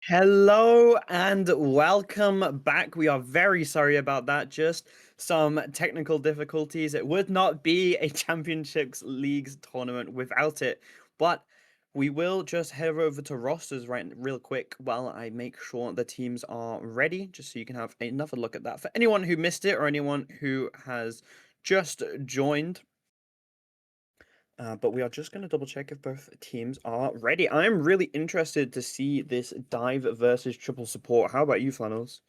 Hello and welcome back. We are very sorry about that. Just some technical difficulties. It would not be a Championships Leagues tournament without it. But we will just head over to rosters right real quick while I make sure the teams are ready, just so you can have another look at that. For anyone who missed it or anyone who has just joined, but we are just going to double check if both teams are ready. I'm really interested to see this dive versus triple support. How about you, Flannels?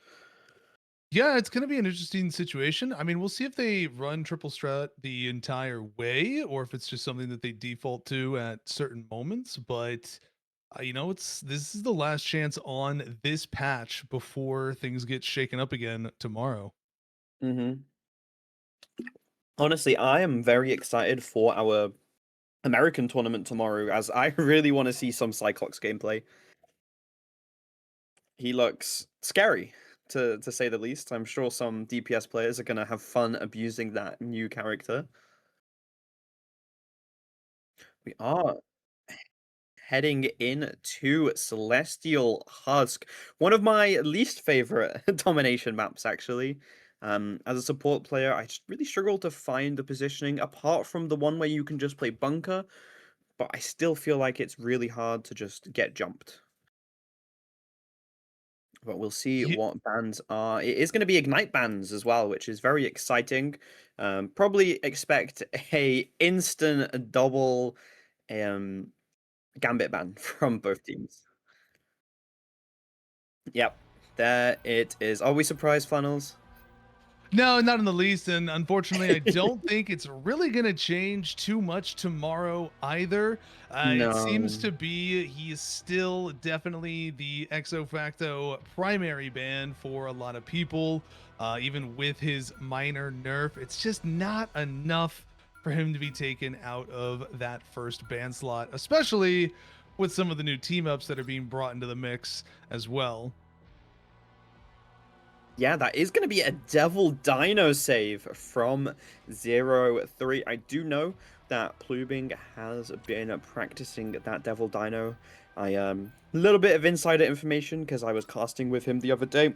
Yeah, it's going to be an interesting situation. I mean, we'll see if they run triple strat the entire way or if it's just something that they default to at certain moments. But it's this is the last chance on this patch before things get shaken up again tomorrow. Hmm. Honestly, I am very excited for our American tournament tomorrow, as I really want to see some Cyclops gameplay. He looks scary, to say the least. I'm sure some DPS players are going to have fun abusing that new character. We are heading into Celestial Husk, one of my least favorite domination maps, actually. As a support player, I just really struggle to find the positioning apart from the one where you can just play bunker, but I still feel like it's really hard to just get jumped. But we'll see what bans are. It is going to be Ignite bans as well, which is very exciting. Probably expect a instant double um, Gambit ban from both teams. Yep, there it is. Are we surprised, Funnels? No, not in the least. And unfortunately, I don't think it's really going to change too much tomorrow either. It seems No. to be he is still definitely the exo facto primary ban for a lot of people. Even with his minor nerf, it's just not enough for him to be taken out of that first ban slot, especially with some of the new team ups that are being brought into the mix as well. Yeah, that is going to be a Devil Dino save from 0-3. I do know that Plubing has been practicing that Devil Dino. A little bit of insider information because I was casting with him the other day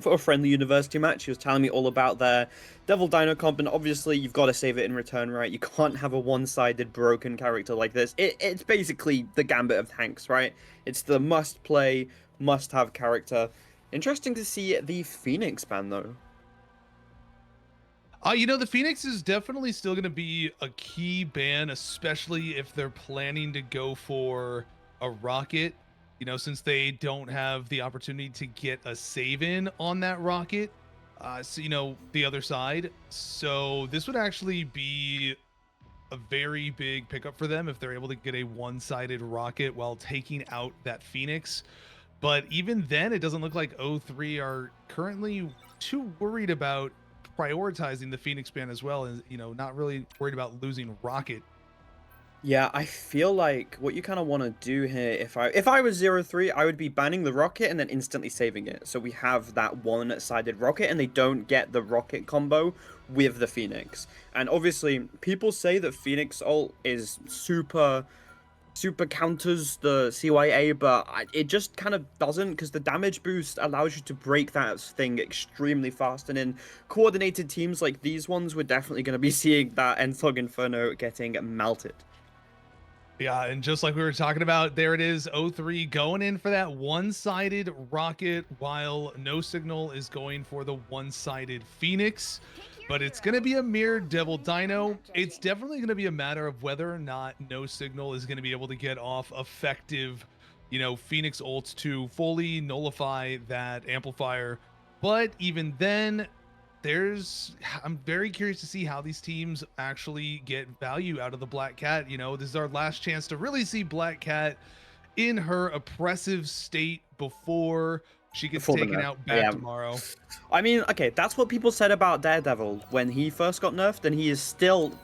for a friendly university match. He was telling me all about their Devil Dino comp, and obviously you've got to save it in return, right? You can't have a one-sided broken character like this. It's basically the Gambit of tanks, right? It's the must-play, must-have character. Interesting to see the Phoenix ban, though. The Phoenix is definitely still going to be a key ban, especially if they're planning to go for a rocket. Since they don't have the opportunity to get a save in on that rocket, the other side. So this would actually be a very big pickup for them if they're able to get a one-sided rocket while taking out that Phoenix. But even then, it doesn't look like O3 are currently too worried about prioritizing the Phoenix ban as well, and not really worried about losing Rocket. Yeah, I feel like what you kind of want to do here, if I was 0-3, I would be banning the rocket and then instantly saving it. So we have that one-sided rocket and they don't get the rocket combo with the Phoenix. And obviously, people say that Phoenix ult is super counters the CYA, but it just kind of doesn't, because the damage boost allows you to break that thing extremely fast. And in coordinated teams like these ones, we're definitely going to be seeing that Enthog Inferno getting melted. Yeah, and just like we were talking about, there it is, O3 going in for that one-sided rocket, while No Signal is going for the one-sided Phoenix. But it's going to be a mere Devil Dino. It's definitely going to be a matter of whether or not No Signal is going to be able to get off effective, Phoenix ults to fully nullify that amplifier. But even then, I'm very curious to see how these teams actually get value out of the Black Cat. This is our last chance to really see Black Cat in her oppressive state before she gets Before the taken nerf. out back Yeah. tomorrow. I mean, okay, that's what people said about Daredevil when he first got nerfed, and he is still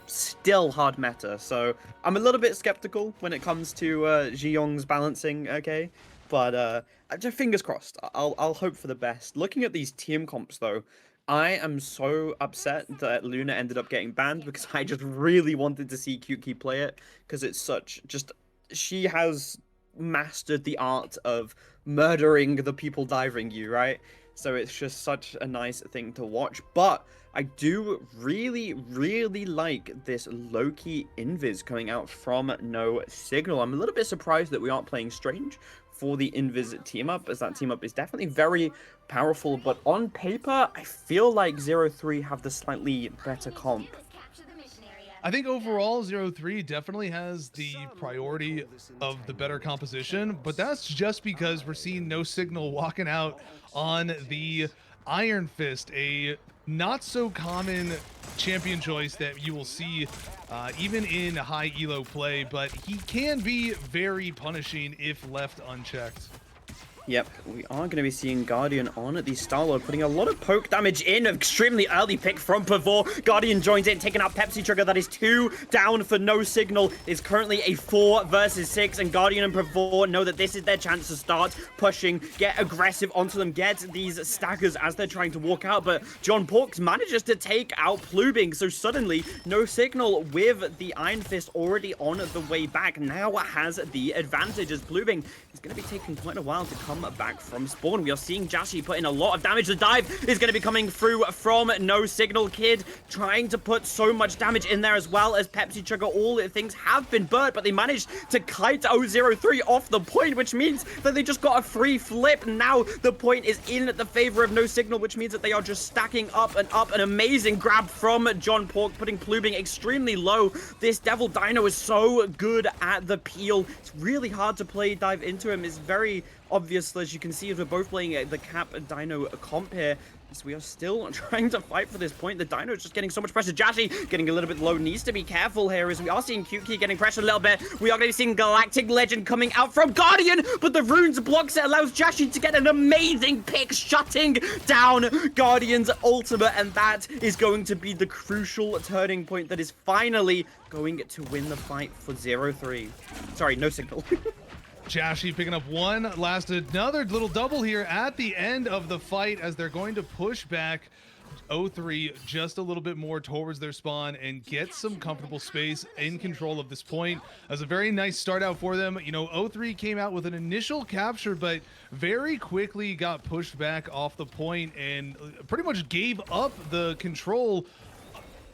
hard meta. So I'm a little bit skeptical when it comes to Ji Young's balancing. Okay, but just fingers crossed. I'll hope for the best. Looking at these team comps though, I am so upset that Luna ended up getting banned because I just really wanted to see Cute Key play it because it's such just she has mastered the art of murdering the people diving you, right? So it's just such a nice thing to watch. But I do really, really like this low-key invis coming out from No Signal. I'm a little bit surprised that we aren't playing Strange for the invis team up, as that team up is definitely very powerful. But on paper, I feel like 0-3 have the slightly better comp. I think overall 0-3 definitely has the priority of the better composition, but that's just because we're seeing No Signal walking out on the Iron Fist, a not so common champion choice that you will see even in high elo play, but he can be very punishing if left unchecked. Yep, we are going to be seeing Guardian on the Star-Lord, putting a lot of poke damage in. Extremely early pick from Pavor. Guardian joins in, taking out Pepsi Trigger. That is 2 down for No Signal. It's currently a 4 versus 6, and Guardian and Pavor know that this is their chance to start pushing, get aggressive onto them, get these staggers as they're trying to walk out. But John Porks manages to take out Plubing, so suddenly No Signal with the Iron Fist already on the way back now has the advantage, as Plubing is going to be taking quite a while to come back from spawn. We are seeing Jashi put in a lot of damage. The dive is going to be coming through from No Signal. Kid trying to put so much damage in there, as well as Pepsi Trigger. All things have been burnt, but they managed to kite 0-3 off the point, which means that they just got a free flip. Now the point is in the favor of No Signal, which means that they are just stacking up and up. An amazing grab from John Pork, putting Plubing extremely low. This Devil Dino is so good at the peel. It's really hard to play dive into him. It's very obvious, as you can see, as we're both playing the Cap Dino comp here. So we are still trying to fight for this point. The Dino is just getting so much pressure. Jashi getting a little bit low. Needs to be careful here, as we are seeing Q-Key getting pressure a little bit. We are going to be seeing Galactic Legend coming out from Guardian, but the runes blocks it, allows Jashi to get an amazing pick, shutting down Guardian's ultimate, and that is going to be the crucial turning point that is finally going to win the fight for 0-3. Sorry, No Signal. Jashi picking up one, last another little double here at the end of the fight, as they're going to push back 0-3 just a little bit more towards their spawn and get some comfortable space in control of this point. As a very nice start out for them. You know, 0-3 came out with an initial capture, but very quickly got pushed back off the point and pretty much gave up the control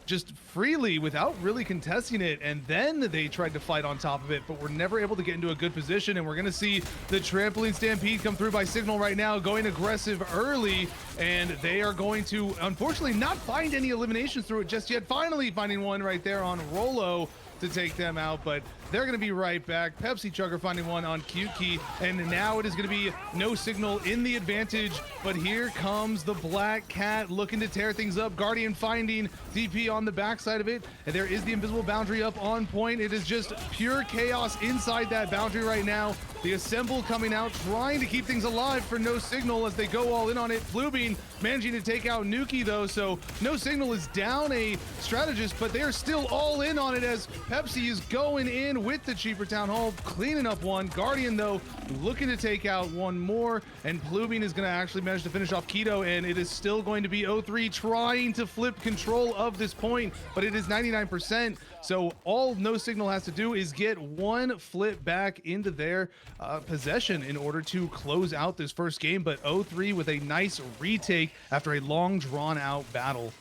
just freely without really contesting it, and then they tried to fight on top of it, but were never able to get into a good position. And we're going to see the trampoline stampede come through by Signal right now, going aggressive early, and they are going to unfortunately not find any eliminations through it just yet. Finally finding one right there on Rolo to take them out, but they're going to be right back. Pepsi Chugger finding one on Q-Key, and now it is going to be No Signal in the advantage, but here comes the Black Cat looking to tear things up. Guardian finding DP on the backside of it, and there is the invisible boundary up on point. It is just pure chaos inside that boundary right now. The Assemble coming out, trying to keep things alive for No Signal as they go all in on it. Plubing managing to take out Nuki though, so No Signal is down a strategist, but they are still all in on it as Pepsi is going in with the cheaper Town Hall, cleaning up one. Guardian though, looking to take out one more, and Plubing is going to actually manage to finish off Keto, and it is still going to be 0-3 trying to flip control of this point, but it is 99%. So all No Signal has to do is get one flip back into their possession in order to close out this first game, but 0-3 with a nice retake after a long drawn out battle.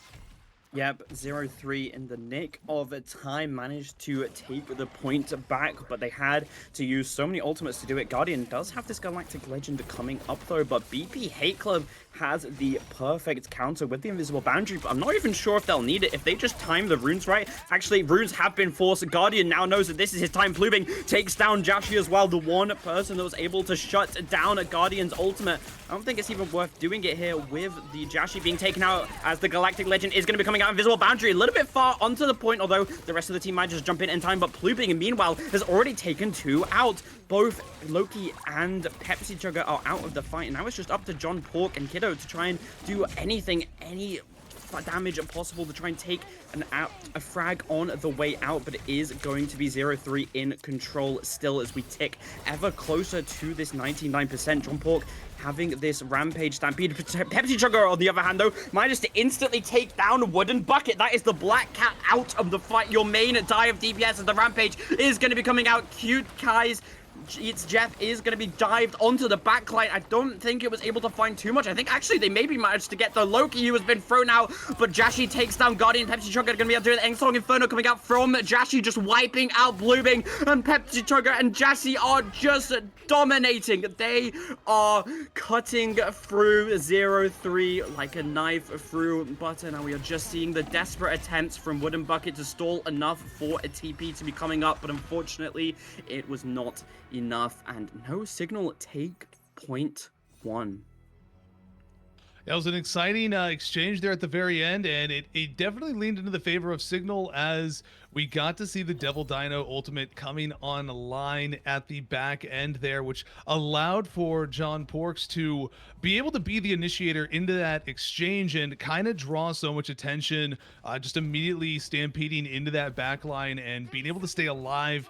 Yep, 0-3 in the nick of time managed to take the point back, but they had to use so many ultimates to do it. Guardian does have this Galactic Legend coming up though, but BP Hate Club has the perfect counter with the invisible boundary, but I'm not even sure if they'll need it if they just time the runes right. Actually, runes have been forced. Guardian now knows that this is his time. Plubing takes down Jashi as well, the one person that was able to shut down a Guardian's ultimate. I don't think it's even worth doing it here with the Jashi being taken out, as the Galactic Legend is going to be coming out. Invisible boundary a little bit far onto the point, although the rest of the team might just jump in time, but Plubing meanwhile has already taken 2 out. Both Loki and Pepsi Chugger are out of the fight, and now it's just up to John Pork and Kiddo to try and do anything, any damage possible to try and take a frag on the way out, but it is going to be 0-3 in control still as we tick ever closer to this 99%. John Pork having this Rampage Stampede. Pepsi Chugger, on the other hand, though, managed to instantly take down Wooden Bucket. That is the Black Cat out of the fight. Your main die of DPS as the Rampage is going to be coming out. Cute Kai's It's Jeff is going to be dived onto the backline. I don't think it was able to find too much. I think actually they maybe managed to get the Loki who has been thrown out, but Jashi takes down Guardian. Pepsi Chugga going to be able to do the Engsong Inferno coming out from Jashi, just wiping out Blooming, and Pepsi Chugga and Jashi are just dominating. They are cutting through 0-3 like a knife through butter. Now we are just seeing the desperate attempts from Wooden Bucket to stall enough for a TP to be coming up, but unfortunately it was not enough, and No Signal take point 1. That was an exciting exchange there at the very end, and it definitely leaned into the favor of Signal as we got to see the Devil Dino ultimate coming online at the back end there, which allowed for John Porks to be able to be the initiator into that exchange and kind of draw so much attention, just immediately stampeding into that back line and being able to stay alive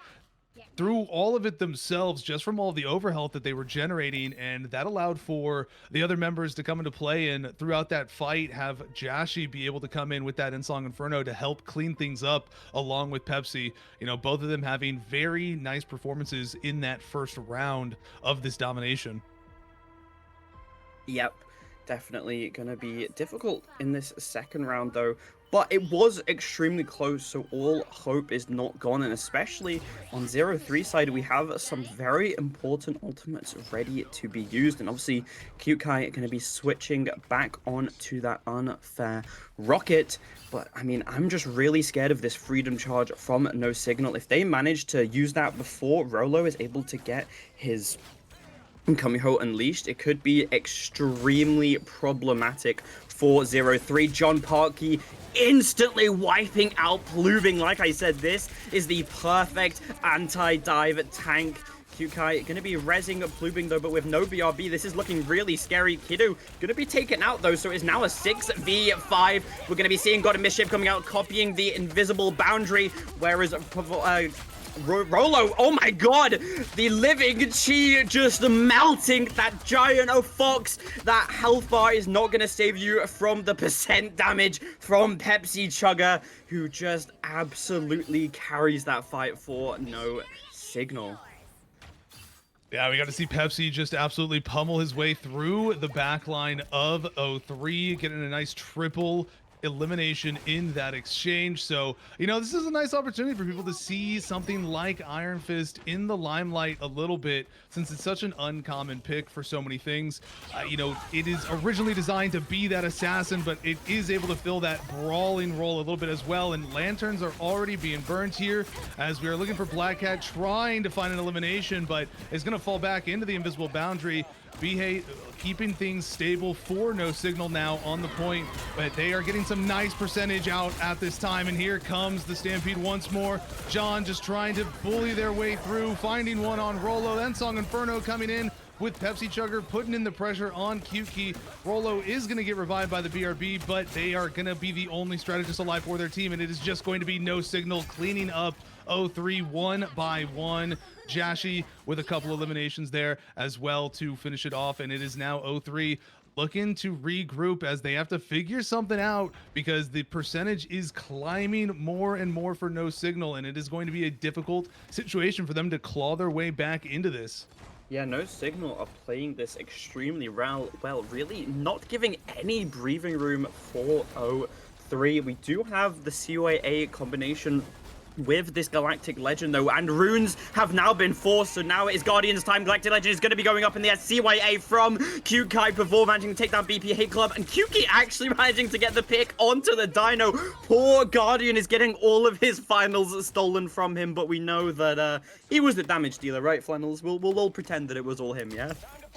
through all of it themselves, just from all the overhealth that they were generating, and that allowed for the other members to come into play, and throughout that fight have Jashi be able to come in with that Insong Inferno to help clean things up along with Pepsi. You know, both of them having very nice performances in that first round of this domination. Yep, definitely gonna be difficult in this second round though, but it was extremely close, so all hope is not gone, and especially on 0-3 side we have some very important ultimates ready to be used, and obviously Cute Kai going to be switching back on to that unfair rocket. But I mean, I'm just really scared of this freedom charge from No Signal. If they manage to use that before Rolo is able to get his Kamiho Unleashed, it could be extremely problematic for 0-3. John Parkey instantly wiping out Pluving. Like I said, this is the perfect anti-dive tank. Kyukai going to be rezzing Plubing though, but with no BRB, this is looking really scary. Kidu going to be taken out though, so it's now a 6v5. We're going to be seeing God of Mischief coming out, copying the invisible boundary, whereas Rolo, oh my god, the living chi just melting that giant of Fox. That health bar is not going to save you from the percent damage from Pepsi Chugga, who just absolutely carries that fight for No Signal. Yeah, we got to see Pepsi just absolutely pummel his way through the back line of 0-3, getting a nice triple elimination in that exchange. So, you know, this is a nice opportunity for people to see something like Iron Fist in the limelight a little bit, since it's such an uncommon pick for so many things. You know, it is originally designed to be that assassin, but it is able to fill that brawling role a little bit as well, and lanterns are already being burned here as we are looking for Black Cat trying to find an elimination, but is going to fall back into the invisible boundary. Bihei keeping things stable for No Signal now on the point, but they are getting some nice percentage out at this time, and here comes the Stampede once more. John just trying to bully their way through, finding one on Rolo, then Song Inferno coming in with Pepsi Chugger putting in the pressure on Kyuki. Rolo is going to get revived by the BRB, but they are going to be the only strategist alive for their team, and it is just going to be No Signal cleaning up 0-3 one by one. Jashi with a couple eliminations there as well to finish it off, and it is now 0-3 looking to regroup as they have to figure something out, because the percentage is climbing more and more for No Signal, and it is going to be a difficult situation for them to claw their way back into this. Yeah, No Signal are playing this extremely well, really not giving any breathing room for 0-3. We do have the CYA combination with this Galactic Legend though, and runes have now been forced, so now it is Guardian's time. Galactic Legend is going to be going up in the CYA from Kyukai before managing to take down BP Hate Club, and Kyuki actually managing to get the pick onto the Dino. Poor Guardian is getting all of his finals stolen from him, but we know that he was the damage dealer, right, Flannels? We'll all pretend that it was all him, yeah?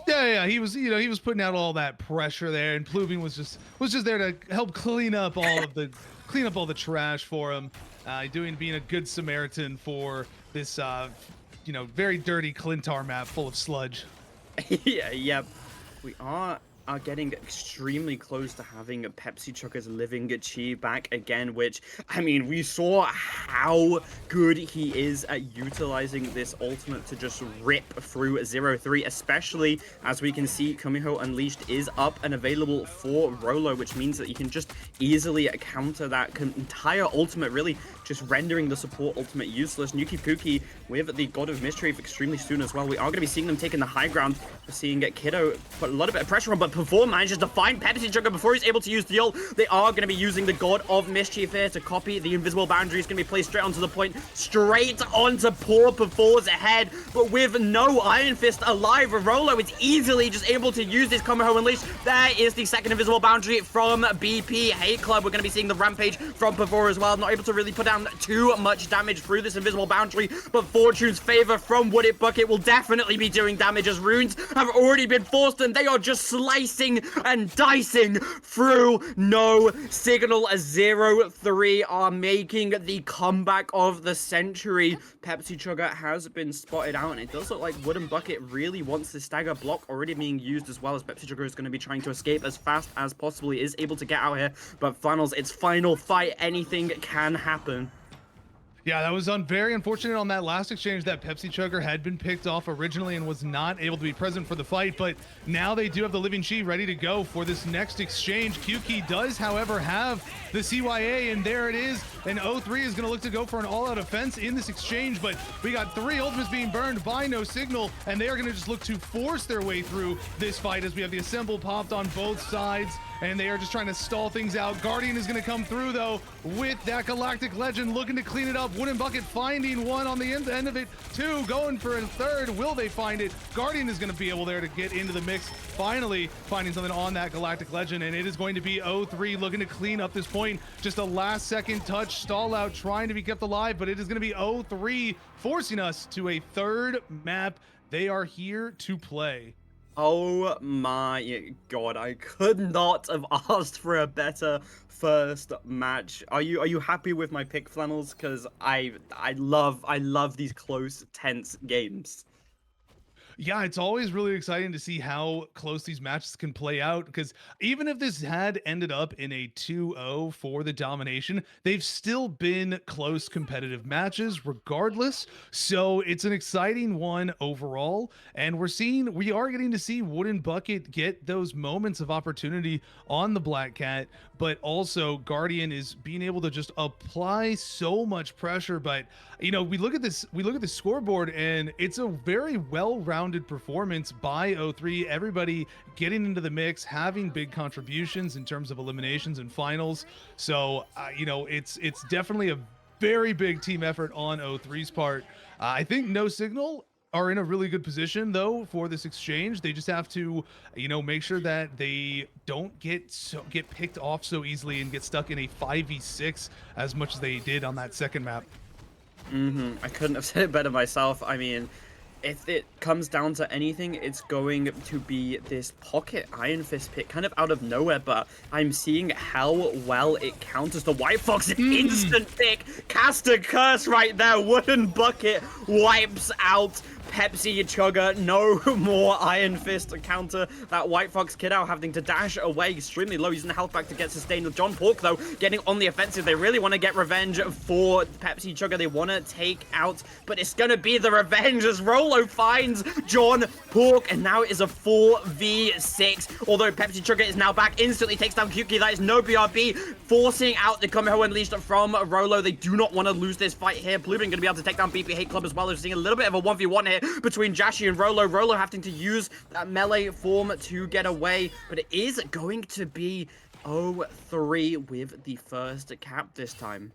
Yeah, he was, you know, he was putting out all that pressure there, and Plubing was just there to help clean up all the trash for him. Being a good Samaritan for this, very dirty Clintar map full of sludge. Yeah. We are are getting extremely close to having Pepsi Chugga's living chi back again, which, I mean, we saw how good he is at utilizing this ultimate to just rip through 0-3, especially as we can see Kumiho Unleashed is up and available for Rolo, which means that you can just easily counter that entire ultimate, really just rendering the support ultimate useless. Nuki Puki with the God of Mischief extremely soon as well. We are going to be seeing them taking the high ground. We're seeing Kiddo put a lot of bit of pressure on, but Perform manages to find Pepsi Chugga before he's able to use the ult. They are going to be using the God of Mischief here to copy the invisible boundary. Is going to be placed straight onto the point, straight onto poor Perform's head, but with no Iron Fist alive, Rolo is easily just able to use this Kumiho Unleashed. There is the second invisible boundary from BP Hate Club. We're going to be seeing the Rampage from Perfor as well. Not able to really put down too much damage through this invisible boundary, but Fortune's favor from Wooded Bucket will definitely be doing damage as runes have already been forced and they are just slicing and dicing through No Signal. As 0-3 are making the comeback of the century. Pepsi Chugga has been spotted out, and it does look like Wooden Bucket really wants the stagger block already being used as well, as Pepsi Chugga is going to be trying to escape as fast as possible. He is able to get out here, but Flannels, it's final fight. Anything can happen. Yeah, that was very unfortunate on that last exchange that Pepsi Chugga had been picked off originally and was not able to be present for the fight, but now they do have the Living Chi ready to go for this next exchange. Q-Key does, however, have the CYA, and there it is. And 0-3 is going to look to go for an all-out offense in this exchange, but we got 3 ultimates being burned by No Signal, and they are going to just look to force their way through this fight as we have the Assemble popped on both sides, and they are just trying to stall things out. Guardian is going to come through, though, with that Galactic Legend looking to clean it up. Wooden Bucket finding one on the end of it. 2 going for a third. Will they find it? Guardian is going to be able there to get into the mix. Finally finding something on that Galactic Legend, and it is going to be 0-3 looking to clean up this point. Just a last second touch stall out, trying to be kept alive, but it is going to be 0-3 forcing us to a third map. They are here to play. Oh my god, I could not have asked for a better first match. Are you happy with my pick, Flannels? Because I love these close, tense games. Yeah, it's always really exciting to see how close these matches can play out, because even if this had ended up in a 2-0 for the domination, they've still been close competitive matches regardless. So it's an exciting one overall, and we are getting to see Wooden Bucket get those moments of opportunity on the Black Cat, but also Guardian is being able to just apply so much pressure. But you know, we look at the scoreboard, and it's a very well-rounded performance by 0-3. Everybody getting into the mix, having big contributions in terms of eliminations and finals. So you know, it's definitely a very big team effort on 0-3's part. I think No Signal are in a really good position though for this exchange. They just have to, you know, make sure that they don't get picked off so easily and get stuck in a 5v6 as much as they did on that second map. I couldn't have said it better myself. I mean, if it comes down to anything, it's going to be this pocket Iron Fist pick kind of out of nowhere, but I'm seeing how well it counters the White Fox. Instant pick, cast a curse right there. Wooden Bucket wipes out Pepsi Chugga. No more Iron Fist to counter that White Fox Kiddo, having to dash away extremely low, using the health back to get sustained. With John Pork, though, getting on the offensive. They really want to get revenge for Pepsi Chugga. They want to take out, but it's going to be the revenge as Rolo finds John Pork, and now it is a 4v6. Although Pepsi Chugga is now back, instantly takes down Kyuki. That is no BRB, forcing out the Kumiho Unleashed from Rolo. They do not want to lose this fight here. Blueberry going to be able to take down BP Hate Club as well. They're seeing a little bit of a 1v1 here between Jashi and Rolo. Rolo having to use that melee form to get away, but it is going to be 0-3 with the first cap this time.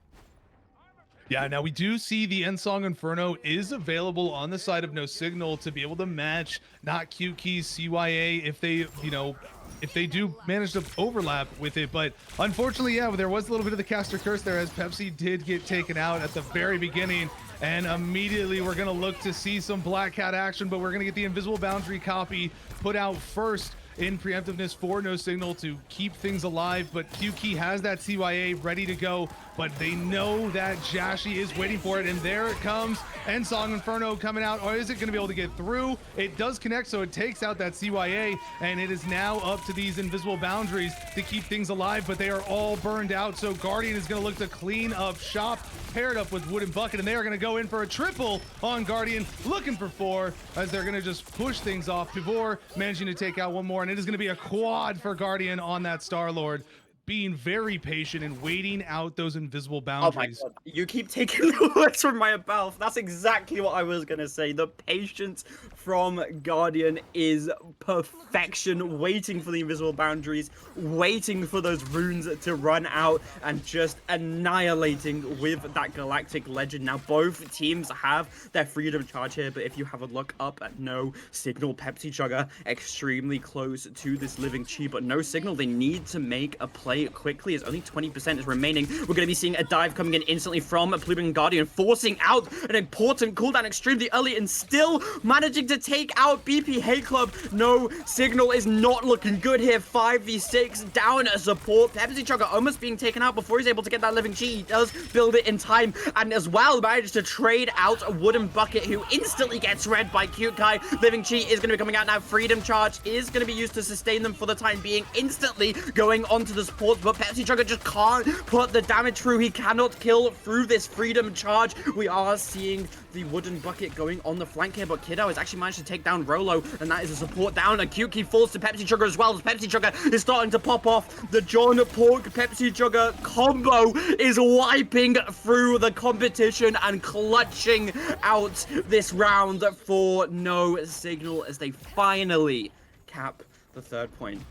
Yeah, now we do see the Ensong Inferno is available on the side of No Signal to be able to match not Q-Key's CYA if they, you know, if they do manage to overlap with it. But unfortunately, yeah, there was a little bit of the caster curse there as Pepsi did get taken out at the very beginning. And immediately we're going to look to see some Black Cat action, but we're going to get the Invisible Boundary copy put out first in preemptiveness for No Signal to keep things alive. But Q-Key has that CYA ready to go but they know that Jashi is waiting for it, and there it comes. Ensong Inferno coming out, or is it going to be able to get through? It does connect, so it takes out that CYA, and it is now up to these invisible boundaries to keep things alive, but they are all burned out, so Guardian is going to look to clean up shop, paired up with Wooden Bucket, and they are going to go in for a triple on Guardian, looking for 4, as they're going to just push things off before managing to take out one more, and it is going to be a quad for Guardian on that Star-Lord, being very patient and waiting out those invisible Oh my boundaries. god, you keep taking the words from my mouth. That's exactly what I was gonna say. The patience from Guardian is perfection, waiting for the invisible boundaries, waiting for those runes to run out, and just annihilating with that Galactic Legend. Now, both teams have their freedom charge here, but if you have a look up at No Signal, Pepsi Chugger extremely close to this Living Chi, but No Signal, they need to make a play quickly, as only 20% is remaining. We're going to be seeing a dive coming in instantly from Plubing Guardian, forcing out an important cooldown extremely early and still managing to take out BP Hate Club. No Signal is not looking good here. 5v6 down a support. Pepsi Chugger almost being taken out before he's able to get that Living Chi. He does build it in time, and as well managed to trade out a Wooden Bucket, who instantly gets read by Cute Kai. Living Chi is going to be coming out now. Freedom Charge is going to be used to sustain them for the time being, instantly going onto the supports, but Pepsi Chugger just can't put the damage through. He cannot kill through this Freedom Charge. We are seeing the Wooden Bucket going on the flank here, but Kiddo has actually managed to take down Rolo, and that is a support down. And Cute Key falls to Pepsi Chugger as well, as Pepsi Chugger is starting to pop off. The John Pork Pepsi Chugger combo is wiping through the competition and clutching out this round for No Signal as they finally cap the 3rd point.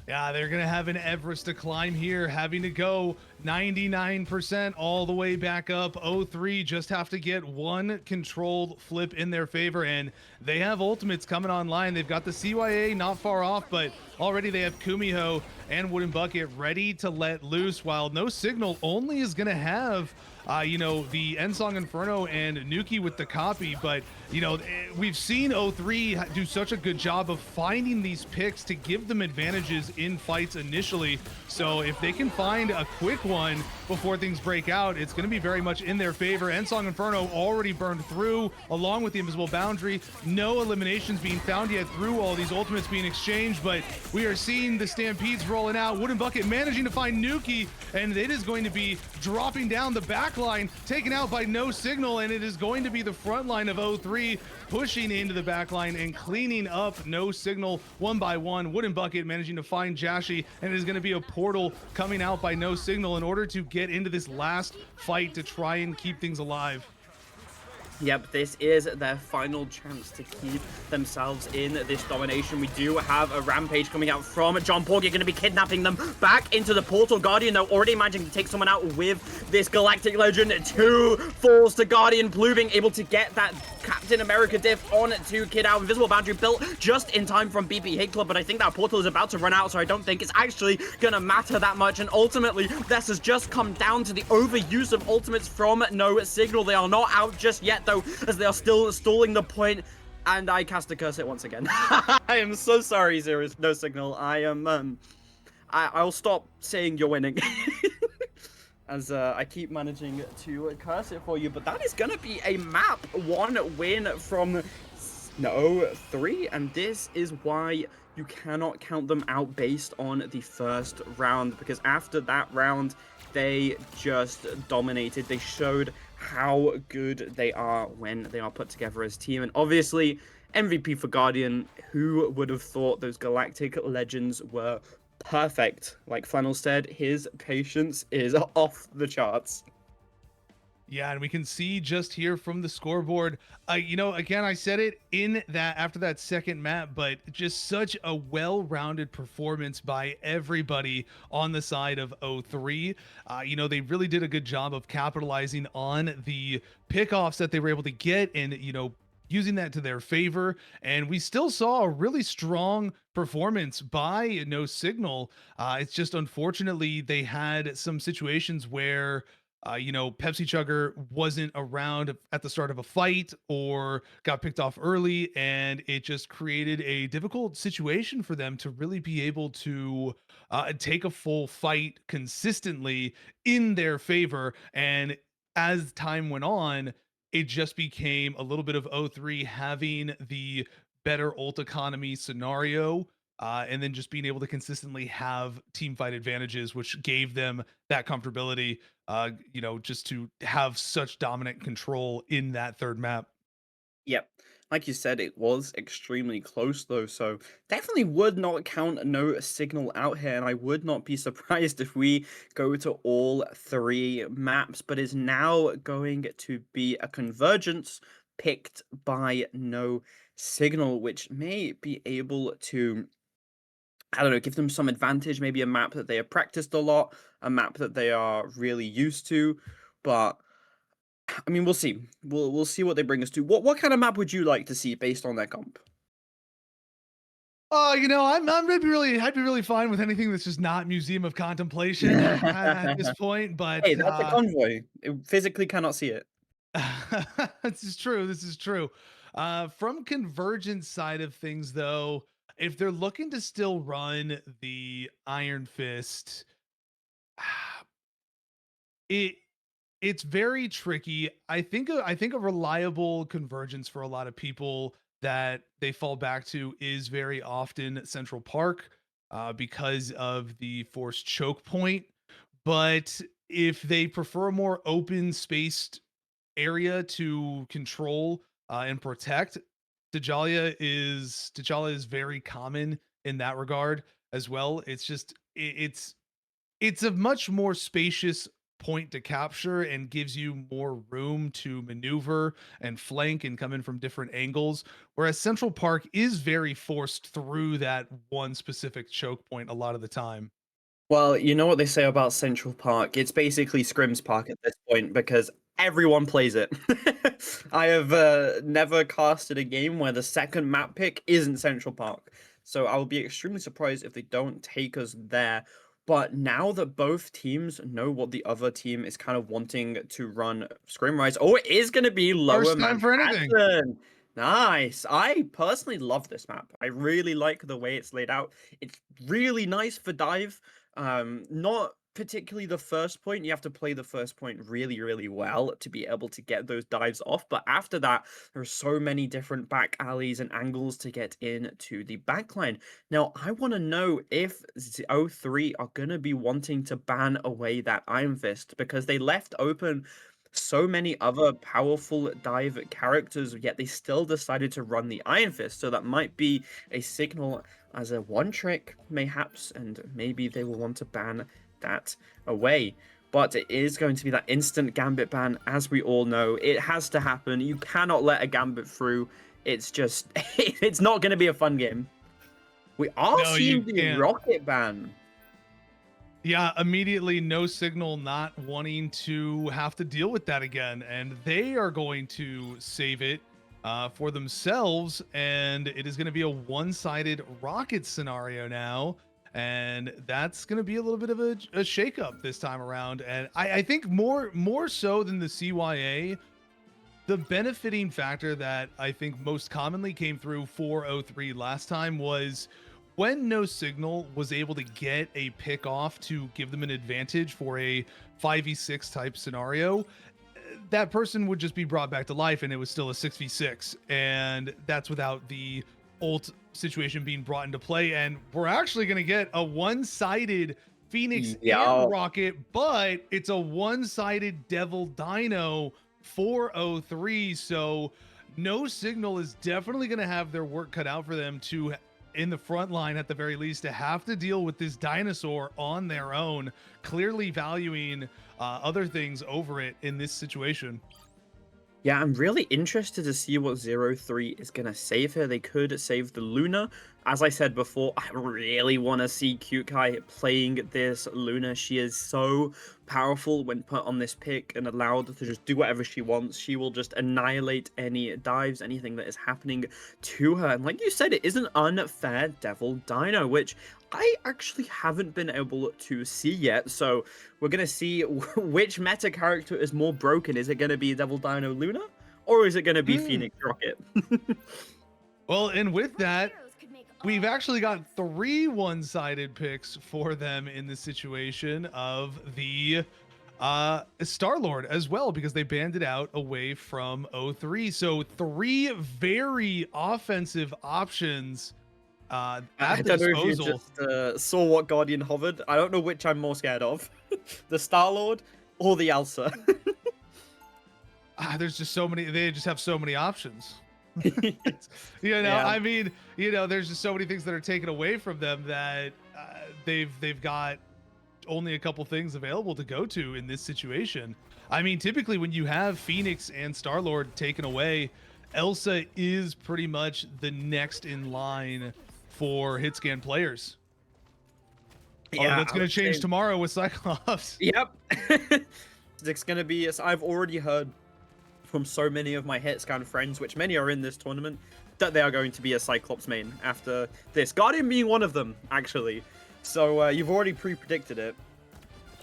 Yeah, they're going to have an Everest to climb here, having to go 99% all the way back up. 0-3 just have to get one controlled flip in their favor, and they have ultimates coming online. They've got the CYA not far off, but already they have Kumiho and Wooden Bucket ready to let loose, while No Signal only is going to have the Ensong Inferno and Nuki with the copy, but we've seen 0-3 do such a good job of finding these picks to give them advantages in fights initially. So if they can find a quick one before things break out, it's going to be very much in their favor. Ensong Inferno already burned through, along with the invisible boundary. No eliminations being found yet through all these ultimates being exchanged, but we are seeing the Stampedes rolling out. Wooden Bucket managing to find Nuki, and it is going to be dropping down the back line, taken out by No Signal, and it is going to be the front line of 0-3 pushing into the back line and cleaning up No Signal one by one. Wooden Bucket managing to find Jashi, and it is going to be a portal coming out by No Signal in order to get into this last fight to try and keep things alive. Yep, this is their final chance to keep themselves in this domination. We do have a rampage coming out from John Porgy, going to be kidnapping them back into the portal. Guardian, though, already managing to take someone out with this Galactic Legend. 2 falls to Guardian. Blue being able to get that Captain America diff on to Kid Out. Invisible boundary built just in time from BP Hate Club, but I think that portal is about to run out, so I don't think it's actually going to matter that much. And ultimately, this has just come down to the overuse of ultimates from No Signal. They are not out just yet, though, as they are still stalling the point, and I cast a curse it once again. I am so sorry, No Signal. I'll stop saying you're winning. As I keep managing to curse it for you, but that is gonna be a map 1 win from No 3, and this is why you cannot count them out based on the first round, because after that round they just dominated. They showed how good they are when they are put together as a team, and obviously MVP for Guardian. Who would have thought those Galactic Legends were perfect? Like Flannel said, his patience is off the charts. Yeah, and we can see just here from the scoreboard, again, I said it in that after that second map, but just such a well-rounded performance by everybody on the side of 0-3. They really did a good job of capitalizing on the pickoffs that they were able to get, and, using that to their favor. And we still saw a really strong performance by No Signal. It's just unfortunately they had some situations where Pepsi Chugger wasn't around at the start of a fight or got picked off early, and it just created a difficult situation for them to really be able to take a full fight consistently in their favor. And as time went on, it just became a little bit of O3 having the better ult economy scenario, and then just being able to consistently have team fight advantages, which gave them that comfortability, just to have such dominant control in that third map. Yep. Like you said, it was extremely close though, so definitely would not count no signal out here, and I would not be surprised if we go to all three maps, but is now going to be a convergence picked by no signal, which may be able to, I don't know, give them some advantage, maybe a map that they have practiced a lot, a map that they are really used to, but I mean, we'll see. We'll see what they bring us to. What kind of map would you like to see based on their comp? I'd be really fine with anything that's just not Museum of Contemplation at this point. But Hey, that's a convoy. It physically cannot see it. this is true. This is true. From Convergence side of things, though, if they're looking to still run the Iron Fist, it it's very tricky. I think a reliable convergence for a lot of people that they fall back to is very often Central Park, because of the forced choke point. But if they prefer a more open spaced area to control and protect, T'Challa is very common in that regard as well. It's a much more spacious point to capture and gives you more room to maneuver and flank and come in from different angles. Whereas Central Park is very forced through that one specific choke point a lot of the time. Well, you know what they say about Central Park? It's basically Scrims Park at this point because everyone plays it. I have never casted a game where the second map pick isn't Central Park. So I will be extremely surprised if they don't take us there. But now that both teams know what the other team is kind of wanting to run Scrimrise, oh, it is going to be Lower First time for anything. Manhattan. Nice. I personally love this map. I really like the way it's laid out. It's really nice for dive. Not particularly the first point. You have to play the first point really, really well to be able to get those dives off. But after that, there are so many different back alleys and angles to get into the backline. Now, I want to know if O3 are going to be wanting to ban away that Iron Fist because they left open so many other powerful dive characters, yet they still decided to run the Iron Fist. So that might be a signal as a one trick, mayhaps, and maybe they will want to ban that away. But it is going to be that instant Gambit ban, as we all know. It has to happen. You cannot let a Gambit through. It's just, it's not going to be a fun game. We are No, seeing you the can't. Rocket ban. Yeah, immediately no signal not wanting to have to deal with that again. And they are going to save it for themselves. And it is going to be a one-sided rocket scenario now. And that's going to be a little bit of a shakeup this time around. And I think more so than the CYA, the benefiting factor that I think most commonly came through for O3 last time was when No Signal was able to get a pick off to give them an advantage for a 5v6 type scenario, that person would just be brought back to life and it was still a 6v6. And that's without the ult situation being brought into play. And we're actually going to get a one-sided Phoenix Yeah. and Rocket, but it's a one-sided Devil Dino for O3. So No Signal is definitely going to have their work cut out for them to, in the front line at the very least, to have to deal with this dinosaur on their own, clearly valuing other things over it in this situation. Yeah, I'm really interested to see what 0-3 is going to save here. They could save the Luna. As I said before, I really want to see Cute Kai playing this Luna. She is so powerful when put on this pick and allowed to just do whatever she wants. She will just annihilate any dives, anything that is happening to her. And like you said, it is an unfair Devil Dino, which I actually haven't been able to see yet. So we're going to see which meta character is more broken. Is it going to be Devil Dino Luna? Or is it going to be Phoenix Rocket? Well, and with that, we've actually got 3 one-sided picks for them in the situation of the Star-Lord as well, because they banded out away from 03. So 3 very offensive options at I their don't know if you disposal. just saw what Guardian hovered. I don't know which I'm more scared of. The Star-Lord or the Elsa. There's just so many, they just have so many options. Yeah. I mean, there's just so many things that are taken away from them that they've got only a couple things available to go to in this situation. I mean, typically when you have Phoenix and Star-Lord taken away, Elsa is pretty much the next in line for hit scan players. Yeah, That's going to change tomorrow with Cyclops. Yep. It's going to be, as I've already heard from so many of my hit scan friends, which many are in this tournament, that they are going to be a Cyclops main after this. Guardian being one of them, actually. So you've already pre-predicted it.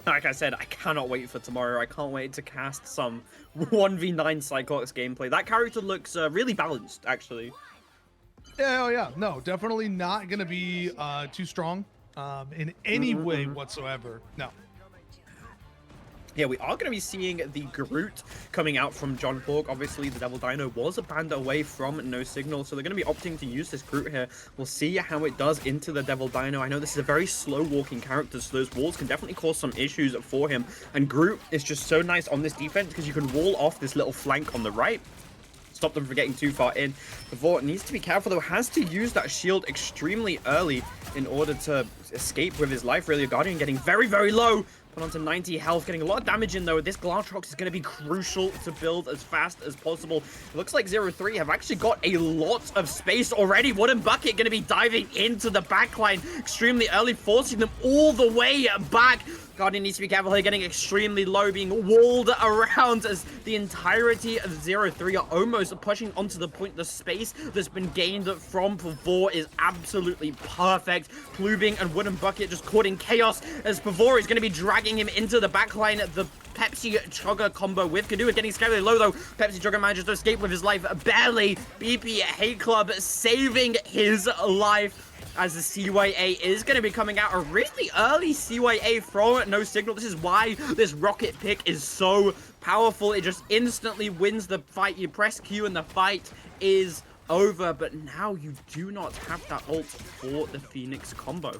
Like I said, I cannot wait for tomorrow. I can't wait to cast some 1v9 Cyclops gameplay. That character looks really balanced, actually. Yeah, oh yeah. No, definitely not going to be too strong in any way whatsoever. No. Yeah, we are going to be seeing the Groot coming out from John Hawk. Obviously, the Devil Dino was a band away from No Signal, so they're going to be opting to use this Groot here. We'll see how it does into the Devil Dino. I know this is a very slow-walking character, so those walls can definitely cause some issues for him. And Groot is just so nice on this defense because you can wall off this little flank on the right. Stop them from getting too far in. Pavor needs to be careful, though, has to use that shield extremely early in order to escape with his life, really. Guardian getting very, very low. Put onto 90 health, getting a lot of damage in, though. This Glatrox is going to be crucial to build as fast as possible. It looks like 0-3 have actually got a lot of space already. Wooden Bucket going to be diving into the backline extremely early, forcing them all the way back. Guardian needs to be careful here, getting extremely low, being walled around as the entirety of 0-3 are almost pushing onto the point. The space that's been gained from Pavor is absolutely perfect. Plubing and Wooden Bucket just caught in chaos as Pavor is going to be dragging him into the backline. The Pepsi Chugger combo with Kadua getting scared low, though. Pepsi Chugger manages to escape with his life barely. BP Hate Club saving his life, as the CYA is going to be coming out. A really early CYA from No Signal. This is why this rocket pick is so powerful. It just instantly wins the fight. You press Q and the fight is over. But now you do not have that ult for the Phoenix combo.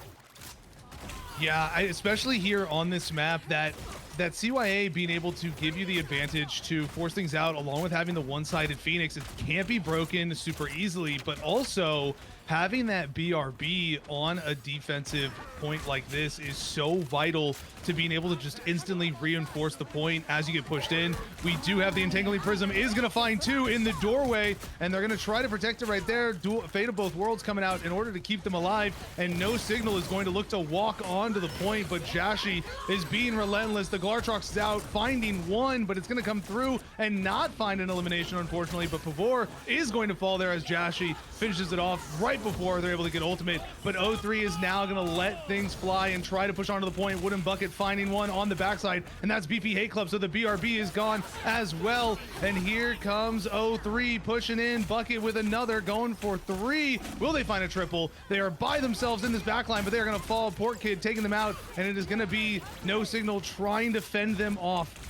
Yeah, especially here on this map, that CYA being able to give you the advantage to force things out, along with having the one-sided Phoenix, it can't be broken super easily, but also having that BRB on a defensive point like this is so vital to being able to just instantly reinforce the point as you get pushed in. We do have the Entangling Prism is going to find 2 in the doorway, and they're going to try to protect it right there. Fate of Both Worlds coming out in order to keep them alive, and No Signal is going to look to walk onto the point, but Jashi is being relentless. The Glartrox is out, finding 1, but it's going to come through and not find an elimination, unfortunately, but Pavor is going to fall there as Jashi finishes it off right before they're able to get ultimate. But 0-3 is now going to let things fly and try to push onto the point. Wooden Bucket finding 1 on the backside, and that's BP Hate Club, so the BRB is gone as well. And here comes 0-3 pushing in. Bucket with another, going for 3. Will they find a triple? They are by themselves in this backline, but they're going to fall. Port Kid taking them out, and it is going to be No Signal trying to fend them off.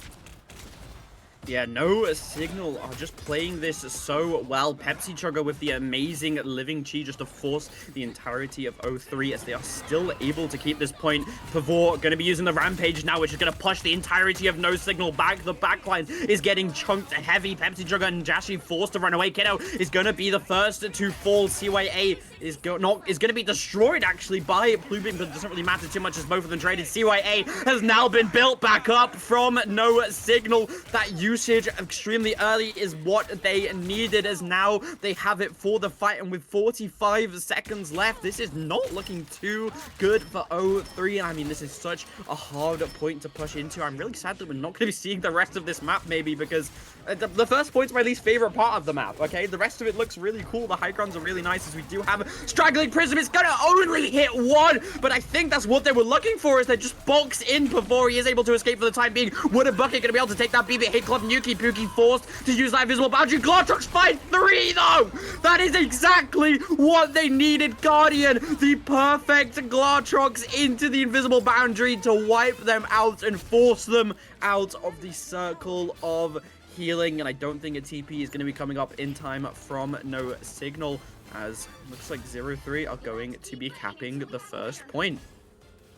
Yeah, No Signal are just playing this so well. Pepsi Chugger with the amazing Living Chi just to force the entirety of 0-3 as they are still able to keep this point. Pavor going to be using the Rampage now, which is going to push the entirety of No Signal back. The backline is getting chunked heavy. Pepsi Chugger and Jashi forced to run away. Kiddo is going to be the first to fall. CYA is going to be destroyed actually by Plubing, but it doesn't really matter too much as both of them traded. CYA has now been built back up from No Signal. That use usage extremely early is what they needed, as now they have it for the fight, and with 45 seconds left, this is not looking too good for O3. I mean, this is such a hard point to push into. I'm really sad that we're not going to be seeing the rest of this map, maybe, because the first point's my least favorite part of the map, okay? The rest of it looks really cool. The high grounds are really nice, as we do have Straggling Prism. It's gonna only hit one, but I think that's what they were looking for, is they just box in before he is able to escape for the time being. Wooden Bucket gonna be able to take that BB hit club. Nuki Pookie forced to use that invisible boundary. Glortrox find 3 though! That is exactly what they needed. Guardian, the perfect Glortrox into the invisible boundary to wipe them out and force them out of the circle of healing. And I don't think a TP is going to be coming up in time from No Signal, as looks like 0-3 are going to be capping the first point.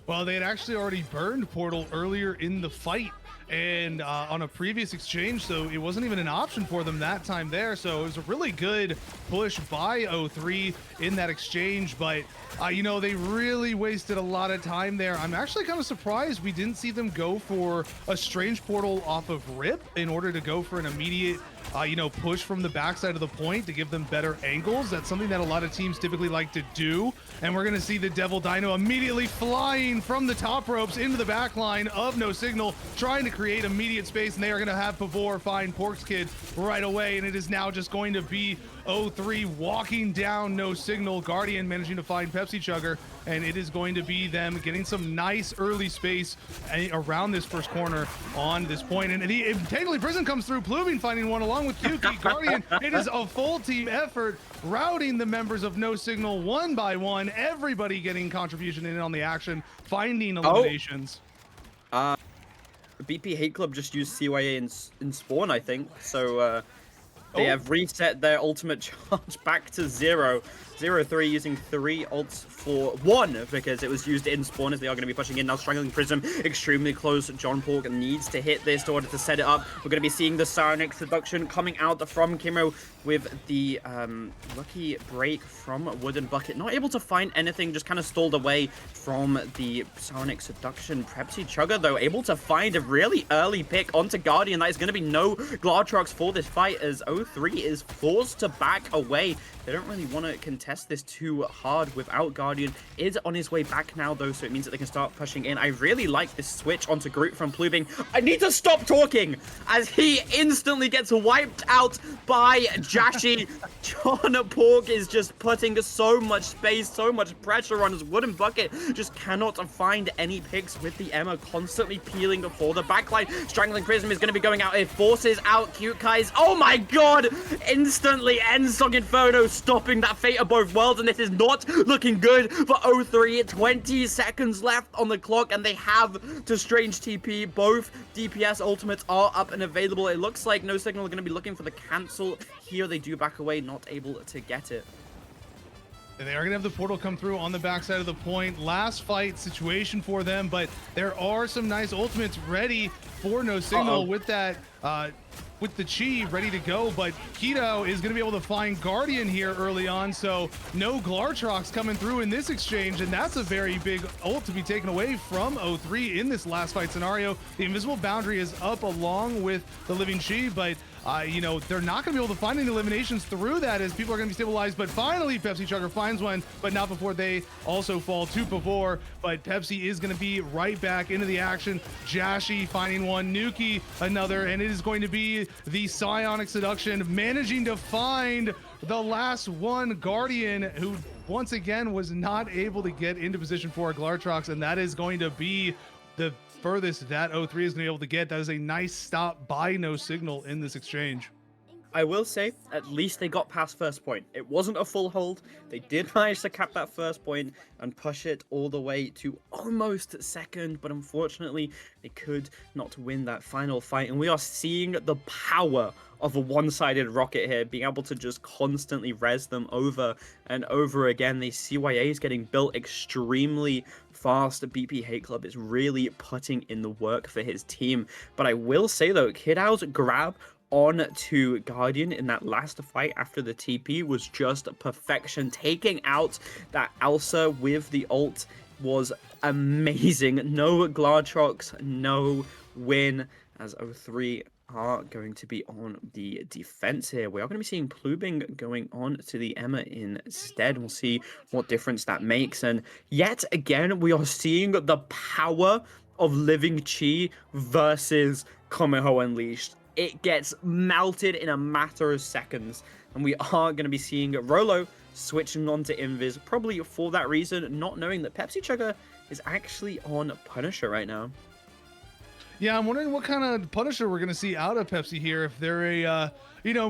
Well, they had actually already burned Portal earlier in the fight, and on a previous exchange, so it wasn't even an option for them that time there. So it was a really good push by O3 in that exchange, but you know, they really wasted a lot of time there. I'm actually kind of surprised we didn't see them go for a Strange Portal off of Rip in order to go for an immediate you know, push from the backside of the point to give them better angles. That's something that a lot of teams typically like to do. And we're going to see the Devil Dino immediately flying from the top ropes into the back line of No Signal, trying to create immediate space. And they are going to have Pavor find Pork's Kid right away. And it is now just going to be O3 walking down No Signal. Guardian managing to find Pepsi Chugger. And it is going to be them getting some nice early space around this first corner on this point. And the Entangling Prison comes through. Pluving finding one along with Kyuki. Guardian, it is a full team effort, routing the members of No Signal one by one. Everybody getting contribution in on the action, finding eliminations. BP Hate Club just used CYA in spawn, I think. So they have reset their ultimate charge back to 0. 0-3 using 3 ults for 1 because it was used in spawn, as they are going to be pushing in now. Strangling Prism extremely close. John Pork needs to hit this in order to set it up. We're going to be seeing the Psionic Seduction coming out from Kimmo with the lucky break from Wooden Bucket. Not able to find anything, just kind of stalled away from the Psionic Seduction. Pepsi Chugger, though, able to find a really early pick onto Guardian. That is going to be no Glortrox for this fight, as O3 is forced to back away. They don't really want to contest this too hard without Guardian. Is on his way back now, though, so it means that they can start pushing in. I really like this switch onto Groot from Plubing. I need to stop talking, as he instantly gets wiped out by Jashi. John Pork is just putting so much space, so much pressure on his Wooden Bucket. Just cannot find any picks with the Emma constantly peeling for the backline. Strangling Prism is going to be going out. It forces out Cute Kai's. Oh my god! Instantly ends Song Inferno, stopping that fate of both worlds, and this is not looking good for O3. 20 seconds left on the clock, and they have to Strange TP. Both DPS ultimates are up and available. It looks like No Signal are going to be looking for the cancel here. They do back away, not able to get it. They are going to have the portal come through on the backside of the point. Last fight situation for them, but there are some nice ultimates ready for No Signal with that with the Chi ready to go, but Keto is going to be able to find Guardian here early on, so no Glortrox coming through in this exchange, and that's a very big ult to be taken away from O3 in this last fight scenario. The invisible boundary is up along with the living Chi, but you know, they're not going to be able to find any eliminations through that, as people are going to be stabilized. But finally, Pepsi Chugger finds one, but not before they also fall to Pavor. But Pepsi is going to be right back into the action. Jashi finding one, Nuki another, and it is going to be the Psionic Seduction managing to find the last one, Guardian, who once again was not able to get into position for a Glortrox, and that is going to be the furthest that O3 is going to be able to get. That is a nice stop by No Signal in this exchange. I will say, at least they got past first point. It wasn't a full hold. They did manage to cap that first point and push it all the way to almost second, but unfortunately, they could not win that final fight. And we are seeing the power of a one-sided rocket here, being able to just constantly res them over and over again. The CYA is getting built extremely fast. BP Hate Club is really putting in the work for his team. But I will say, though, Kidow's grab on to Guardian in that last fight after the TP was just perfection. Taking out that Elsa with the ult was amazing. No Glortrox, no win, as O3 are going to be on the defense here. We are going to be seeing Plubing going on to the Emma instead. We'll see what difference that makes. And yet again, we are seeing the power of Living Chi versus Komeho Unleashed. It gets melted in a matter of seconds. And we are going to be seeing Rolo switching on to Invis, probably for that reason, not knowing that Pepsi Chugger is actually on Punisher right now. Yeah, I'm wondering what kind of Punisher we're going to see out of Pepsi here. If they're a,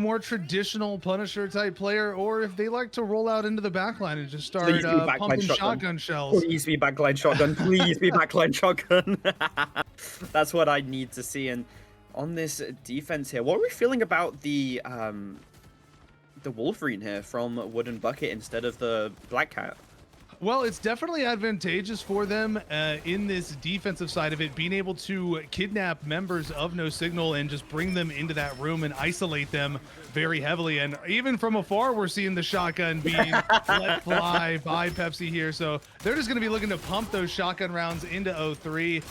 more traditional Punisher type player, or if they like to roll out into the backline and just start Please be backline pumping shotgun. shotgun shells. Please be backline shotgun. Please be backline shotgun. That's what I need to see. And on this defense here, what are we feeling about the Wolverine here from Wooden Bucket instead of the Black Cat? Well, it's definitely advantageous for them in this defensive side of it, being able to kidnap members of No Signal and just bring them into that room and isolate them very heavily. And even from afar, we're seeing the shotgun being let fly by Pepsi here. So they're just going to be looking to pump those shotgun rounds into O3,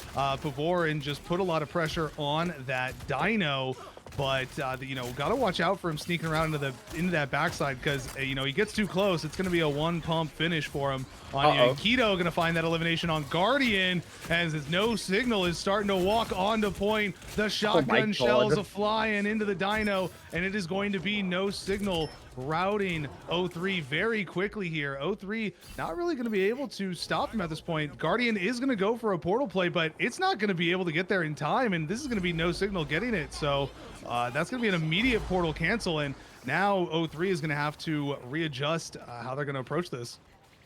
Pavor, and just put a lot of pressure on that Dino. But gotta watch out for him sneaking around into that backside, because he gets too close. It's gonna be a one pump finish for him. On Keto gonna find that elimination on Guardian, as his No Signal is starting to walk onto point. The shotgun shells are flying into the Dino, and it is going to be No Signal routing O3 very quickly here. O3 not really going to be able to stop him at this point. Guardian is going to go for a portal play, but it's not going to be able to get there in time, and this is going to be No Signal getting it. So that's going to be an immediate portal cancel, and now O3 is going to have to readjust how they're going to approach this.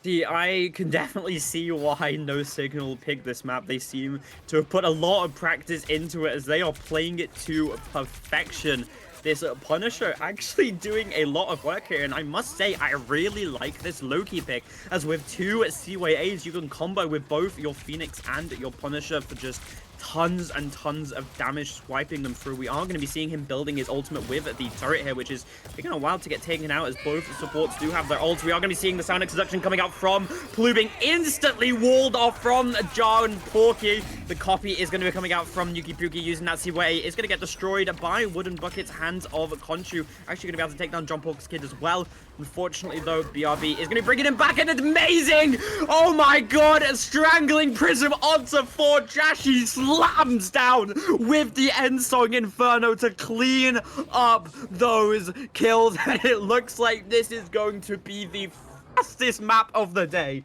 See, I can definitely see why No Signal picked this map. They seem to have put a lot of practice into it, as they are playing it to perfection. This Punisher actually doing a lot of work here, and I must say I really like this Loki pick, as with two CYAs you can combo with both your Phoenix and your Punisher for just tons and tons of damage, swiping them through. We are going to be seeing him building his ultimate with the turret here, which is taking a while to get taken out, as both supports do have their ults. We are going to be seeing the Sonic Seduction coming out from Plubing, instantly walled off from Jar and Porky. The copy is going to be coming out from Yuki Puki using that CYA. It's going to get destroyed by Wooden Bucket's hands of Conchu. Actually going to be able to take down John Pork's kid as well. Unfortunately, though, BRB is going to be bringing him back, and it's amazing! Oh my god! Strangling Prism onto 4. Jashi slams down with the End Song Inferno to clean up those kills. And it looks like this is going to be the fastest map of the day.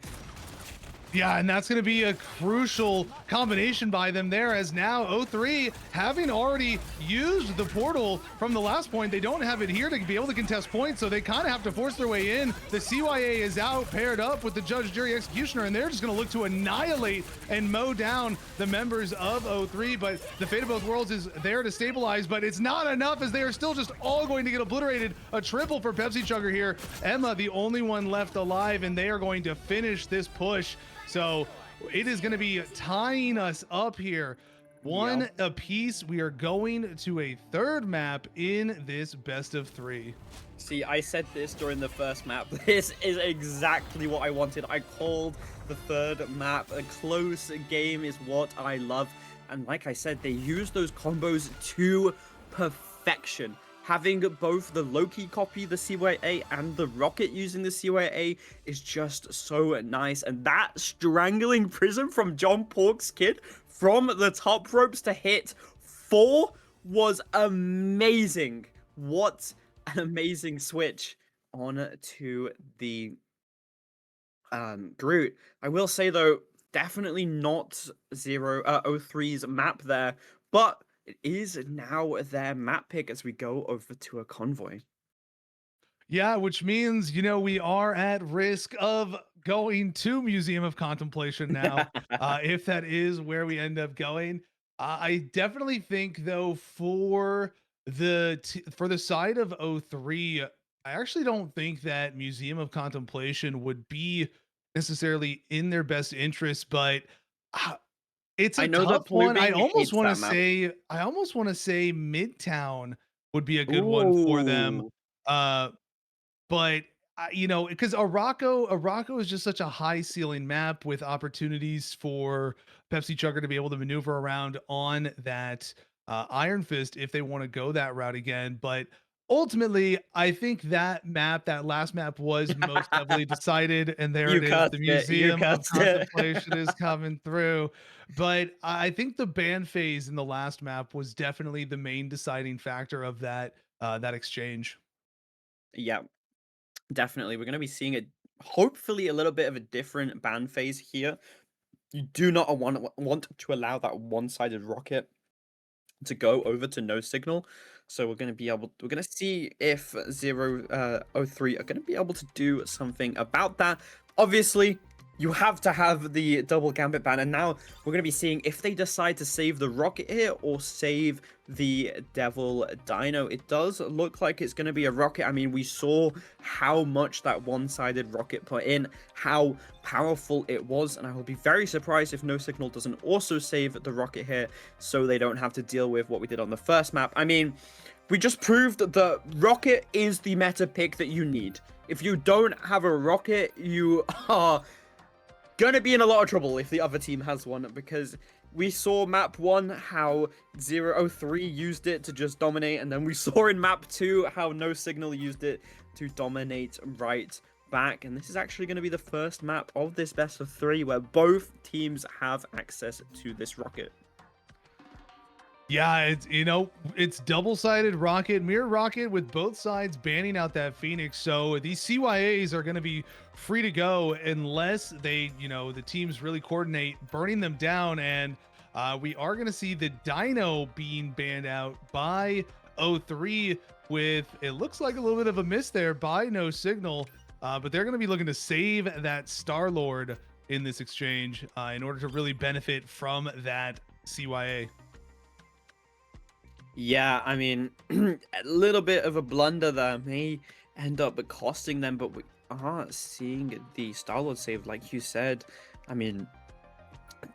Yeah, and that's going to be a crucial combination by them there, as now O3, having already used the portal from the last point, they don't have it here to be able to contest points, so they kind of have to force their way in. The CYA is out, paired up with the Judge, Jury, Executioner, and they're just going to look to annihilate and mow down the members of O3, but the Fate of Both Worlds is there to stabilize, but it's not enough, as they are still just all going to get obliterated. A triple for Pepsi Chugger here. Emma, the only one left alive, and they are going to finish this push. So it is going to be tying us up here. One apiece. We are going to a third map in this best of 3. See, I said this during the first map. This is exactly what I wanted. I called the third map. A close game is what I love. And like I said, they use those combos to perfection. Having both the Loki copy the CYA and the Rocket using the CYA is just so nice. And that strangling prism from John Pork's kid from the top ropes to hit 4 was amazing. What an amazing switch on to the Groot. I will say, though, definitely not O3's map there, but it is now their map pick as we go over to a convoy. Yeah, which means, we are at risk of going to Museum of Contemplation now, if that is where we end up going. I definitely think, though, for the side of O3, I actually don't think that Museum of Contemplation would be necessarily in their best interest, but it's a tough one. I almost want to say Midtown would be a good one for them. But because Araco is just such a high ceiling map with opportunities for Pepsi Chugger to be able to maneuver around on that Iron Fist if they want to go that route again. But ultimately, I think that map, that last map, was most heavily decided. And there You it is. cursed The it. You Museum of cursed it. Contemplation is coming through. But I think the ban phase in the last map was definitely the main deciding factor of that exchange. Yeah, definitely. We're going to be seeing hopefully a little bit of a different ban phase here. You do not want to allow that one-sided rocket to go over to no signal. So we're gonna see if 003 are gonna be able to do something about that. Obviously, you have to have the double gambit ban, and now we're gonna be seeing if they decide to save the rocket here or save the devil dino. It does look like it's gonna be a rocket. I mean, we saw how much that one-sided rocket put in, how powerful it was, and I will be very surprised if no signal doesn't also save the rocket here, so they don't have to deal with what we did on the first map. I mean, we just proved that rocket is the meta pick that you need. If you don't have a rocket, you are gonna be in a lot of trouble if the other team has one, because we saw map 1 how 003 used it to just dominate, and then we saw in map 2 how no signal used it to dominate right back. And this is actually going to be the first map of this best of 3 where both teams have access to this rocket. Yeah, it's double-sided rocket, mirror rocket, with both sides banning out that Phoenix. So these CYAs are going to be free to go unless they, the teams really coordinate burning them down. And we are going to see the Dino being banned out by O3 with, it looks like a little bit of a miss there by No Signal. But they're going to be looking to save that Star-Lord in this exchange in order to really benefit from that CYA. Yeah, I mean, a little bit of a blunder there may end up costing them, but we are seeing the Star-Lord save, like you said. I mean,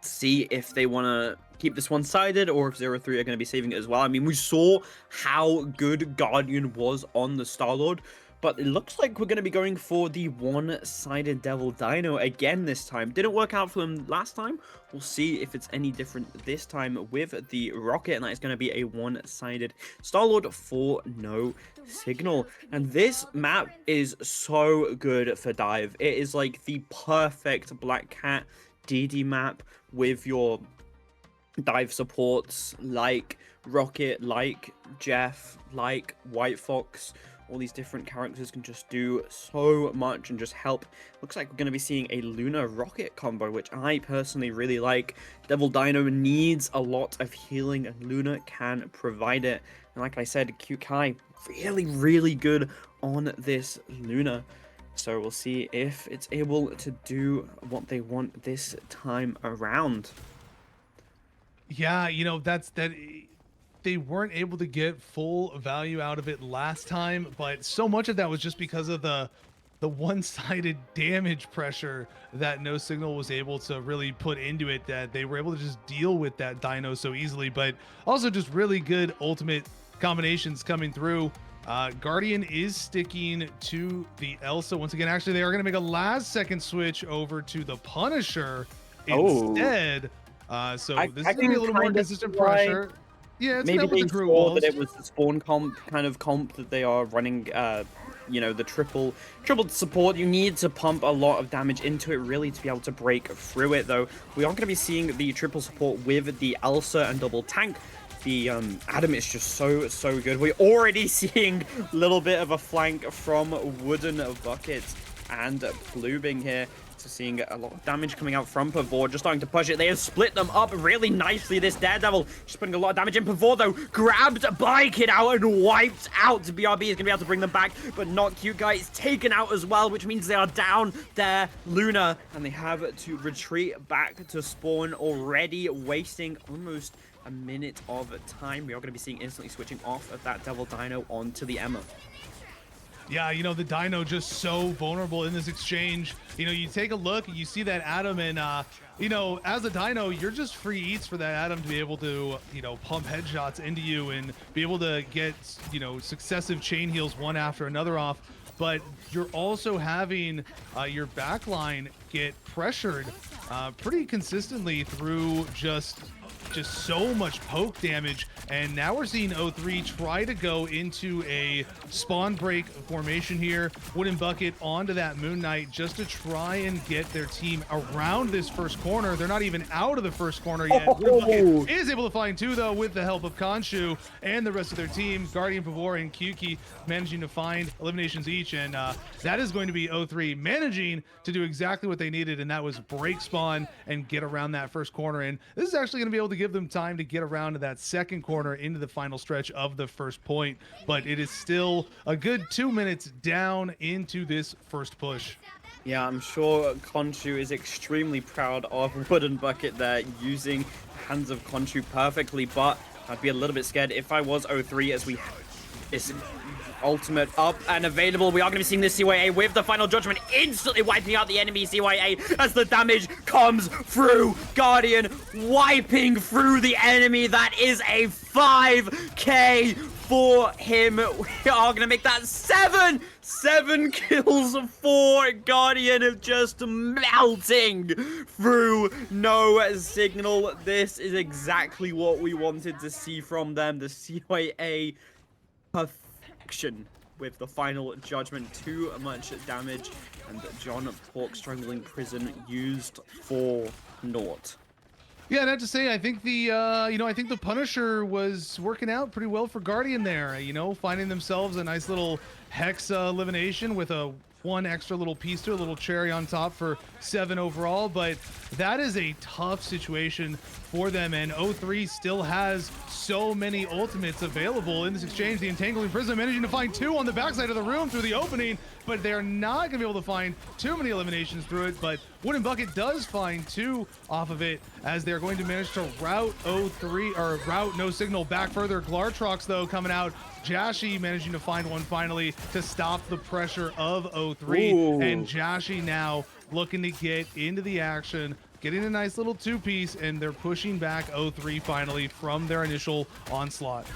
see if they want to keep this one-sided or if 0-3 are going to be saving it as well. I mean, we saw how good Guardian was on the Star-Lord, but it looks like we're going to be going for the one-sided Devil Dino again this time. Didn't work out for them last time. We'll see if it's any different this time with the rocket, and that is going to be a one-sided Star-Lord for no signal. And this map is so good for dive. It is like the perfect Black Cat DD map with your dive supports like Rocket, like Jeff, like White Fox. All these different characters can just do so much and just help. Looks like we're going to be seeing a Luna Rocket combo, which I personally really like. Devil Dino needs a lot of healing, and Luna can provide it. And like I said, Cute Kai, really, really good on this Luna. So we'll see if it's able to do what they want this time around. Yeah, they weren't able to get full value out of it last time, but so much of that was just because of the one-sided damage pressure that No Signal was able to really put into it, that they were able to just deal with that Dino so easily. But also just really good ultimate combinations coming through. Guardian is sticking to the Elsa once again. Actually, they are going to make a last-second switch over to the Punisher instead. So this is going to be a little more consistent pressure. Yeah, it's maybe with they the crew saw walls. that it was the spawn kind of comp that they are running. The triple support. You need to pump a lot of damage into it really to be able to break through it. Though we are going to be seeing the triple support with the Elsa and double tank. The Adam is just so good. We're already seeing a little bit of a flank from Wooden Bucket and Bluebing here. So seeing a lot of damage coming out from Pavor, just starting to push it. They have split them up really nicely. This Daredevil just putting a lot of damage in. Pavor, though, grabbed by Kid out and wiped out. BRB is going to be able to bring them back, but not Cute Guy. It's taken out as well, which means they are down their Luna, and they have to retreat back to spawn already, wasting almost a minute of time. We are going to be seeing instantly switching off of that Devil Dino onto the Emma. Yeah, the Dino just so vulnerable in this exchange. You take a look, you see that Adam, and as a Dino, you're just free eats for that Adam to be able to, pump headshots into you and be able to get, successive chain heals one after another off. But you're also having your backline get pressured pretty consistently through just just so much poke damage. And now we're seeing O3 try to go into a spawn break formation here. Wooden Bucket onto that Moon Knight just to try and get their team around this first corner. They're not even out of the first corner yet. Wooden Bucket is able to find two, though, with the help of Khonshu and the rest of their team. Guardian, Pavor, and Kyuki managing to find eliminations each. And that is going to be O3 managing to do exactly what they needed, and that was break spawn and get around that first corner. And this is actually going to be able to give them time to get around to that second corner into the final stretch of the first point. But it is still a good 2 minutes down into this first push. Yeah, I'm sure Khonshu is extremely proud of Wooden Bucket there, using Hands of Khonshu perfectly, but I'd be a little bit scared if I was O3 as we... It's ultimate up and available. We are going to be seeing this CYA with the final judgment instantly wiping out the enemy CYA as the damage comes through. Guardian wiping through the enemy. That is a 5k for him. We are going to make that 7 kills for Guardian, just melting through no signal. This is exactly what we wanted to see from them. The CYA perfection with the final judgment. Too much damage, and John Pork Strangling Prison used for naught. Yeah, and I have to say, I think the I think the Punisher was working out pretty well for Guardian there. Finding themselves a nice little Hex elimination with a one extra little piece to a little cherry on top for 7 overall. But that is a tough situation for them, and O3 still has so many ultimates available in this exchange. The Entangling Prism managing to find 2 on the backside of the room through the opening, but they're not going to be able to find too many eliminations through it. But Wooden Bucket does find 2 off of it, as they're going to manage to route O3, or route No Signal back further. Glartrox, though, coming out. Jashi managing to find one finally to stop the pressure of O3. Ooh. And Jashi now looking to get into the action, getting a nice little 2-piece, and they're pushing back O3 finally from their initial onslaught.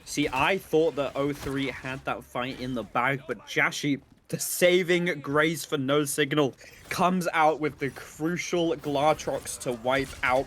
See, I thought that O3 had that fight in the bag, but Jashi, the saving grace for No Signal, comes out with the crucial Glartrox to wipe out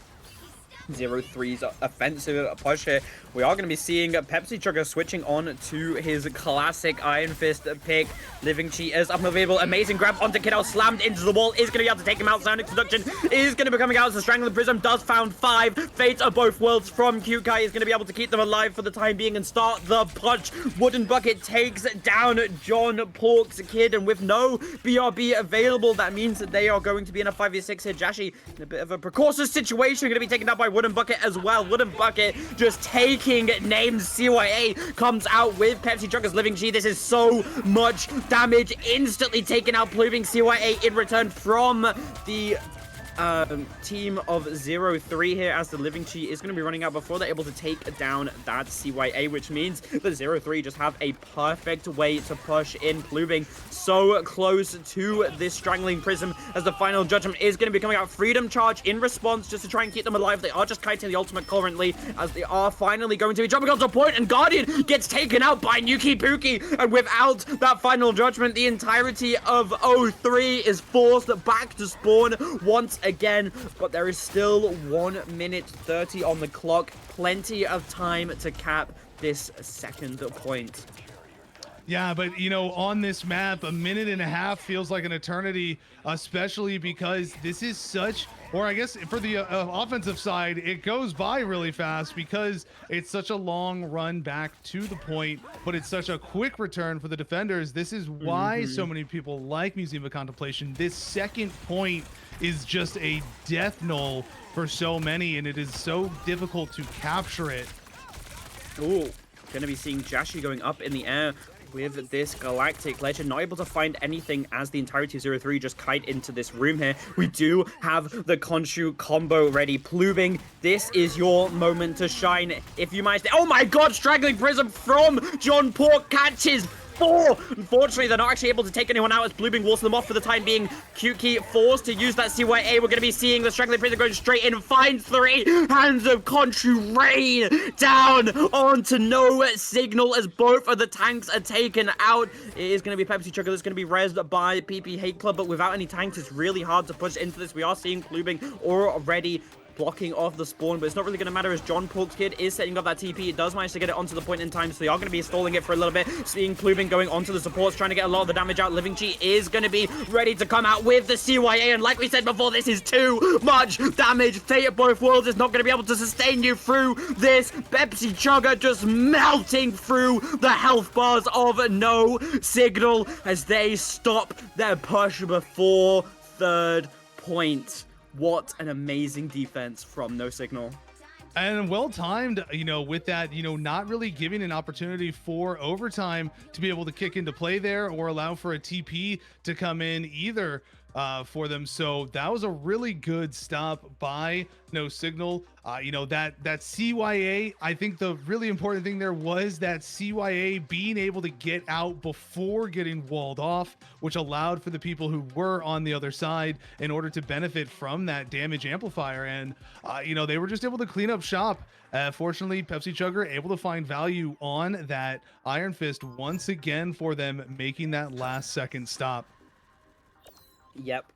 0-3's offensive push here. We are going to be seeing Pepsi Chugger switching on to his classic Iron Fist pick. Living Cheaters up and available. Amazing grab onto Kiddo, slammed into the wall. Is going to be able to take him out. Sound Introduction is going to be coming out as the Strangling Prism does found 5. Fate of Both Worlds from Q-Kai is going to be able to keep them alive for the time being and start the push. Wooden Bucket takes down John Pork's Kid, and with no BRB available, that means that they are going to be in a 5v6 here. Jashi in a bit of a precautious situation, going to be taken out by Wooden Bucket as well. Wooden Bucket just taking names. CYA comes out with Pepsi Chugger's Living G. This is so much damage instantly taken out, proving CYA in return from the team of 0-3 here, as the Living Chi is going to be running out before they're able to take down that CYA, which means the 0-3 just have a perfect way to push in. Pluving so close to this Strangling Prism, as the final judgment is going to be coming out. Freedom Charge in response, just to try and keep them alive. They are just kiting the ultimate currently, as they are finally going to be jumping onto a point, and Guardian gets taken out by Nuki Pookie, and without that final judgment, the entirety of 0-3 is forced back to spawn once again. But there is still 1 minute 30 on the clock. Plenty of time to cap this second point. Yeah, but on this map, a minute and a half feels like an eternity, especially because this is such, or I guess for the offensive side, it goes by really fast because it's such a long run back to the point, but it's such a quick return for the defenders. This is why so many people like Museum of Contemplation. This second point is just a death knell for so many, and it is so difficult to capture it. Ooh, gonna be seeing Jashi going up in the air with this Galactic Legend, not able to find anything as the entirety of 0-3 just kite into this room here. We do have the Khonshu combo ready. Pluving, this is your moment to shine. If you manage to... Oh my god, Strangling Prism from John Pork catches 4. Unfortunately, they're not actually able to take anyone out as Bluebing walls them off for the time being. Q-Key forced to use that CYA. We're going to be seeing the Strangling Prism going straight in. Finds 3. Hands of Khonshu rain down onto No Signal as both of the tanks are taken out. It is going to be Pepsi Chugger that's going to be rezzed by PP Hate Club, but without any tanks, it's really hard to push into this. We are seeing Bluebing already blocking off the spawn, but it's not really going to matter as John Pork's Kid is setting up that TP. It does manage to get it onto the point in time, so they are going to be stalling it for a little bit. Seeing Plubing going onto the supports, trying to get a lot of the damage out. Living Chi is going to be ready to come out with the CYA, and like we said before, this is too much damage. Fate of both worlds is not going to be able to sustain you through this. Pepsi Chugger just melting through the health bars of No Signal as they stop their push before third point. What an amazing defense from No Signal. And well timed, you know, with that, you know, not really giving an opportunity for overtime to be able to kick into play there or allow for a TP to come in either for them. So that was a really good stop by No Signal. You know, that CYA, I think the really important thing there was that CYA being able to get out before getting walled off, which allowed for the people who were on the other side in order to benefit from that damage amplifier. And, you know, they were just able to clean up shop. Fortunately, Pepsi Chugger able to find value on that Iron Fist once again for them, making that last second stop. Yep,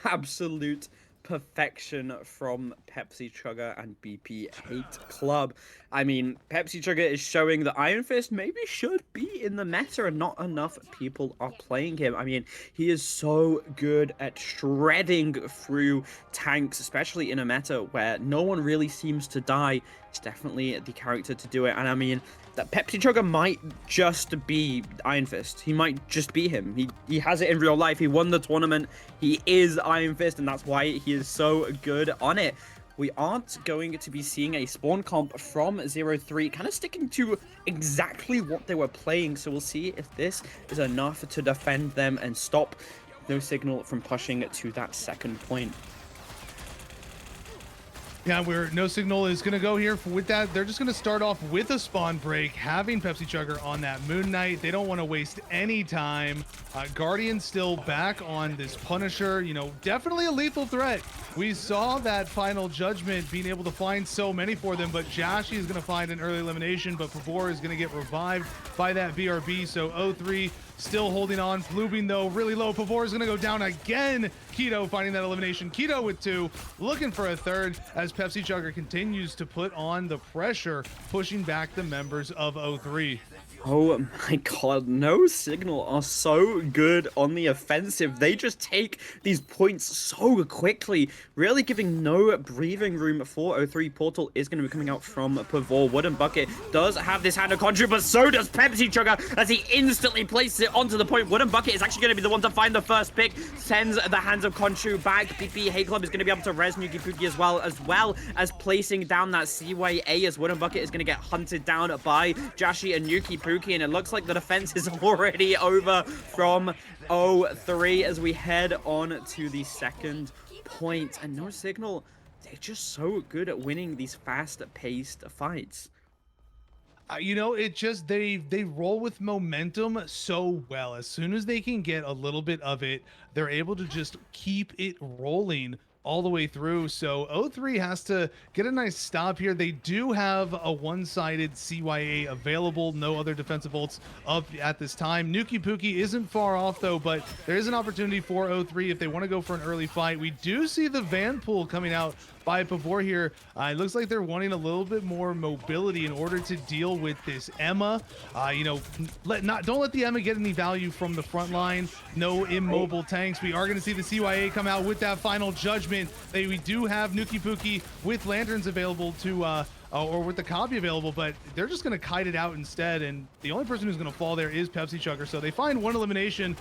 absolute perfection from Pepsi Chugger and BP Hate Club. I mean, Pepsi Chugger is showing that Iron Fist maybe should be in the meta and not enough people are playing him. I mean, he is so good at shredding through tanks, especially in a meta where no one really seems to die. It's definitely the character to do it. And I mean, that Pepsi Chugger might just be Iron Fist. He might just be him. He has it in real life. He won the tournament. He is Iron Fist, and that's why he is so good on it. We aren't going to be seeing a spawn comp from 0-3, kind of sticking to exactly what they were playing. So we'll see if this is enough to defend them and stop No Signal from pushing to that second point. Yeah, where No Signal is going to go here with that. They're just going to start off with a spawn break, having Pepsi Chugger on that Moon Knight. They don't want to waste any time. Guardian still back on this Punisher. You know, definitely a lethal threat. We saw that final judgment being able to find so many for them, but Jashi is going to find an early elimination, but Pavor is going to get revived by that BRB. So 0-3 still holding on. Plubing, though, really low. Pavor is going to go down again. Keto finding that elimination. Keto with 2, looking for a third as Pepsi Chugger continues to put on the pressure, pushing back the members of 0-3. Oh my god, No Signal are so good on the offensive. They just take these points so quickly, really giving no breathing room for 0-3. Portal is going to be coming out from Pavor. Wooden Bucket does have this hand of Conchu, but so does Pepsi Chugger as he instantly places it onto the point. Wooden Bucket is actually going to be the one to find the first pick, sends the hands of Conchu back. BP Hate Club is going to be able to res Nuki Puki as well as placing down that CYA as Wooden Bucket is going to get hunted down by Jashi and Nuki Puki. And it looks like the defense is already over from 0-3 as we head on to the second point. And No Signal, they're just so good at winning these fast-paced fights. You know, it just they roll with momentum so well. As soon as they can get a little bit of it, they're able to just keep it rolling all the way through. So 0-3 has to get a nice stop here. They do have a one-sided CYA available. No other defensive ults up at this time. Nuki Puki isn't far off though, but there is an opportunity for 0-3 if they want to go for an early fight. We do see the Van Pool coming out by Pavor here. It looks like they're wanting a little bit more mobility in order to deal with this Emma. You know, don't let the Emma get any value from the front line. No immobile tanks. We are going to see the CYA come out with that final judgment. We do have Nuki Puki with lanterns available to or with the copy available, but they're just going to kite it out instead, and the only person who's going to fall there is Pepsi Chugger. So they find one elimination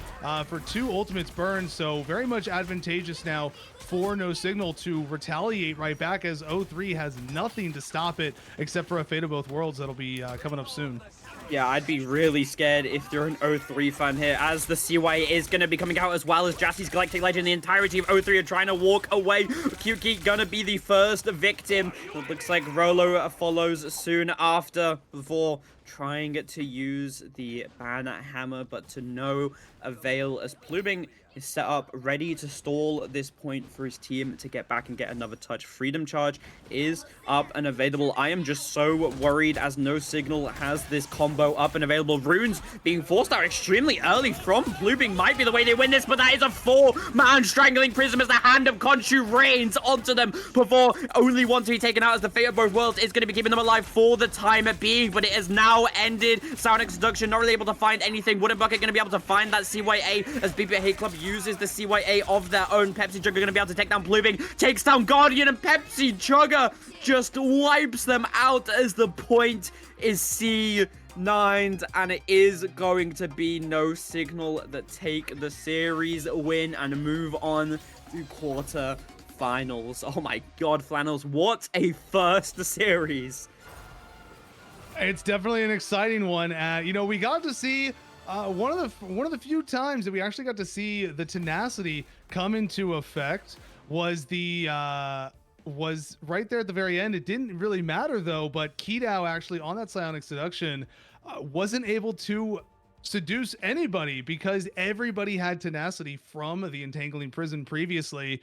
for 2 ultimates burned, so very much advantageous now for No Signal to retaliate right back, as 0-3 has nothing to stop it except for a Fate of Both Worlds that'll be coming up soon. Yeah, I'd be really scared if you're an 0-3 fan here, as the CY is going to be coming out as well as Jassie's Galactic Legend. The entirety of 0-3 are trying to walk away. Kyuki gonna be the first victim. It looks like Rolo follows soon after, before trying to use the ban hammer, but to no avail, as Pluming is set up ready to stall this point for his team to get back and get another touch. Freedom Charge is up and available. I am just so worried as No Signal has this combo up and available. Runes being forced out extremely early from Pluming might be the way they win this, but that is a 4-man strangling prism as the hand of Khonshu rains onto them before only one to be taken out, as the fate of both worlds is going to be keeping them alive for the time being, but it has now ended. Sound Seduction not really able to find anything. Wooden Bucket going to be able to find that CYA as BB Hate Club uses the CYA of their own. Pepsi Chugger going to be able to take down Pluming, takes down Guardian, and Pepsi Chugger just wipes them out as the point is C9'd, and it is going to be No Signal that take the series win and move on to quarter finals. Oh my god, Flannels, what a first series. It's definitely an exciting one. You know, we got to see one of the few times that we actually got to see the tenacity come into effect was the was right there at the very end. It didn't really matter though, but Kidao actually on that Psionic Seduction wasn't able to seduce anybody because everybody had tenacity from the Entangling Prison previously.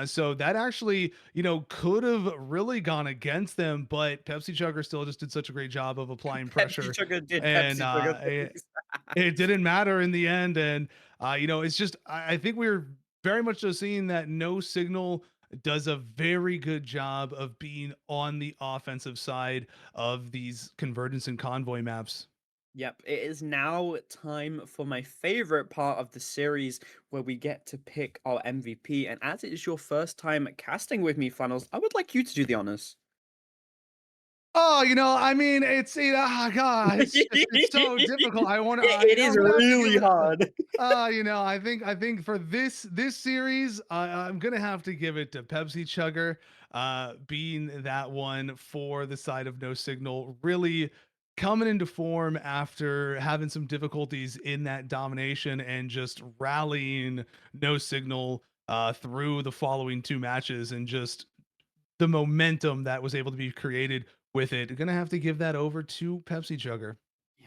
So that actually, you know, could have really gone against them, but Pepsi Chugger still just did such a great job of applying Pepsi pressure. Chugger did And Pepsi Chugger things. it didn't matter in the end. And, you know, it's just, I think we're very much so seeing that No Signal does a very good job of being on the offensive side of these Convergence and Convoy maps. Yep, it is now time for my favorite part of the series where we get to pick our MVP. And as it is your first time casting with me, Flannels, I would like you to do the honors. Oh, you know, I mean, it's God, it's so difficult. I want to, It you know, is I'm gonna have to give really it. hard. You know, I think for this series, I'm gonna have to give it to Pepsi Chugger, being that one for the side of No Signal, really coming into form after having some difficulties in that domination and just rallying No Signal through the following two matches and just the momentum that was able to be created with it. Gonna have to give that over to Pepsi Chugger.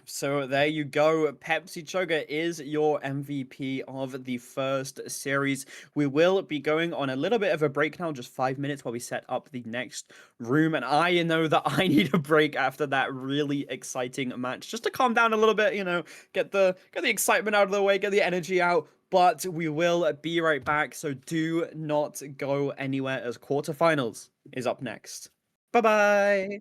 So there you go. Pepsi Chugger is your MVP of the first series. We will be going on a little bit of a break now, just 5 minutes while we set up the next room. And I know that I need a break after that really exciting match, just to calm down a little bit, you know, get the excitement out of the way, get the energy out. But we will be right back, so do not go anywhere as quarterfinals is up next. Bye bye.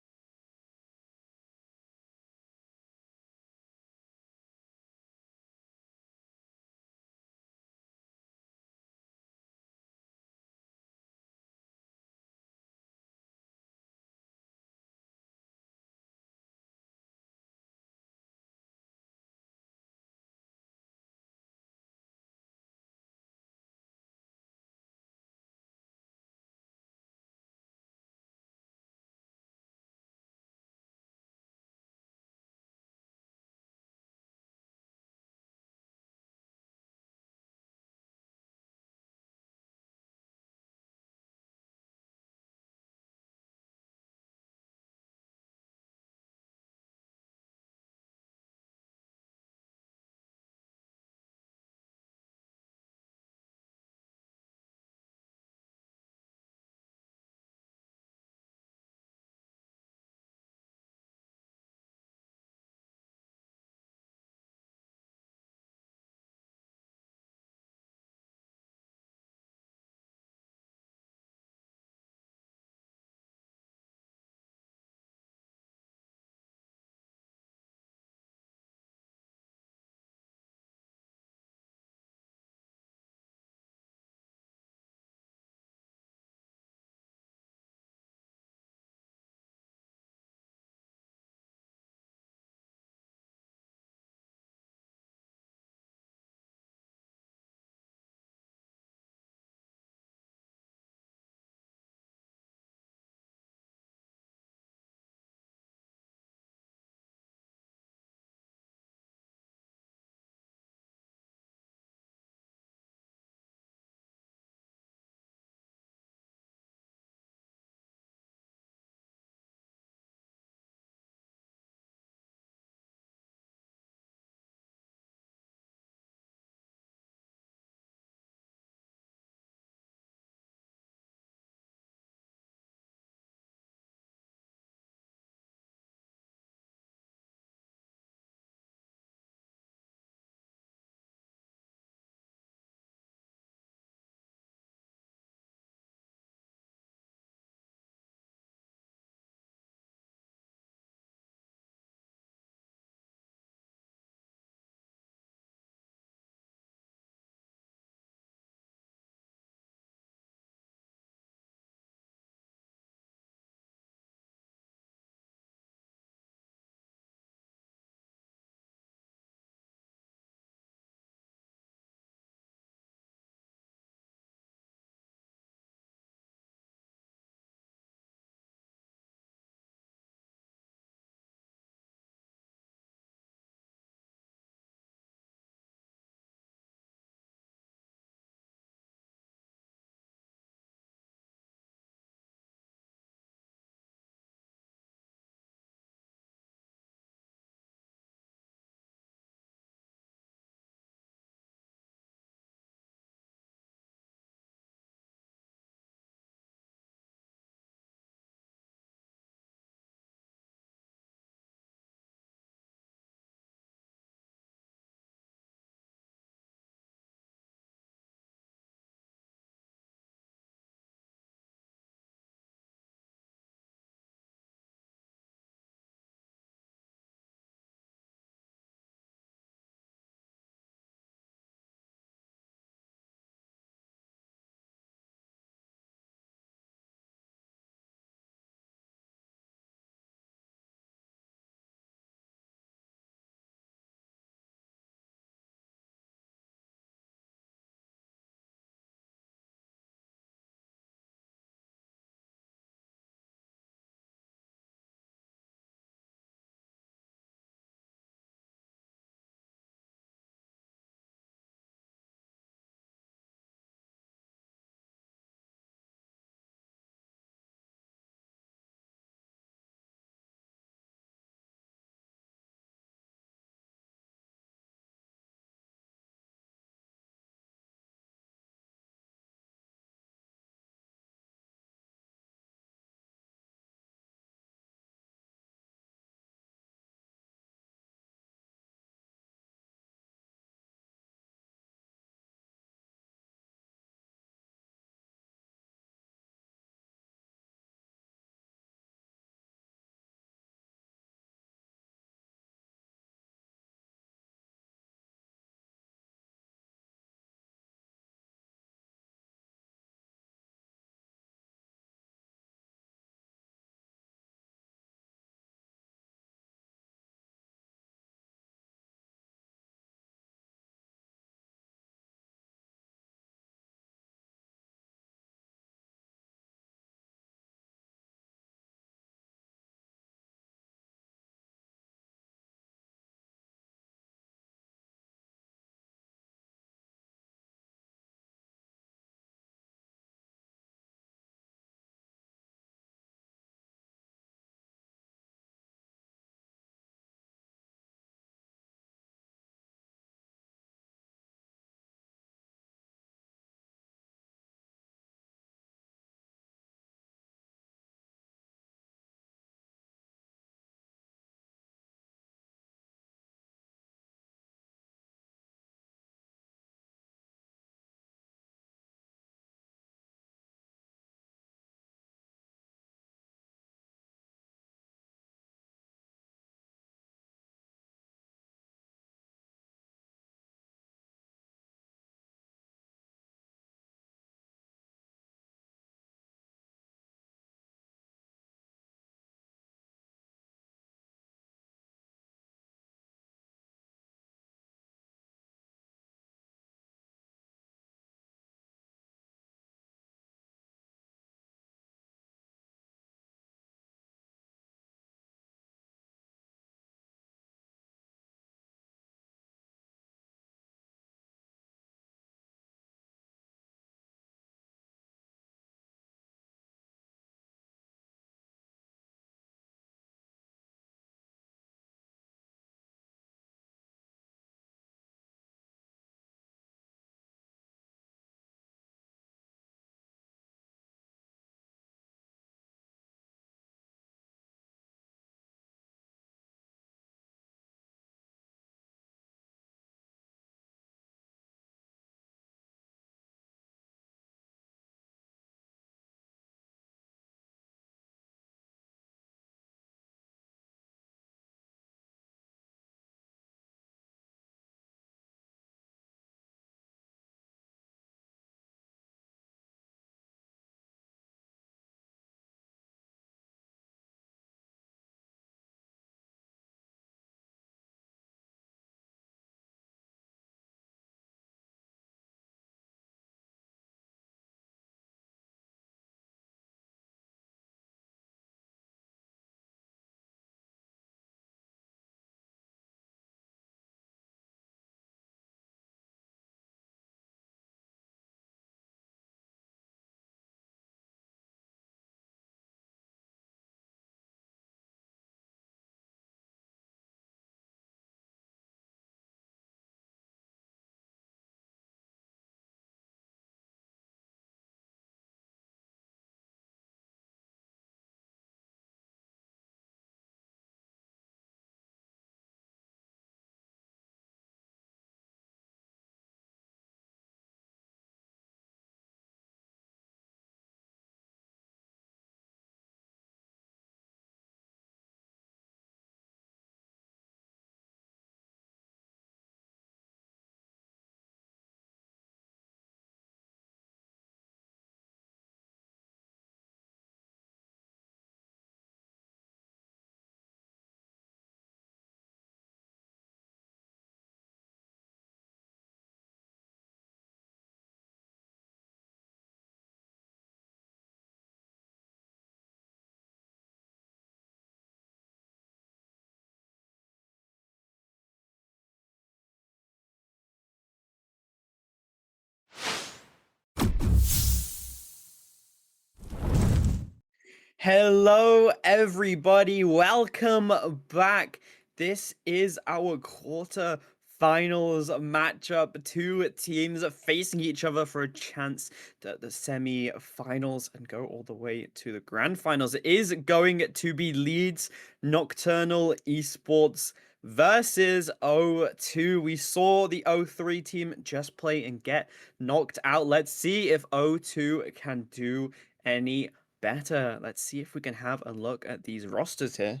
Hello, everybody. Welcome back. This is our quarter finals matchup. Two teams facing each other for a chance at the semi-finals and go all the way to the grand finals. It is going to be Leeds Nocturnal Esports versus O2. We saw the O3 team just play and get knocked out. Let's see if O2 can do any better. Let's see if we can have a look at these rosters here.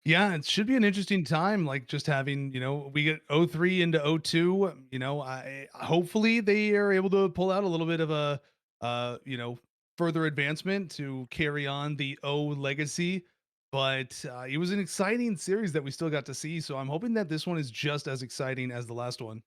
Yeah, it should be an interesting time. Like just having, we get O3 into O2. I hopefully they are able to pull out a little bit of a, further advancement to carry on the O legacy. But it was an exciting series that we still got to see. So I'm hoping that this one is just as exciting as the last one.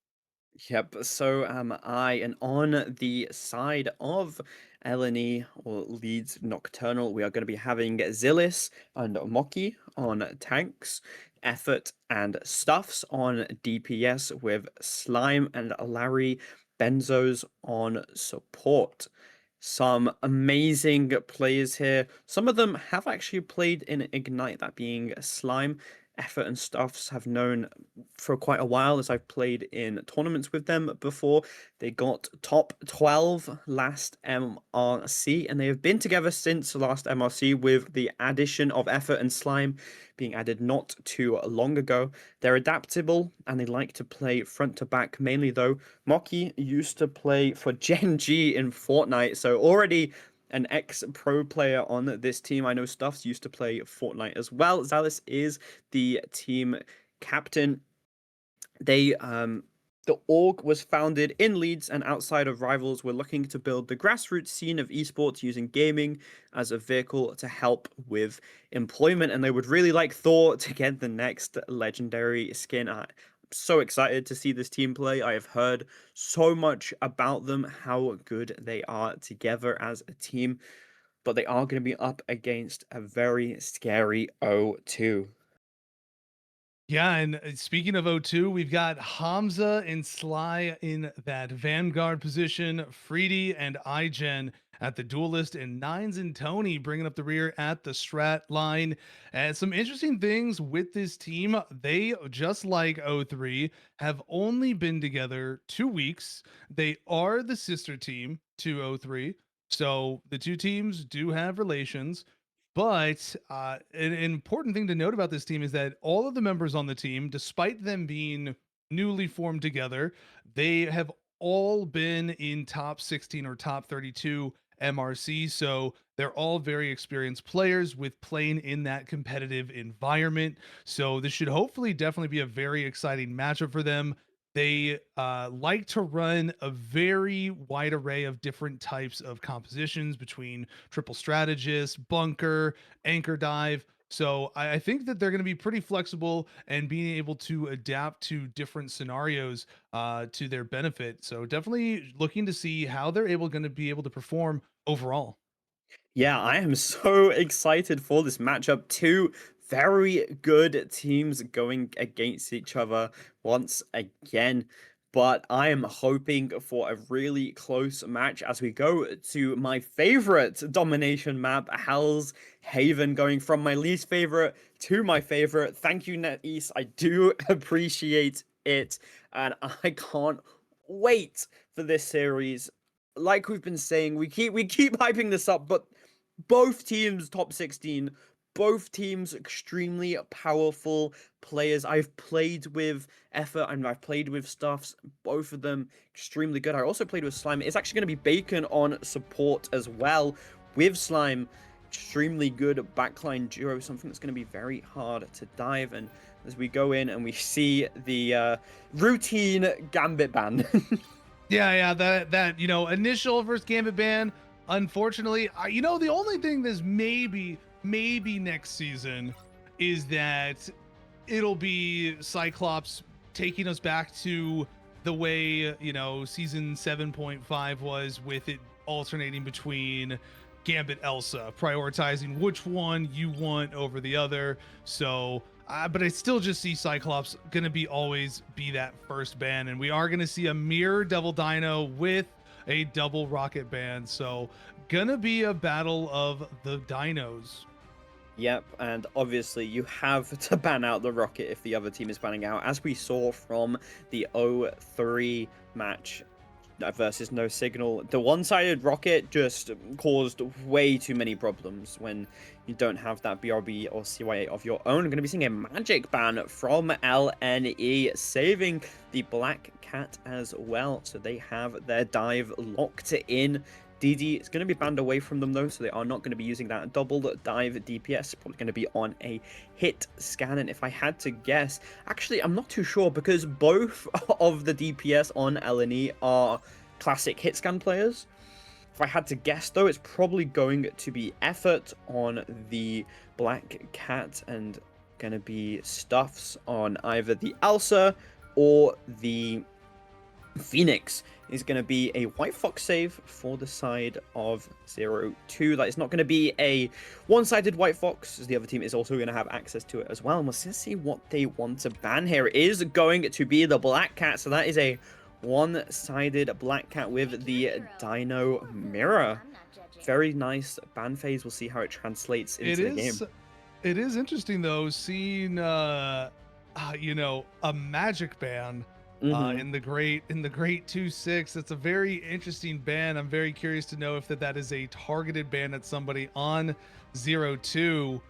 Yep, so am I. And on the side of Eleni or Leeds Nocturnal, we are going to be having Zillis and Moki on tanks, Effort and Stuffs on DPS, with Slime and Larry Benzos on support. Some amazing players here. Some of them have actually played in Ignite, that being Slime. Effort and Stuffs have known for quite a while, as I've played in tournaments with them before. They got top 12 last MRC, and they have been together since the last MRC, with the addition of Effort and Slime being added not too long ago. They're adaptable and they like to play front to back mainly, though. Moki used to play for Gen G in Fortnite, so already an ex-pro player on this team. I know Stuffs used to play Fortnite as well. Zalis is the team captain. The org was founded in Leeds, and outside of rivals, we're looking to build the grassroots scene of esports using gaming as a vehicle to help with employment. And they would really like Thor to get the next legendary skin. I'm so excited to see this team play. I have heard so much about them, how good they are together as a team, but they are going to be up against a very scary O2. Yeah, and speaking of O2, we've got Hamza and Sly in that Vanguard position, Freedy and iGen at the Duelist, and Nines and Tony bringing up the rear at the Strat line. And some interesting things with this team. They, just like O3, have only been together 2 weeks. They are the sister team to O3. So the two teams do have relations. But an important thing to note about this team is that all of the members on the team, despite them being newly formed together, they have all been in top 16 or top 32 MRC. So they're all very experienced players with playing in that competitive environment. So this should hopefully definitely be a very exciting matchup for them. They like to run a very wide array of different types of compositions between triple strategist, bunker, anchor dive. So I think that they're going to be pretty flexible and being able to adapt to different scenarios to their benefit. So definitely looking to see how they're going to be able to perform overall. Yeah, I am so excited for this matchup. Two very good teams going against each other once again. But I am hoping for a really close match as we go to my favorite domination map, Hell's Haven, going from my least favorite to my favorite. Thank you, NetEase. I do appreciate it. And I can't wait for this series. Like we've been saying, we keep hyping this up, but both teams top 16, both teams extremely powerful players. I've played with Effort and I've played with Stuffs, both of them extremely good. I also played with Slime. It's actually going to be Bacon on support as well, with Slime. Extremely good backline duo, something that's going to be very hard to dive. And as we go in and we see the routine Gambit ban. Yeah, that initial first Gambit ban. Unfortunately, the only thing that's maybe next season is that it'll be Cyclops taking us back to the way season 7.5 was, with it alternating between Gambit Elsa, prioritizing which one you want over the other. So but I still just see Cyclops gonna always be that first ban, and we are gonna see a mirror Devil Dino with a double rocket ban. So gonna be a battle of the dinos. Yep, and obviously you have to ban out the rocket if the other team is banning out, as we saw from the 0-3 match versus No Signal. The one-sided rocket just caused way too many problems when you don't have that BRB or CY8 of your own. I'm going to be seeing a magic ban from LNE, saving the Black Cat as well. So they have their dive locked in. DD is going to be banned away from them though, so they are not going to be using that double dive DPS. Probably going to be on a hit scan. And if I had to guess, actually, I'm not too sure because both of the DPS on LNE are classic hit scan players. If I had to guess though, it's probably going to be Effort on the Black Cat and going to be Stuffs on either the Elsa or the Phoenix. Is going to be a White Fox save for the side of 0-2. That is not going to be a one-sided White Fox, as the other team is also going to have access to it as well. And we'll see what they want to ban here. It is going to be the Black Cat, so that is a one-sided Black Cat with the Dino Mirror. Very nice ban phase. We'll see how it translates into the game. It is interesting, though, seeing, you know, a magic ban. In the great 2-6. It's a very interesting ban. I'm very curious to know if that is a targeted ban at somebody on 0-2,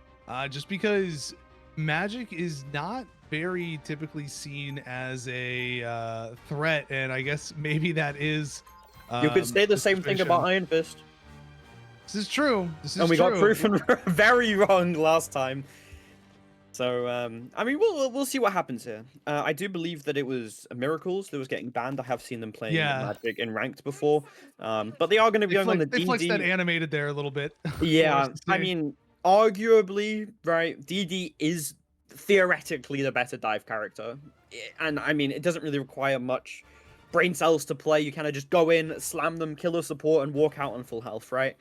just because magic is not very typically seen as a threat, and I guess maybe that is you could say the same thing about Iron Fist. This is true. And we got proven very wrong last time. So, I mean, we'll see what happens here. I do believe that it was Miracles that was getting banned. I have seen them playing Magic in Ranked before. But they are going to be going on the DD. They flexed that animated there a little bit. Yeah, I mean, arguably, right, DD is theoretically the better dive character. And, I mean, it doesn't really require much brain cells to play. You kind of just go in, slam them, kill a support, and walk out on full health, right?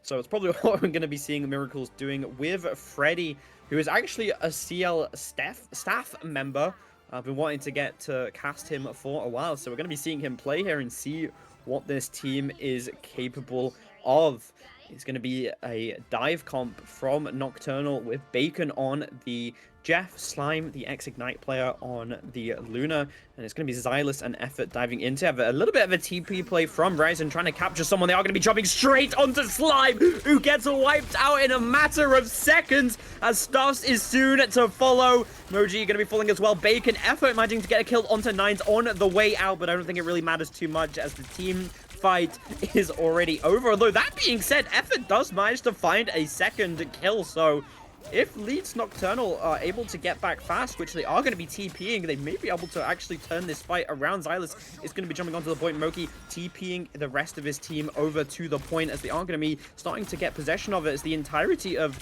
So it's probably what we're going to be seeing Miracles doing with Freddy, who is actually a CL staff member. I've been wanting to get to cast him for a while, so we're going to be seeing him play here and see what this team is capable of. It's going to be a dive comp from Nocturnal with Bacon on the Jeff, Slime, the X-Ignite player on the Luna, and it's going to be Xylus and Effort diving into a little bit of a TP play from Ryzen, trying to capture someone. They are going to be jumping straight onto Slime, who gets wiped out in a matter of seconds, as Stuffs is soon to follow. Moji going to be falling as well. Bacon, Effort managing to get a kill onto Nines on the way out, but I don't think it really matters too much as the team fight is already over. Although that being said, Effort does manage to find a second kill, so if Leeds Nocturnal are able to get back fast, which they are going to be TPing, they may be able to actually turn this fight around. Xylus is going to be jumping onto the point. Moki TPing the rest of his team over to the point, as they are going to be starting to get possession of it, as the entirety of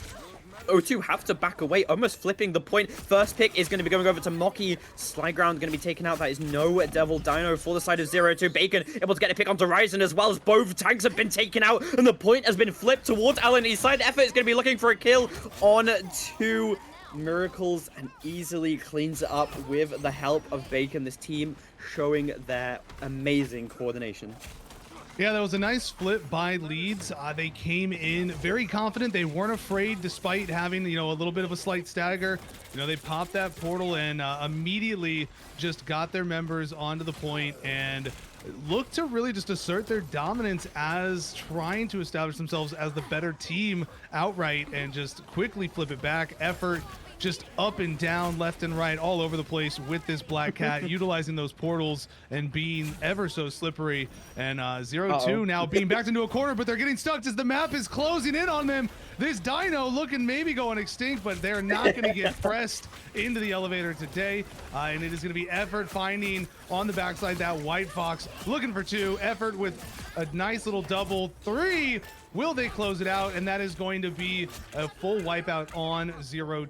O2 have to back away, almost flipping the point. First pick is going to be going over to Moki. Slyground going to be taken out. That is no Devil Dino for the side of 0-2. Bacon able to get a pick onto Ryzen, as well as both tanks have been taken out, and the point has been flipped towards LNE's side. Effort is going to be looking for a kill on 2 Miracles and easily cleans it up with the help of Bacon. This team showing their amazing coordination. Yeah, that was a nice flip by Leeds. They came in very confident. They weren't afraid, despite having, you know, a little bit of a slight stagger. You know, they popped that portal and immediately just got their members onto the point and looked to really just assert their dominance as trying to establish themselves as the better team outright and just quickly flip it back. Effort just up and down, left and right, all over the place with this Black Cat, utilizing those portals and being ever so slippery. And 0-2 now being backed into a corner, but they're getting stuck as the map is closing in on them. This Dino looking maybe going extinct, but they're not going to get pressed into the elevator today. And it is going to be Effort finding on the backside that White Fox, looking for 2. Effort with a nice little double 3. Will they close it out? And that is going to be a full wipeout on 0-2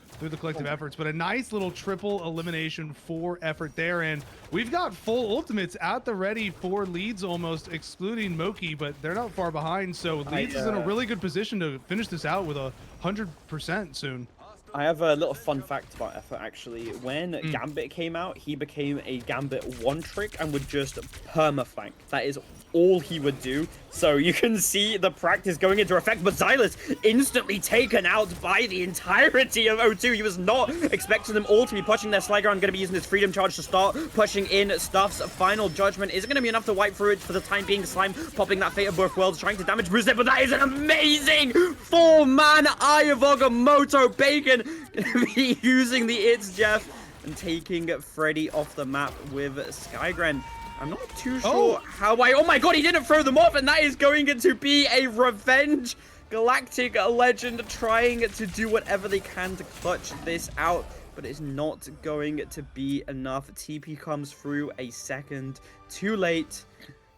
through the collective efforts. But a nice little triple elimination for Effort there. And we've got full ultimates at the ready for Leeds, almost excluding Moki, but they're not far behind. So Leeds is in a really good position to finish this out with 100% soon. I have a little fun fact about Effort actually. When Mm. Gambit came out, he became a Gambit one trick and would just perma-flank. That is all he would do. So you can see the practice going into effect, but Xylas instantly taken out by the entirety of O2. He was not expecting them all to be pushing their Sligo and going to be using this Freedom Charge to start pushing in Stuff's final judgment. Isn't going to be enough to wipe through it for the time being. Slime popping that Fate of Both Worlds, trying to damage boost it, but that is an amazing four-man Eye of Agamotto. Bacon going to be using the It's Jeff and taking Freddy off the map with Skygren. I'm not too sure how oh my god, he didn't throw them off, and that is going to be a revenge. Galactic Legend trying to do whatever they can to clutch this out, but it's not going to be enough. TP comes through a second too late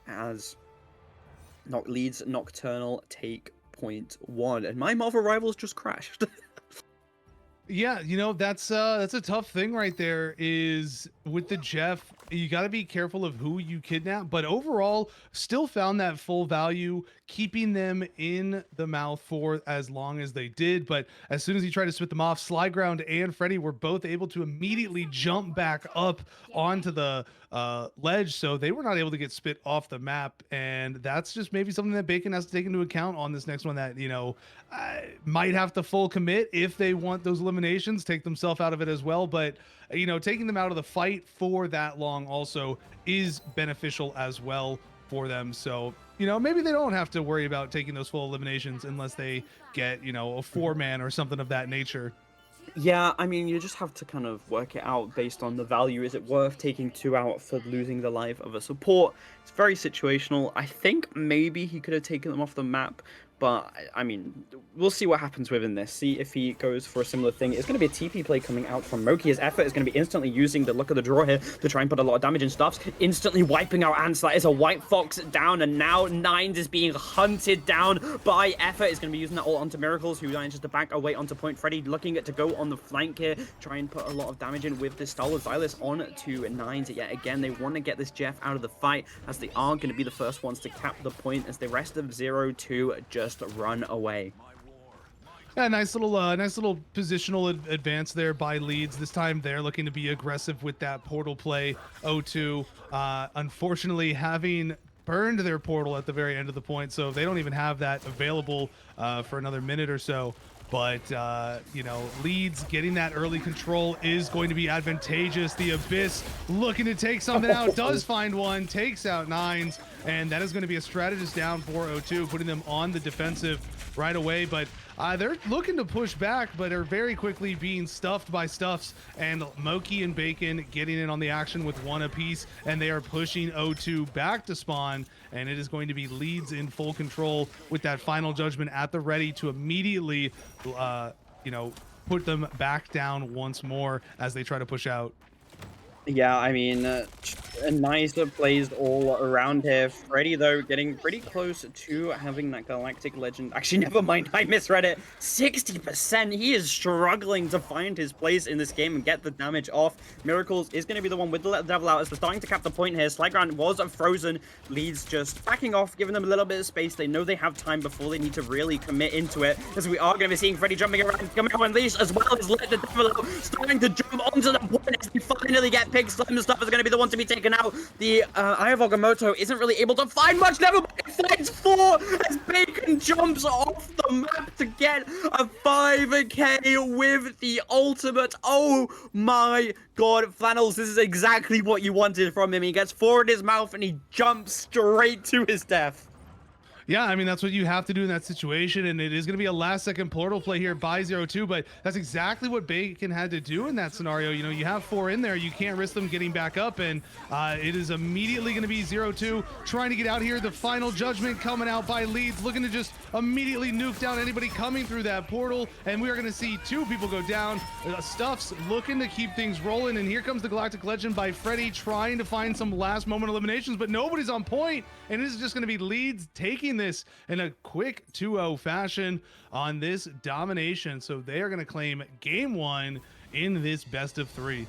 as Leeds Nocturnal take point one, and my Marvel Rivals just crashed. Yeah, you know, that's a tough thing right there, is with the Jeff, you got to be careful of who you kidnap, but overall still found that full value, keeping them in the mouth for as long as they did. But as soon as he tried to spit them off, Slyground and Freddy were both able to immediately jump back up onto the ledge, so they were not able to get spit off the map. And that's just maybe something that Bacon has to take into account on this next one, that, you know, might have to full commit if they want those eliminations, take themselves out of it as well. But you know, taking them out of the fight for that long also is beneficial as well for them. So, you know, maybe they don't have to worry about taking those full eliminations unless they get, you know, a 4-man or something of that nature. Yeah, I mean, you just have to kind of work it out based on the value. Is it worth taking 2 out for losing the life of a support? It's very situational. I think maybe he could have taken them off the map, but I mean, we'll see what happens within this. See if he goes for a similar thing. It's going to be a TP play coming out from Moki. His Effort is going to be instantly using the luck of the draw here to try and put a lot of damage in Stuffs. Instantly wiping out Ants. That is a White Fox down, and now Nines is being hunted down by Effort. Is going to be using that all onto Miracles, who manages to back away onto point. Freddy looking at to go on the flank here, try and put a lot of damage in with this style of Xylas on to Nines. Yet again, they want to get this Jeff out of the fight, as they are going to be the first ones to cap the point, as the rest of 0-2 just run away. Yeah, nice little positional advance there by Leeds. This time they're looking to be aggressive with that portal play. O2, unfortunately, having burned their portal at the very end of the point, so they don't even have that available for another minute or so. But, you know, Leeds getting that early control is going to be advantageous. The Abyss looking to take something out, does find one, takes out Nines, and that is going to be a strategist down for O2, putting them on the defensive right away. But they're looking to push back, but are very quickly being stuffed by Stuffs, and Moki and Bacon getting in on the action with one apiece, and they are pushing O2 back to spawn, and it is going to be Leeds in full control with that final judgment at the ready to immediately, you know, put them back down once more as they try to push out. Yeah, I mean, nice plays all around here. Freddy, though, getting pretty close to having that Galactic Legend. Actually, never mind, I misread it. 60%. He is struggling to find his place in this game and get the damage off. Miracles is going to be the one with the Devil out as they're starting to cap the point here. Slyground was frozen. Leeds just backing off, giving them a little bit of space. They know they have time before they need to really commit into it, as we are going to be seeing Freddy jumping around, coming out unleashed, as well as let the Devil out, starting to jump onto the point as we finally get Pig Slime and Stuff is going to be the one to be taken out. The Eye of Agamotto isn't really able to find much. Never mind, finds 4 as Bacon jumps off the map to get a 5k with the ultimate. Oh my god, Flannels, this is exactly what you wanted from him. He gets 4 in his mouth and he jumps straight to his death. Yeah, I mean, that's what you have to do in that situation, and it is going to be a last-second portal play here by 0-2, but that's exactly what Bacon had to do in that scenario. You know, you have 4 in there, you can't risk them getting back up, and it is immediately going to be 0-2 trying to get out here. The final judgment coming out by Leeds, looking to just immediately nuke down anybody coming through that portal, and we are going to see 2 people go down. Stuff's looking to keep things rolling, and here comes the Galactic Legend by Freddy, trying to find some last-moment eliminations, but nobody's on point, and this is just going to be Leeds taking this in a quick 2-0 fashion on this domination. So they are going to claim game 1 in this best of 3.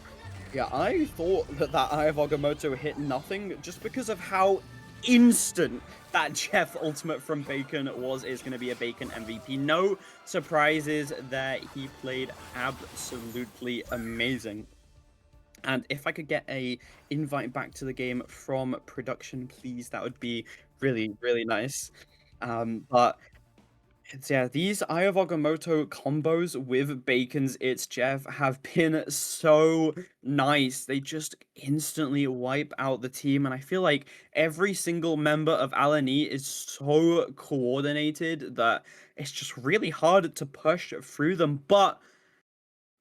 Yeah, I thought that Eye of Agamotto hit nothing just because of how instant that Jeff ultimate from Bacon is going to be a Bacon MVP. No surprises there. He played absolutely amazing. And if I could get a invite back to the game from production, please, that would be really, really nice. But yeah, these Eye of Agamotto combos with Bacon's It's Jeff have been so nice. They just instantly wipe out the team, and I feel like every single member of Alani is so coordinated that it's just really hard to push through them. But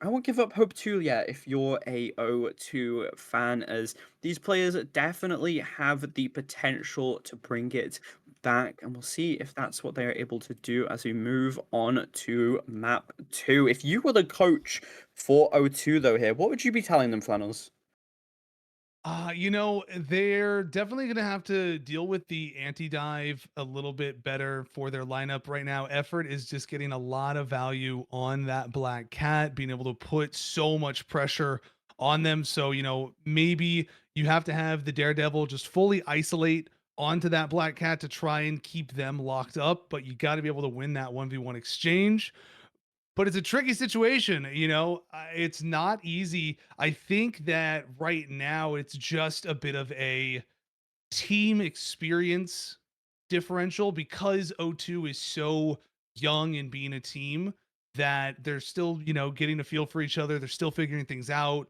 I won't give up hope too yet if you're a O2 fan, as these players definitely have the potential to bring it back, and we'll see if that's what they're able to do as we move on to map 2. If you were the coach for O2 though here, what would you be telling them, Flannels? They're definitely going to have to deal with the anti-dive a little bit better for their lineup right now. Effort is just getting a lot of value on that Black Cat, being able to put so much pressure on them. So, maybe you have to have the Daredevil just fully isolate onto that Black Cat to try and keep them locked up, but you got to be able to win that 1v1 exchange. But it's a tricky situation, it's not easy. I think that right now it's just a bit of a team experience differential because O2 is so young in being a team that they're still, getting a feel for each other. They're still figuring things out.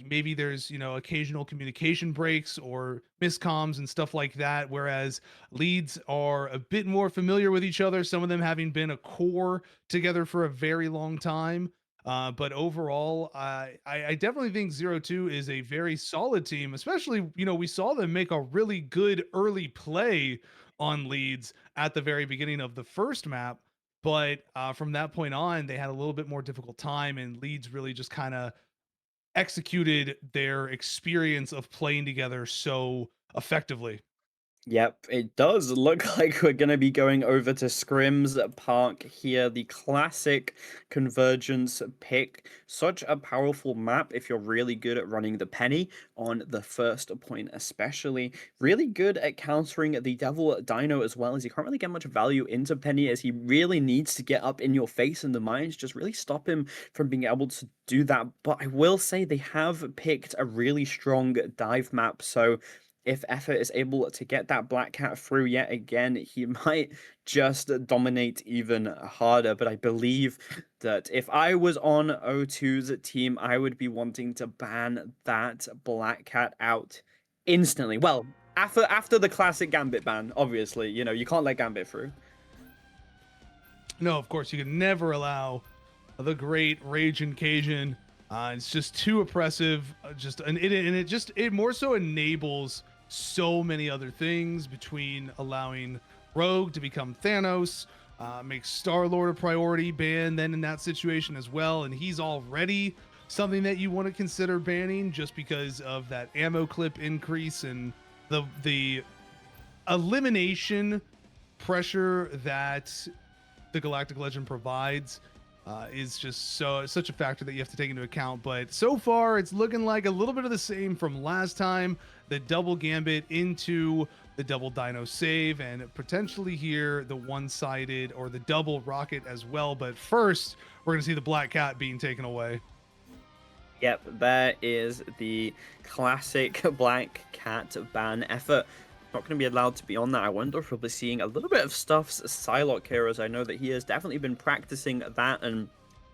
Maybe there's, occasional communication breaks or miscoms and stuff like that. Whereas leads are a bit more familiar with each other, some of them having been a core together for a very long time. But overall, I definitely think 0-2 is a very solid team, especially, we saw them make a really good early play on leads at the very beginning of the first map. But from that point on, they had a little bit more difficult time, and leads really just kind of executed their experience of playing together so effectively. Yep, it does look like we're going to be going over to Scrims Park here, the classic convergence pick. Such a powerful map if you're really good at running the penny on the first point, especially. Really good at countering the Devil Dino as well, as you can't really get much value into Penny, as he really needs to get up in your face, and the mines just really stop him from being able to do that. But I will say they have picked a really strong dive map, so if Effort is able to get that Black Cat through yet again, he might just dominate even harder. But I believe that if I was on O2's team, I would be wanting to ban that Black Cat out instantly. Well, after the classic Gambit ban, obviously, you can't let Gambit through. No, of course, you can never allow the great Raging Cajun. It's just too oppressive. It more so enables so many other things, between allowing Rogue to become Thanos, makes Star-Lord a priority ban then in that situation as well, and he's already something that you want to consider banning just because of that ammo clip increase and the elimination pressure that the Galactic Legend provides. Is just such a factor that you have to take into account. But so far, it's looking like a little bit of the same from last time. The double Gambit into the double Dino save, and potentially here the one-sided or the double rocket as well. But first, we're going to see the Black Cat being taken away. Yep, there is the classic Black Cat ban. Effort not going to be allowed to be on that. I wonder if we'll be seeing a little bit of Stuff's Psylocke here, as I know that he has definitely been practicing that, and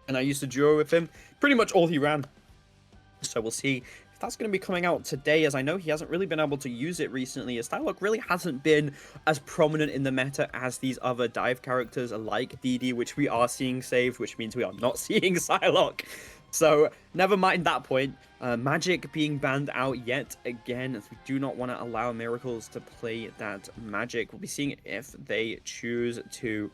I used to duo with him pretty much all he ran. So we'll see if that's going to be coming out today, as I know he hasn't really been able to use it recently, as Psylocke really hasn't been as prominent in the meta as these other dive characters like DD, which we are seeing saved, which means we are not seeing Psylocke. So, never mind that point. Magic being banned out yet again, as we do not want to allow Miracles to play that Magic. We'll be seeing if they choose to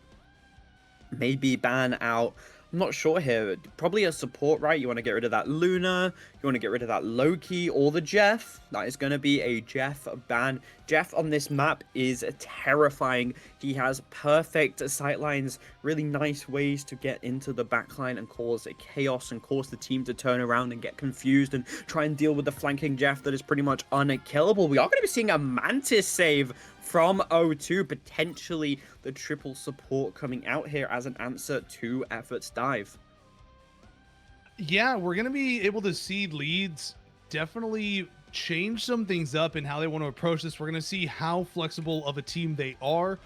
maybe ban out. I'm not sure here. Probably a support, right? You want to get rid of that Luna. You want to get rid of that Loki or the Jeff. That is going to be a Jeff ban. Jeff on this map is terrifying. He has perfect sightlines, really nice ways to get into the backline and cause a chaos and cause the team to turn around and get confused and try and deal with the flanking Jeff that is pretty much unkillable. We are going to be seeing a Mantis save from O2, potentially the triple support coming out here as an answer to Effort's dive. Yeah, we're going to be able to see Leeds definitely change some things up in how they want to approach this. We're going to see how flexible of a team they are,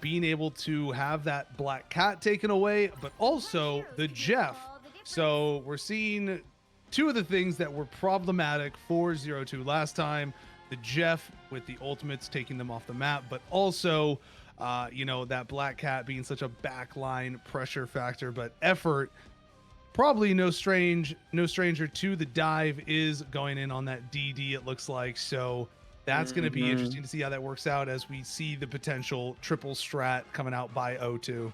being able to have that Black Cat taken away, but also the Jeff. So we're seeing two of the things that were problematic for 0-2 last time, the Jeff with the ultimates taking them off the map, but also you know, that Black Cat being such a backline pressure factor. But Effort, probably no stranger to the dive, is going in on that DD, it looks like. So that's going to be interesting to see how that works out as we see the potential triple strat coming out by O2.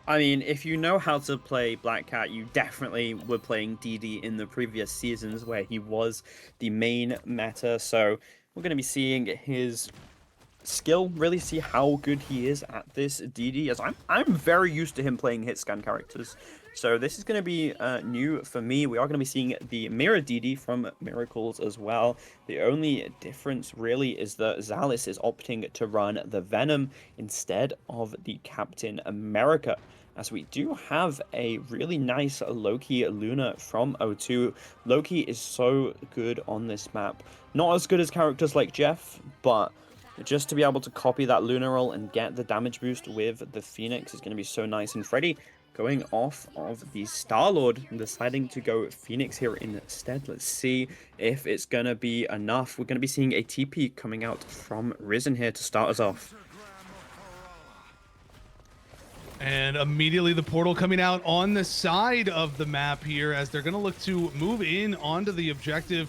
I mean, if you know how to play Black Cat, you definitely were playing DD in the previous seasons where he was the main meta. So we're going to be seeing his skill, really see how good he is at this DD, as I'm very used to him playing hit scan characters. So this is going to be new for me. We are going to be seeing the Mirror DD from Miracles as well. The only difference really is that Xalis is opting to run the Venom instead of the Captain America, as we do have a really nice Loki Luna from O2. Loki is so good on this map. Not as good as characters like Jeff, but just to be able to copy that Luna roll and get the damage boost with the Phoenix is going to be so nice. And Freddy going off of the Star-Lord and deciding to go Phoenix here instead. Let's see if it's going to be enough. We're going to be seeing a TP coming out from Risen here to start us off. And immediately the portal coming out on the side of the map here, as they're going to look to move in onto the objective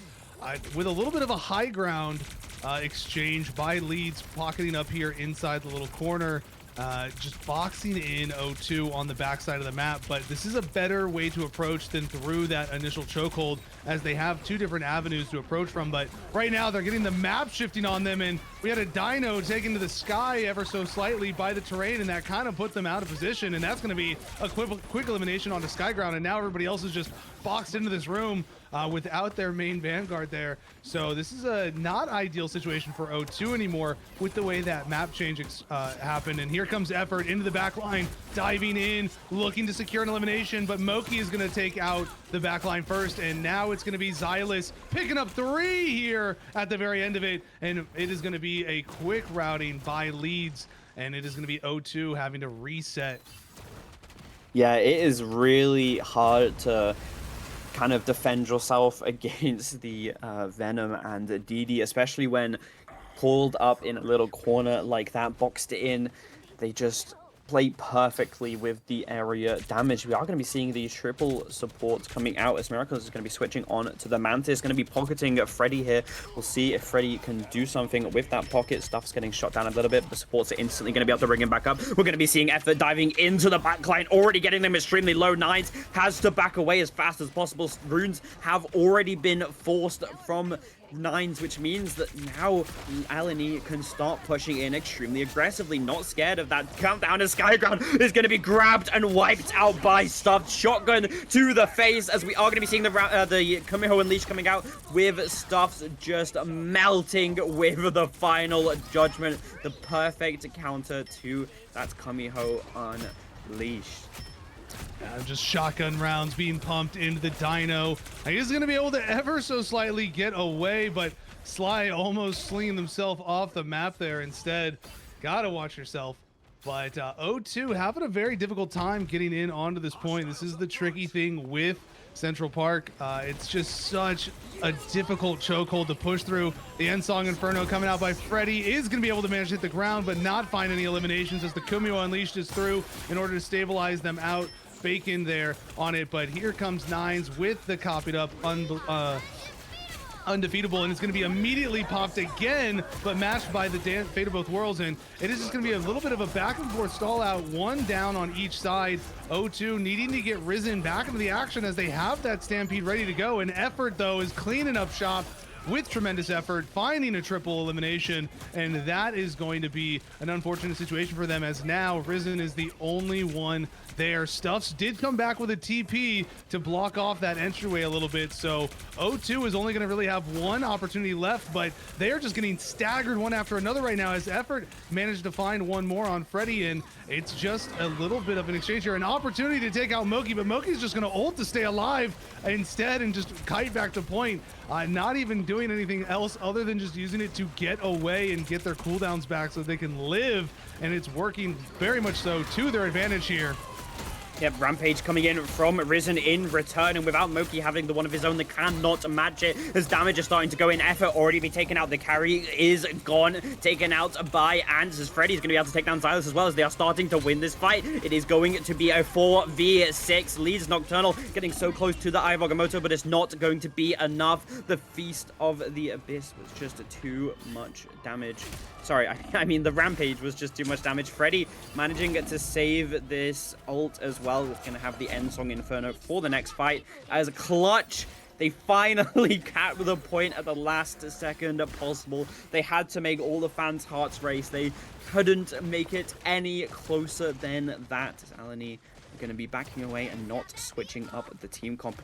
with a little bit of a high ground exchange by Leeds, pocketing up here inside the little corner, just boxing in O2 on the backside of the map. But this is a better way to approach than through that initial chokehold, as they have two different avenues to approach from. But right now they're getting the map shifting on them, and we had a dino taken to the sky ever so slightly by the terrain, and that kind of put them out of position. And that's going to be a quick elimination onto Skyground, and now everybody else is just boxed into this room without their main Vanguard there. So this is a not ideal situation for O2 anymore with the way that map change happened. And here comes Effort into the back line, diving in, looking to secure an elimination, but Moki is going to take out the back line first, and now it's going to be Xylis picking up 3 here at the very end of it, and it is going to be a quick routing by Leeds, and it is going to be O2 having to reset. Yeah, it is really hard to kind of defend yourself against the Venom and DD, especially when pulled up in a little corner like that, boxed in. They just play perfectly with the area damage. We are going to be seeing the triple supports coming out, as Miracles is going to be switching on to the Mantis, going to be pocketing Freddy here. We'll see if Freddy can do something with that pocket. Stuff's getting shot down a little bit, but the supports are instantly going to be able to bring him back up. We're going to be seeing Effort diving into the backline, already getting them extremely low. Nines has to back away as fast as possible. Runes have already been forced from Nines, which means that now Alani can start pushing in extremely aggressively, not scared of that countdown, as Skyground is going to be grabbed and wiped out by Stuffed. Shotgun to the face, as we are going to be seeing the Kamiho Unleash coming out, with Stuffs just melting with the final judgment. The perfect counter to that Kamiho Unleashed. Just shotgun rounds being pumped into the dino. He's going to be able to ever so slightly get away, but Sly almost slinging himself off the map there instead. Gotta watch yourself. But O2 having a very difficult time getting in onto this point. This is the tricky thing with Central Park. It's just such a difficult chokehold to push through. The End Song Inferno coming out by Freddy is going to be able to manage to hit the ground, but not find any eliminations, as the Kumio Unleashed is through in order to stabilize them out. Bacon there on it, but here comes Nines with the copied up undefeatable, and it's going to be immediately popped again, but matched by the Fate of Both Worlds, and it is just going to be a little bit of a back and forth stall out, one down on each side. O2 needing to get Risen back into the action as they have that Stampede ready to go, and Effort though is cleaning up shop, with tremendous effort, finding a triple elimination, and that is going to be an unfortunate situation for them, as now Risen is the only one there. Stuffs did come back with a TP to block off that entryway a little bit, so O2 is only going to really have one opportunity left, but they are just getting staggered one after another right now, as Effort managed to find one more on Freddy, and it's just a little bit of an exchange here. An opportunity to take out Moki, but Moki's just going to ult to stay alive instead and just kite back to point. Not even doing anything else other than just using it to get away and get their cooldowns back so they can live, and it's working very much so to their advantage here. Yep, Rampage coming in from Risen in return, and without Moki having the one of his own, they cannot match it as damage is starting to go in. Effort already be taken out. The carry is gone, taken out by Ants, as Freddy's going to be able to take down Silas as well, as they are starting to win this fight. It is going to be a 4v6. Leads Nocturnal getting so close to the Eye of Agamotto, but it's not going to be enough. The Feast of the Abyss was just too much damage. Sorry, I mean the Rampage was just too much damage. Freddy managing to save this ult as well. Is going to have the end song Inferno for the next fight as Clutch. They finally capped the point at the last second possible. They had to make all the fans' hearts race. They couldn't make it any closer than that. Alani are going to be backing away and not switching up the team comp.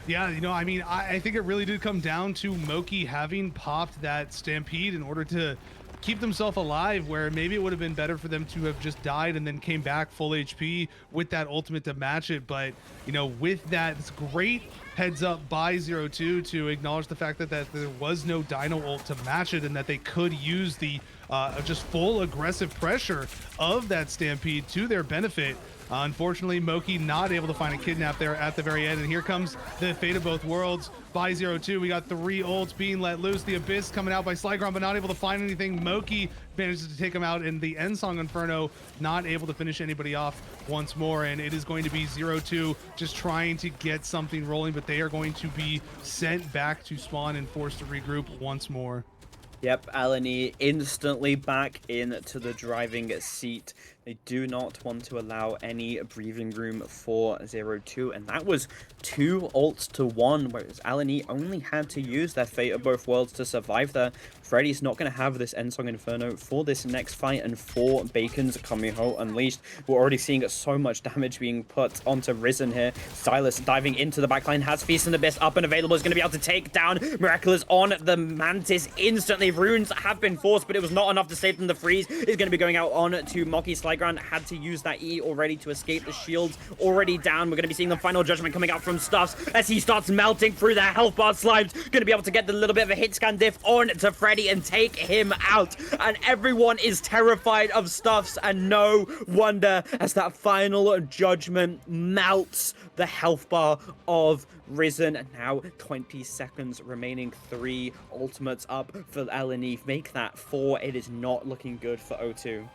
Yeah, you know, I mean, I think it really did come down to Moki having popped that Stampede in order to keep themselves alive, where maybe it would have been better for them to have just died and then came back full HP with that ultimate to match it. But, you know, with that, it's great heads up by 0-2 to acknowledge the fact that there was no Dino ult to match it, and that they could use the just full aggressive pressure of that Stampede to their benefit. Unfortunately, Moki not able to find a kidnap there at the very end, and here comes the fate of both worlds by 0-2. We got 3 ults being let loose. The Abyss coming out by Sligron, but not able to find anything. Moki manages to take him out, and the end song Inferno not able to finish anybody off once more, and it is going to be 0-2 just trying to get something rolling, but they are going to be sent back to spawn and forced to regroup once more. Yep, Alani instantly back into the driving seat. They do not want to allow any breathing room for 0-2, and that was 2 ults to 1, whereas Alani only had to use their Fate of Both Worlds to survive there. Freddy's not going to have this Endsong Inferno for this next fight, and for Bacon's Kamiho Unleashed. We're already seeing so much damage being put onto Risen here. Silas diving into the backline, has Feast and Abyss up and available, is going to be able to take down Miraculous on the Mantis instantly. Runes have been forced, but it was not enough to save them. The freeze is going to be going out on to Moki. Sligron had to use that E already to escape. The shields already down. We're going to be seeing the final judgment coming out from Stuffs as he starts melting through the health bar. Slimes going to be able to get the little bit of a hit scan diff on to Freddy and take him out, and everyone is terrified of Stuffs, and no wonder, as that final judgment melts the health bar of Risen. And now 20 seconds remaining, 3 ultimates up for Eleni. Make that 4. It is not looking good for O2.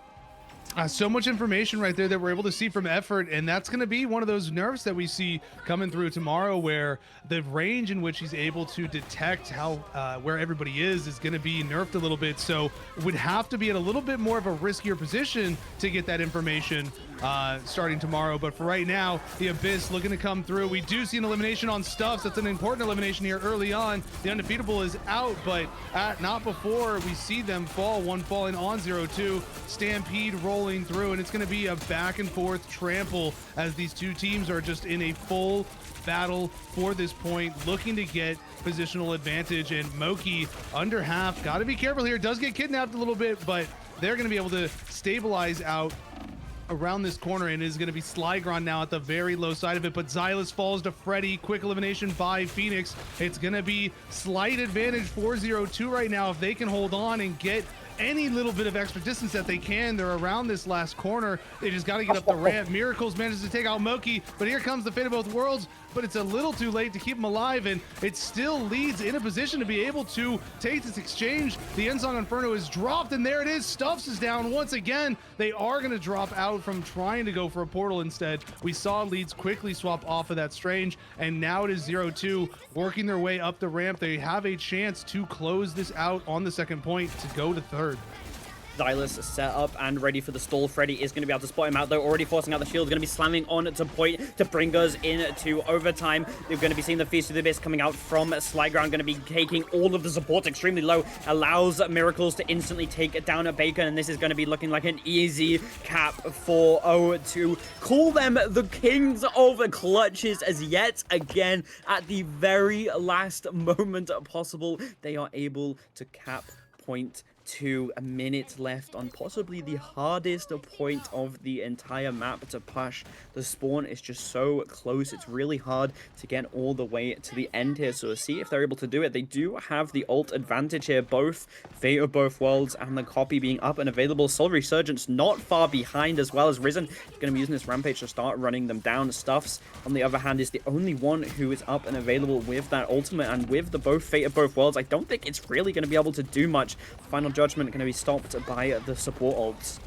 So much information right there that we're able to see from Effort, and that's going to be one of those nerfs that we see coming through tomorrow, where the range in which he's able to detect how where everybody is going to be nerfed a little bit. So would have to be in a little bit more of a riskier position to get that information starting tomorrow. But for right now, the Abyss looking to come through. We do see an elimination on Stuffs. That's an important elimination here early on. The Undefeatable is out, but not before we see them fall. One falling on 0-2. Stampede rolling through, and it's going to be a back and forth trample as these two teams are just in a full battle for this point, looking to get positional advantage. And Moki under half, got to be careful here, does get kidnapped a little bit, but they're going to be able to stabilize out around this corner, and is going to be Sligron now at the very low side of it, but Xylus falls to Freddy. Quick elimination by Phoenix. It's going to be slight advantage for 0-2 right now if they can hold on and get any little bit of extra distance that they can. They're around this last corner. They just got to get up the ramp. Miracles manages to take out Moki, but here comes the Fate of Both Worlds, but it's a little too late to keep him alive, and it still leads in a position to be able to take this exchange. The Endsong Inferno is dropped, and there it is. Stuffs is down once again. They are going to drop out from trying to go for a portal instead. We saw Leeds quickly swap off of that Strange, and now it is 0-2 working their way up the ramp. They have a chance to close this out on the second point to go to third. Xylus set up and ready for the stall. Freddy is going to be able to spot him out, though. Already forcing out the shield. Going to be slamming on to point to bring us into overtime. You're going to be seeing the Feast of the Abyss coming out from Slyground. Going to be taking all of the supports extremely low. Allows Miracles to instantly take down a Bacon. And this is going to be looking like an easy cap for O2. Call them the kings of clutches, as yet again, at the very last moment possible, they are able to cap point. 2 minutes left on possibly the hardest point of the entire map to push. The spawn is just so close. It's really hard to get all the way to the end here. So we'll see if they're able to do it. They do have the ult advantage here. Both Fate of Both Worlds and the copy being up and available. Soul Resurgence not far behind, as well as Risen. He's going to be using this Rampage to start running them down. Stuffs, on the other hand, is the only one who is up and available with that ultimate. And with the both Fate of Both Worlds, I don't think it's really going to be able to do much. Final Judgment going to be stopped by the support ults.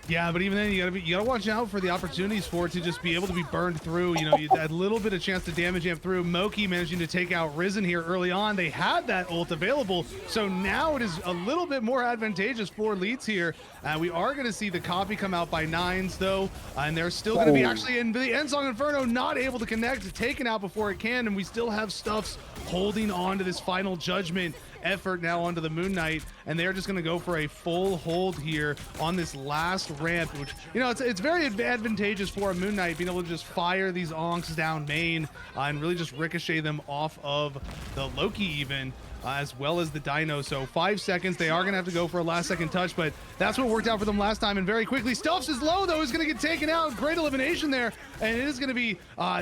Yeah, but even then, you gotta watch out for the opportunities for it to just be able to be burned through. You know, you had a little bit of chance to damage him through. Moki managing to take out Risen here early on. They had that ult available, so now it is a little bit more advantageous for Leeds here. We are going to see the copy come out by 9s, though, and they're still going to be actually in the Endsong Inferno, not able to connect, taken out before it can, and we still have Stuffs holding on to this Final Judgment effort now onto the Moon Knight, and they're just going to go for a full hold here on this last ramp, which, you know, it's very advantageous for a Moon Knight being able to just fire these onks down main and really just ricochet them off of the Loki even. As well as the Dino. So 5 seconds. They are going to have to go for a last second touch, but that's what worked out for them last time. And very quickly, Stuffs is low, though. He's going to get taken out. Great elimination there. And it is going to be,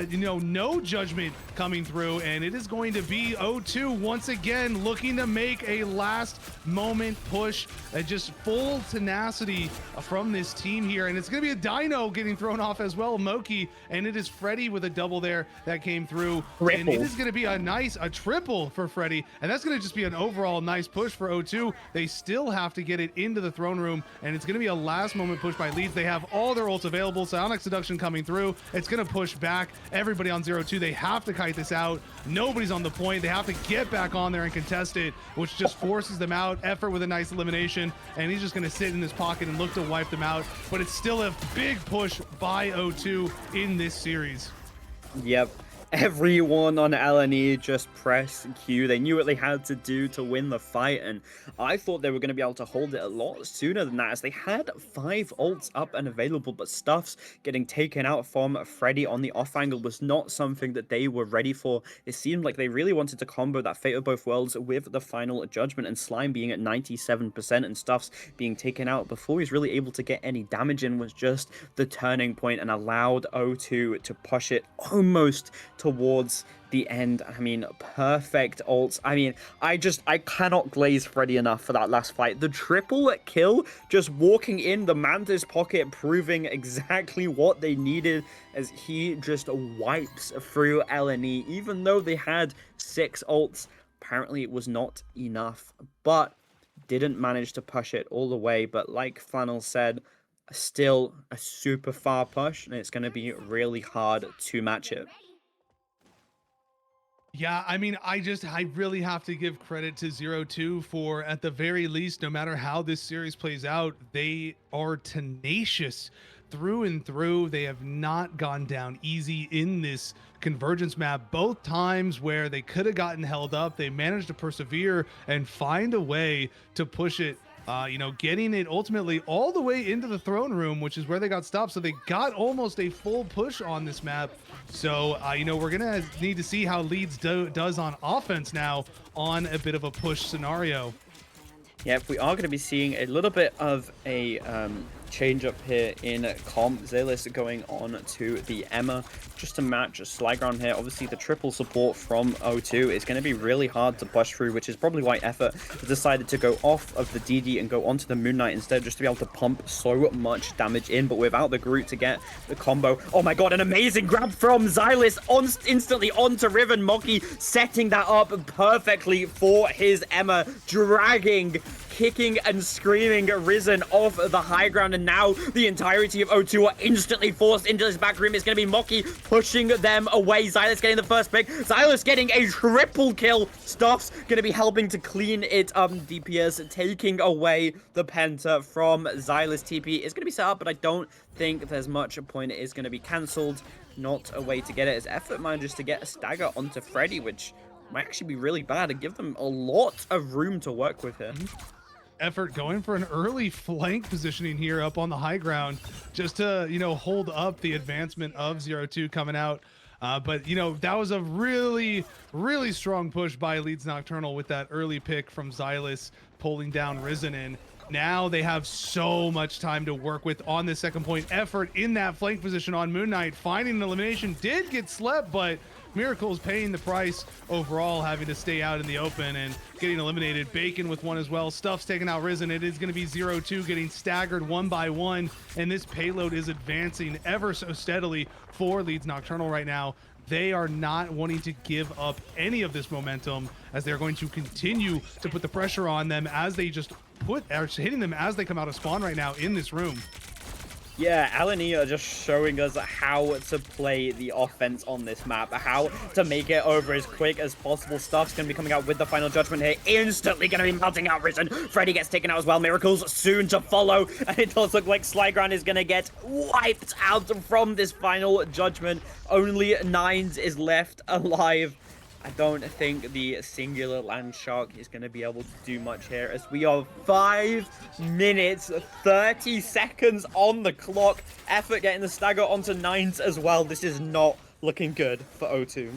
you know, no judgment coming through. And it is going to be O2 once again looking to make a last moment push. Just full tenacity from this team here. And it's going to be a Dino getting thrown off as well, Moki. And it is Freddy with a double there that came through. Triple. And it is going to be a triple for Freddy. And that's going to just be an overall nice push for O2. They still have to get it into the throne room, and it's going to be a last moment push by Leeds. They have all their ults available. Psionic Seduction coming through. It's going to push back everybody on 0-2. They have to kite this out. Nobody's on the point. They have to get back on there and contest it, which just forces them out. Effort with a nice elimination, and he's just going to sit in his pocket and look to wipe them out. But it's still a big push by O2 in this series. Yep. Everyone on LNE just press Q. They knew what they had to do to win the fight, and I thought they were going to be able to hold it a lot sooner than that, as they had 5 ults up and available, but Stuffs getting taken out from Freddy on the off angle was not something that they were ready for. It seemed like they really wanted to combo that Fate of Both Worlds with the Final Judgment, and Slime being at 97% and Stuffs being taken out before he's really able to get any damage in was just the turning point and allowed O2 to push it almost towards the end. I mean, perfect ults. I mean, I cannot glaze Freddy enough for that last fight. The triple kill, just walking in the Mantis pocket, proving exactly what they needed, as he just wipes through LNE. Even though they had 6 ults, apparently it was not enough, but didn't manage to push it all the way. But like Flannel said, still a super far push, and it's going to be really hard to match it. Yeah, I mean, I really have to give credit to 0-2 for, at the very least, no matter how this series plays out, they are tenacious through and through. They have not gone down easy in this convergence map. Both times where they could have gotten held up, they managed to persevere and find a way to push it. You know, getting it ultimately all the way into the throne room, which is where they got stopped. So they got almost a full push on this map. So, you know, we're going to need to see how Leeds does on offense now on a bit of a push scenario. Yeah, we are going to be seeing a little bit of a change up here in comp. Xylus going on to the Emma just to match Slyground here. Obviously, the triple support from O2 is going to be really hard to push through, which is probably why Effort has decided to go off of the DD and go onto the Moon Knight instead, just to be able to pump so much damage in, but without the Groot to get the combo. Oh my god, an amazing grab from Xylus instantly onto Riven. Moki setting that up perfectly for his Emma, dragging kicking and screaming Risen off the high ground, and now the entirety of O2 are instantly forced into this back room. It's going to be Moki pushing them away. Xylus getting the first pick. Xylus getting a triple kill. Stuff's going to be helping to clean it up. DPS taking away the Penta from Xylus. TP is going to be set up, but I don't think there's much point. It is going to be cancelled. Not a way to get it, as Effort manages to get a stagger onto Freddy, which might actually be really bad and give them a lot of room to work with here. Effort going for an early flank positioning here up on the high ground just to, hold up the advancement of 0-2 coming out. But, that was a really, really strong push by Leeds Nocturnal with that early pick from Xylus pulling down Risen in. Now they have so much time to work with on this second point. Effort in that flank position on Moon Knight, finding an elimination, did get slept, but Miracle's paying the price overall, having to stay out in the open and getting eliminated. Bacon with one as well. Stuff's taking out Risen. It is going to be 0-2 getting staggered one by one, and this payload is advancing ever so steadily for Leeds Nocturnal right now. They are not wanting to give up any of this momentum, as they're going to continue to put the pressure on them as they are hitting them as they come out of spawn right now in this room. Yeah, LNE are just showing us how to play the offense on this map, how to make it over as quick as possible. Stuff's going to be coming out with the final judgment here, instantly going to be melting out Risen. Freddy gets taken out as well. Miracles soon to follow, and it does look like Slyground is going to get wiped out from this final judgment. Only Nines is left alive. I don't think the singular land shark is going to be able to do much here, as we are 5 minutes 30 seconds on the clock. Effort getting the stagger onto Nines as well. This is not looking good for O2.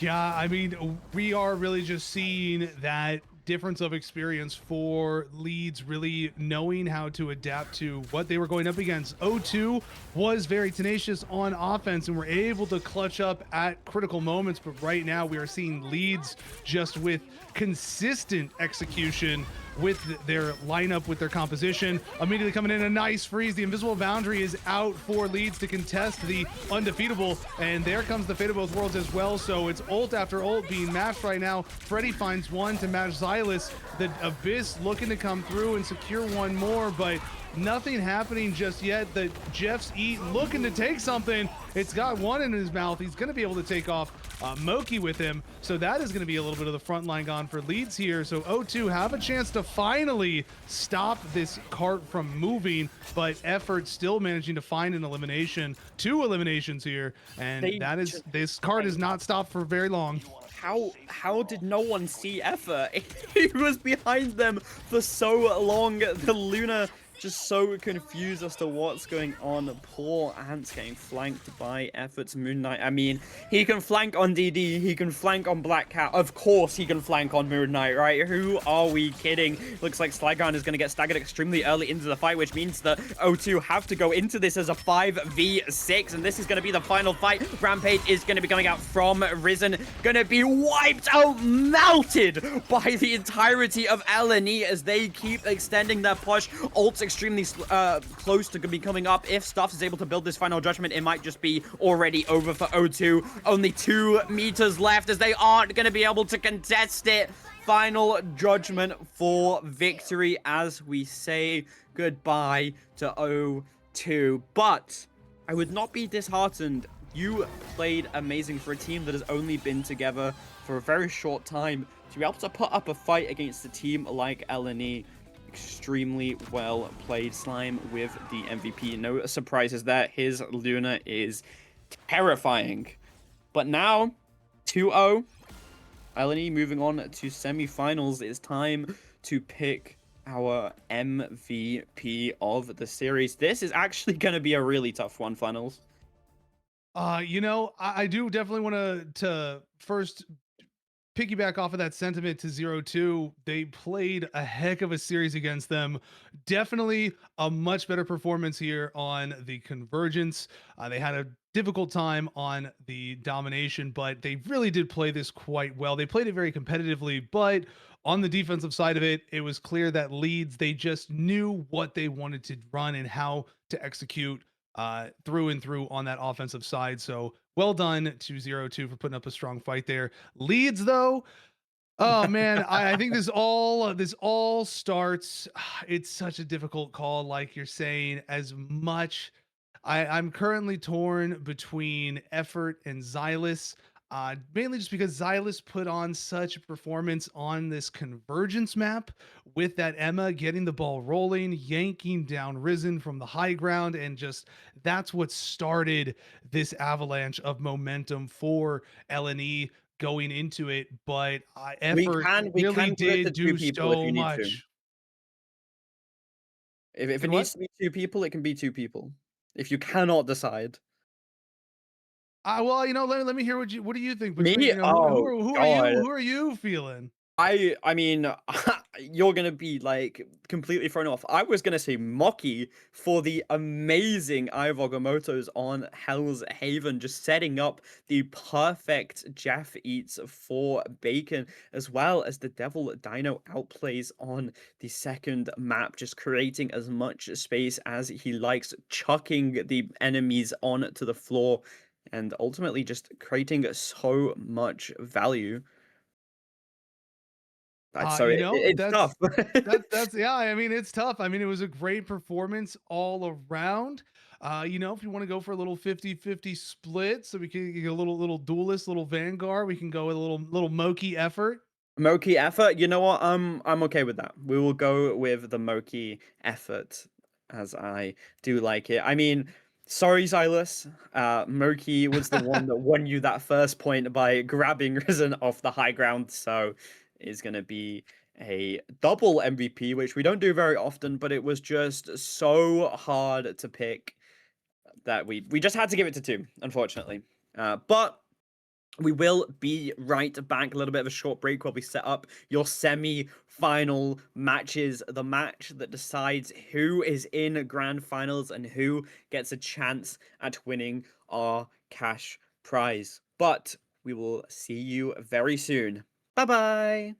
Yeah, I mean, we are really just seeing that difference of experience for Leeds really knowing how to adapt to what they were going up against. O2 was very tenacious on offense and were able to clutch up at critical moments, but right now we are seeing Leeds just with consistent execution with their lineup, with their composition. Immediately coming in, a nice freeze. The invisible boundary is out for Leeds to contest the undefeatable, and there comes the fate of both worlds as well. So it's ult after ult being mashed right now. Freddy finds one to match Xylus. The Abyss looking to come through and secure one more, but nothing happening just yet. The Jeff's Eat looking to take something. It's got one in his mouth. He's going to be able to take off Moki with him. So that is going to be a little bit of the front line gone for Leeds here. So O2 have a chance to finally stop this cart from moving, but Effort still managing to find an elimination. 2 eliminations here, and this cart is not stopped for very long. How did no one see Effort? He was behind them for so long. The Luna just so confused as to what's going on. Poor Ants getting flanked by Effort's Moon Knight. I mean, he can flank on DD, he can flank on Black Cat. Of course he can flank on Moon Knight, right? Who are we kidding? Looks like Slyground is going to get staggered extremely early into the fight, which means that O2 have to go into this as a 5v6, and this is going to be the final fight. Rampage is going to be coming out from Risen, going to be wiped out, melted by the entirety of LNE as they keep extending their push. Ult's extremely close to be coming up. If Stuff is able to build this final judgment, it might just be already over for O2. Only 2 meters left, as they aren't going to be able to contest it. Final judgment for victory as we say goodbye to O2. But I would not be disheartened. You played amazing for a team that has only been together for a very short time. To be able to put up a fight against a team like LNE, extremely well played. Slime with the MVP. No surprises there. His Luna is terrifying. But now, 2-0. LNE moving on to semifinals. It's time to pick our MVP of the series. This is actually going to be a really tough one, finals. I do definitely want to first piggyback off of that sentiment to 0-2. They played a heck of a series against them. Definitely a much better performance here on the Convergence. They had a difficult time on the Domination, but they really did play this quite well. They played it very competitively, but on the defensive side of it, it was clear that Leeds, they just knew what they wanted to run and how to execute through and through on that offensive side. So well done to 0-2 for putting up a strong fight there. Leeds, though, Oh man, I think this all starts. It's such a difficult call, like you're saying. As much, I'm currently torn between effort and Xylus. Mainly just because Xylus put on such a performance on this convergence map with that Emma getting the ball rolling, yanking down Risen from the high ground, and just that's what started this avalanche of momentum for LNE going into it. But effort We really can put it did to two do people if so you need to. much. If it Say needs what? to be two people, it can be two people. If you cannot decide. Well, let me hear what do you think between, Me? Oh god. who are you feeling? I mean, you're gonna be like completely thrown off. I was gonna say Moki for the amazing Ivor on Hell's Haven, just setting up the perfect Jeff eats for Bacon, as well as the Devil Dino outplays on the second map, just creating as much space as he likes, chucking the enemies onto the floor, and ultimately just creating so much value. So it's tough. That's yeah, I mean, it's tough. I mean, it was a great performance all around. If you want to go for a little 50-50 split, so we can get a little duelist, little Vanguard, we can go with a little Moki effort. Moki effort. You know what? I'm okay with that. We will go with the Moki effort, as I do like it. I mean, sorry, Silas. Moki was the one that won you that first point by grabbing Risen off the high ground, so it's gonna be a double MVP, which we don't do very often, but it was just so hard to pick that we just had to give it to two, unfortunately. But we will be right back. A little bit of a short break while we set up your semi-final matches. The match that decides who is in grand finals and who gets a chance at winning our cash prize. But we will see you very soon. Bye bye.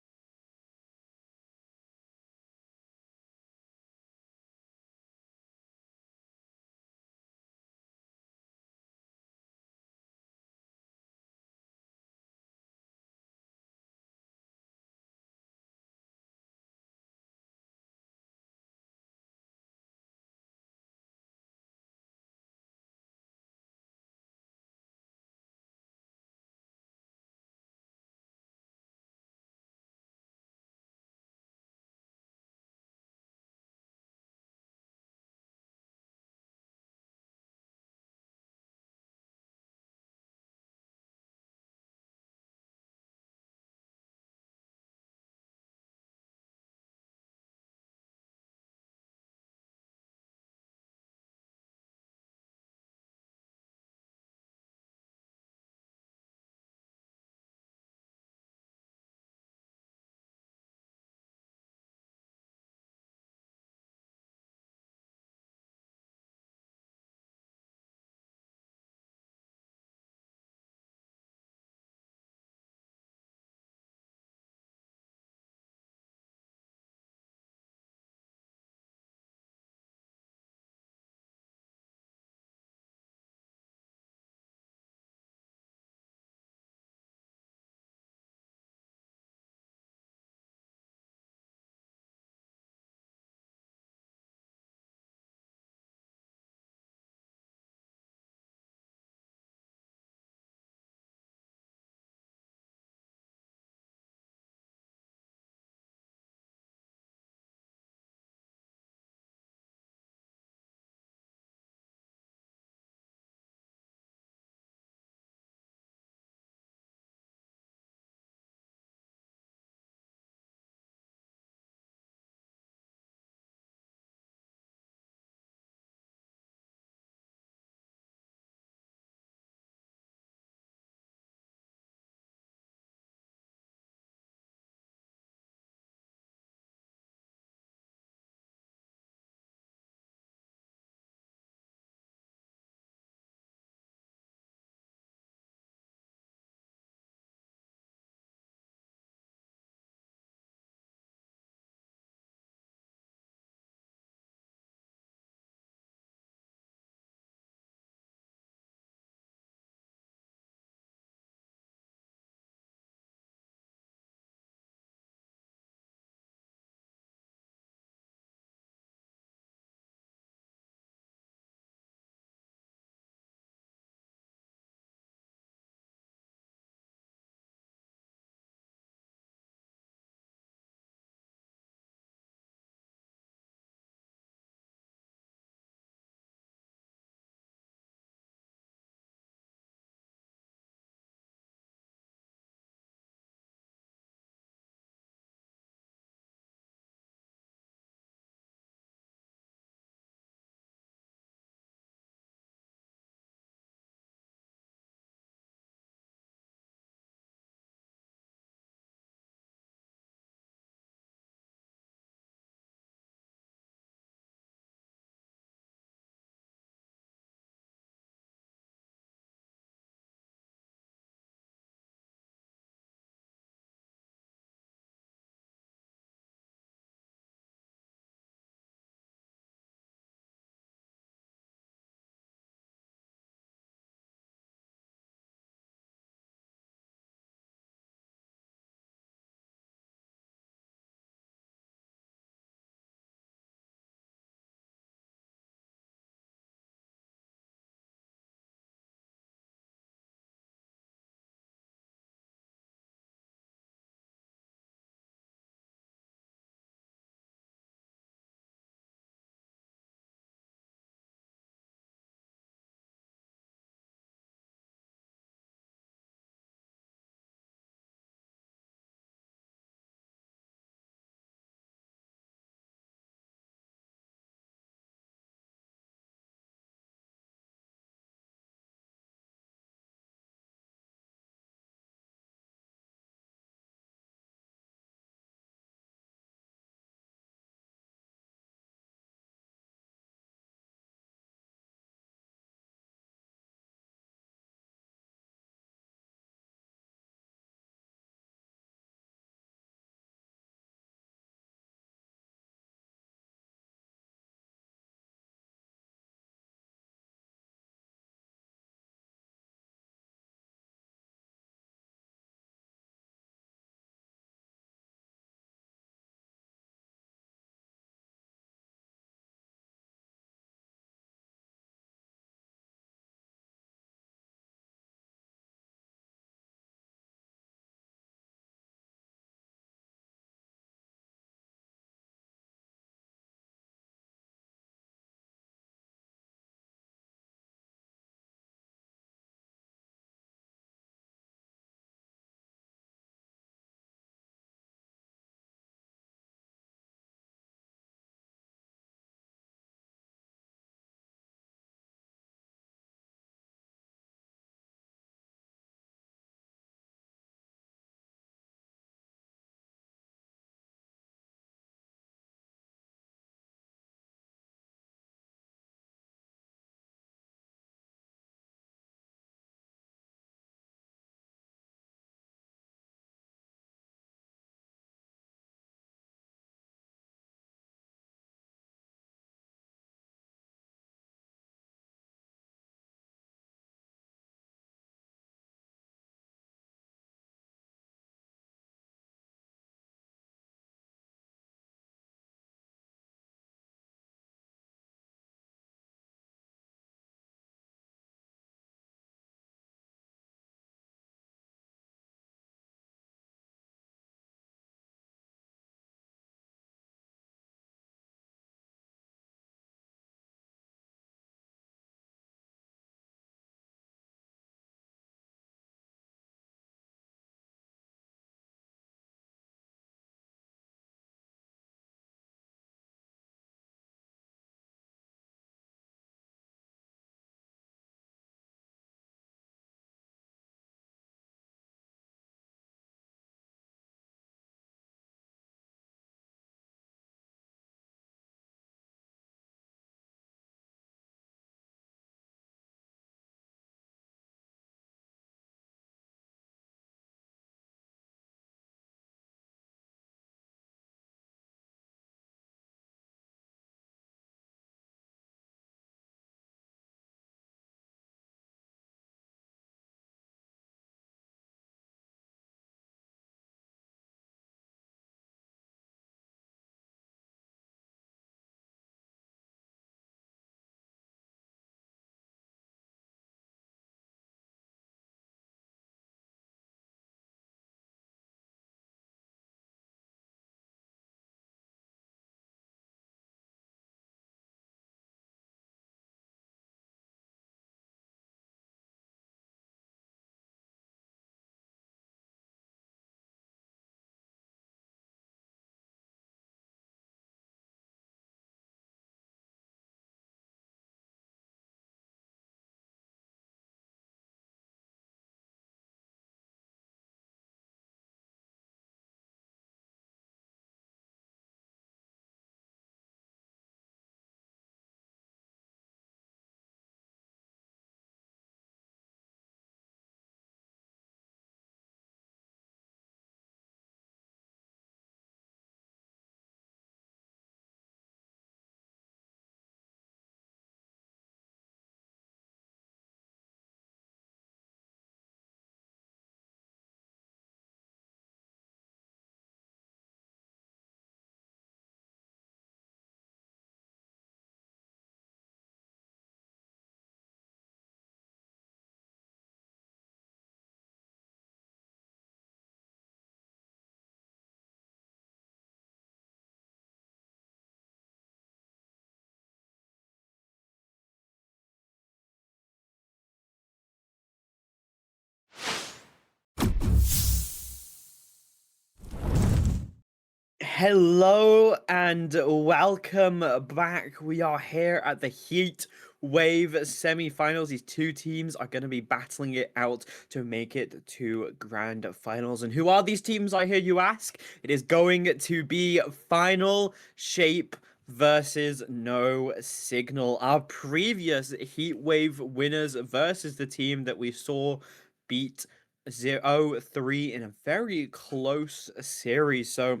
Hello and welcome back. We are here at the Heatwave semi-finals. These two teams are going to be battling it out to make it to grand finals. And who are these teams, I hear you ask? It is going to be Final Shape versus No Signal. Our previous Heatwave winners versus the team that we saw beat 0-3 in a very close series. So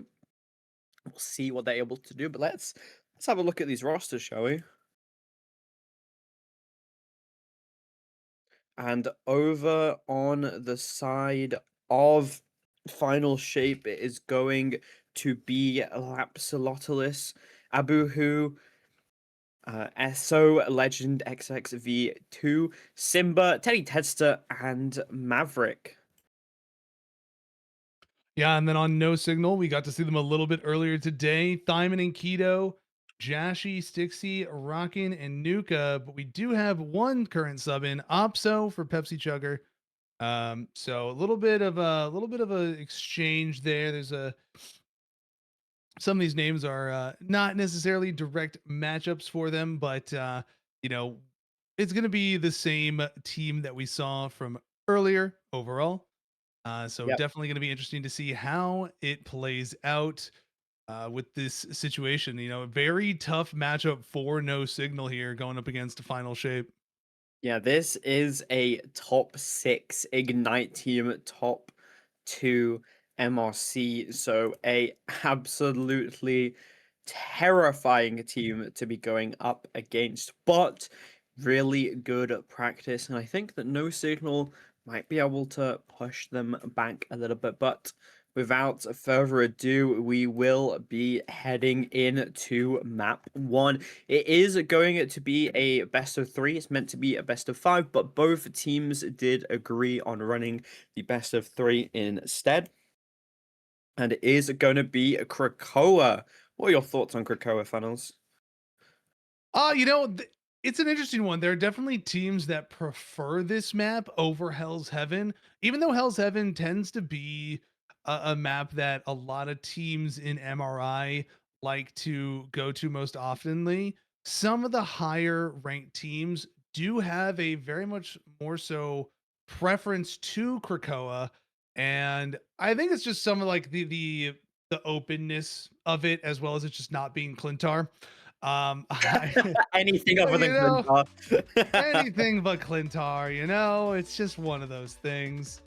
we'll see what they're able to do. But let's have a look at these rosters, shall we? And over on the side of Final Shape, it is going to be Lapsilotilus, Abuhu, SO Legend XXV2, Simba, Teddy Tedster, and Maverick. Yeah, and then on No Signal, we got to see them a little bit earlier today. Thyman and Keto, Jashi, Stixie, Rockin, and Nuka. But we do have one current sub in, Opso for Pepsi Chugger. So a little bit of a exchange there. There's a some of these names are not necessarily direct matchups for them, but you know, it's gonna be the same team that we saw from earlier overall. So Yep. definitely going to be interesting to see how it plays out with this situation. You know, a very tough matchup for No Signal here going up against a Final Shape. Yeah, this is a top 6 Ignite team, top 2 MRC. So a absolutely terrifying team to be going up against, but really good at practice. And I think that No Signal might be able to push them back a little bit. But without further ado, we will be heading into map 1. It is going to be a best of 3. It's meant to be a best of 5, but both teams did agree on running the best of 3 instead. And it is going to be Krakoa. What are your thoughts on Krakoa, Funnels? You know, it's an interesting one. There are definitely teams that prefer this map over Hell's Heaven, even though Hell's Heaven tends to be a map that a lot of teams in MRI like to go to most oftenly. Some of the higher ranked teams do have a very much more so preference to Krakoa, and I think it's just some of like the openness of it as well as it's just not being Clintar. I Anything other you than know, Glintar. anything but Clintar, you know, it's just one of those things.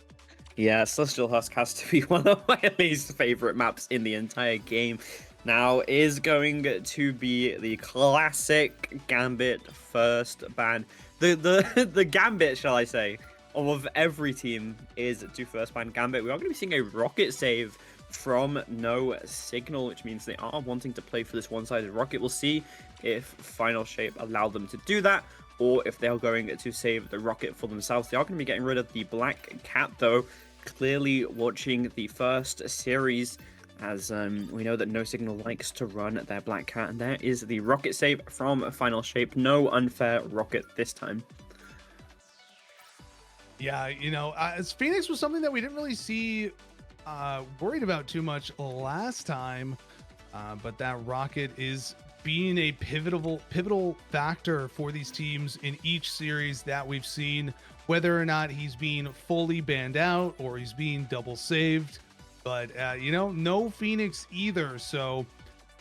Yeah, Celestial Husk has to be one of my least favorite maps in the entire game. Now is going to be the classic Gambit first ban. The Gambit, shall I say, of every team is to first ban Gambit. We are going to be seeing a rocket save from No Signal, which means they are wanting to play for this one-sided rocket. We'll see if Final Shape allow them to do that, or if they're going to save the rocket for themselves. They are going to be getting rid of the Black Cat, though. Clearly watching the first series, as we know that No Signal likes to run their Black Cat, and there is the rocket save from Final Shape. No unfair rocket this time. Yeah, you know, as Phoenix was something that we didn't really see worried about too much last time, but that rocket is being a pivotal factor for these teams in each series that we've seen, whether or not he's being fully banned out or he's being double saved. But you know, no Phoenix either, so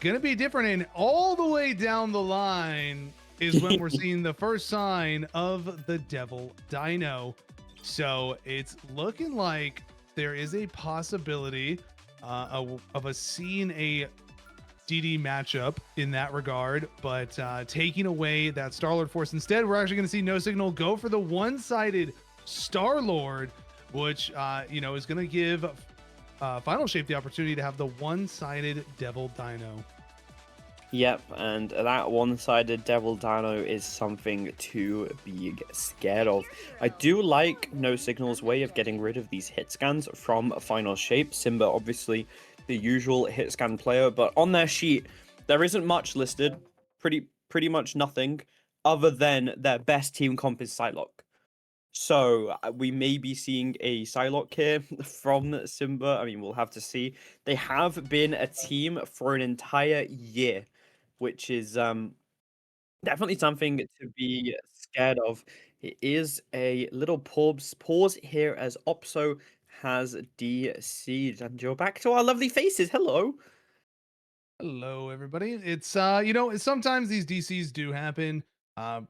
gonna be different. And all the way down the line is when we're seeing the first sign of the Devil Dino. So it's looking like there is a possibility of a seeing a DD matchup in that regard, but taking away that Star-Lord force instead, we're actually going to see No Signal go for the one-sided Star-Lord, which you know, is going to give Final Shape the opportunity to have the one-sided Devil Dino. Yep, and that one-sided Devil Dino is something to be scared of. I do like No Signal's way of getting rid of these hit scans from Final Shape. Simba, obviously, the usual hit scan player, but on their sheet, there isn't much listed. Pretty much nothing, other than their best team comp is Psylocke. So we may be seeing a Psylocke here from Simba. I mean, we'll have to see. They have been a team for an entire year, which is definitely something to be scared of. It is a little pause here as Opso has DC'd. And you're back to our lovely faces. Hello. Hello, everybody. It's sometimes these DCs do happen, uh,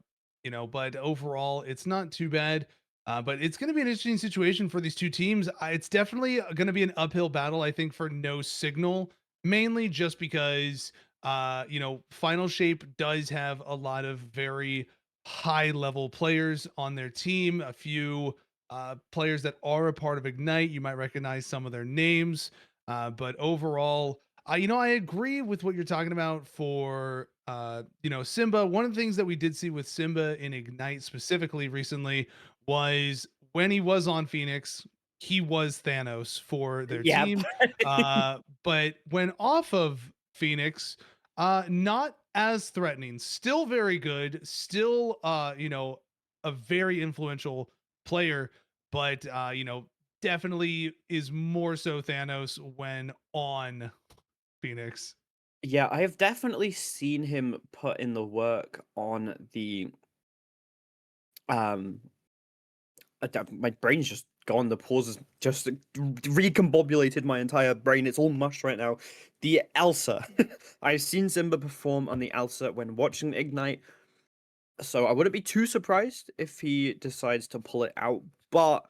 but overall, it's not too bad. But it's going to be an interesting situation for these two teams. It's definitely going to be an uphill battle, I think, for No Signal, mainly just because, Final Shape does have a lot of very high level players on their team. A few players that are a part of Ignite, you might recognize some of their names. But overall, I agree with what you're talking about for Simba. One of the things that we did see with Simba in Ignite specifically recently was when he was on Phoenix, he was Thanos for their Yep. team. But when off of Phoenix, not as threatening, still very good, still a very influential player, but definitely is more so Thanos when on Phoenix. Yeah, I have definitely seen him put in the work on the um my brain's just gone. The pause has just recombobulated my entire brain. It's all mush right now. The Elsa. I've seen Simba perform on the Elsa when watching Ignite, so I wouldn't be too surprised if he decides to pull it out, but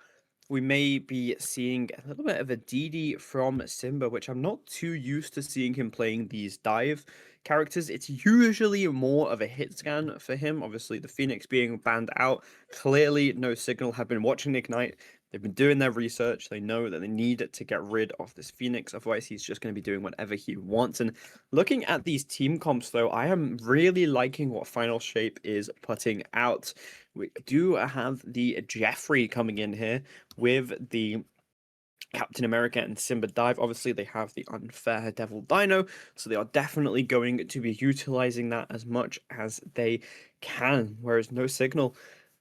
we may be seeing a little bit of a DD from Simba, which I'm not too used to seeing him playing these dive characters. It's usually more of a hit scan for him. Obviously, the Phoenix being banned out. Clearly, No Signal have been watching Ignite. They've been doing their research. They know that they need to get rid of this Phoenix. Otherwise, he's just going to be doing whatever he wants. And looking at these team comps, though, I am really liking what Final Shape is putting out. We do have the Jeffrey coming in here with the Captain America and Simba dive. Obviously, they have the unfair Devil Dino, so they are definitely going to be utilizing that as much as they can. Whereas No Signal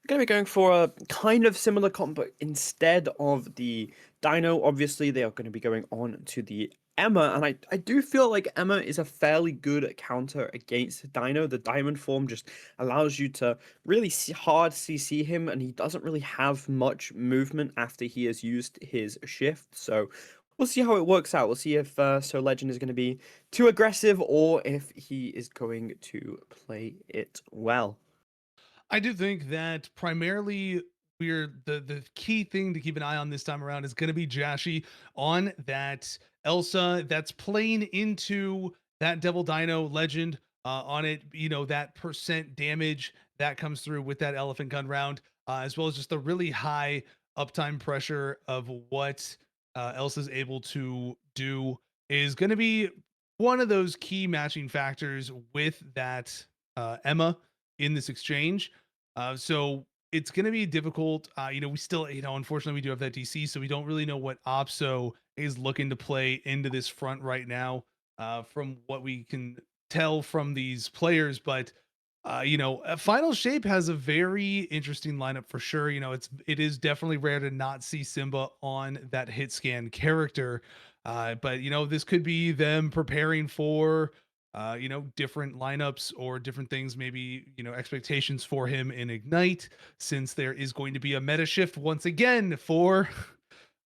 going to be going for a kind of similar comp, but instead of the Dino, obviously they are going to be going on to the Emma, and I do feel like Emma is a fairly good counter against Dino. The Diamond form just allows you to really hard CC him, and he doesn't really have much movement after he has used his shift. So we'll see how it works out. We'll see if So Legend is going to be too aggressive or if he is going to play it well. I do think that primarily we're the key thing to keep an eye on this time around is going to be Jashi on that Elsa that's playing into that Devil Dino legend on it. That percent damage that comes through with that elephant gun round, as well as just the really high uptime pressure of what Elsa's able to do is going to be one of those key matching factors with that Emma in this exchange. So it's going to be difficult. We still, unfortunately, we do have that DC, so we don't really know what Opso is looking to play into this front right now, from what we can tell from these players. But Final Shape has a very interesting lineup for sure. It is definitely rare to not see Simba on that hit scan character. But this could be them preparing for different lineups or different things, maybe, expectations for him in Ignite, since there is going to be a meta shift once again for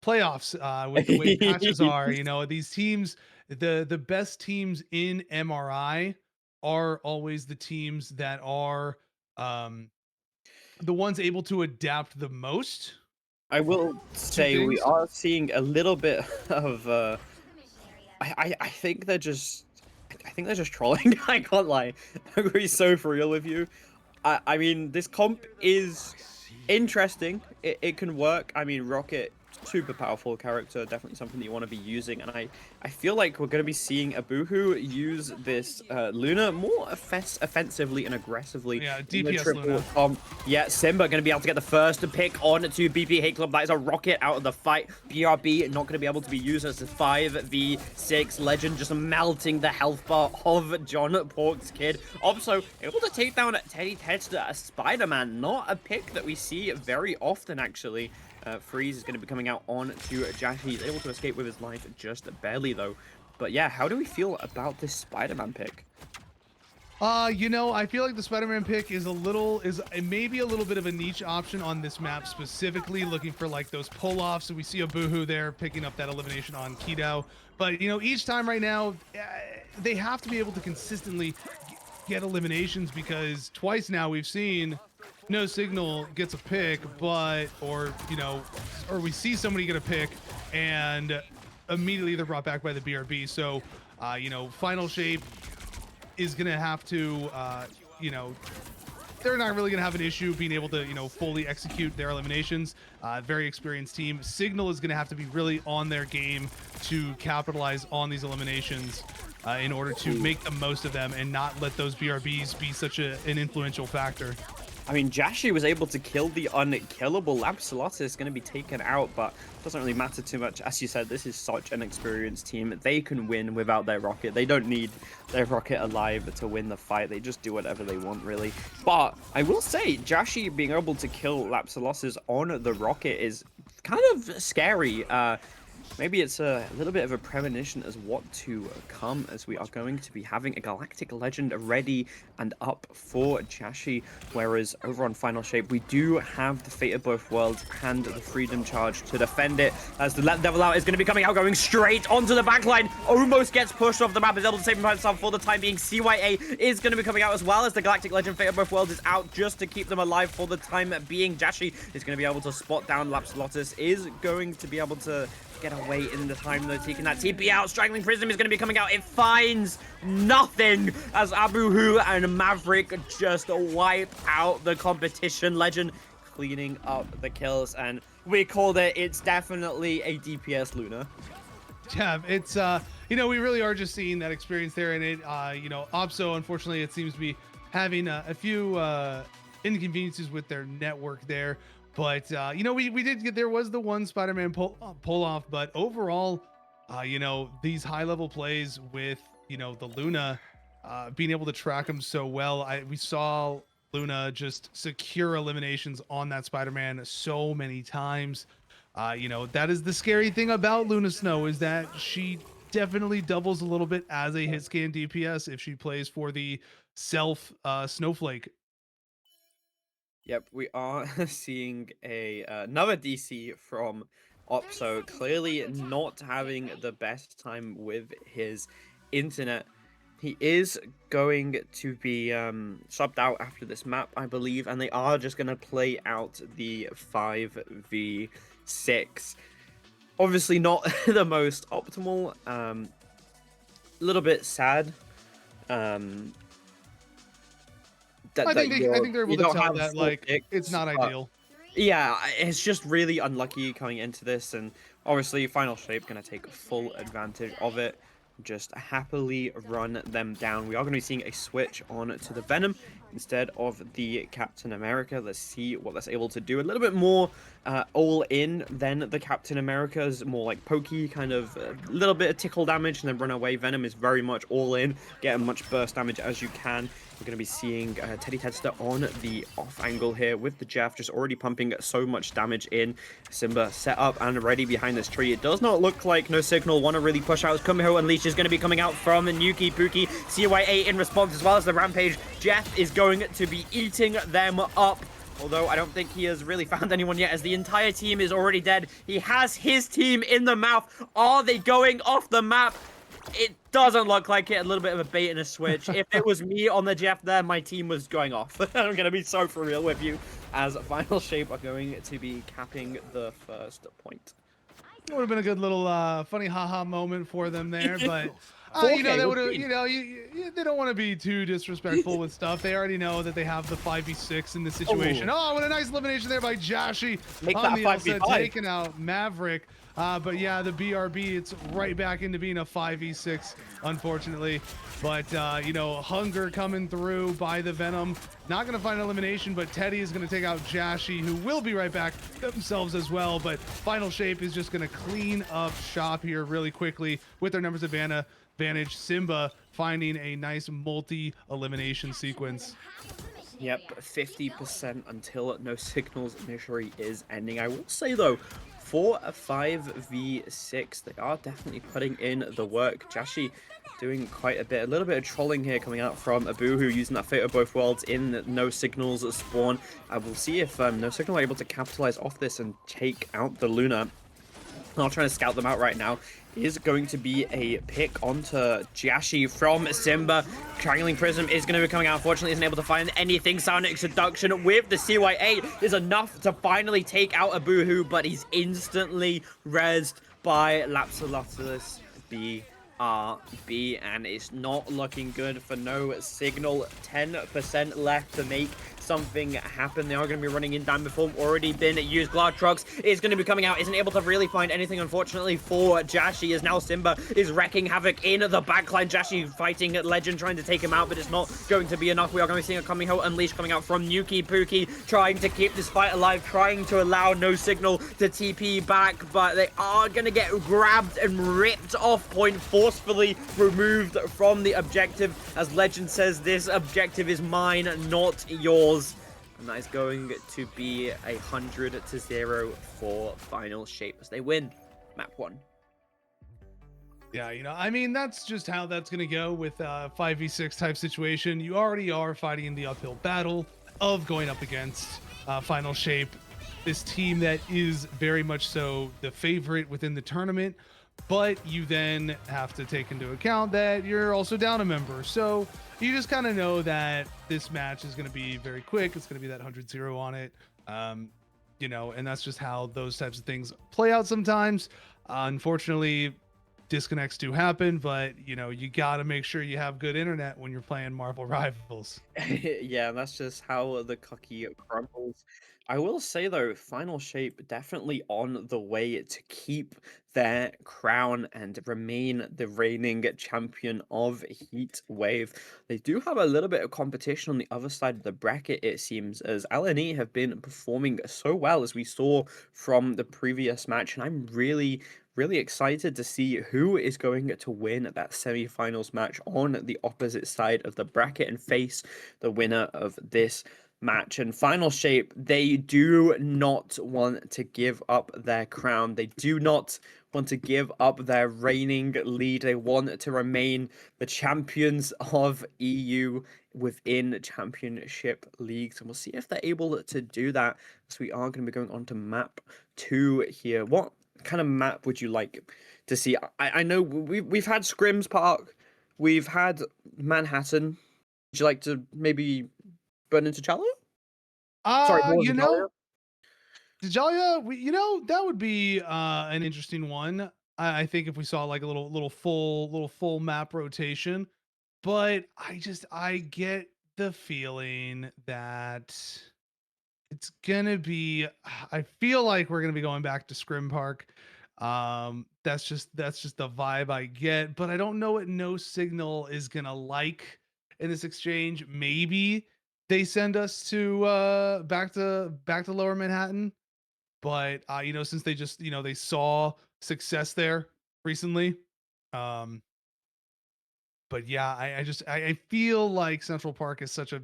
playoffs, with the way patches are. These teams, the best teams in MRI are always the teams that are um, the ones able to adapt the most I will to say we things. are seeing a little bit of I think they're just I think they're just trolling. I can't lie. I'm gonna be so for real with you. I mean this comp is interesting. It can work. I mean Rocket super powerful character, definitely something that you want to be using, and I feel like we're going to be seeing Abuhu use this Luna more offensively and aggressively Yeah, in the DPS triple Luna. Yeah, Simba going to be able to get the first pick on to BP Hate Club. That is a rocket out of the fight. BRB not going to be able to be used as a 5v6 legend, just melting the health bar of John Pork's kid. Also able to take down Teddy Tedster, a Spider-Man, not a pick that we see very often actually. Freeze is going to be coming out on to Jashi. He's able to escape with his life just barely, though. But yeah, how do we feel about this Spider-Man pick? You know, I feel like the Spider-Man pick is maybe a little bit of a niche option on this map, specifically looking for like those pull-offs. So we see a Boohoo there picking up that elimination on Kido. But you know, each time right now, they have to be able to consistently get eliminations, because twice now we've seen No Signal gets a pick, or we see somebody get a pick and immediately they're brought back by the BRB. So, Final Shape is going to have to, they're not really going to have an issue being able to, fully execute their eliminations. Very experienced team. Signal is going to have to be really on their game to capitalize on these eliminations in order to make the most of them and not let those BRBs be such an influential factor. I mean, Jashi was able to kill the unkillable. Lapsalota is going to be taken out, but it doesn't really matter too much. As you said, this is such an experienced team. They can win without their rocket. They don't need their rocket alive to win the fight. They just do whatever they want, really. But I will say, Jashi being able to kill Lapsalotas on the rocket is kind of scary. Maybe it's a little bit of a premonition as what to come, as we are going to be having a Galactic Legend ready and up for Jashi, whereas over on Final Shape, we do have the Fate of Both Worlds and the Freedom Charge to defend it, as the Let Devil Out is going to be coming out, going straight onto the backline, almost gets pushed off the map, is able to save himself for the time being. CYA is going to be coming out as well, as the Galactic Legend Fate of Both Worlds is out just to keep them alive for the time being. Jashi is going to be able to spot down Lapsalotus, is going to be able to get away in the time though, taking that TP out. Strangling Prism is going to be coming out. It finds nothing as Abuhu and Maverick just wipe out the competition. Legend cleaning up the kills, and we called it. It's definitely a DPS Luna. Yeah, it's we really are just seeing that experience there, and it Opso, unfortunately, it seems to be having a few inconveniences with their network there. But we did get, there was the one Spider-Man pull off, but overall, these high level plays with the Luna, being able to track them so well. We saw Luna just secure eliminations on that Spider-Man so many times. That is the scary thing about Luna Snow, is that she definitely doubles a little bit as a hit scan DPS if she plays for the self Snowflake. Yep, we are seeing another DC from Opso, clearly not having the best time with his internet. He is going to be subbed out after this map, I believe, and they are just going to play out the 5v6. Obviously not the most optimal, a little bit sad. I think they're able to tell that, like, it's not ideal. Yeah, it's just really unlucky coming into this, and obviously Final Shape going to take full advantage of it. Just happily run them down. We are going to be seeing a switch on to the Venom instead of the Captain America. Let's see what that's able to do. A little bit more all in than the Captain America's, more like pokey, kind of a little bit of tickle damage and then run away. Venom is very much all in, get as much burst damage as you can. We're going to be seeing Teddy Tedster on the off angle here with the Jeff, just already pumping so much damage in. Simba set up and ready behind this tree. It does not look like No Signal want to really push out. Kumiho Unleashed is going to be coming out from Nuki Pookie. CYA in response, as well as the Rampage. Jeff is going to be eating them up. Although I don't think he has really found anyone yet, as the entire team is already dead. He has his team in the mouth. Are they going off the map? It doesn't look like it. A little bit of a bait and a switch. If it was me on the Jeff there, my team was going off. I'm going to be so for real with you, as Final Shape are going to be capping the first point. It would have been a good little funny haha moment for them there, but That 4K would would have, be they don't want to be too disrespectful with stuff. They already know that they have the 5v6 in this situation. oh, Oh, what a nice elimination there by Jashi make on that a the Elsa, 5v5. taking out Maverick. But yeah, the BRB, it's right back into being a 5v6, unfortunately. But, Hunger coming through by the Venom. Not going to find elimination, but Teddy is going to take out Jashi, who will be right back themselves as well. But Final Shape is just going to clean up shop here really quickly with their numbers advantage. Simba finding a nice multi-elimination sequence. Yep, 50% until no signals initially is ending. I will say though, for a 5v6, they are definitely putting in the work. Jashi doing quite a bit, a little bit of trolling here coming out from Abuhu, using that Fate of Both Worlds in no signals spawn. I will see if no signal are able to capitalize off this and take out the Luna. Not trying to scout them out right now. Is going to be a pick onto Jashi from Simba. Triangling Prism is going to be coming out. Unfortunately, isn't able to find anything. Sonic Seduction with the CY8 is enough to finally take out Abuhu, but he's instantly rezzed by Lapsalotulus BRB, and it's not looking good for no signal. 10% left to make something happen. They are going to be running in time before already been used. Gladtrox is going to be coming out, isn't able to really find anything, unfortunately, for Jashi, as now Simba is wrecking havoc in the backline. Jashi fighting Legend, trying to take him out, but it's not going to be enough. We are going to be seeing a Kamiho Unleash coming out from Nuki Pookie, trying to keep this fight alive, trying to allow no signal to TP back, but they are going to get grabbed and ripped off point, forcefully removed from the objective, as Legend says, this objective is mine, not yours. And that is going to be 100-0 for Final Shape as they win map 1. Yeah, that's just how that's going to go with a 5v6 type situation. You already are fighting in the uphill battle of going up against Final Shape, this team that is very much so the favorite within the tournament, but you then have to take into account that you're also down a member. So you just kind of know that this match is going to be very quick. It's going to be that 100-0 on it. And that's just how those types of things play out sometimes. Unfortunately, disconnects do happen, but you got to make sure you have good internet when you're playing Marvel Rivals. Yeah, that's just how the cookie crumbles. I will say though, Final Shape definitely on the way to keep their crown and remain the reigning champion of Heatwave. They do have a little bit of competition on the other side of the bracket, it seems, as LNE have been performing so well, as we saw from the previous match, and I'm really excited to see who is going to win that semi-finals match on the opposite side of the bracket and face the winner of this match. And Final Shape, they do not want to give up their crown. They do not want to give up their reigning lead. They want to remain the champions of EU within championship leagues. And we'll see if they're able to do that. So we are going to be going on to map 2 here. What kind of map would you like to see? I know we've had Scrims Park, we've had Manhattan. Would you like to maybe burn into Chala? Sorry, Uh, more you into Chala? know, Djalia, that would be an interesting one. I think if we saw like a little full map rotation, but I get the feeling that it's gonna be. I feel like we're gonna be going back to Scrim Park. That's just the vibe I get, but I don't know what No Signal is gonna like in this exchange. Maybe they send us to back to Lower Manhattan, but since they just they saw success there recently. um but yeah, I feel like Central Park is such a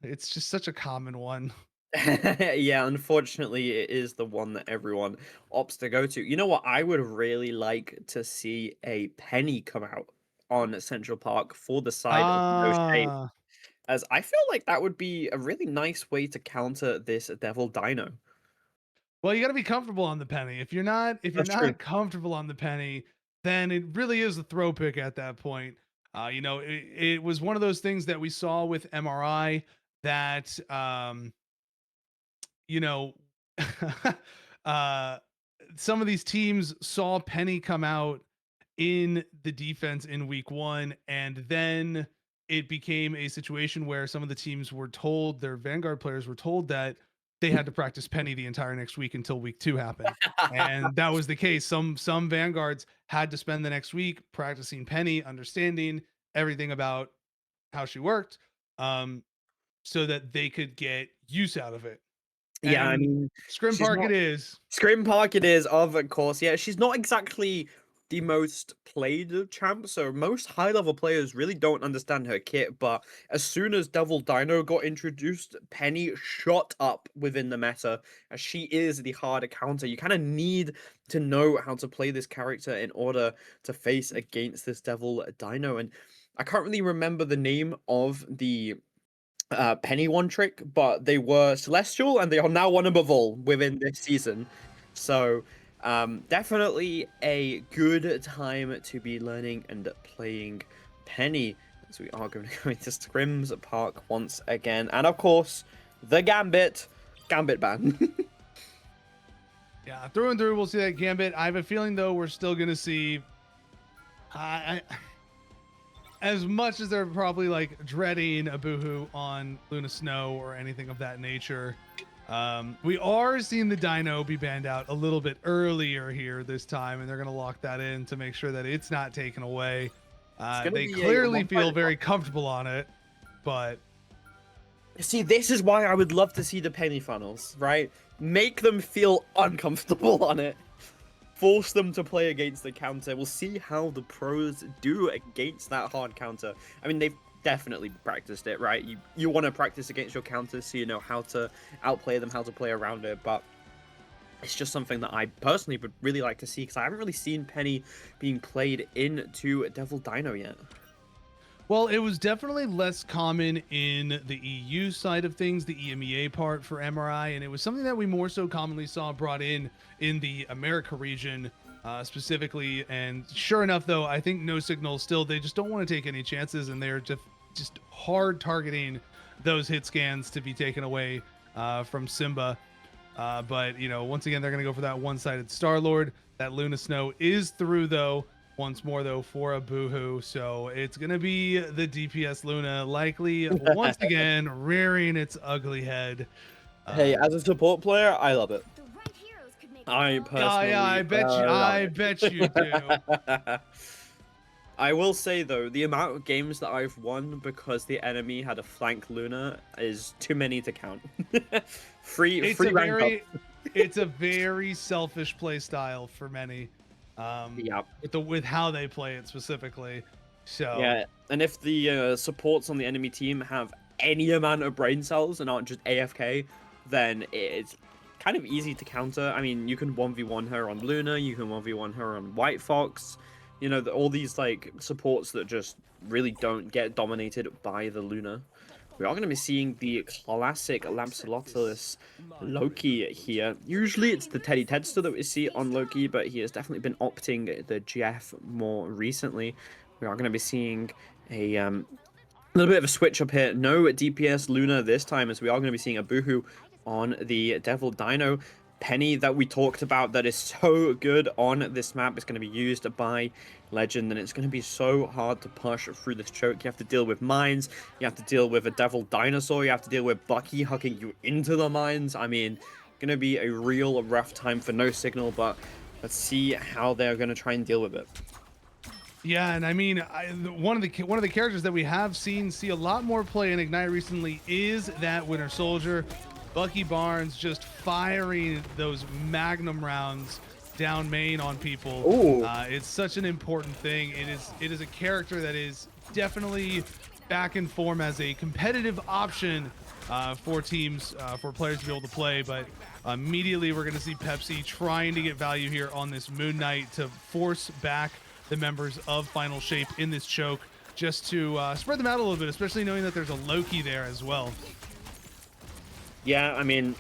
it's just such a common one. Yeah, unfortunately, it is the one that everyone opts to go to. You know what? I would really like to see a penny come out on Central Park for the side of No Shape, Ah, as I feel like that would be a really nice way to counter this Devil Dino. well, you got to be comfortable on the penny. If you're That's true. not comfortable on the penny, then it really is a throw pick at that point. It was one of those things that we saw with MRI that you know, uh, some of these teams saw Penny come out in the defense in week 1, and then it became a situation where some of the teams were told, their Vanguard players were told that they had to practice Penny the entire next week until week 2 happened. And that was the case. Some Vanguards had to spend the next week practicing Penny, understanding everything about how she worked, um, so that they could get use out of it. Yeah, I And mean, Scrim she's Park not it is. Scream Park it is, of course. Yeah, she's not exactly the most played champ, so most high level players really don't understand her kit. But as soon as Devil Dino got introduced, Penny shot up within the meta, as she is the harder counter. You kind of need to know how to play this character in order to face against this Devil Dino. And I can't really remember the name of the Penny one trick, but they were celestial and they are now one above all within this season. So definitely a good time to be learning and playing Penny. So we are going to go into Scrims Park once again, and of course the Gambit ban. Yeah, through and through, we'll see that Gambit. I have a feeling, though, we're still going to see. As much as they're probably like dreading a boohoo on Luna Snow or anything of that nature, we are seeing the Dino be banned out a little bit earlier here this time, and they're going to lock that in to make sure that it's not taken away. They clearly feel very comfortable on it, but see, this is why I would love to see the Penny funnels, right? Make them feel uncomfortable on it. Force them to play against the counter. We'll see how the pros do against that hard counter. I mean, they've definitely practiced it, right? You want to practice against your counters so you know how to outplay them, how to play around it, but it's just something that I personally would really like to see, because I haven't really seen Penny being played into Devil Dino yet. well, it was definitely less common in the EU side of things, the EMEA part for MRI, and it was something that we more so commonly saw brought in the America region specifically. And sure enough, though, I think No Signal still, they just don't want to take any chances, and they're just hard targeting those hit scans to be taken away from Simba. But you know, once again, they're going to go for that one-sided Star Lord. That Luna Snow is through, though. Once more, though, for a boohoo. So it's going to be the DPS Luna, likely once again rearing its ugly head. Hey, as a support player, I love it. I Yeah, yeah, I personally bet you, love I bet you do. it. I will say though, the amount of games that I've won because the enemy had a flank Luna is too many to count. free It's free a rank very, up. it's a very selfish play style for many. Yeah. With how they play it specifically. So Yeah, and if the supports on the enemy team have any amount of brain cells and aren't just AFK, then it's kind of easy to counter. I mean, you can 1v1 her on Luna, you can 1v1 her on White Fox. You know, all these like supports that just really don't get dominated by the Luna. We are going to be seeing the classic Lampsalotus Loki here. Usually it's the Teddy Tedster that we see on Loki, but he has definitely been opting the Jeff more recently. We are going to be seeing a little bit of a switch up here. No DPS Luna this time, as we are going to be seeing a Boohoo on the Devil Dino. Penny that we talked about that is so good on this map is going to be used by Legend, and it's going to be so hard to push through this choke. You have to deal with mines, you have to deal with a Devil Dinosaur, you have to deal with Bucky hucking you into the mines. I mean, going to be a real rough time for No Signal, but let's see how they're going to try and deal with it. yeah, and I mean, one of the characters that we have seen see a lot more play in Ignite recently is that Winter Soldier. Bucky Barnes just firing those Magnum rounds down main on people. It's such an important thing. It is a character that is definitely back in form as a competitive option for teams, for players to be able to play. But immediately we're going to see Pepsi trying to get value here on this Moon Knight to force back the members of Final Shape in this choke, just to spread them out a little bit, especially knowing that there's a Loki there as well. Yeah, I mean,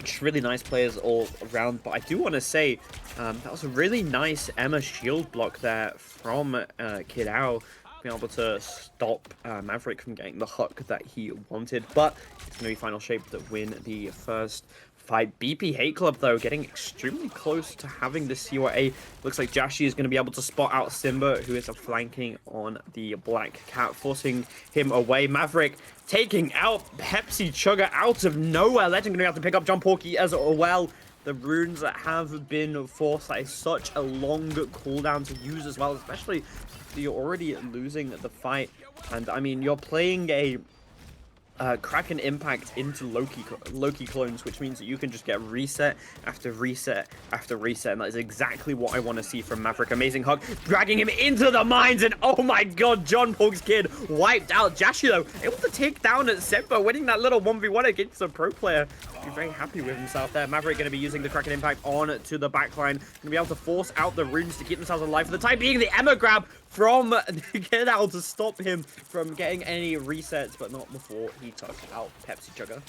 just really nice players all around, but I do want to say that was a really nice Emma shield block there from Kid Owl, being able to stop Maverick from getting the hook that he wanted, but it's going to be Final Shape that win the first fight. BP Hate Club, though, getting extremely close to having the CYA. Looks like Jashi is going to be able to spot out Simba, who is flanking on the Black Cat, forcing him away. Maverick taking out Pepsi Chugga out of nowhere. Legend going to have to pick up John Porky as well. The runes that have been forced, that is such a long cooldown to use as well, especially if you're already losing the fight. And I mean, you're playing a Kraken Impact into Loki clones, which means that you can just get reset after reset after reset, and that is exactly what I want to see from Maverick. Amazing hug, dragging him into the mines, and oh my god, John Pork's kid wiped out. Jashi, though, able to take down Sempo, winning that little 1v1 against a pro player. He's very happy with himself there. Maverick going to be using the Kraken Impact on to the backline. Going to be able to force out the runes to keep themselves alive. For the time being, the Emma grab from Kidal to stop him from getting any resets, but not before he took out Pepsi Chugga.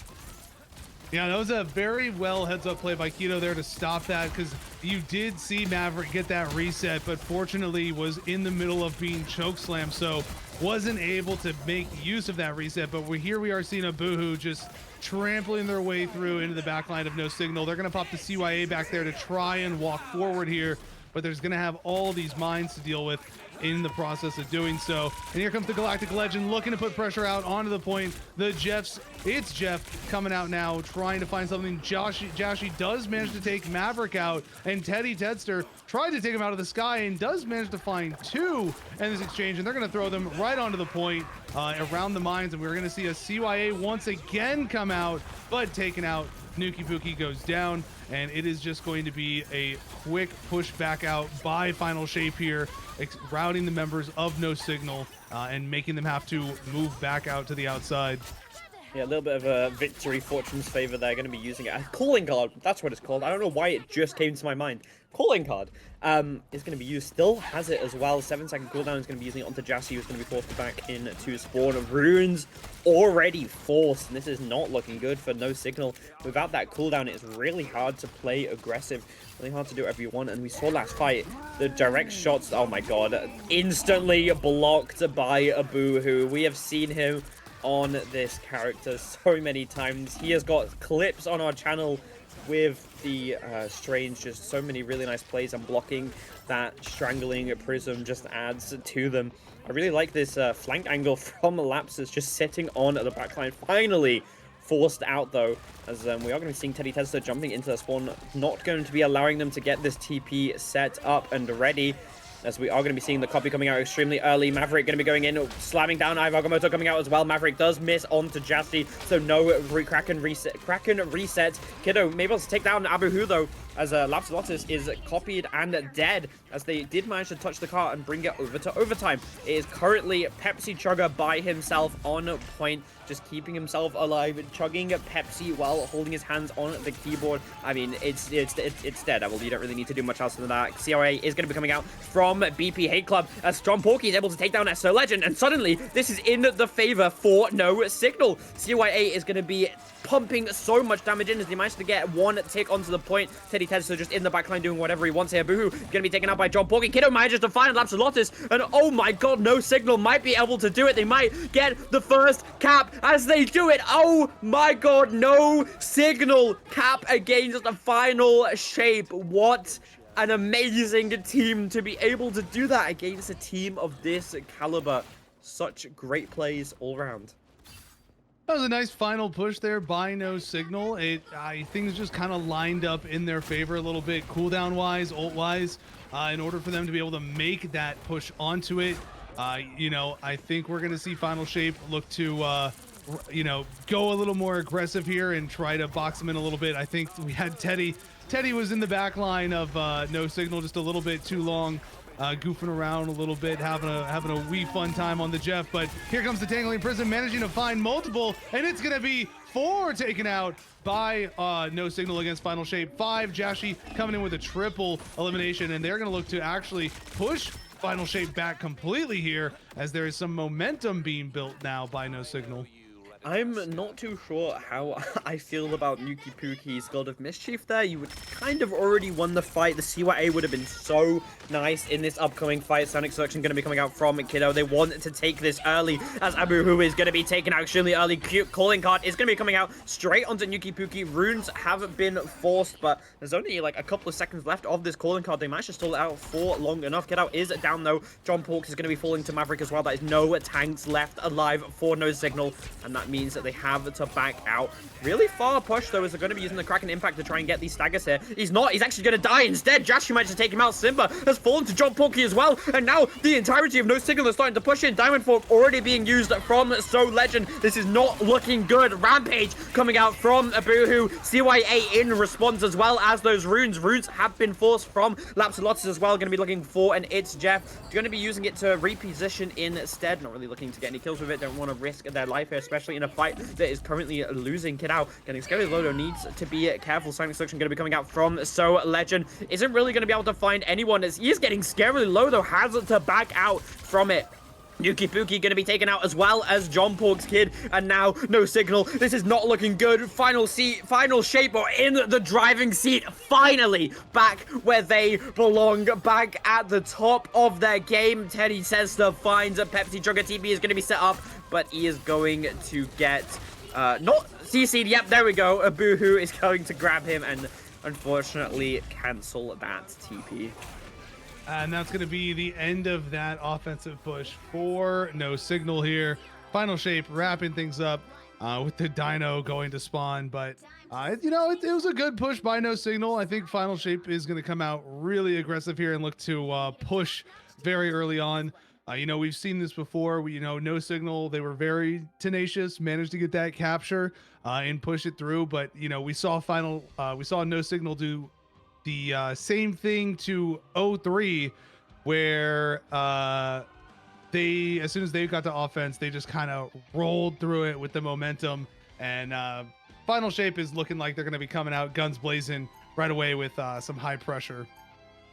Yeah, that was a very well heads-up play by Keto there to stop that, because you did see Maverick get that reset, but fortunately was in the middle of being chokeslammed, so wasn't able to make use of that reset. But here we are seeing a Boohoo just trampling their way through into the backline of No Signal. They're going to pop the CYA back there to try and walk forward here, but there's going to have all these mines to deal with in the process of doing so. And here comes the Galactic Legend looking to put pressure out onto the point. It's Jeff coming out now, trying to find something. Jashi does manage to take Maverick out, and Teddy Tedster tried to take him out of the sky and does manage to find two in this exchange, and they're going to throw them right onto the point around the mines, and we're going to see a CYA once again come out, but taken out. Nuki Pookie goes down, and it is just going to be a quick push back out by Final Shape here, routing the members of No Signal and making them have to move back out to the outside. Yeah, a little bit of a victory fortune's favor. They're going to be using it. A calling card, that's what it's called. I don't know why it just came to my mind. Calling card is going to be used. Still has it as well. 7-second cooldown is going to be using it onto Jassy, who's going to be forced back into spawn. Runes already forced, and this is not looking good for No Signal. Without that cooldown, it's really hard to play aggressive. Really hard to do whatever you want. And we saw last fight, the direct shots, oh my god, instantly blocked by a Boohoo. We have seen him on this character so many times. He has got clips on our channel with the Strange, just so many really nice plays, and blocking that strangling prism just adds to them. I really like this flank angle from Lapsus, just sitting on the backline. Finally forced out though, as we are going to be seeing Teddy Tesla jumping into the spawn, not going to be allowing them to get this TP set up and ready, as we are going to be seeing the copy coming out extremely early. Maverick going to be going in, slamming down. Ivagomoto coming out as well. Maverick does miss onto Jassy, so no Kraken reset. Kiddo may be able to take down Abuhu though, as Lapsus is copied and dead, as they did manage to touch the car and bring it over to overtime. It is currently Pepsi Chugga by himself on point, just keeping himself alive, chugging Pepsi while holding his hands on the keyboard. I mean, it's Daredevil. You don't really need to do much else than that. CRA is going to be coming out from BP Hate Club, as John Porky is able to take down SO Legend, and suddenly this is in the favor for No Signal. CYA is going to be pumping so much damage in, as he managed to get one tick onto the point. Teddy Tedster just in the backline doing whatever he wants here. Boohoo gonna be taken out by John Porky. Kiddo manages to find Lapsolotus, and oh my god, No Signal might be able to do it. They might get the first cap as they do it. Oh my god, No Signal cap against the Final Shape. What an amazing team to be able to do that against a team of this caliber. Such great plays all around. That was a nice final push there by No Signal. Things just kind of lined up in their favor a little bit, cooldown wise, ult wise, in order for them to be able to make that push onto it. You know, I think we're going to see Final Shape look to, you know, go a little more aggressive here and try to box them in a little bit. I think we had Teddy was in the back line of No Signal just a little bit too long. Goofing around a little bit, having a wee fun time on the Jeff, but here comes the Tangling Prism, managing to find multiple, and it's gonna be 4 taken out by No Signal against Final Shape. 5, Jashi coming in with a triple elimination, and they're gonna look to actually push Final Shape back completely here, as there is some momentum being built now by No Signal. I'm not too sure how I feel about Nuki Puki's God of Mischief there. You would kind of already won the fight. The CYA would have been so nice in this upcoming fight. Sonic Selection going to be coming out from Kiddo. They want to take this early as Abuhu is going to be taken out extremely early. Cute calling card is going to be coming out straight onto Nuki Puki. Runes have been forced, but there's only like a couple of seconds left of this calling card. They managed to stall it out for long enough. Kiddo is down though. John Porks is going to be falling to Maverick as well. That is no tanks left alive for No Signal, and that means that they have to back out. Really far push though, as they're going to be using the Kraken Impact to try and get these staggers here. He's not. He's actually going to die instead. Jashi managed to take him out. Simba has fallen to John Porky as well, and now the entirety of No Signal is starting to push in. Diamond Fork already being used from So Legend. This is not looking good. Rampage coming out from Abuhu. CYA in response as well as those runes. Runes have been forced from Lapsalotus as well. Going to be looking for an It's Jeff. Going to be using it to reposition instead. Not really looking to get any kills with it. Don't want to risk their life here, especially in a fight that is currently losing. Kid out. Getting Scary Lodo needs to be careful. Sonic Selection going to be coming out from So Legend. Isn't really going to be able to find anyone as he is getting Scary Lodo. Has to back out from it. Yuki Puki going to be taken out as well as John Pork's Kid, and now No Signal. This is not looking good. Final seat, final shape, or in the driving seat. Finally back where they belong, back at the top of their game. Teddy Sesta finds a Pepsi Trigger. TP is going to be set up, but he is going to get not CC'd. Yep, there we go. Abuhu is going to grab him and unfortunately cancel that TP. And that's going to be the end of that offensive push for No Signal here. Final Shape wrapping things up with the Dino going to spawn. But, you know, it was a good push by No Signal. I think Final Shape is going to come out really aggressive here and look to push very early on. You know, we've seen this before. No Signal, they were very tenacious, managed to get that capture and push it through. But, you know, we saw No Signal do the same thing to 03, where as soon as they got to offense, they just kind of rolled through it with the momentum. And Final Shape is looking like they're going to be coming out guns blazing right away with some high pressure.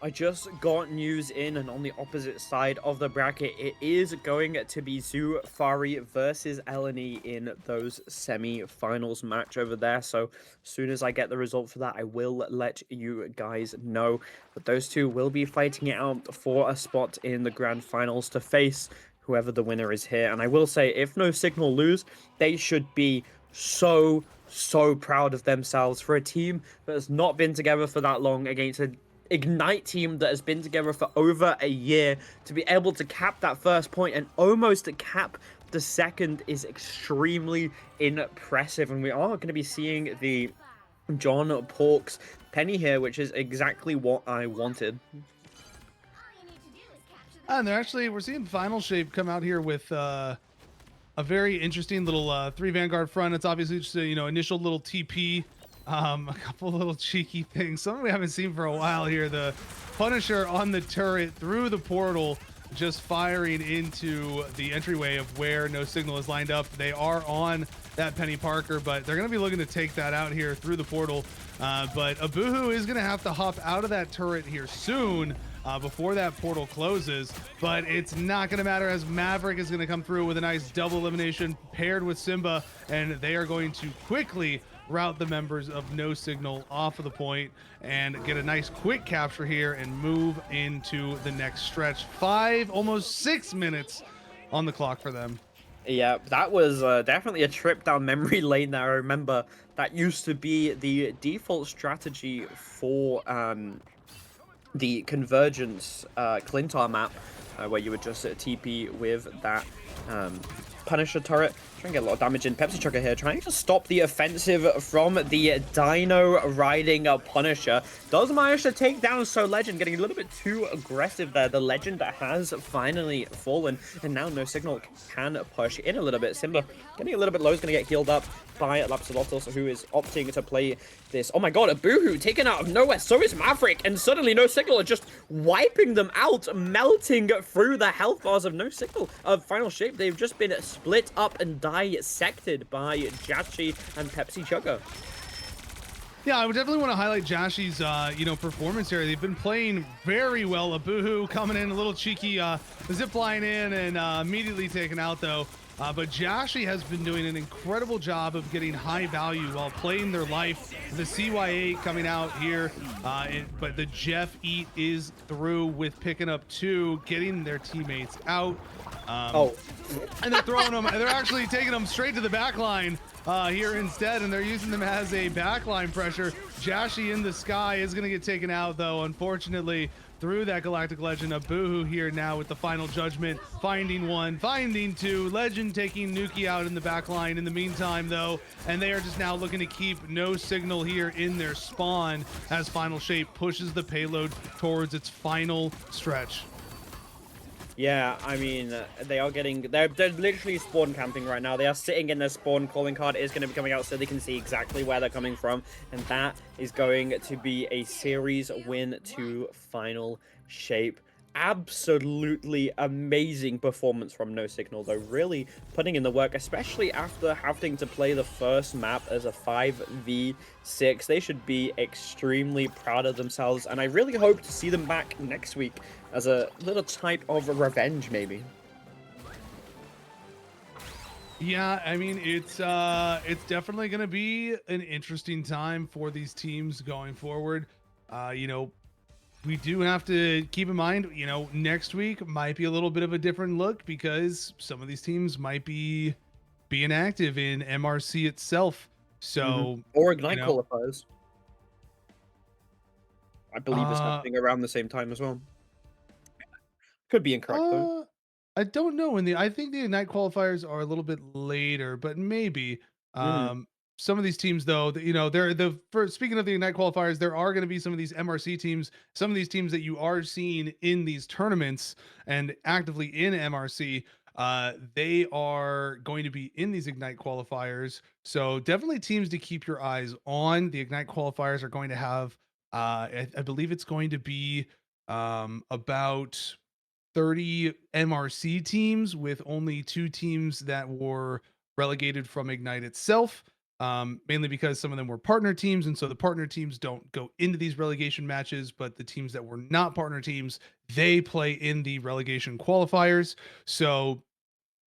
I just got news in, and on the opposite side of the bracket, it is going to be Zoo Fari versus Eleni in those semi-finals match over there. So as soon as I get the result for that, I will let you guys know. But those two will be fighting it out for a spot in the grand finals to face whoever the winner is here. And I will say, if No Signal lose, they should be so proud of themselves for a team that has not been together for that long against a Ignite team that has been together for over a year. To be able to cap that first point and almost cap the second is extremely impressive. And we are going to be seeing the John Porks penny here, which is exactly what I wanted. And we're seeing Final Shape come out here with a very interesting little 3 Vanguard front. It's obviously just a, initial little TP. A couple little cheeky things, something we haven't seen for a while here. The Punisher on the turret through the portal, just firing into the entryway of where No Signal is lined up. They are on that Penny Parker, but they're going to be looking to take that out here through the portal. But Abuhu is going to have to hop out of that turret here soon before that portal closes. But it's not going to matter, as Maverick is going to come through with a nice double elimination paired with Simba, and they are going to quickly route the members of No Signal off of the point and get a nice quick capture here and move into the next stretch. Almost 6 minutes on the clock for them. Yeah, that was definitely a trip down memory lane there. I remember that used to be the default strategy for the Convergence Clintar map, where you would just TP with that Punisher turret. Trying to get a lot of damage in. Pepsi Trucker here trying to stop the offensive from the Dino riding Punisher. Does manage to take down So Legend, getting a little bit too aggressive there. The Legend has finally fallen, and now No Signal can push in a little bit. Simba getting a little bit low, is going to get healed up by Lapsalotos, who is opting to play this. Oh my god, Abuhu taken out of nowhere. So is Maverick, and suddenly No Signal are just wiping them out, melting through the health bars of No Signal of Final Shape. They've just been split up and dissected by Jashi and Pepsi Chugga. Yeah, I would definitely want to highlight Jashi's, performance here. They've been playing very well. Abuhu coming in a little cheeky, zip line in and immediately taken out, though. But Jashi has been doing an incredible job of getting high value while playing their life. The CY8 coming out here, but the Jeff Eat is through with picking up 2, getting their teammates out. Oh, And they're throwing them, they're actually taking them straight to the back line here instead, and they're using them as a backline pressure. Jashi in the sky is going to get taken out, though, unfortunately, through that Galactic Legend. Of Boohoo here now with the final judgment, finding 1, finding 2. Legend taking Nuki out in the back line in the meantime, though, and they are just now looking to keep no signal here in their spawn as Final Shape pushes the payload towards its final stretch. yeah, I mean, they are getting, they're literally spawn camping right now. They are sitting in their spawn. Calling card is going to be coming out so they can see exactly where they're coming from. And that is going to be a series win to Final Shape. Absolutely amazing performance from No Signal, though. Really putting in the work, especially after having to play the first map as a 5v6. They should be extremely proud of themselves, and I really hope to see them back next week as a little type of revenge, maybe. Yeah, I mean it's definitely going to be an interesting time for these teams going forward. You know, we do have to keep in mind, you know, next week might be a little bit of a different look because some of these teams might be being active in MRC itself. So, Or you Ignite know, qualifiers, I believe, is uh happening around the same time as well. Could be incorrect, though. Uh, I don't know. I think the Ignite qualifiers are a little bit later, but maybe. Mhm. Some of these teams, though, you know, they're the for speaking of the Ignite qualifiers, there are going to be some of these MRC teams, some of these teams that you are seeing in these tournaments and actively in MRC. They are going to be in these Ignite qualifiers. So definitely teams to keep your eyes on. The Ignite qualifiers are going to have, I believe it's going to be about 30 MRC teams with only 2 teams that were relegated from Ignite itself. Mainly because some of them were partner teams, and so the partner teams don't go into these relegation matches, but the teams that were not partner teams, they play in the relegation qualifiers. So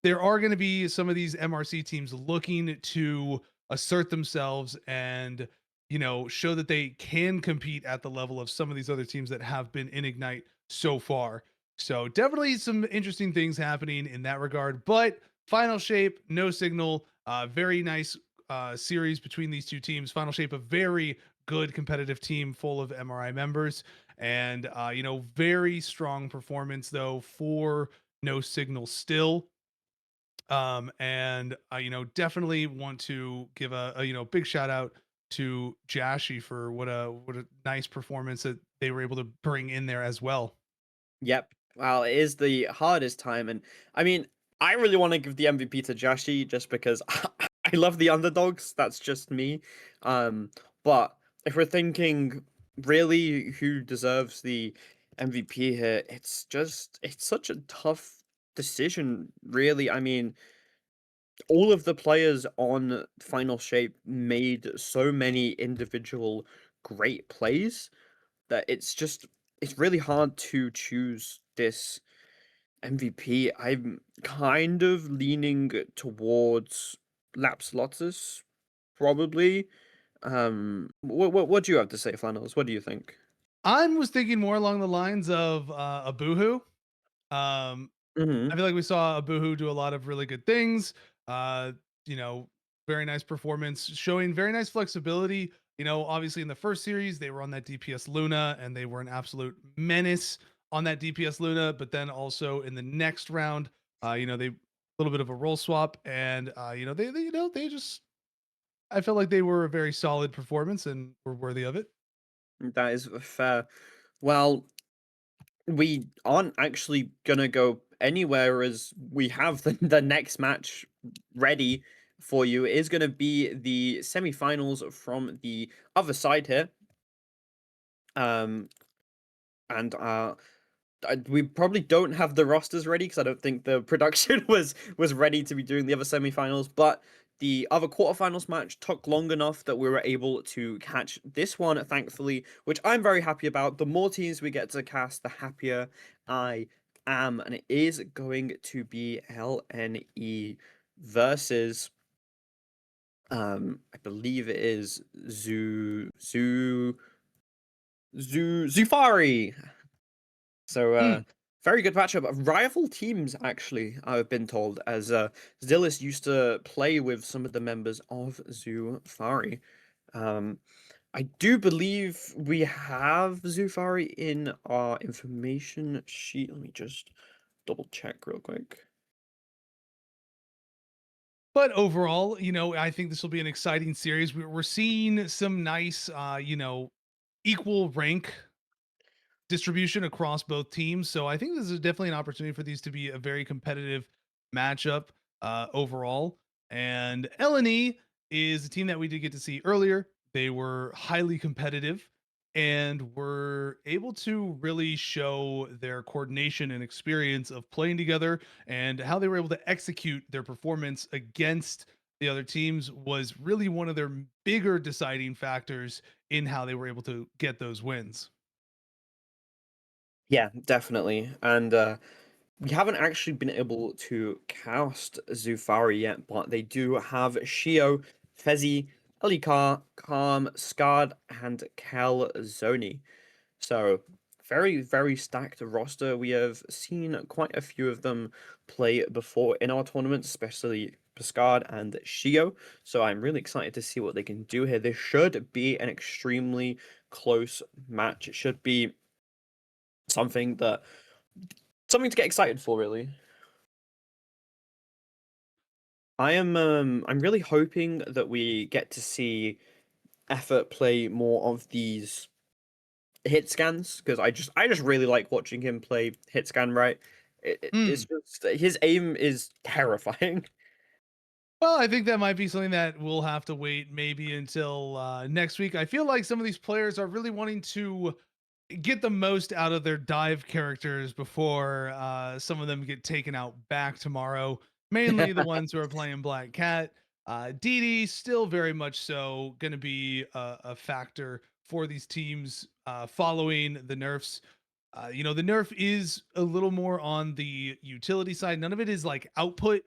there are going to be some of these MRC teams looking to assert themselves and, you know, show that they can compete at the level of some of these other teams that have been in Ignite so far. So definitely some interesting things happening in that regard. But Final Shape, No Signal, very nice series between these two teams. Final Shape, a very good competitive team full of MRI members, and you know, very strong performance though for No Signal still. And I, you know, definitely want to give a you know, big shout out to Jashi for what a nice performance that they were able to bring in there as well. Yep. Well, it is the hardest time, and I mean, I really want to give the MVP to Jashi just because I love the underdogs. That's just me. Um, but if we're thinking really who deserves the MVP here, it's such a tough decision, really. I mean, all of the players on Final Shape made so many individual great plays that it's really hard to choose this MVP. I'm kind of leaning towards Lapslotus, probably. What do you have to say, Flannels? What do you think? I was thinking more along the lines of a Boohoo. Um, I Hmm. feel like we saw a Boohoo do a lot of really good things. Uh, you know, very nice performance, showing very nice flexibility. You know, obviously in the first series, they were on that DPS Luna and they were an absolute menace on that DPS Luna. But then also in the next round, you know, they a little bit of a role swap, and you know, they you know, they just I felt like they were a very solid performance and were worthy of it. That is fair. Well, we aren't actually gonna go anywhere as we have the next match ready for you. It is gonna be the semi-finals from the other side here. Um, and we probably don't have the rosters ready because I don't think the production was ready to be doing the other semifinals. But the other quarterfinals match took long enough that we were able to catch this one, thankfully, which I'm very happy about. The more teams we get to cast, the happier I am, and it is going to be LNE versus I believe it is Zufari. So Mm. very good matchup. Rival teams, actually, I've been told, as Zillis used to play with some of the members of Zufari. Um, I do believe we have Zufari in our information sheet. Let me just double check real quick. But overall, I think this will be an exciting series. We're seeing some nice, equal rank distribution across both teams. So I think this is definitely an opportunity for these to be a very competitive matchup overall. And LNE is a team that we did get to see earlier. They were highly competitive and were able to really show their coordination and experience of playing together, and how they were able to execute their performance against the other teams was really one of their bigger deciding factors in how they were able to get those wins. Yeah, definitely. And we haven't actually been able to cast Zufari yet, but they do have Shio, Fezzi, Elikar, Calm, Skard, and Calzone. So very, very stacked roster. We have seen quite a few of them play before in our tournaments, especially Piscard and Shio. So I'm really excited to see what they can do here. This should be an extremely close match. It should be something that something to get excited for, really. I'm really hoping that we get to see Effort play more of these hit scans, because I just really like watching him play hit scan, right? It's Mm. just his aim is terrifying. Well, I think that might be something that we'll have to wait maybe until next week. I feel like some of these players are really wanting to get the most out of their dive characters before some of them get taken out back tomorrow. Mainly the ones who are playing Black Cat. DD still very much so going to be a factor for these teams following the nerfs. The nerf is a little more on the utility side. None of it is like output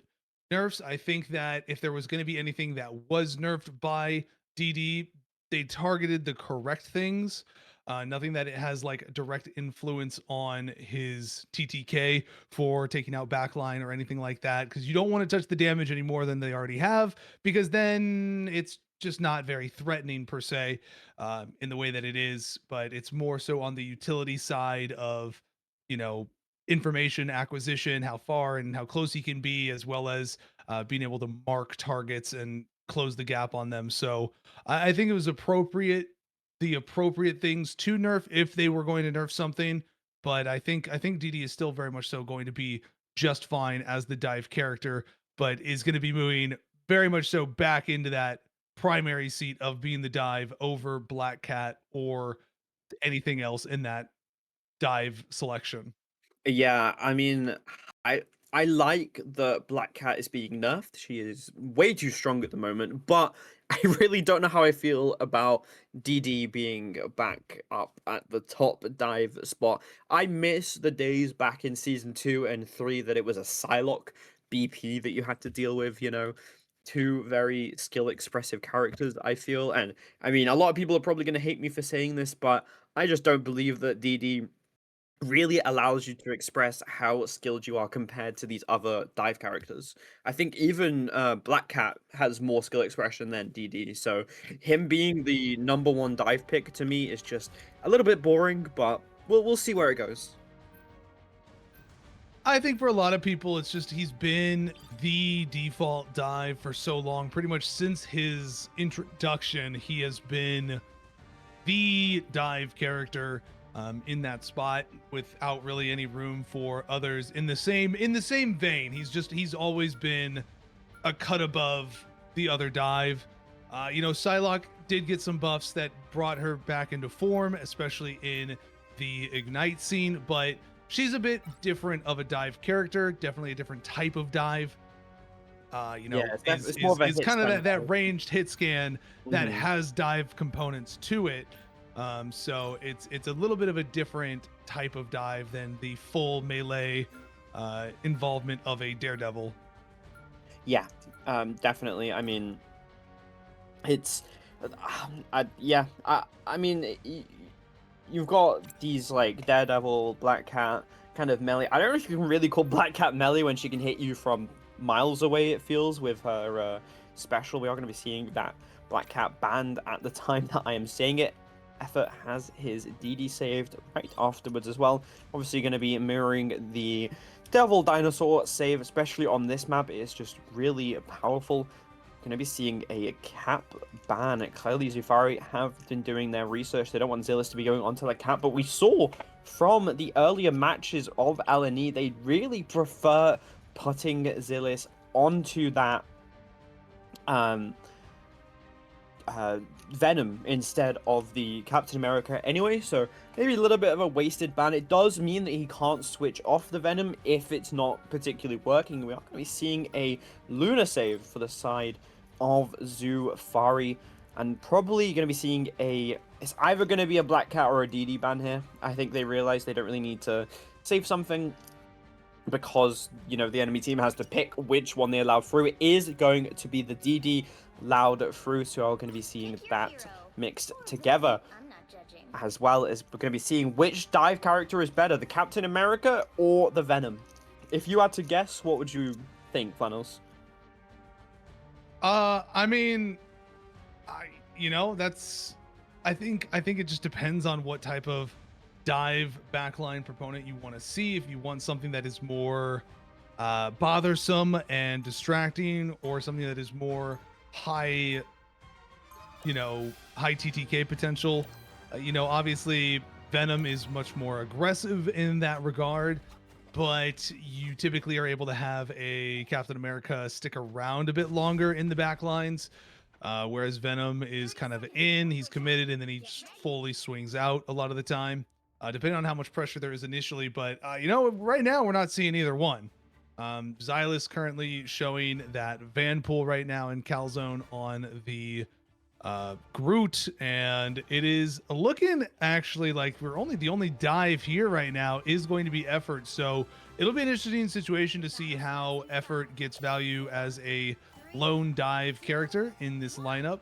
nerfs. I think that if there was going to be anything that was nerfed by DD, they targeted the correct things. Nothing that it has like direct influence on his TTK for taking out backline or anything like that, because you don't want to touch the damage any more than they already have, because then it's just not very threatening per se in the way that it is. But it's more so on the utility side of, you know, information acquisition, how far and how close he can be, as well as being able to mark targets and close the gap on them. So I think it was the appropriate things to nerf if they were going to nerf something. But I think DD is still very much so going to be just fine as the dive character, but is going to be moving very much so back into that primary seat of being the dive over Black Cat or anything else in that dive selection. Yeah, I mean, I I like that Black Cat is being nerfed. She is way too strong at the moment, but I really don't know how I feel about DD being back up at the top dive spot. I miss the days back in season 2 and 3 that it was a Psylocke BP that you had to deal with, two very skill expressive characters, I feel. And I mean, a lot of people are probably going to hate me for saying this, but I just don't believe that DD really allows you to express how skilled you are compared to these other dive characters. I think even Black Cat has more skill expression than DD, so him being the number one dive pick to me is just a little bit boring, but we'll see where it goes. I think for a lot of people, it's just he's been the default dive for so long. Pretty much since his introduction, he has been the dive character in that spot without really any room for others in the same vein. He's always been a cut above the other dive. Psylocke did get some buffs that brought her back into form, especially in the Ignite scene, but she's a bit different of a dive character, definitely a different type of dive. Yeah, it's more Is of a hit kind of scan that dive. ranged hit scan that Mhm. has dive components to it. So it's a little bit of a different type of dive than the full melee involvement of a Daredevil. Yeah, definitely. I mean, it's, yeah. I mean, you've got these like Daredevil, Black Cat kind of melee. I don't know if you can really call Black Cat melee when she can hit you from miles away. It feels with her special. We are going to be seeing that Black Cat banned at the time that I am saying it. Effort has his DD saved right afterwards as well. Obviously, going to be mirroring the Devil Dinosaur save, especially on this map. It's just really powerful. Going to be seeing a cap ban. Clearly, Zufari have been doing their research. They don't want Zillis to be going onto the cap, but we saw from the earlier matches of LNE, they really prefer putting Zillis onto that Venom instead of the Captain America anyway, so maybe a little bit of a wasted ban. It does mean that he can't switch off the Venom if it's not particularly working. We are going to be seeing a Luna save for the side of Zufari, and probably going to be seeing it's either going to be a Black Cat or a DD ban here. I think they realize they don't really need to save something because, you know, the enemy team has to pick which one they allow through. It is going to be the DD loud through, so we're going to be seeing that mixed together, as well as we're going to be seeing which dive character is better, the Captain America or the Venom. If you had to guess, what would you think, Flannels? I mean, I think it just depends on what type of dive backline proponent you want to see. If you want something that is more bothersome and distracting, or something that is more high TTK potential. Obviously Venom is much more aggressive in that regard, but you typically are able to have a Captain America stick around a bit longer in the backlines, whereas Venom is kind of he's committed, and then he just fully swings out a lot of the time, depending on how much pressure there is initially. But right now we're not seeing either one. Xylus currently showing that Vanpool right now in Calzone on the Groot, and it is looking actually like the only dive here right now is going to be Effort. So it'll be an interesting situation to see how Effort gets value as a lone dive character in this lineup,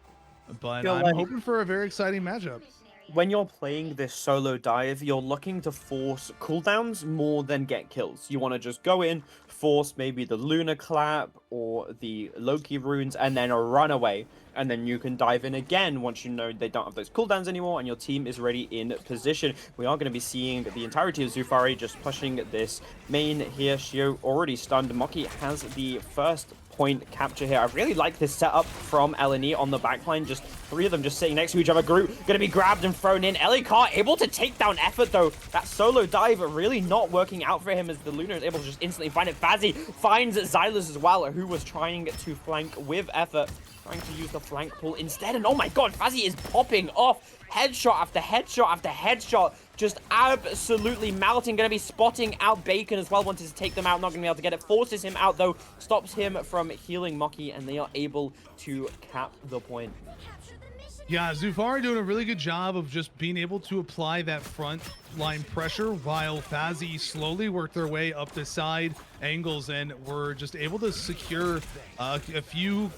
but I'm hoping for a very exciting matchup. When you're playing this solo dive, you're looking to force cooldowns more than get kills. You want to just go in, force maybe the Luna Clap or the Loki runes, and then run away. And then you can dive in again once you know they don't have those cooldowns anymore and your team is ready in position. We are going to be seeing the entirety of Zufari just pushing this main here. Shio already stunned. Moki has the first point capture here. I really like this setup from LNE on the backline. Just three of them just sitting next to each other. Groot going to be grabbed and thrown in. Ellie Carr able to take down Effort, though. That solo dive really not working out for him, as the Luna is able to just instantly find it. Fazzy finds Xylus as well, who was trying to flank with Effort, trying to use the flank pull instead. And oh my god, Fazzy is popping off. Headshot after headshot after headshot. Just absolutely melting. Going to be spotting out Bacon as well. Wanted to take them out. Not going to be able to get it. Forces him out, though. Stops him from healing Moki. And they are able to cap the point. Yeah, Zufari doing a really good job of just being able to apply that front line pressure, while Fazzy slowly worked their way up the side angles and were just able to secure a few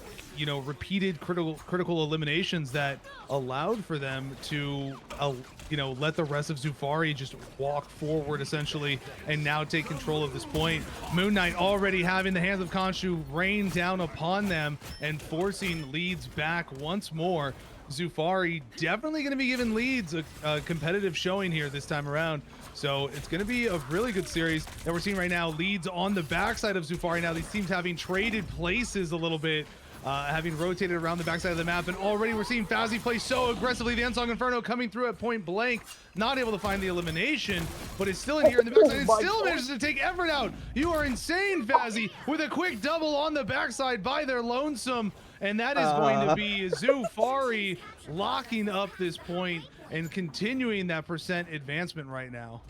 repeated critical eliminations that allowed for them to let the rest of Zufari just walk forward essentially and now take control of this point. Moon Knight already having the hands of Khonshu rain down upon them and forcing leads back once more. Zufari definitely going to be giving leads a competitive showing here this time around. So it's going to be a really good series that we're seeing right now. Leads on the backside of Zufari now. These teams having traded places a little bit, having rotated around the backside of the map, and already we're seeing Fazzy play so aggressively. The Unsung Inferno coming through at point blank, not able to find the elimination, but it's still in here in the backside. It still manages to take Effort out. You are insane, Fazzy, with a quick double on the backside by their lonesome, and that is going to be Zufari locking up this point and continuing that percent advancement right now.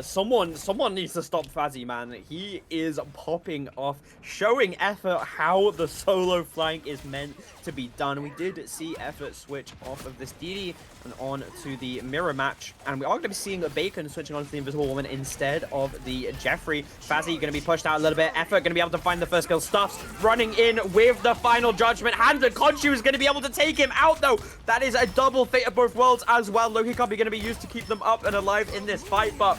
Someone needs to stop Fazzy, man. He is popping off, showing Effort how the solo flank is meant to be done. We did see Effort switch off of this DD and on to the mirror match, and we are going to be seeing Bacon switching on to the Invisible Woman instead of the Jeffrey. Fazzy going to be pushed out a little bit. Effort going to be able to find the first kill. Stuffs running in with the final judgment. Hand and Khonshu is going to be able to take him out, though. That is a double fate of both worlds as well. Loki can't be going to be used to keep them up and alive in this fight, but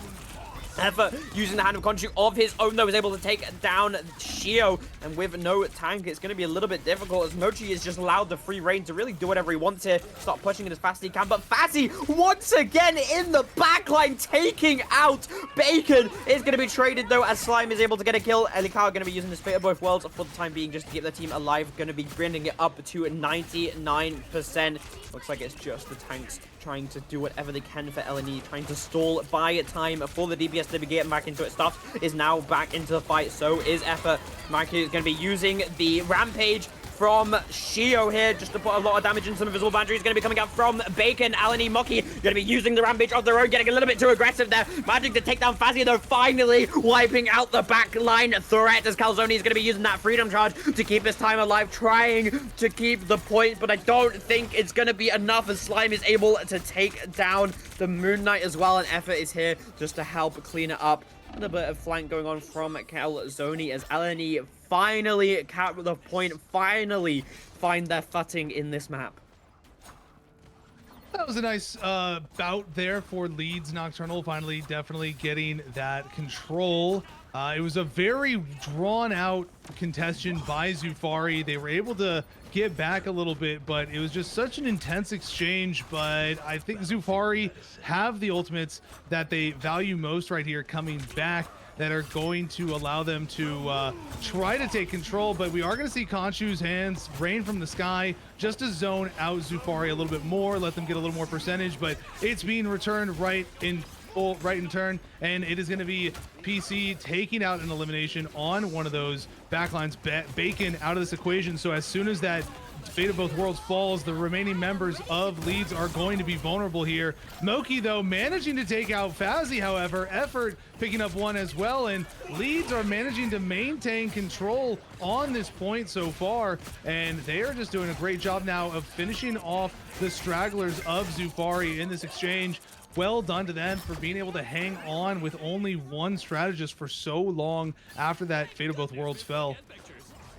Effort using the Hand of Khonshu of his own, though, is able to take down Shio, and with no tank, it's going to be a little bit difficult as Mochi is just allowed the free reign to really do whatever he wants here, start pushing it as fast as he can, but Fazzy, once again, in the backline, taking out Bacon, is going to be traded, though, as Slime is able to get a kill. Elikar going to be using this Fate of Both Worlds for the time being, just to keep the team alive, going to be bringing it up to 99%. Looks like it's just the tanks trying to do whatever they can for LNE, trying to stall, buy time for the DPS to be getting back into it. Stuff is now back into the fight, so is Effort. Mikey is going to be using the Rampage from Shio here, just to put a lot of damage into some invisible boundaries. Going to be coming out from Bacon. Alani Mucky going to be using the Rampage of their own, getting a little bit too aggressive there. Managing to take down Fazzy, though, finally wiping out the back line threat as Calzone is going to be using that Freedom Charge to keep his time alive, trying to keep the point, but I don't think it's going to be enough as Slime is able to take down the Moon Knight as well, and Effort is here just to help clean it up. A little bit of flank going on from Calzone as LNE finally cap the point, finally find their footing in this map. That was a nice bout there for Leeds. Nocturnal finally definitely getting that control. It was a very drawn out contestation by Zufari. They were able to get back a little bit, but it was just such an intense exchange. But I think Zufari have the ultimates that they value most right here coming back, that are going to allow them to try to take control. But we are going to see Khonshu's hands rain from the sky just to zone out Zufari a little bit more, let them get a little more percentage, but it's being returned right in turn, and it is going to be PC taking out an elimination on one of those backlines. Bacon out of this equation, so as soon as that Fate of Both Worlds falls, the remaining members of Leeds are going to be vulnerable here. Moki, though, managing to take out Fazzy, however. Effort picking up one as well, and Leeds are managing to maintain control on this point so far, and they are just doing a great job now of finishing off the stragglers of Zufari in this exchange. Well done to them for being able to hang on with only one strategist for so long after that Fate of Both Worlds fell.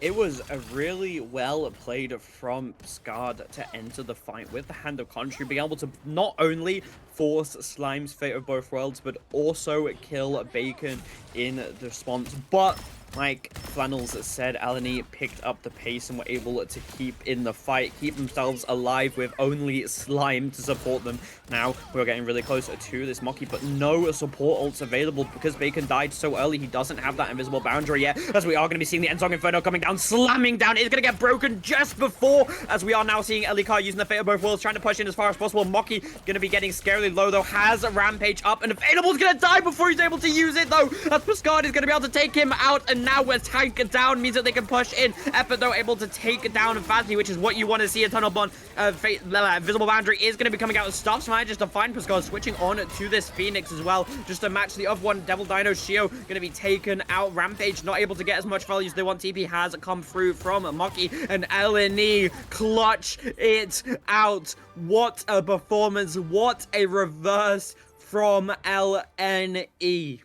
It was a really well played from Scard to enter the fight with the Hand of Khonshu, being able to not only force Slime's Fate of Both Worlds, but also kill Bacon in the response. But like Flannels said, LNE picked up the pace and were able to keep in the fight, keep themselves alive with only Slime to support them. Now we're getting really close to this Mocky, but no support ults available because Bacon died so early. He doesn't have that invisible boundary yet, as we are going to be seeing the Endsong Inferno coming down, slamming down. It's going to get broken just before, as we are now seeing Elikar using the Fate of Both Worlds, trying to push in as far as possible. Mocky going to be getting scarily low, though, has a Rampage up, and Available is going to die before he's able to use it, though, as Pascard is going to be able to take him out, and now we're tank down, means that they can push in. Effort, though, able to take down Fazzy, which is what you want to see. A tunnel bond, visible boundary is going to be coming out. Stuffs manages to find Pascal, switching on to this Phoenix as well, just to match the other one. Devil Dino Shio going to be taken out. Rampage not able to get as much value as they want. TP has come through from Mocky, and LNE clutch it out. What a performance, what a reverse from LNE.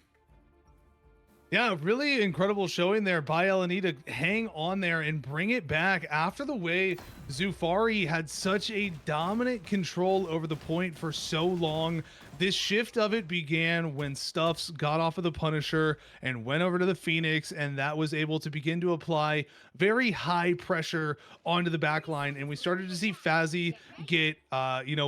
Yeah, really incredible showing there by LNE to hang on there and bring it back after the way Zufari had such a dominant control over the point for so long. This shift of it began when Stuffs got off of the Punisher and went over to the Phoenix, and that was able to begin to apply very high pressure onto the back line. And we started to see Fazzy get,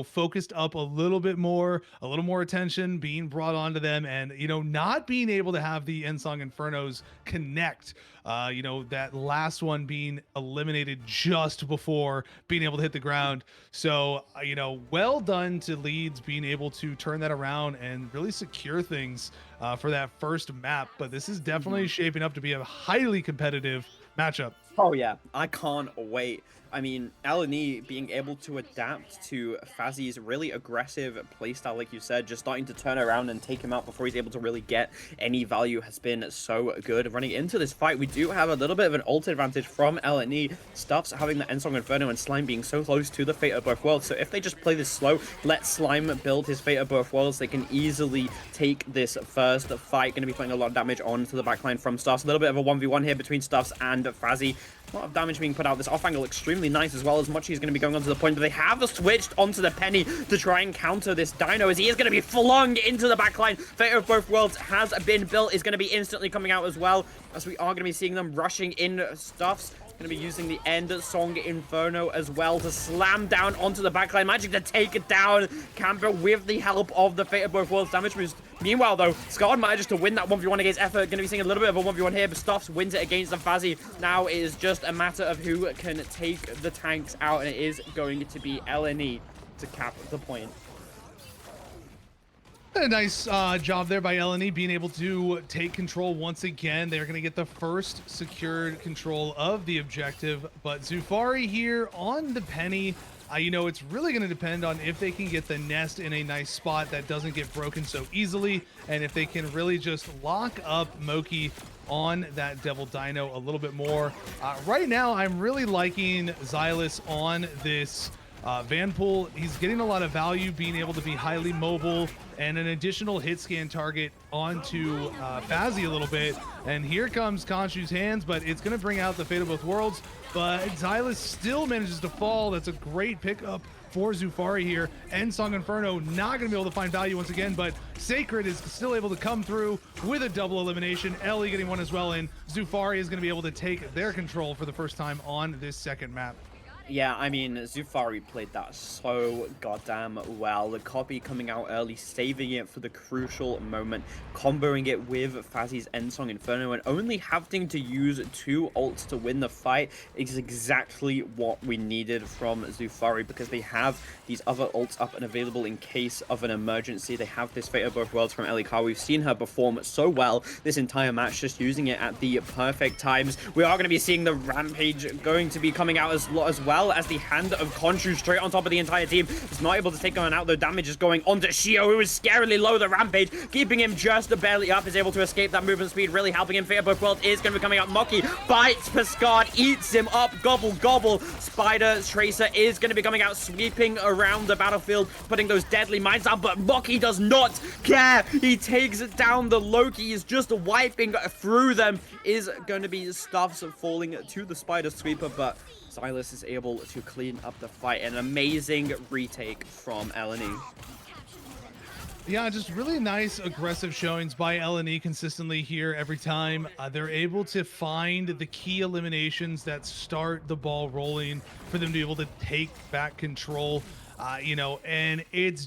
focused up a little bit more, a little more attention being brought onto them, and, not being able to have the Endsong Infernos connect. That last one being eliminated just before being able to hit the ground. So, well done to Leeds being able to turn that around and really secure things for that first map. But this is definitely shaping up to be a highly competitive matchup. Oh yeah, I can't wait. I mean, L&E being able to adapt to Fazzy's really aggressive playstyle, like you said, just starting to turn around and take him out before he's able to really get any value has been so good. Running into this fight, we do have a little bit of an ult advantage from L&E. Stuff's having the Ensong Inferno and Slime being so close to the Fate of Both Worlds, so if they just play this slow, let Slime build his Fate of Both Worlds, they can easily take this first fight. Going to be putting a lot of damage onto the backline from Stuffs. A little bit of a 1v1 here between Stuffs and Fazzy. A lot of damage being put out. This off angle extremely nice as well, as much he's going to be going onto the point, but they have switched onto the Penny to try and counter this Dino, as he is going to be flung into the backline. Fate of Both Worlds has been built, is going to be instantly coming out as well, as we are going to be seeing them rushing in. Stuffs going to be using the End Song Inferno as well to slam down onto the backline, managing to take it down. Camper with the help of the Fate of Both Worlds damage boost. Meanwhile, though, Scarred manages to win that 1v1 against Effort. Going to be seeing a little bit of a 1v1 here, but Stuffs wins it against the Fazzy. Now it is just a matter of who can take the tanks out, and it is going to be LNE to cap the point. A nice job there by LNE being able to take control once again. They're going to get the first secured control of the objective, but Zufari here on the Penny. You know, it's really going to depend on if they can get the nest in a nice spot that doesn't get broken so easily, and if they can really just lock up Moki on that Devil Dino a little bit more. Right now, I'm really liking Xylus on this Vanpool. He's getting a lot of value, being able to be highly mobile, and an additional hit scan target onto Fazzy a little bit. And here comes Khonshu's hands, but it's going to bring out the Fate of Both Worlds. But Xylus still manages to fall. That's a great pickup for Zufari here. And Song Inferno not going to be able to find value once again, but Sacred is still able to come through with a double elimination. Ellie getting one as well, and Zufari is going to be able to take their control for the first time on this second map. Yeah, I mean, Zufari played that so goddamn well. The copy coming out early, saving it for the crucial moment, comboing it with Fazzy's Endsong Inferno, and only having to use 2 ults to win the fight is exactly what we needed from Zufari, because they have these other ults up and available in case of an emergency. They have this Fate of Both Worlds from Ellie Carr. We've seen her perform so well this entire match, just using it at the perfect times. We are going to be seeing the Rampage going to be coming out as well, as the hand of Khonshu straight on top of the entire team. Is not able to take on out, though damage is going onto Shio, who is scarily low. The Rampage keeping him just barely up, is able to escape that movement speed, really helping him. Fate of Both Worlds is going to be coming out. Moki bites Pascard, eats him up, gobble gobble. Spider Tracer is going to be coming out, sweeping around the battlefield, putting those deadly mines down, but Moki does not care. He takes it down. The Loki is just wiping through them. Is going to be Stuffs falling to the Spider Sweeper, but Xylus is able to clean up the fight. An amazing retake from LNE. Yeah, just really nice aggressive showings by LNE consistently here every time. They're able to find the key eliminations that start the ball rolling for them to be able to take back control, you know, and it's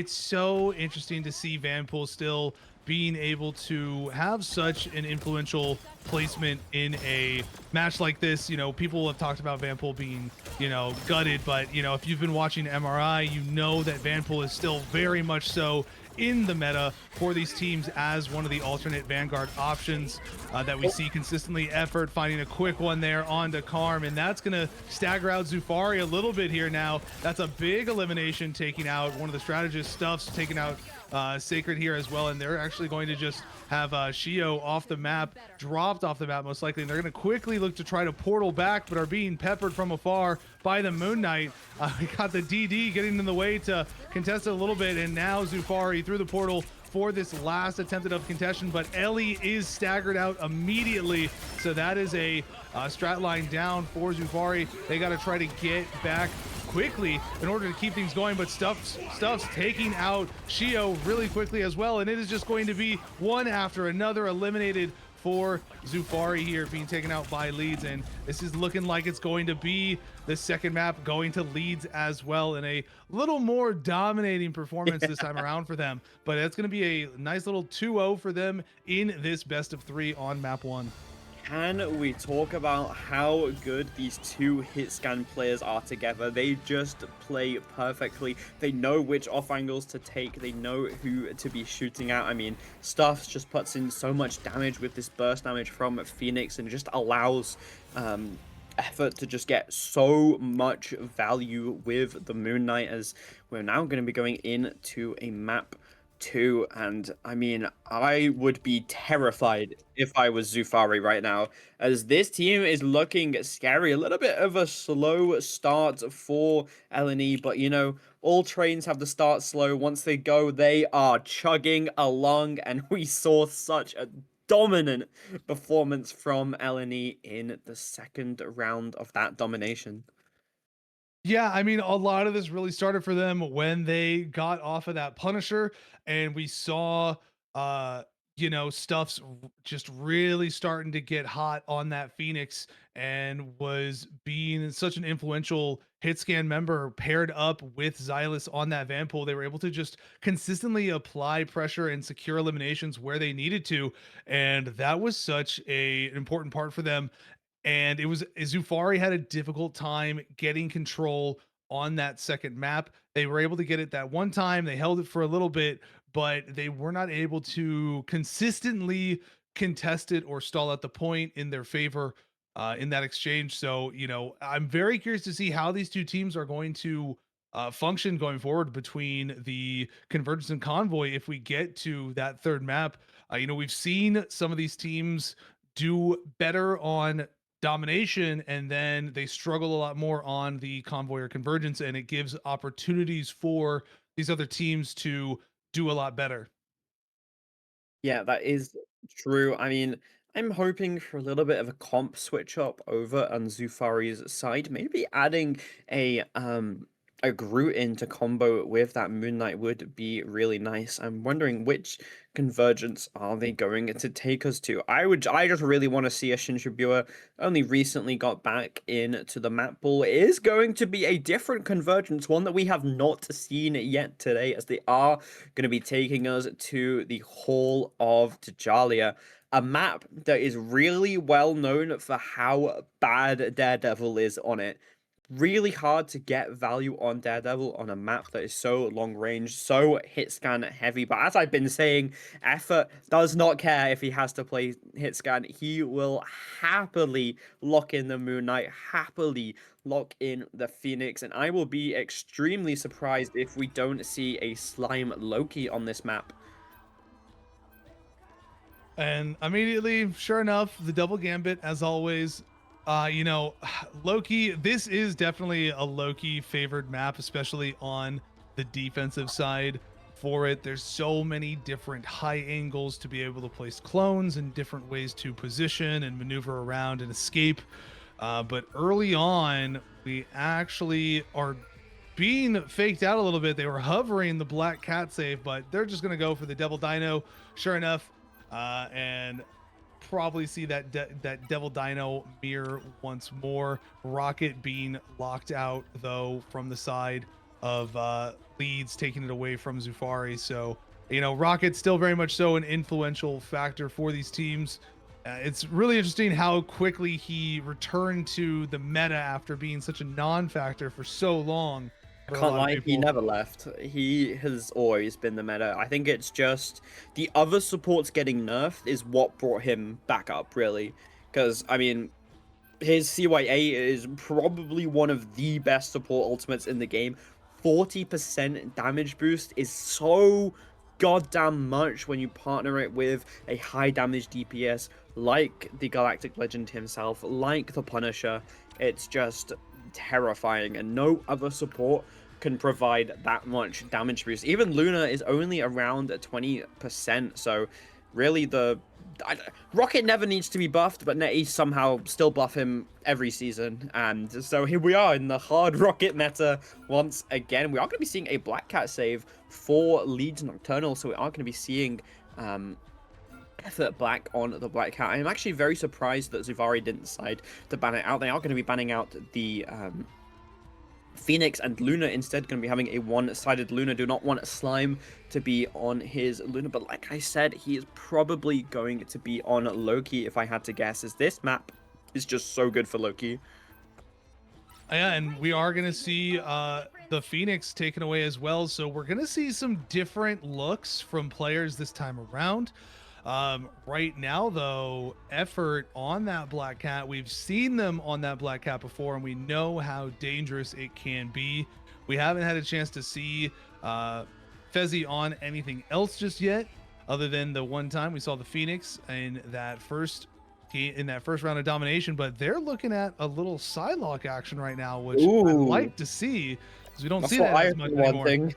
so interesting to see Vanpool still being able to have such an influential placement in a match like this. You know, people have talked about Vanpool being, you know, gutted, but, you know, if you've been watching MRI, you know that Vanpool is still very much so in the meta for these teams as one of the alternate Vanguard options that we see consistently. Effort finding a quick one there onto Karm, and that's going to stagger out Zufari a little bit here now. That's a big elimination, taking out one of the strategist. Stuffs taking out Sacred here as well, and they're actually going to just have Shio off the map, dropped off the map most likely, and they're going to quickly look to try to portal back, but are being peppered from afar by the Moon Knight. We got the DD getting in the way to contest it a little bit, and now Zufari through the portal for this last attempted of contention, but Ellie is staggered out immediately, so that is a strat line down for Zufari. They got to try to get back quickly in order to keep things going, but Stuff's taking out Shio really quickly as well, and it is just going to be one after another eliminated for Zufari here, being taken out by Leeds, and this is looking like it's going to be the second map going to Leeds as well, in a little more dominating performance this time around for them, but it's going to be a nice little 2-0 for them in this best of 3 on map 1. Can we talk about how good these two hit scan players are together? They just play perfectly. They know which off angles to take. They know who to be shooting at. I mean, Stuffs just puts in so much damage with this burst damage from Phoenix, and just allows effort to just get so much value with the Moon Knight, as we're now going to be going into a map 2. And I mean, I would be terrified if I was Zufari right now, as this team is looking scary. A little bit of a slow start for LNE, but you know, all trains have to start slow. Once they go, they are chugging along, and we saw such a dominant performance from LNE in the second round of that domination. Yeah, I mean, a lot of this really started for them when they got off of that Punisher, and we saw, uh, stuff's just really starting to get hot on that Phoenix, and was being such an influential hit scan member paired up with Xylus on that Vanpool. They were able to just consistently apply pressure and secure eliminations where they needed to, and that was such an important part for them. And it was Zufari had a difficult time getting control on that second map. They were able to get it that one time. They held it for a little bit, but they were not able to consistently contest it or stall out the point in their favor in that exchange. So, I'm very curious to see how these two teams are going to function going forward between the Convergence and Convoy if we get to that third map. We've seen some of these teams do better on domination, and then they struggle a lot more on the Convoy or Convergence, and it gives opportunities for these other teams to do a lot better. Yeah, that is true. I mean, I'm hoping for a little bit of a comp switch up over on Zufari's side. Maybe adding a Groot into combo with that Moon Knight would be really nice. I'm wondering which convergence are they going to take us to. I just really want to see a Shinshibuya. Only recently got back into the map pool. It is going to be a different convergence, one that we have not seen yet today, as they are going to be taking us to the Hall of Tajalia, a map that is really well known for how bad Daredevil is on it. Really hard to get value on Daredevil on a map that is so long range, so hit scan heavy. But as I've been saying, Effort does not care if he has to play hit scan. He will happily lock in the Moon Knight, happily lock in the Phoenix, and I will be extremely surprised if we don't see a Slime Loki on this map. And immediately, sure enough, the double gambit as always. Loki, this is definitely a Loki favored map, especially on the defensive side for it. There's so many different high angles to be able to place clones and different ways to position and maneuver around and escape. But early on, we actually are being faked out a little bit. They were hovering the Black Cat save, but they're just going to go for the Devil Dino. Sure enough, and probably see that Devil Dino mirror once more. Rocket being locked out though from the side of Leeds, taking it away from Zufari. So Rocket's still very much so an influential factor for these teams. It's really interesting how quickly he returned to the meta after being such a non-factor for so long. I can't lie, he never left. He has always been the meta. I think it's just the other supports getting nerfed is what brought him back up, really. Because, I mean, his CYA is probably one of the best support ultimates in the game. 40% damage boost is so goddamn much when you partner it with a high damage DPS like the Galactic Legend himself, like the Punisher. It's just terrifying, and no other support can provide that much damage boost. Even Luna is only around 20%, so really Rocket never needs to be buffed, but Netty somehow still buff him every season. And so here we are in the hard Rocket meta once again. We are going to be seeing a Black Cat save for Leeds Nocturnal, so we are going to be seeing Effort Black on the Black Cat. I am actually very surprised that Zufari didn't decide to ban it out. They are going to be banning out the Phoenix, and Luna instead going to be having a one-sided Luna. Do not want Slime to be on his Luna, but like I said, he is probably going to be on Loki if I had to guess, as this map is just so good for Loki. Yeah, and we are going to see the Phoenix taken away as well, so we're going to see some different looks from players this time around. Right now, though, effort on that Black Cat, we've seen them on that Black Cat before, and we know how dangerous it can be. We haven't had a chance to see Fezzy on anything else just yet, other than the one time we saw the Phoenix in that first round of domination. But they're looking at a little Psylocke action right now, which I Ooh, like to see because we don't that's see what that I've as much been anymore. wanting.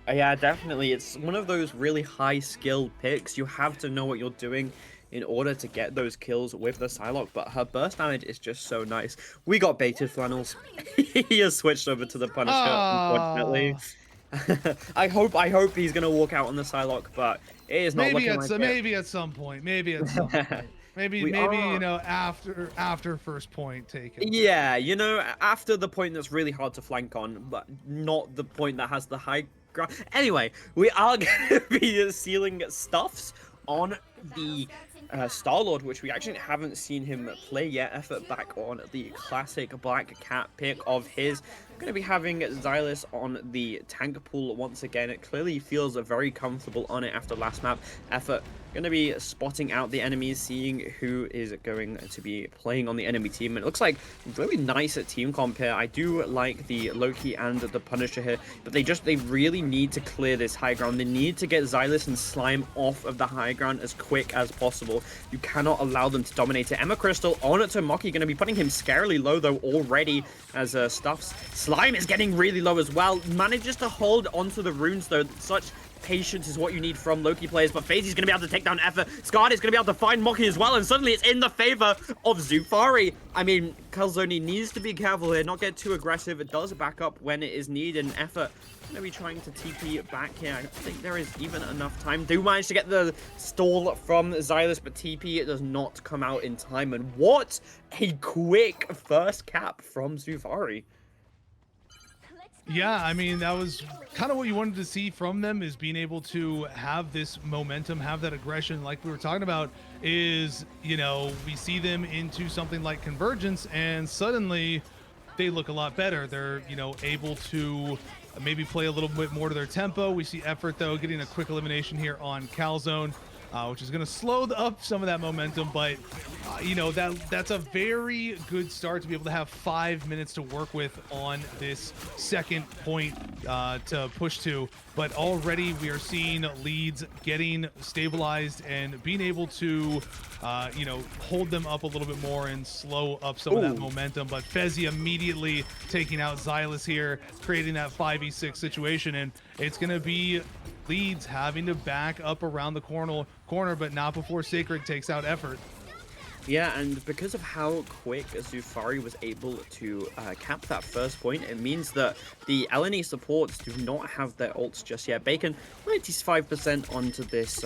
Yeah, definitely. It's one of those really high skill picks. You have to know what you're doing in order to get those kills with the Psylocke, but her burst damage is just so nice. We got baited, Flannels. He has switched over to the Punisher, unfortunately. Ah. I hope he's gonna walk out on the Psylocke, but it is not looking like it. Maybe at some point. Maybe at some point. We Maybe you are. know after first point taken. Yeah, after the point that's really hard to flank on, but not the point that has the high ground. Anyway, we are going to be sealing stuffs on the Star-Lord, which we actually haven't seen him play yet. Effort back on the classic Black Cat pick of his. Going to be having Xylus on the tank pool once again. It clearly feels very comfortable on it after last map. Effort going to be spotting out the enemies, seeing who is going to be playing on the enemy team. And it looks like really nice at team comp here. I do like the Loki and the Punisher here, but they really need to clear this high ground. They need to get Xylus and Slime off of the high ground as quick as possible. You cannot allow them to dominate it. Emma Crystal on it to Mocky, going to be putting him scarily low though already, as Stuffs. Slime is getting really low as well. Manages to hold onto the runes though. Such patience is what you need from Loki players, but FaZe's going to be able to take down Effort. Scarred is going to be able to find Mocky as well, and suddenly it's in the favor of Zufari. I mean, Calzone needs to be careful here, not get too aggressive. It does back up when it is needed, and Effort going to be trying to TP back here. I don't think there is even enough time. Do manage to get the stall from Xylus, but TP it does not come out in time, and what a quick first cap from Zufari. Yeah, I mean, that was kind of what you wanted to see from them, is being able to have this momentum, have that aggression like we were talking about. Is, we see them into something like Convergence and suddenly they look a lot better. They're, able to maybe play a little bit more to their tempo. We see Effort though getting a quick elimination here on Calzone, which is going to slow up some of that momentum, but that's a very good start to be able to have 5 minutes to work with on this second point to push to. But already we are seeing leads getting stabilized and being able to hold them up a little bit more and slow up some of that momentum. But Fezzy immediately taking out Xylus here, creating that 5v6 situation, and it's going to be leads having to back up around the corner, but not before Sacred takes out Effort. Yeah, and because of how quick Zufari was able to cap that first point, it means that the LNE supports do not have their ults just yet. Bacon, 95% onto this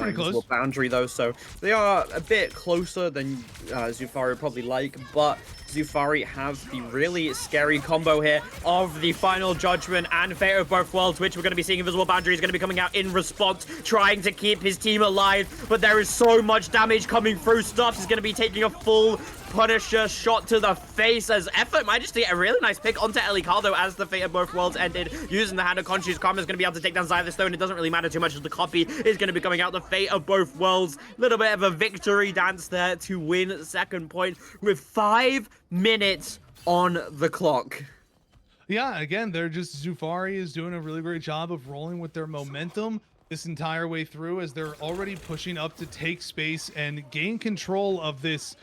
boundary though, so they are a bit closer than Zufari would probably like, but Zufari have the really scary combo here of the Final Judgment and Fate of Both Worlds, which we're going to be seeing. Invisible Boundary is going to be coming out in response, trying to keep his team alive, but there is so much damage coming through. Stuffs is going to be taking a full Punisher shot to the face as Effort managed to get a really nice pick onto Elicardo as the Fate of Both Worlds ended. Using the Hand of Conscious Karma is going to be able to take down Xylus though, and it doesn't really matter too much as the copy is going to be coming out. The Fate of Both Worlds, little bit of a victory dance there to win second point with 5 minutes on the clock. Yeah, again, Zufari is doing a really great job of rolling with their momentum this entire way through, as they're already pushing up to take space and gain control of this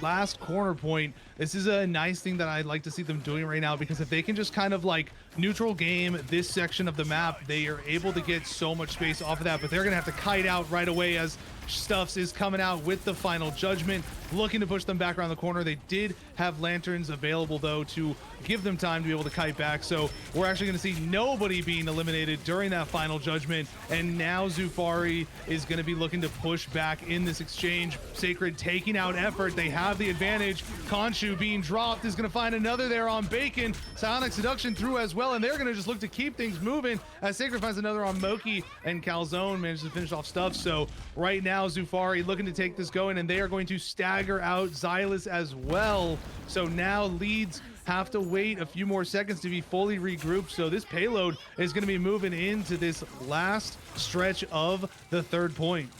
last corner point. This is a nice thing that I'd like to see them doing right now, because if they can just kind of like neutral game this section of the map, they are able to get so much space off of that. But they're gonna have to kite out right away, as Stuffs is coming out with the Final Judgment, looking to push them back around the corner. They did have lanterns available though to give them time to be able to kite back, so we're actually going to see nobody being eliminated during that Final Judgment. And now Zufari is going to be looking to push back in this exchange. Sacred taking out Effort, they have the advantage. Khonshu being dropped is going to find another there on Bacon. Psionic Seduction through as well, and they're going to just look to keep things moving as Sacred finds another on Moki, and Calzone manages to finish off Stuff. So right now Zufari looking to take this going, and they are going to stagger out Xylus as well. So now leads have to wait a few more seconds to be fully regrouped. So this payload is going to be moving into this last stretch of the third point.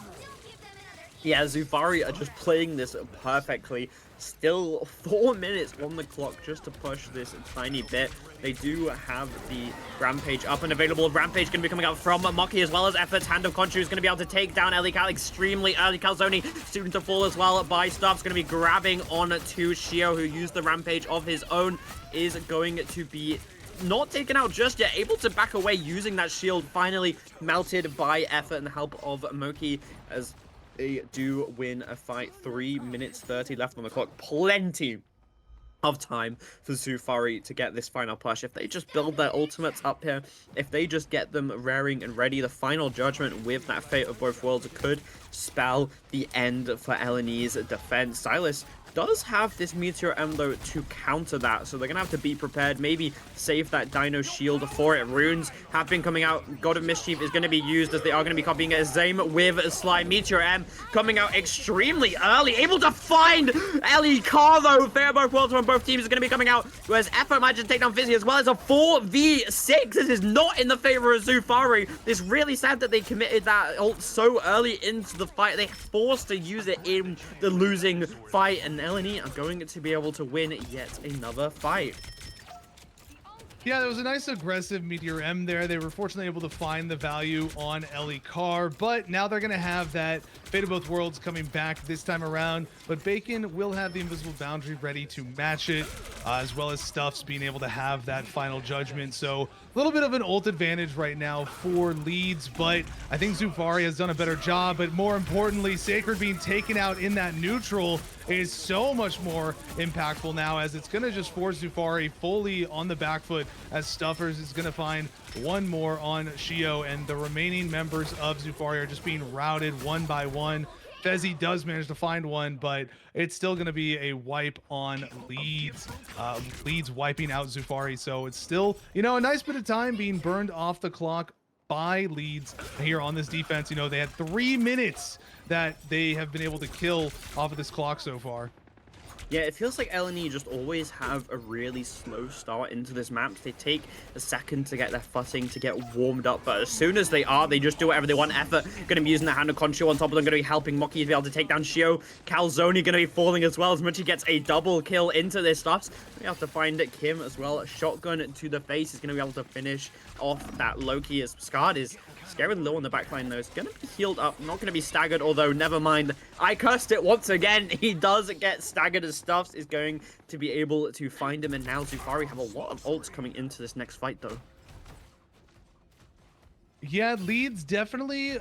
Yeah, Zufari are just playing this perfectly. Still 4 minutes on the clock just to push this tiny bit. They do have the Rampage up and available. Rampage going to be coming out from Mocky as well as Effort's Hand of Khonshu is going to be able to take down Ellie Cal extremely early. Calzone soon to fall as well by Stuff's going to be grabbing on to Shio, who used the Rampage of his own, is going to be not taken out just yet, able to back away using that shield, finally melted by Effort and the help of Moki as they do win a fight. 3 minutes 30 left on the clock. Plenty of time for Zufari to get this final push. If they just build their ultimates up here, if they just get them raring and ready, the final judgment with that Fate of Both Worlds could spell the end for LNE's defense. Silas does have this Meteor M though to counter that, so they're gonna have to be prepared, maybe save that Dino Shield for it. Runes have been coming out. God of Mischief is going to be used as they are going to be copying it. Same with Slime. Meteor M coming out extremely early, able to find Ellie Carr though. Fair both worlds from both teams is going to be coming out, whereas Effort managed to take down Fizzy as well as a 4v6. This is not in the favor of Zufari. It's really sad that they committed that ult so early into the fight. They forced to use it in the losing fight, and LNE are going to be able to win yet another fight. Yeah, there was a nice aggressive Meteor M there. They were fortunately able to find the value on Ellie Carr, but now they're going to have that Fate of Both Worlds coming back this time around. But Bacon will have the Invisible Boundary ready to match it, as well as Stuffs being able to have that final judgment. So a little bit of an ult advantage right now for Leeds, but I think Zufari has done a better job. But more importantly, Sacred being taken out in that neutral is so much more impactful now, as it's going to just force Zufari fully on the back foot, as Stuffers is going to find one more on Shio, and the remaining members of Zufari are just being routed one by one. Fezzy does manage to find one, but it's still going to be a wipe on Leeds. Leeds wiping out Zufari, so it's still, you know, a nice bit of time being burned off the clock by Leeds here on this defense. You know, they had 3 minutes that they have been able to kill off of this clock so far. Yeah, it feels like LNE just always have a really slow start into this map. They take a second to get their footing, to get warmed up, but as soon as they are, they just do whatever they want. Effort going to be using the Hand of Khonshu on top of them, going to be helping Mocky to be able to take down Shio. Calzone going to be falling as well, as much he gets a double kill into this stuff. We have to find Kim as well. A shotgun to the face is going to be able to finish off that Loki, as Scarred is scared low on the backline though. It's going to be healed up, not going to be staggered, although never mind. I cursed it once again. He does get staggered, as Stuffs is going to be able to find him, and now Zufari have a lot of ults coming into this next fight though. Yeah, Leeds definitely,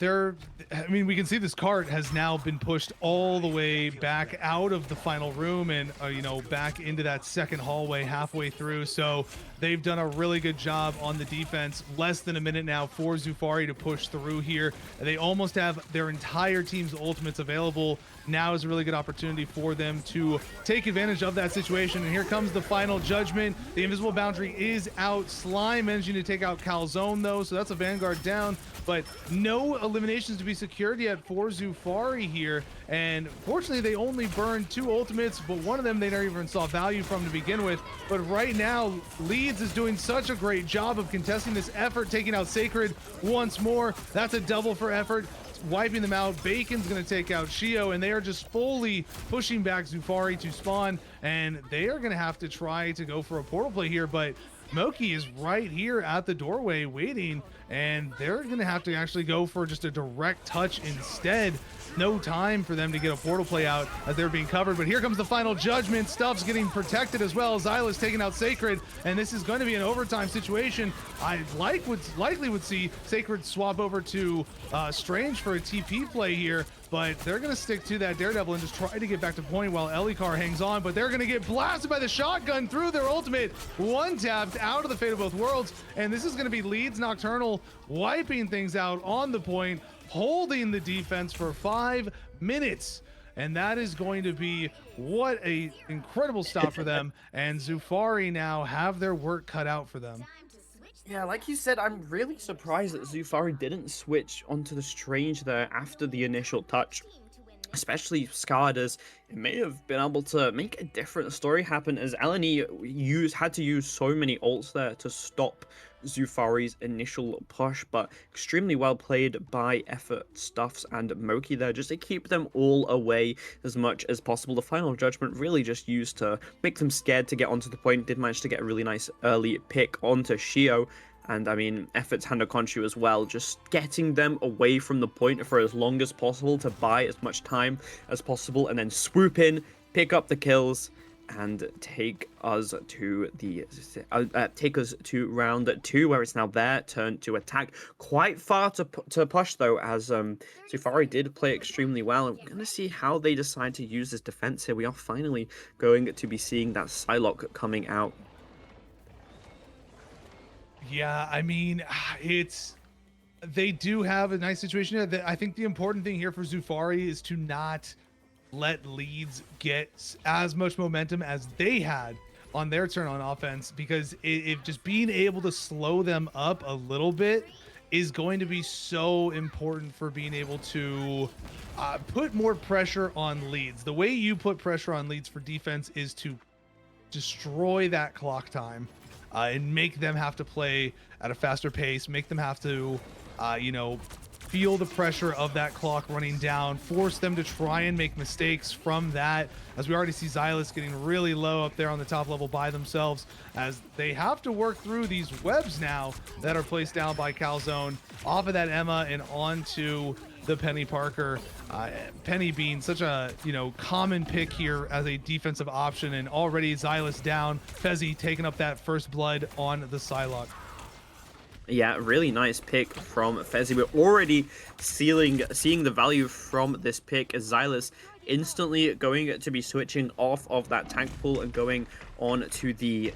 I mean, we can see this cart has now been pushed all the way back out of the final room and, you know, back into that second hallway halfway through. So they've done a really good job on the defense. Less than a minute now for Zufari to push through here. They almost have their entire team's ultimates available. Now is a really good opportunity for them to take advantage of that situation. And here comes the final judgment. The Invisible Boundary is out. Slime managing to take out Calzone though, so that's a Vanguard down, but no eliminations to be secured yet for Zufari here. And fortunately, they only burned 2 ultimates, but one of them they never even saw value from to begin with. But right now, Leeds is doing such a great job of contesting this Effort, taking out Sacred once more. That's a double for Effort, wiping them out. Bacon's going to take out Shio, and they are just fully pushing back Zufari to spawn, and they are going to have to try to go for a portal play here, but Moki is right here at the doorway waiting, and they're going to have to actually go for just a direct touch instead. No time for them to get a portal play out as they're being covered, but here comes the final judgment. Stuff's getting protected as well. Zyla's taking out Sacred, and this is going to be an overtime situation. I likely would see Sacred swap over to Strange for a TP play here, but they're going to stick to that Daredevil and just try to get back to point while Elikar hangs on, but they're going to get blasted by the shotgun through their ultimate. One tapped out of the Fate of Both Worlds, and this is going to be Leeds Nocturnal wiping things out on the point, holding the defense for 5 minutes. And that is going to be what a incredible stop for them. And Zufari now have their work cut out for them. Yeah, like you said, I'm really surprised that Zufari didn't switch onto the Strange there after the initial touch. especially scarred, as it may have been able to make a different story happen, as LNE had to use so many ults there to stop Zufari's initial push, but extremely well played by Effort, Stuffs, and Moki there, just to keep them all away as much as possible. The final judgment really just used to make them scared to get onto the point. Did manage to get a really nice early pick onto Shio, and I mean, Effort's Hando Khonshu as well, just getting them away from the point for as long as possible to buy as much time as possible, and then swoop in, pick up the kills, and take us to round 2, where it's now their turn to attack. Quite far to push though, as Zufari did play extremely well, and we're going to see how they decide to use this defense here. We are finally going to be seeing that Psylocke coming out. Yeah, I mean, they do have a nice situation here. I think the important thing here for Zufari is to not let Leeds get as much momentum as they had on their turn on offense, because if just being able to slow them up a little bit is going to be so important for being able to put more pressure on Leeds. The way you put pressure on Leeds for defense is to destroy that clock time. And make them have to play at a faster pace, make them have to, feel the pressure of that clock running down, force them to try and make mistakes from that, as we already see Xylus getting really low up there on the top level by themselves, as they have to work through these webs now that are placed down by Calzone off of that Emma and onto the Penny Parker. Penny being such a common pick here as a defensive option, and already Xylus down. Fezzy taking up that first blood on the Psylocke. Yeah, really nice pick from Fezzy. We're already seeing the value from this pick, as Xylus instantly going to be switching off of that tank pool and going on to the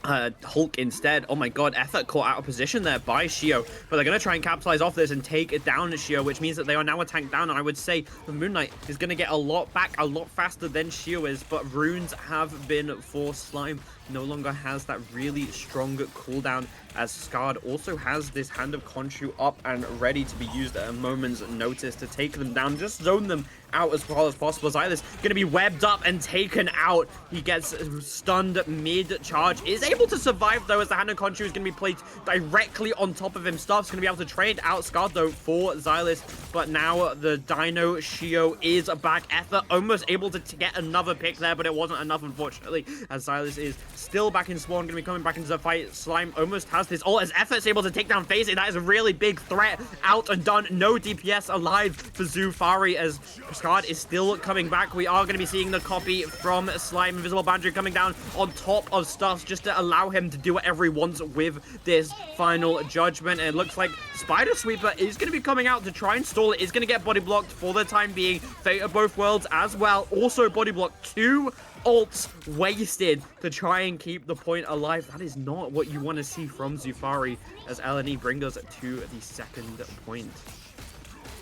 Hulk instead. Oh my god, Effort caught out of position there by Shio, but they're going to try and capitalize off this and take it down Shio, which means that they are now a tank down, and I would say the Moon Knight is going to get a lot back a lot faster than Shio is, but runes have been for Slime. No longer has that really strong cooldown, as Scarred also has this Hand of Khonshu up and ready to be used at a moment's notice to take them down, just zone them out as far as possible. Xylus going to be webbed up and taken out. He gets stunned mid-charge, is able to survive though, as the Hand of Khonshu is going to be placed directly on top of him. Stuff's going to be able to trade out Scarred though for Xylus, but now the Dino Shio is back. Ether almost able to get another pick there, but it wasn't enough, unfortunately, as Xylus is still back in spawn, going to be coming back into the fight. Slime almost has this ult, as Effort's able to take down FaZe. That is a really big threat. Out and done. No DPS alive for Zufari, as Scarred is still coming back. We are going to be seeing the copy from Slime. Invisible Boundary coming down on top of Stuffs, just to allow him to do whatever he wants with this final judgment. And it looks like Spider Sweeper is going to be coming out to try and stall it. Is going to get body blocked for the time being. Fate of Both Worlds as well, also body blocked. 2 ults wasted to try and keep the point alive. That is not what you want to see from Zufari, as LNE bring us to the second point.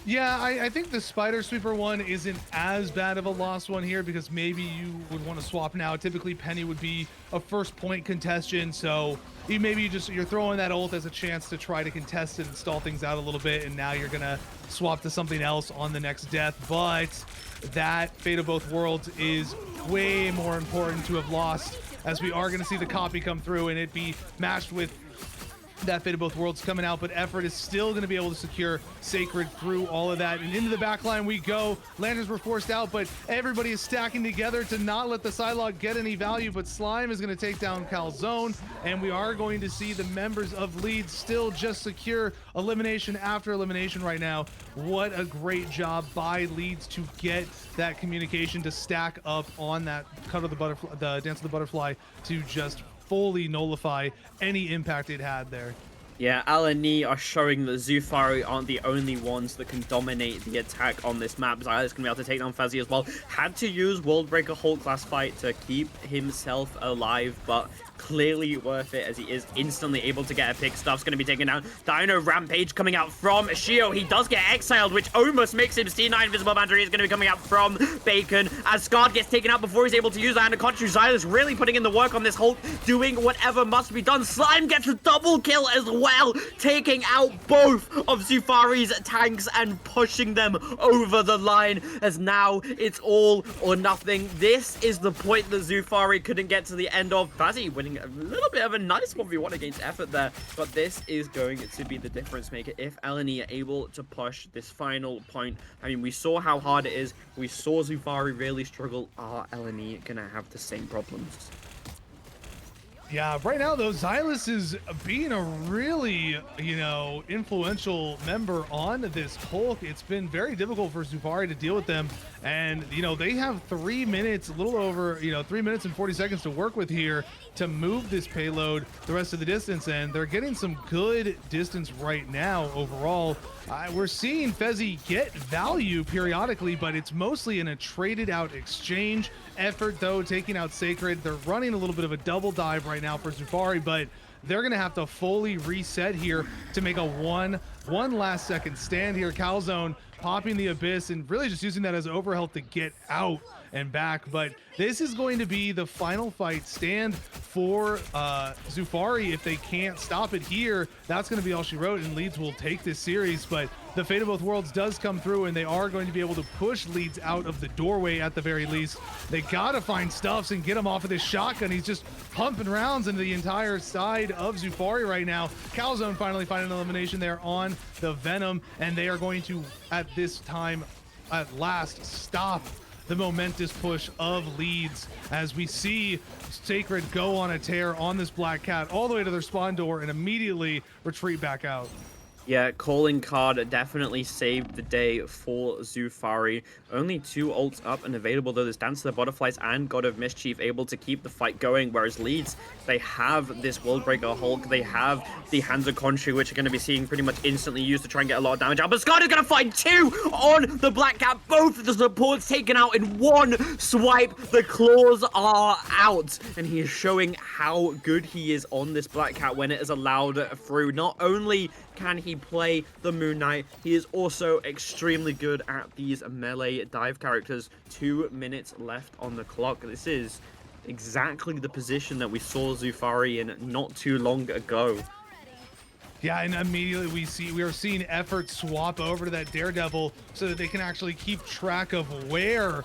Yeah, I think the Spider Sweeper one isn't as bad of a lost one here, because maybe you would want to swap now. Typically, Penny would be a first point contestant, so you're throwing that ult as a chance to try to contest it and stall things out a little bit, and now you're gonna swap to something else on the next death. But that Fate of Both Worlds is way more important to have lost, as we are going to see the copy come through and it be matched with that Fate of Both Worlds coming out, but Effort is still going to be able to secure Sacred through all of that. And into the back line we go. Lanterns were forced out, but everybody is stacking together to not let the Psylocke get any value, but Slime is going to take down Calzone, and we are going to see the members of Leeds still just secure elimination after elimination right now. What a great job by Leeds to get that communication to stack up on that cut of the Dance of the Butterfly, to just fully nullify any impact it had there. Yeah, LNE are showing that Zufari aren't the only ones that can dominate the attack on this map. Xyla's going to be able to take down Fezzy as well. Had to use Worldbreaker Hulk last fight to keep himself alive, but clearly worth it as he is instantly able to get a pick. Stuff's going to be taken down. Dino Rampage coming out from Shio. He does get exiled, which almost makes him C9. Invisible Boundary is going to be coming out from Bacon as Scarred gets taken out before he's able to use that. And Conchu Xylus really putting in the work on this Hulk, doing whatever must be done. Slime gets a double kill as well, taking out both of Zufari's tanks and pushing them over the line, as now it's all or nothing. This is the point that Zufari couldn't get to the end of. Fazzy winning a little bit of a nice 1v1 against effort there, but this is going to be the difference maker if LNE are able to push this final point. I mean, we saw how hard it is. We saw Zufari really struggle. Are LNE gonna have the same problems? Yeah, right now though, Xylus is being a really, influential member on this Hulk. It's been very difficult for Zufari to deal with them. And, they have 3 minutes, a little over, 3 minutes and 40 seconds to work with here to move this payload the rest of the distance. And they're getting some good distance right now overall. We're seeing Fezzy get value periodically, but it's mostly in a traded out exchange. Effort, though, taking out Sacred. They're running a little bit of a double dive right now for Zufari, but they're going to have to fully reset here to make a one last second stand here. Calzone popping the Abyss and really just using that as overhealth to get out and back. But this is going to be the final fight stand for Zufari. If they can't stop it here, that's going to be all she wrote, and Leeds will take this series. But the Fate of Both Worlds does come through, and they are going to be able to push Leeds out of the doorway at the very least. They got to find Stuffs and get him off of this shotgun. He's just pumping rounds into the entire side of Zufari right now. Calzone finally finding an elimination there on the Venom, and they are going to, at this time, at last, stop the momentous push of Leeds as we see Sacred go on a tear on this Black Cat all the way to their spawn door and immediately retreat back out. Yeah, calling card definitely saved the day for Zufari. Only 2 ults up and available, though. There's Dance of the Butterflies and God of Mischief able to keep the fight going, whereas Leeds, they have this Worldbreaker Hulk, they have the Hands of Khonshu, which are going to be seeing pretty much instantly used to try and get a lot of damage out. But Scott is going to find 2 on the Black Cat. Both of the supports taken out in one swipe. The claws are out, and he is showing how good he is on this Black Cat when it is allowed through. Not only can he play the Moon Knight, he is also extremely good at these melee dive characters. 2 minutes left on the clock. This is exactly the position that we saw Zufari in not too long ago. Yeah, and immediately we are seeing effort swap over to that Daredevil so that they can actually keep track of where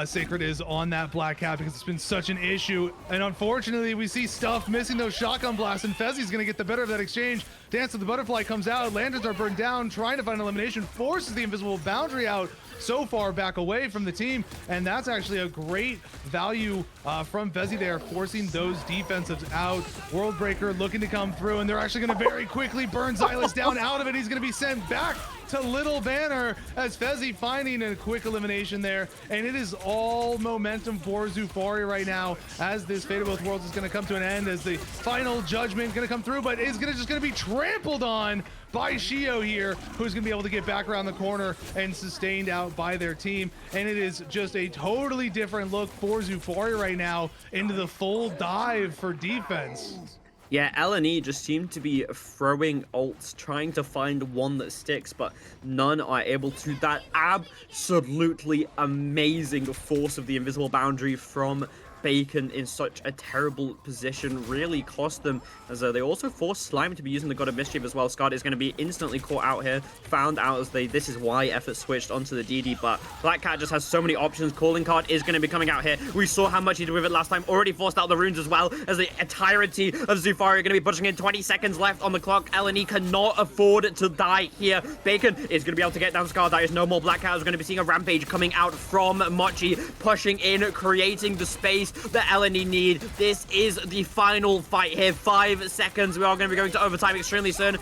Sacred is on that Black Cat, because it's been such an issue. And unfortunately, we see Stuff missing those shotgun blasts, and Fezzy's going to get the better of that exchange. Dance of the Butterfly comes out. Lanterns are burned down, trying to find elimination, forces the Invisible Boundary out so far back away from the team, and that's actually a great value from Fezzy there, forcing those defensives out. Worldbreaker looking to come through, and they're actually going to very quickly burn Xylus down out of it. He's going to be sent back to Little Banner as Fezzy finding a quick elimination there, and it is all momentum for Zufari right now as this Fate of Both Worlds is going to come to an end, as the final judgment going to come through, but is just going to be trampled on by Shio here, who's going to be able to get back around the corner and sustained out by their team. And it is just a totally different look for Zufari right now into the full dive for defense. Yeah, LNE just seem to be throwing ults, trying to find one that sticks, but none are able to. That absolutely amazing force of the Invisible Boundary from Bacon in such a terrible position really cost them, as they also forced Slime to be using the God of Mischief as well. Scott is going to be instantly caught out here, found out as this is why effort switched onto the DD, but Black Cat just has so many options. Calling card is going to be coming out here. We saw how much he did with it last time, already forced out the runes as well, as the entirety of Zufari are going to be pushing in. 20 seconds left on the clock. LNE cannot afford to die here. Bacon is going to be able to get down Scar. There is no more Black Cat. Is going to be seeing a rampage coming out from Mochi, pushing in, creating the space that LNE need. This is the final fight here. 5 seconds. We are going to be going to overtime extremely soon.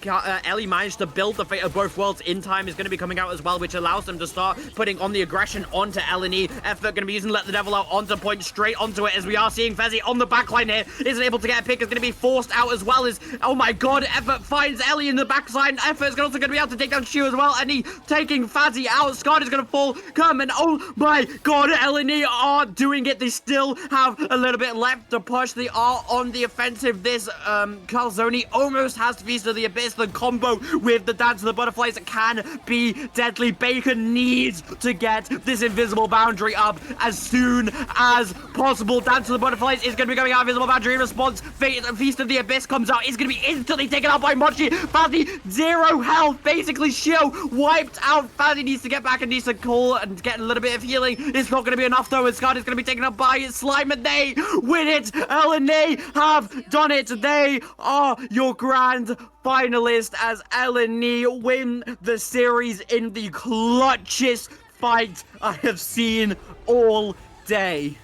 Ellie managed to build the fate of both worlds in time is going to be coming out as well, which allows them to start putting on the aggression onto Eleni. Effort going to be using Let the Devil Out onto point, straight onto it, as we are seeing Fezzi on the backline here. Isn't able to get a pick, is going to be forced out as well as, oh my god, Effort finds Ellie in the backside. Effort is also going to be able to take down Shu as well, and he taking Fazzy out. Scott is going to fall, come, and oh my god, Eleni are doing it. They still have a little bit left to push. They are on the offensive. This Calzone almost has Feast of the Abyss. The combo with the Dance of the Butterflies can be deadly. Bacon needs to get this invisible boundary up as soon as possible. Dance of the Butterflies is going to be going out invisible boundary in response. Feast of the Abyss comes out. It's going to be instantly taken out by Mochi. Fazzy, 0 health. Basically, Shio wiped out. Fazzy needs to get back and needs to call and get a little bit of healing. It's not going to be enough though, and Scott is going to be taken up by Slime, and they win it. Ellen, they have done it. They are your grand finalist as Eleni win the series in the clutchest fight I have seen all day.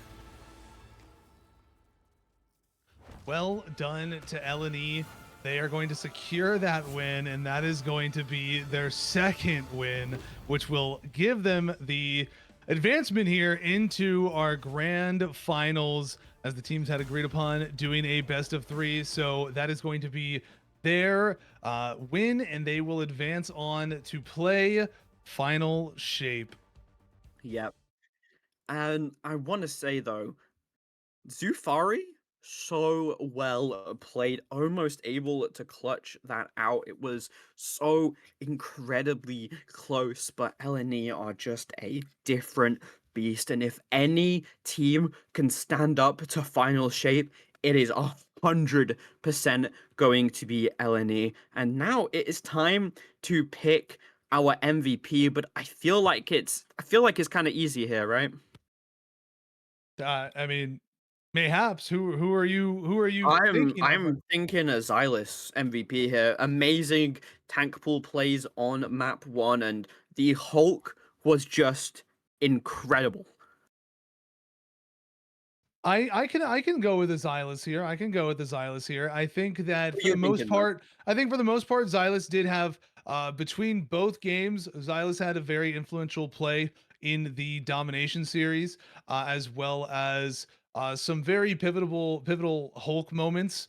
Well done to Eleni. They are going to secure that win, and that is going to be their second win, which will give them the advancement here into our grand finals, as the teams had agreed upon doing a best of 3. So that is going to be their win, and they will advance on to play final shape. Yep. And I want to say though, Zufari, so well played, almost able to clutch that out. It was so incredibly close, but LNE are just a different beast. And if any team can stand up to final shape, it is 100% going to be LNE. And now it is time to pick our MVP, but I feel like it's kind of easy here, right? I mean, mayhaps. Who are you I'm thinking of? I'm thinking a Xylus MVP here. Amazing tank pool plays on map 1, and the Hulk was just incredible. I can go with the Xylus here. I can go with the Xylus here. I think that What are for you the most thinking though? part, Xylus did have between both games, Xylus had a very influential play in the domination series, as well as some very pivotal Hulk moments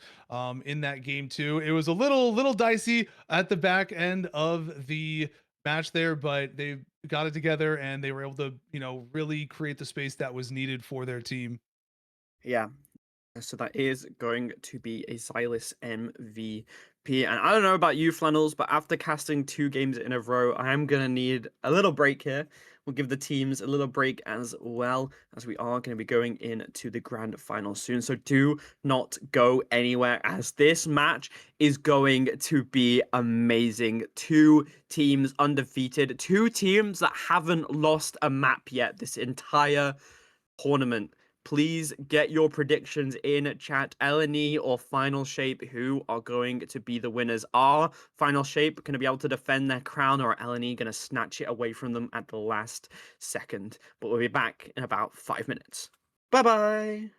in that game too. It was a little dicey at the back end of the match there, but they got it together and they were able to, really create the space that was needed for their team. Yeah, so that is going to be a Silas MVP. And I don't know about you, Flannels, but after casting 2 games in a row, I am going to need a little break here. We'll give the teams a little break as well, as we are going to be going into the grand final soon. So do not go anywhere, as this match is going to be amazing. 2 teams undefeated, 2 teams that haven't lost a map yet this entire tournament. Please get your predictions in chat. LNE or Final Shape, who are going to be the winners? Are Final Shape going to be able to defend their crown, or are LNE going to snatch it away from them at the last second? But we'll be back in about 5 minutes. Bye bye.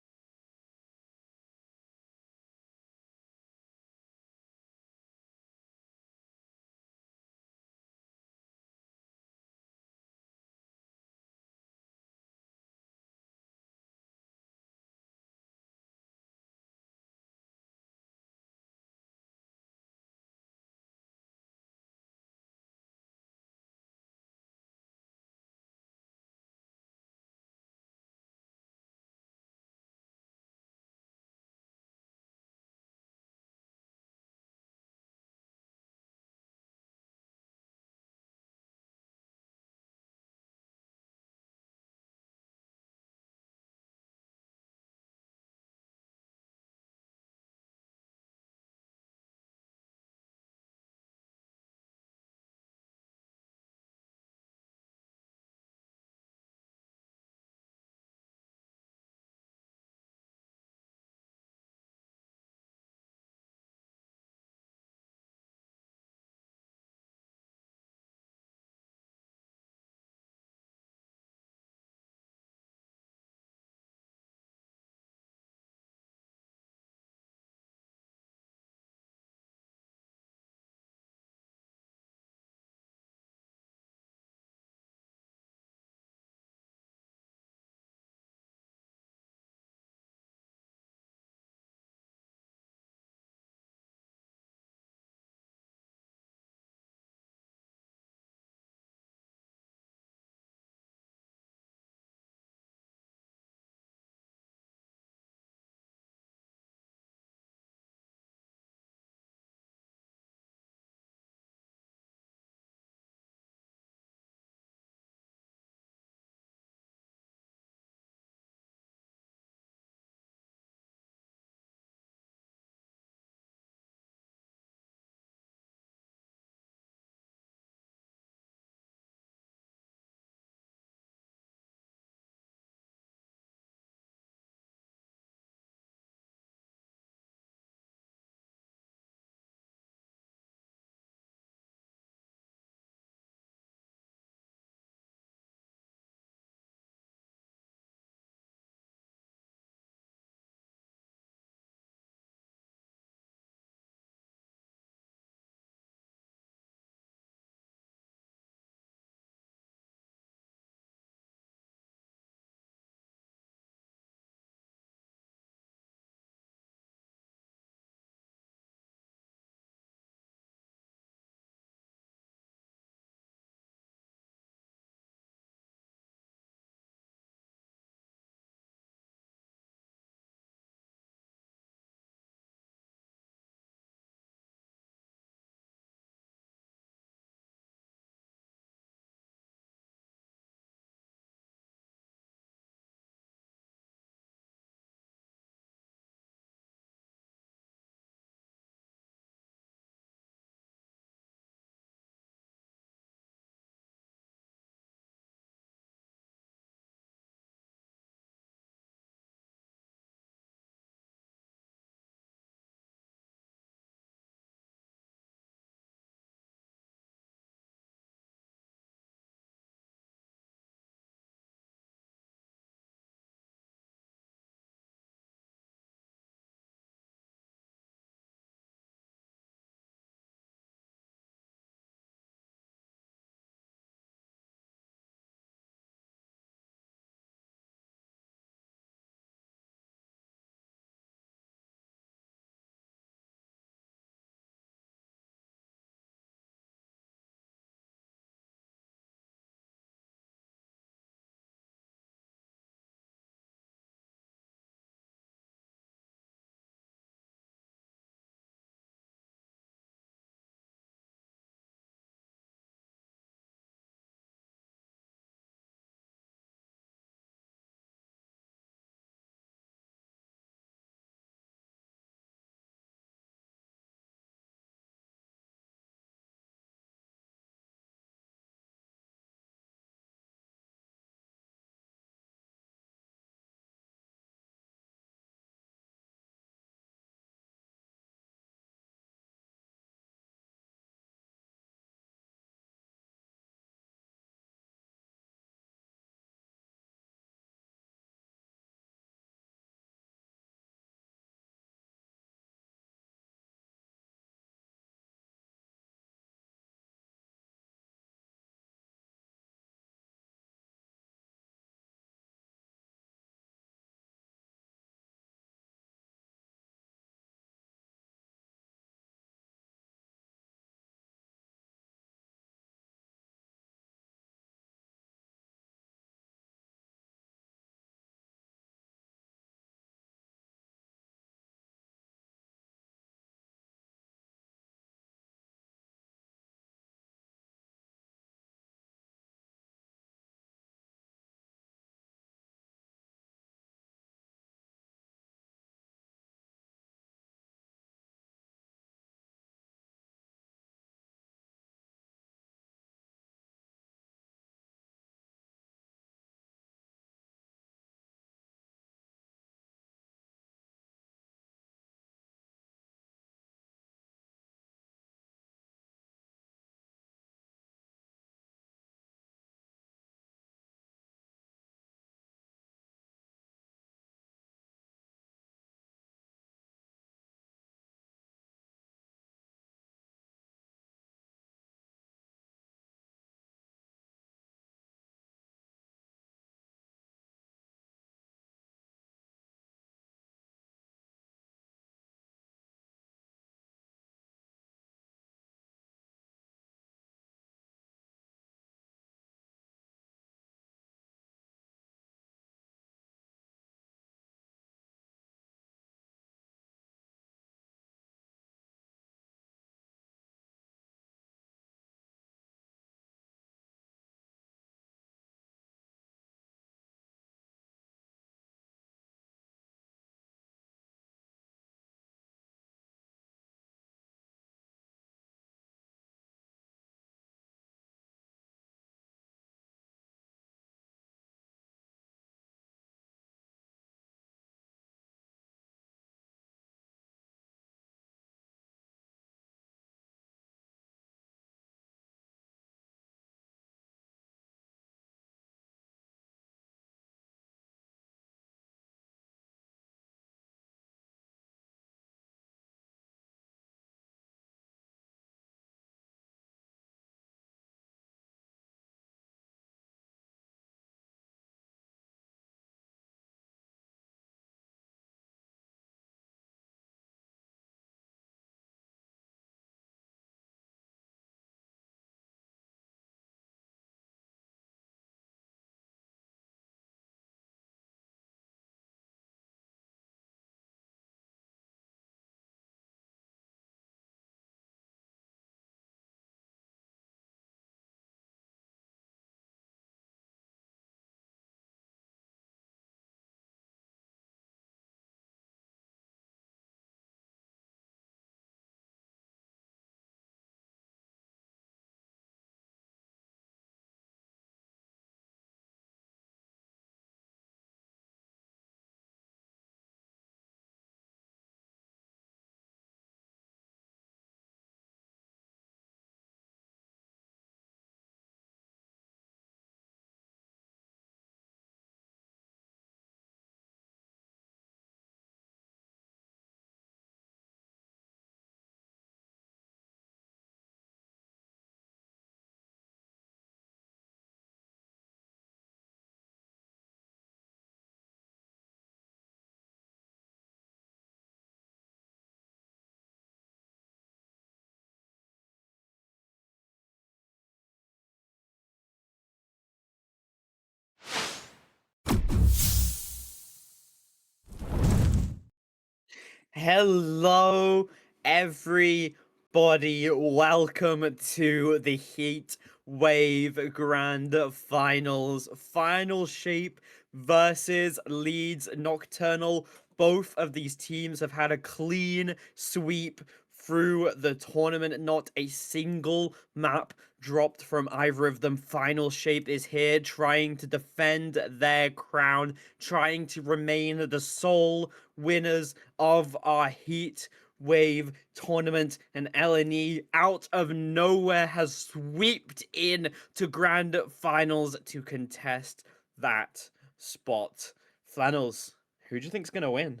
Hello, everybody. Welcome to the Heatwave Grand Finals. Final Shape versus Leeds Nocturnal. Both of these teams have had a clean sweep through the tournament. Not a single map dropped from either of them. Final Shape is here trying to defend their crown, trying to remain the sole winners of our Heatwave tournament, and LNE out of nowhere has swept in to grand finals to contest that spot. Flannels, who do you think's gonna win?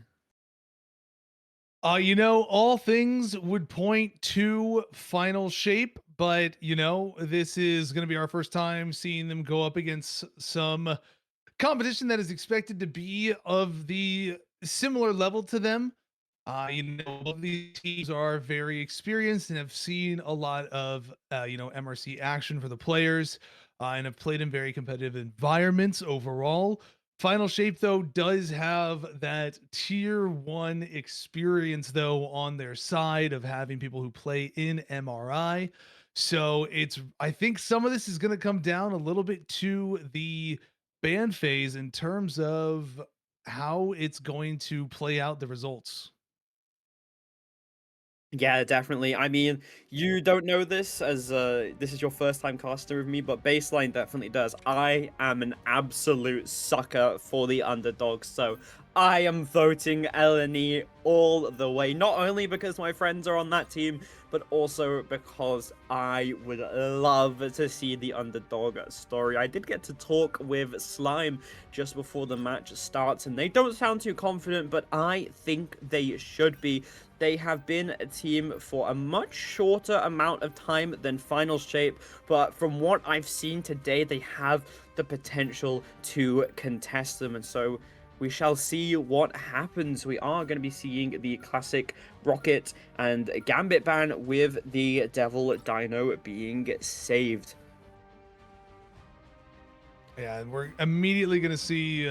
All things would point to Final Shape, but this is going to be our first time seeing them go up against some competition that is expected to be of the similar level to them. Both of these teams are very experienced and have seen a lot of MRC action for the players, and have played in very competitive environments overall. Final Shape though does have that tier 1 experience though on their side of having people who play in MRI. So I think some of this is going to come down a little bit to the ban phase in terms of how it's going to play out the results. Yeah, definitely. I mean, you don't know this as this is your first time casting with me, but baseline definitely does. I am an absolute sucker for the underdog, so I am voting LNE all the way. Not only because my friends are on that team, but also because I would love to see the underdog story. I did get to talk with Slime just before the match starts, and they don't sound too confident, but I think they should be. They have been a team for a much shorter amount of time than Final Shape, but from what I've seen today, they have the potential to contest them, and so we shall see what happens. We are going to be seeing the classic Rocket and Gambit ban with the Devil Dino being saved. Yeah, and we're immediately going to see,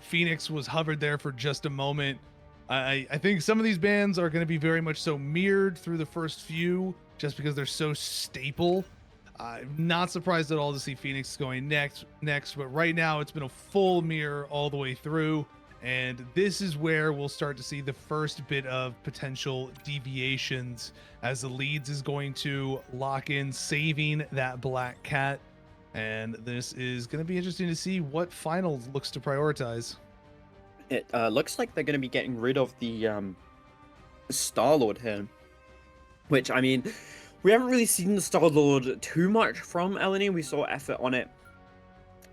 Phoenix was hovered there for just a moment. I think some of these bans are going to be very much so mirrored through the first few, just because they're so staple. I'm not surprised at all to see Phoenix going next, but right now it's been a full mirror all the way through, and this is where we'll start to see the first bit of potential deviations as the Leeds is going to lock in saving that Black Cat, and this is going to be interesting to see what final looks to prioritize. It looks like they're going to be getting rid of the Star-Lord here, which, I mean, we haven't really seen the Star-Lord too much from LNE. We saw effort on it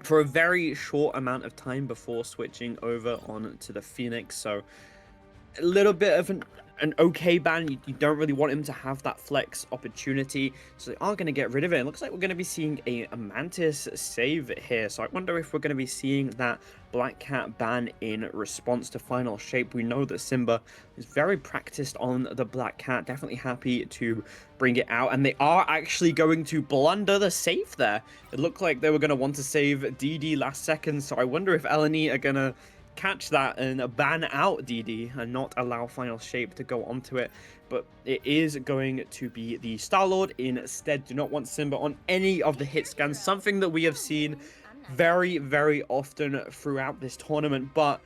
for a very short amount of time before switching over on to the Phoenix, so a little bit of an okay ban. You don't really want him to have that flex opportunity, so they are going to get rid of it. It looks like we're going to be seeing a Mantis save here, so I wonder if we're going to be seeing that Black Cat ban in response to Final Shape. We know that Simba is very practiced on the Black Cat, definitely happy to bring it out, and they are actually going to blunder the save there. It looked like they were going to want to save DD last second, so I wonder if LNE are going to catch that and ban out DD and not allow Final Shape to go onto it. But it is going to be the Star-Lord instead. Do not want Simba on any of the hit scans, something that we have seen very, very often throughout this tournament. But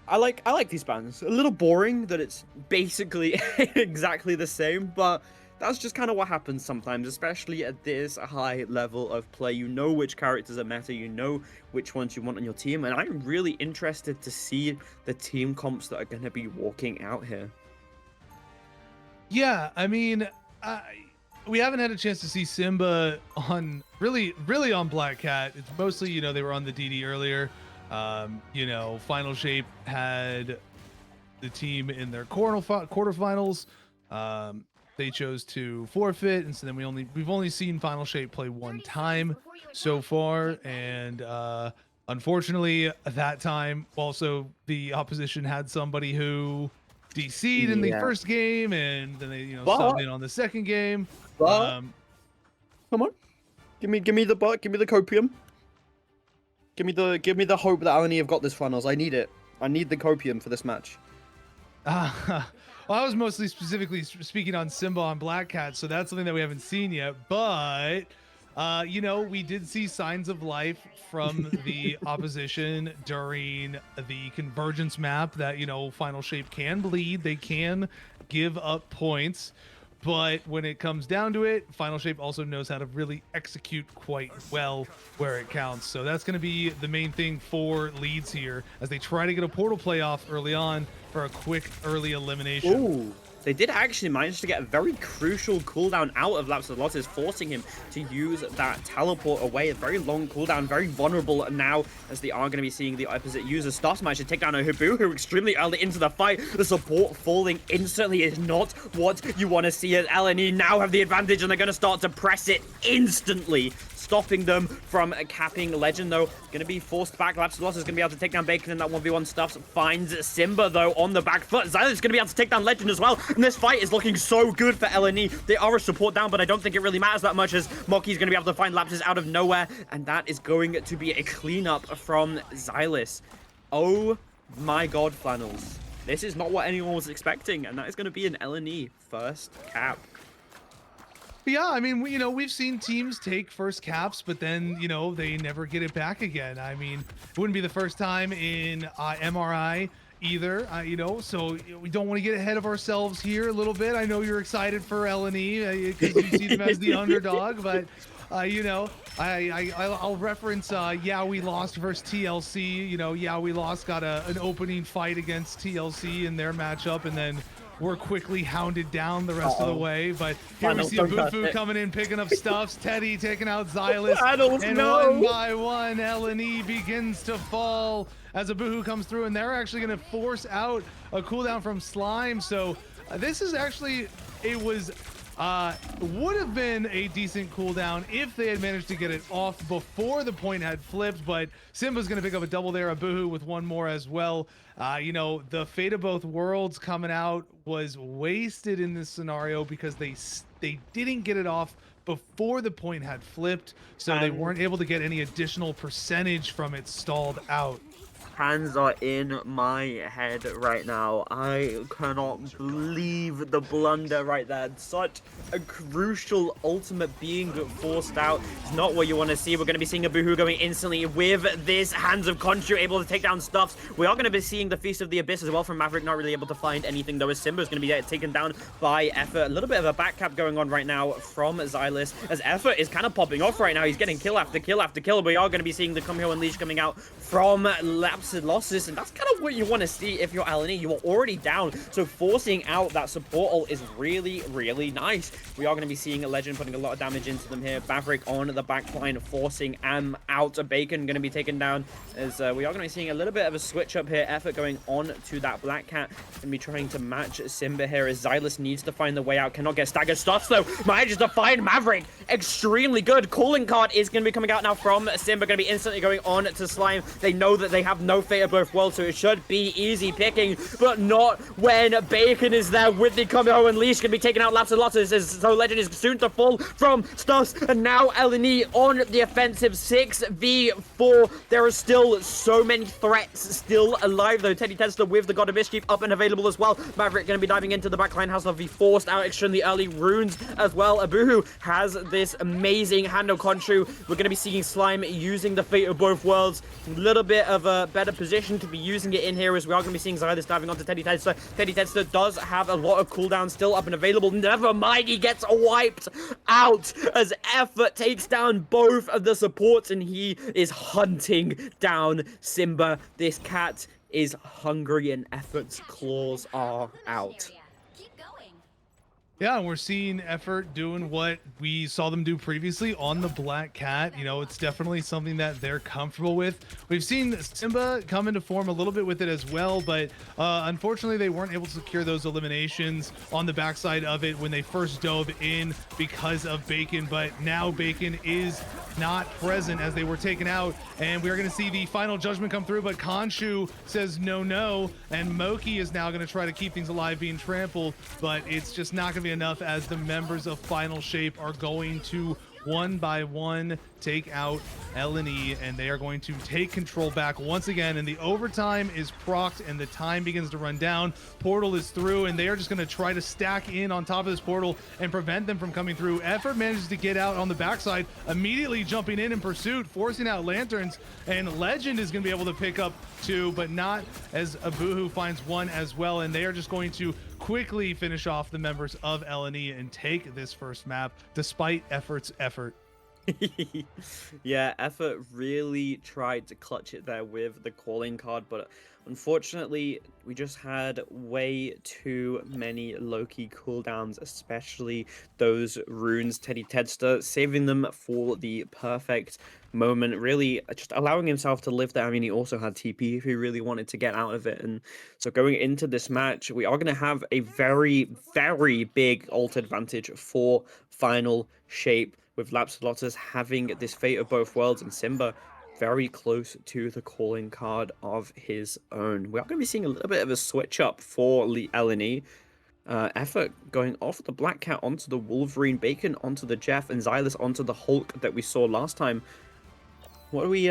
I like these bans. A little boring that it's basically exactly the same, but that's just kind of what happens sometimes, especially at this high level of play. You know which characters are meta, you know which ones you want on your team, and I'm really interested to see the team comps that are going to be walking out here. Yeah, I mean, we haven't had a chance to see Simba on really on Black Cat. It's mostly, they were on the DD earlier. Final Shape had the team in their quarterfinals. They chose to forfeit, and so then we've only seen Final Shape play one time so far, and unfortunately, at that time, also the opposition had somebody who DC'd in the Yeah, first game, and then they subbed but in on the second game. but Um, come on, give me the butt, give me the copium, give me the hope that Alani have got this finals. I need it. I need the copium for this match. Well, I was mostly specifically speaking on Simba on Black Cat, so that's something that we haven't seen yet. But you know, we did see signs of life from the opposition during the convergence map that, you know, Final Shape can bleed, they can give up points. But when it comes down to it, Final Shape also knows how to really execute quite well where it counts. So that's going to be the main thing for Leeds here as they try to get a portal playoff early on for a quick early elimination. Ooh. They did actually manage to get a very crucial cooldown out of Lapsus, forcing him to use that teleport away. A very long cooldown, very vulnerable now, as they are going to be seeing the opposite user. Starts managed to take down a Hibu extremely early into the fight. The support falling instantly is not what you want to see, as LNE now have the advantage, and they're going to start to press it instantly, stopping them from capping Legend, though. Going to be forced back. Lapsus is going to be able to take down Bacon in that 1v1 stuff. Finds Simba, though, on the back foot. Xylis is going to be able to take down Legend as well. And this fight is looking so good for LNE. They are a support down, but I don't think it really matters that much, as Moki is going to be able to find Lapsus out of nowhere. And that is going to be a cleanup from Xylis. Oh my god, Flannels. This is not what anyone was expecting, and that is going to be an LNE first cap. Yeah, I mean, you know, we've seen teams take first caps, but then, you know, they never get it back again. I mean, it wouldn't be the first time in MRI either, you know, so we don't want to get ahead of ourselves here a little bit. I know you're excited for LNE because you see them as the underdog, but, you know, I'll reference, yeah, we lost versus TLC. You know, yeah, we lost, got an opening fight against TLC in their matchup, and then we're quickly hounded down the rest of the way. But here we see Bufu coming in, picking up stuffs. Teddy taking out Xylis. And one by one, LNE begins to fall as Abuhu comes through. And they're actually going to force out a cooldown from Slime. So this is actually, it was, would have been a decent cooldown if they had managed to get it off before the point had flipped. But Simba's going to pick up a double there. Abuhu with one more as well. You know, the fate of both worlds coming out was wasted in this scenario because they didn't get it off before the point had flipped, so they weren't able to get any additional percentage from it stalled out. Hands are in my head right now. I cannot believe the blunder right there. Such a crucial ultimate being forced out. It's not what you want to see. We're going to be seeing Abuhu going instantly with this Hands of Conchu, able to take down Stuffs. We are going to be seeing the Feast of the Abyss as well from Maverick, not really able to find anything, though, as Simba is going to be taken down by Effort. A little bit of a back cap going on right now from Xylis, as Effort is kind of popping off right now. He's getting kill after kill after kill. We are going to be seeing the Come Here Unleash coming out from Losses, and that's kind of what you want to see if you're LNE. You are already down, so forcing out that support ult is really, really nice. We are going to be seeing a Legend putting a lot of damage into them here. Maverick on the back line, forcing out. A Bacon going to be taken down, as we are going to be seeing a little bit of a switch up here. Effort going on to that Black Cat, and be trying to match Simba here, as Xylis needs to find the way out. Cannot get staggered. Stuffs, though, manages to find Maverick. Extremely good. Calling card is going to be coming out now from Simba, going to be instantly going on to Slime. They know that they have no fate of both worlds, so it should be easy picking, but not when Bacon is there with the Combo Unleash. Going to be taking out lots and lots. So Legend is soon to fall from Stuffs, and now LNE on the offensive. 6v4. There are still so many threats still alive, though. Teddy Tesla with the God of Mischief up and available as well. Maverick going to be diving into the backline. House of be forced out extremely early. Runes as well. Abuhu has this amazing Handle Conchu. We're going to be seeing Slime using the Fate of Both Worlds. A little bit of a better position to be using it in here, as we are going to be seeing Xylis diving onto Teddy Tedster. Teddy Tedster does have a lot of cooldown still up and available. Never mind, he gets wiped out as Effort takes down both of the supports, and he is hunting down Simba. This cat is hungry, and Effort's claws are out. Yeah, we're seeing Effort doing what we saw them do previously on the Black Cat. You know, it's definitely something that they're comfortable with. We've seen Simba come into form a little bit with it as well, but unfortunately they weren't able to secure those eliminations on the backside of it when they first dove in because of Bacon. But now Bacon is not present as they were taken out, and we are going to see the final judgment come through, but Khonshu says no, and Moki is now going to try to keep things alive being trampled, but it's just not going to be enough, as the members of Final Shape are going to one by one take out LNE, and they are going to take control back once again, and the overtime is procced and the time begins to run down. Portal is through, and they are just going to try to stack in on top of this portal and prevent them from coming through. Effort manages to get out on the backside, immediately jumping in pursuit, forcing out lanterns, and Legend is going to be able to pick up 2, but not as Abuhu finds 1 as well, and they are just going to quickly finish off the members of LNE and take this first map despite Effort's effort. Yeah, Effort really tried to clutch it there with the calling card, but unfortunately, we just had way too many low-key cooldowns, especially those runes. Teddy Tedster saving them for the perfect moment, really just allowing himself to live there. I mean, he also had TP if he really wanted to get out of it. And so going into this match, we are going to have a very, very big ult advantage for Final Shape, with Lapsalotus having this Fate of Both Worlds and Simba very close to the calling card of his own. We are going to be seeing a little bit of a switch up for LNE. Effort going off the Black Cat onto the Wolverine, Bacon onto the Jeff, and Xylus onto the Hulk that we saw last time. What are we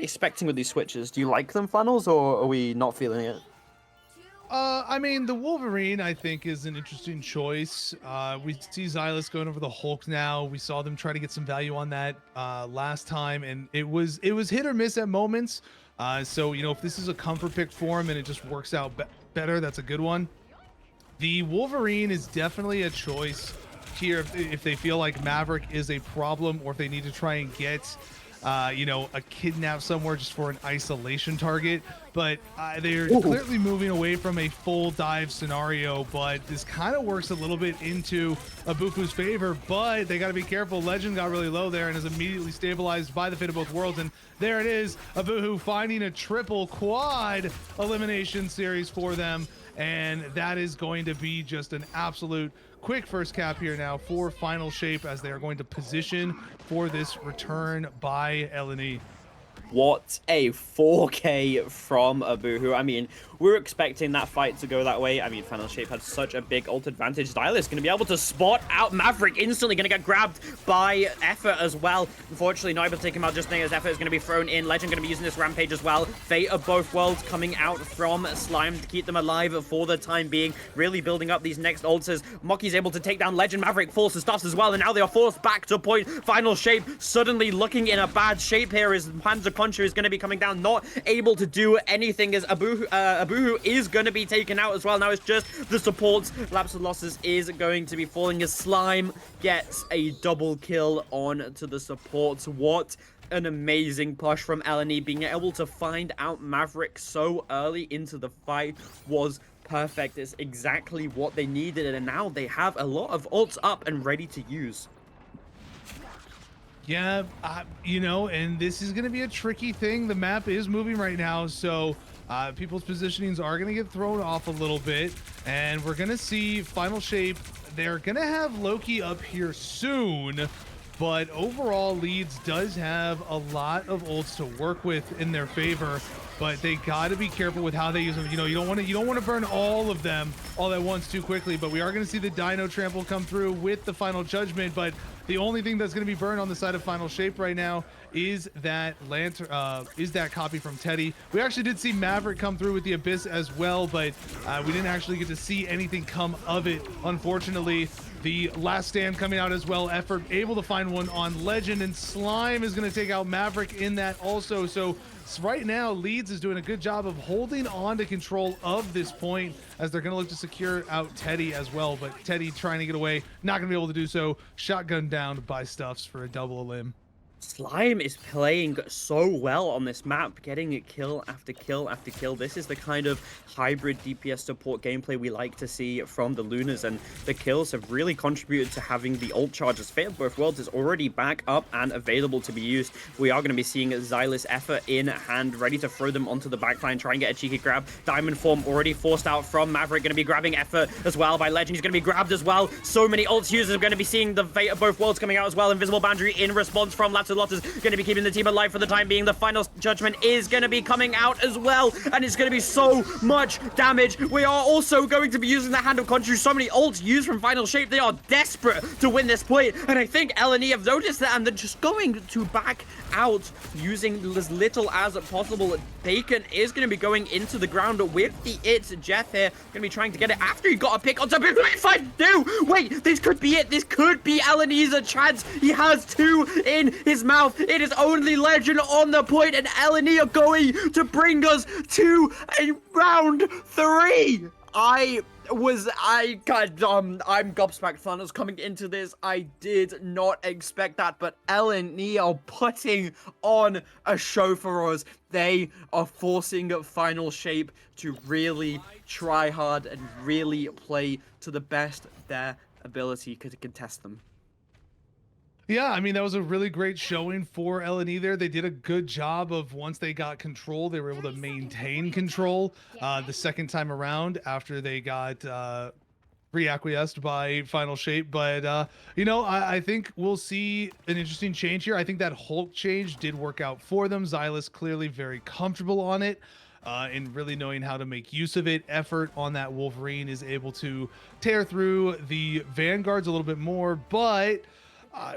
expecting with these switches? Do you like them, Flannels, or are we not feeling it? I mean, the Wolverine, I think, is an interesting choice. We see Xylus going over the Hulk now. We saw them try to get some value on that last time, and it was hit or miss at moments. So, you know, if this is a comfort pick for him and it just works out better, that's a good one. The Wolverine is definitely a choice here if they feel like Maverick is a problem, or if they need to try and get you know, a kidnap somewhere just for an isolation target. But they're clearly moving away from a full dive scenario, but this kind of works a little bit into Abufu's favor, but they got to be careful. Legend got really low there and is immediately stabilized by the Fate of Both Worlds, and there it is, Abufu finding a triple quad elimination series for them, and that is going to be just an absolute quick first cap here now for Final Shape, as they are going to position for this return by LNE. What a 4K from Abuhu. I mean, we were expecting that fight to go that way. I mean, Final Shape had such a big ult advantage. Stylus going to be able to spot out Maverick instantly, going to get grabbed by Effort as well. Unfortunately, not able to take him out just now as Effort is going to be thrown in. Legend going to be using this Rampage as well. Fate of Both Worlds coming out from Slime to keep them alive for the time being. Really building up these next ults as Moki's able to take down Legend. Maverick forces stuffs as well, and now they are forced back to point. Final Shape suddenly looking in a bad shape here as Panzer Concha is going to be coming down, not able to do anything, as Abuhu is going to be taken out as well. Now it's just the supports. Lapse of Losses is going to be falling as Slime gets a double kill on to the supports. What an amazing push from LNE. Being able to find out Maverick so early into the fight was perfect. It's exactly what they needed, and now they have a lot of ults up and ready to use. Yeah, you know, and this is going to be a tricky thing. The map is moving right now, so people's positionings are going to get thrown off a little bit, and we're going to see Final Shape. They're going to have Loki up here soon, but overall Leeds does have a lot of ults to work with in their favor, but they got to be careful with how they use them. You know, you don't want to burn all of them all at once too quickly, but we are going to see the Dino Trample come through with the Final Judgment, but the only thing that's going to be burned on the side of Final Shape right now is that lantern, is that copy from Teddy. We actually did see Maverick come through with the Abyss as well, but we didn't actually get to see anything come of it, unfortunately. The Last Stand coming out as well. Effort able to find one on Legend, and Slime is going to take out Maverick in that also. So right now, Leeds is doing a good job of holding on to control of this point, as they're going to look to secure out Teddy as well. But Teddy trying to get away, not going to be able to do so. Shotgun down by Stuffs for a double elim. Slime is playing so well on this map, getting it kill after kill after kill. This is the kind of hybrid DPS support gameplay we like to see from the Lunas, and the kills have really contributed to having the ult charges. Fate of Both Worlds is already back up and available to be used. We are going to be seeing Xylus Effort in hand, ready to throw them onto the backline, try and get a cheeky grab. Diamond Form already forced out from Maverick, going to be grabbing Effort as well by Legend. He's going to be grabbed as well. So many ults users are going to be seeing the Fate of Both Worlds coming out as well. Invisible Boundary in response from Lapsus Lot is going to be keeping the team alive for the time being. The final judgment is going to be coming out as well, and it's going to be so much damage. We are also going to be using the Hand of Conjure. So many ults used from Final Shape. They are desperate to win this point, and I think LNE have noticed that, and they're just going to back out using as little as possible. Bacon is going to be going into the ground with the Jeff here. Going to be trying to get it after he got a pick on top. If I do, wait, this could be it. This could be LNE's chance. He has two in his mouth. It is only Legend on the point, and LNE are going to bring us to a round 3. I'm gobsmacked. Thanos coming into this. I did not expect that, but LNE are putting on a show for us. They are forcing Final Shape to really try hard and really play to the best of their ability to contest them. Yeah, I mean, that was a really great showing for LNE there. They did a good job of, once they got control, they were able to maintain control the second time around after they got re-acquiesced by Final Shape. But, you know, I think we'll see an interesting change here. I think that Hulk change did work out for them. Xylus clearly very comfortable on it. And really knowing how to make use of it. Effort on that Wolverine is able to tear through the Vanguards a little bit more, but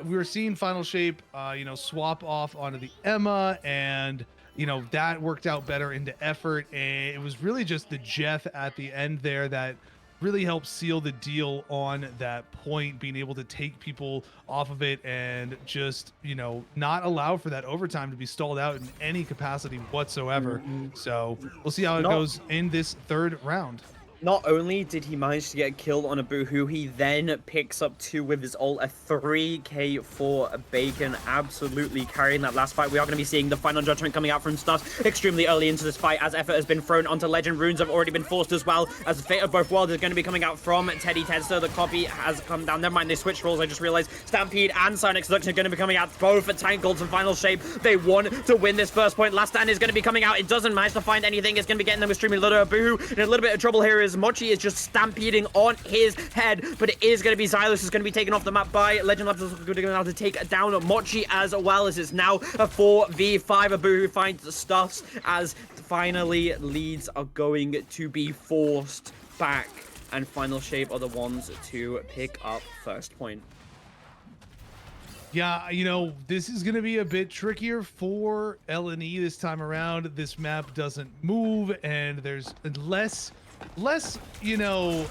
we were seeing Final Shape, you know, swap off onto the Emma, and, you know, that worked out better into Effort. And it was really just the Jeff at the end there that really helped seal the deal on that point, being able to take people off of it and just, you know, not allow for that overtime to be stalled out in any capacity whatsoever. So we'll see how it goes in this third round. Not only did he manage to get killed on a Boohoo, he then picks up 2 with his ult, a 3k for Bacon, absolutely carrying that last fight. We are going to be seeing the final judgment coming out from Stuffs extremely early into this fight, as Effort has been thrown onto Legend. Runes have already been forced as well, as the fate of both worlds is going to be coming out from Teddy Tedster. The copy has come down. Never mind, they switched roles. I just realized Stampede and Sonic Seduction are going to be coming out, both at Tangled and Final Shape. They want to win this first point. Last Stand is going to be coming out. It doesn't manage to find anything. It's going to be getting them extremely little. Boohoo in a little bit of trouble here, as Mochi is just stampeding on his head, but it is going to be Xylus who's going to be taken off the map by Legend Labs. Is going to be able to take down Mochi as well, as it's now a 4v5. A Boohoo finds Stuffs, as finally leads are going to be forced back, and Final Shape are the ones to pick up first point. Yeah, you know, this is going to be a bit trickier for LNE this time around. This map doesn't move, and there's less, you know,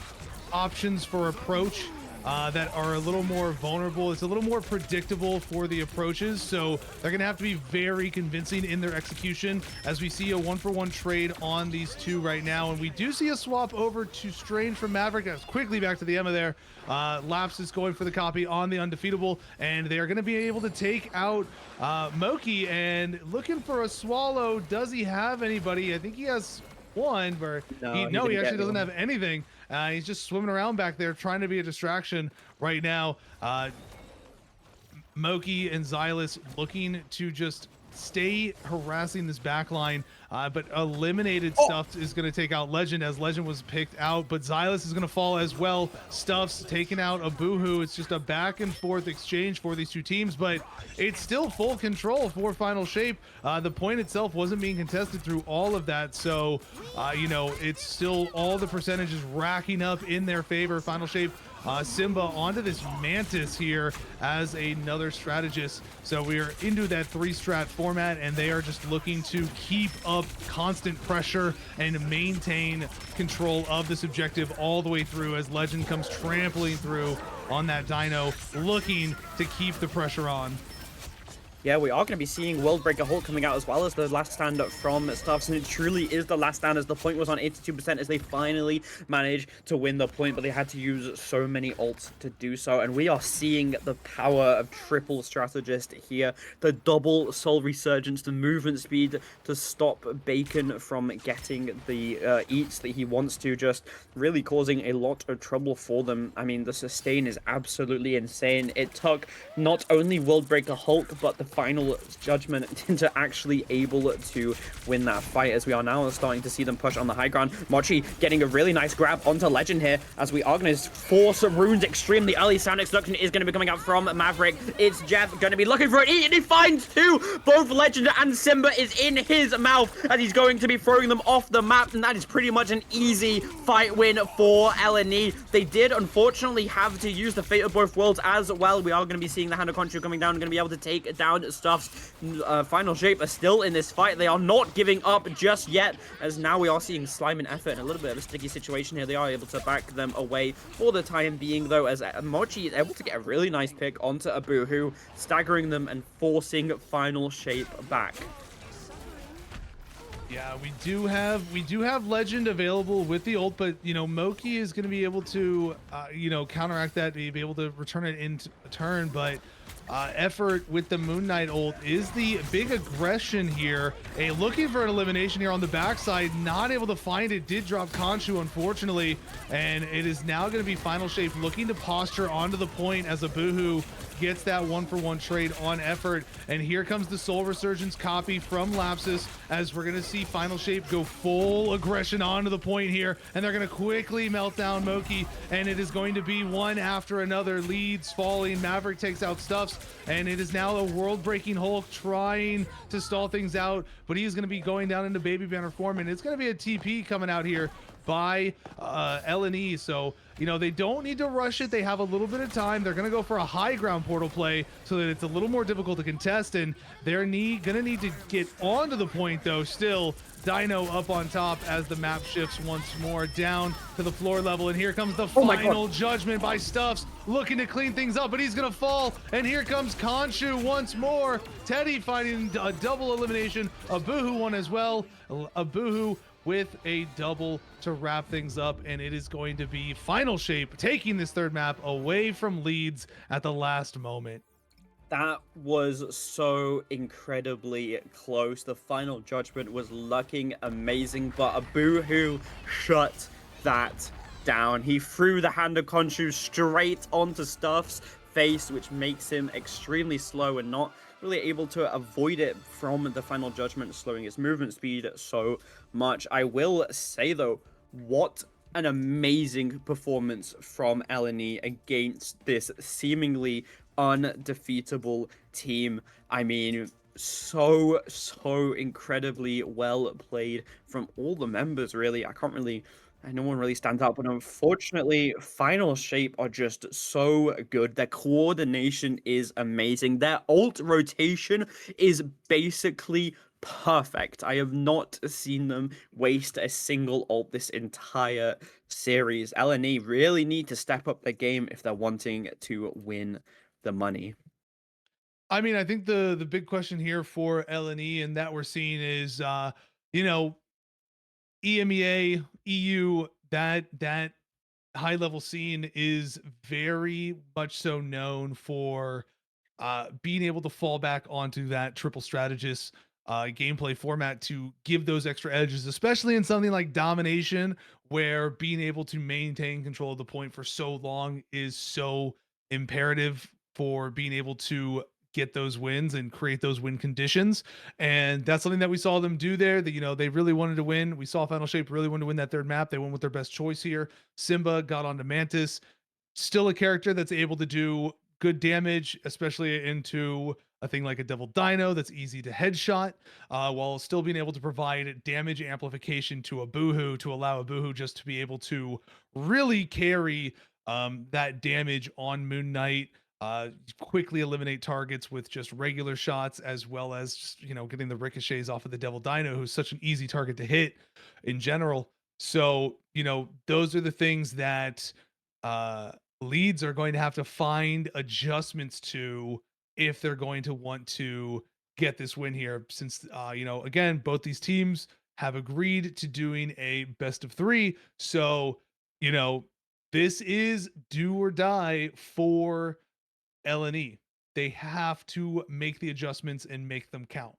options for approach that are a little more vulnerable. It's a little more predictable for the approaches, so they're gonna have to be very convincing in their execution, as we see a 1-for-1 trade on these two right now. And we do see a swap over to Strange from Maverick. That's quickly back to the Emma there. Laps is going for the copy on the Undefeatable, and they're gonna be able to take out Moki, and looking for a Swallow. Does he have anybody? I think he has one, but he actually doesn't have anything. He's just swimming around back there trying to be a distraction right now. Moki and Xylus looking to just stay harassing this backline, but eliminated Stuffs is going to take out Legend, as Legend was picked out, but Xylus is going to fall as well. Stuffs taking out a Boohoo. It's just a back and forth exchange for these two teams, but it's still full control for Final Shape. The point itself wasn't being contested through all of that, so you know, it's still all the percentages racking up in their favor. Final Shape Simba onto this Mantis here as another strategist. So we are into that 3-strat format, and they are just looking to keep up constant pressure and maintain control of this objective all the way through, as Legend comes trampling through on that Dino, looking to keep the pressure on. Yeah, we are going to be seeing Worldbreaker Hulk coming out, as well as the last stand from Stuffs, and it truly is the last stand, as the point was on 82%, as they finally managed to win the point, but they had to use so many ults to do so. And we are seeing the power of triple strategist here, the double soul resurgence, the movement speed to stop Bacon from getting the eats that he wants to, just really causing a lot of trouble for them. I mean, the sustain is absolutely insane. It took not only Worldbreaker Hulk, but the final judgment to actually able to win that fight, as we are now starting to see them push on the high ground. Mochi getting a really nice grab onto Legend here, as we are going to force runes extremely early. Sound Extraction is going to be coming out from Maverick. It's Jeff going to be looking for it, and he finds two. Both Legend and Simba is in his mouth, and he's going to be throwing them off the map, and that is pretty much an easy fight win for LNE. They did unfortunately have to use the Fate of Both Worlds as well. We are going to be seeing the Hand of Conchu coming down, going to be able to take down Stuff's Final Shape are still in this fight. They are not giving up just yet, as now we are seeing Slime and Effort in a little bit of a sticky situation here. They are able to back them away for the time being, though, as Mochi is able to get a really nice pick onto Abuhu, staggering them and forcing Final Shape back. Yeah, we do have Legend available with the ult, but you know, Moki is going to be able to you know, counteract that, be able to return it into a turn, but Effort with the Moon Knight ult is the big aggression here. Looking for an elimination here on the backside, not able to find it. Did drop Khonshu, unfortunately, and it is now going to be Final Shape looking to posture onto the point as Abuhu gets that 1-for-1 trade on Effort. And here comes the Soul Resurgence copy from Lapsus, as we're going to see Final Shape go full aggression onto the point here, and they're going to quickly melt down Moki, and it is going to be one after another. Leads falling, Maverick takes out Stuffs, and it is now a world-breaking Hulk trying to stall things out, but he's going to be going down into Baby Banner form, and it's going to be a TP coming out here by LNE. So, you know, they don't need to rush it. They have a little bit of time. They're going to go for a high ground portal play so that it's a little more difficult to contest, and they're gonna need to get onto the point, though. Still, Dino up on top as the map shifts once more down to the floor level, and here comes the final judgment by Stuffs, looking to clean things up, but he's gonna fall, and here comes Khonshu once more. Teddy finding a double elimination. Abuhu won as well. Abuhu with a double to wrap things up, and it is going to be Final Shape taking this third map away from Leeds at the last moment. That was so incredibly close. The final judgment was looking amazing, but Abuhu shut that down. He threw the Hand of Khonshu straight onto Stuff's face, which makes him extremely slow and not really able to avoid it from the final judgment, slowing his movement speed so much. I will say, though, what an amazing performance from LNE against this seemingly undefeatable team. I mean, so incredibly well played from all the members, really. No one really stands out, but unfortunately, Final Shape are just so good. Their coordination is amazing. Their ult rotation is basically perfect. I have not seen them waste a single ult this entire series. LNE really need to step up their game if they're wanting to win the money. I mean, I think the big question here for LNE and that we're seeing is, you know, EMEA, EU, that high level scene is very much so known for being able to fall back onto that triple strategist gameplay format to give those extra edges, especially in something like domination, where being able to maintain control of the point for so long is so imperative for being able to get those wins and create those win conditions. And that's something that we saw them do there. That, you know, they really wanted to win. We saw Final Shape really wanted to win that third map. They went with their best choice here. Simba got onto Mantis, still a character that's able to do good damage, especially into a thing like a Devil Dino that's easy to headshot, while still being able to provide damage amplification to Abuhu to allow Abuhu just to be able to really carry that damage on Moon Knight, quickly eliminate targets with just regular shots, as well as just, you know, getting the ricochets off of the Devil Dino, who's such an easy target to hit in general. So, you know, those are the things that Leeds are going to have to find adjustments to if they're going to want to get this win here, since you know, again, both these teams have agreed to doing a best of 3. So, you know, this is do or die for LNE. They have to make the adjustments and make them count.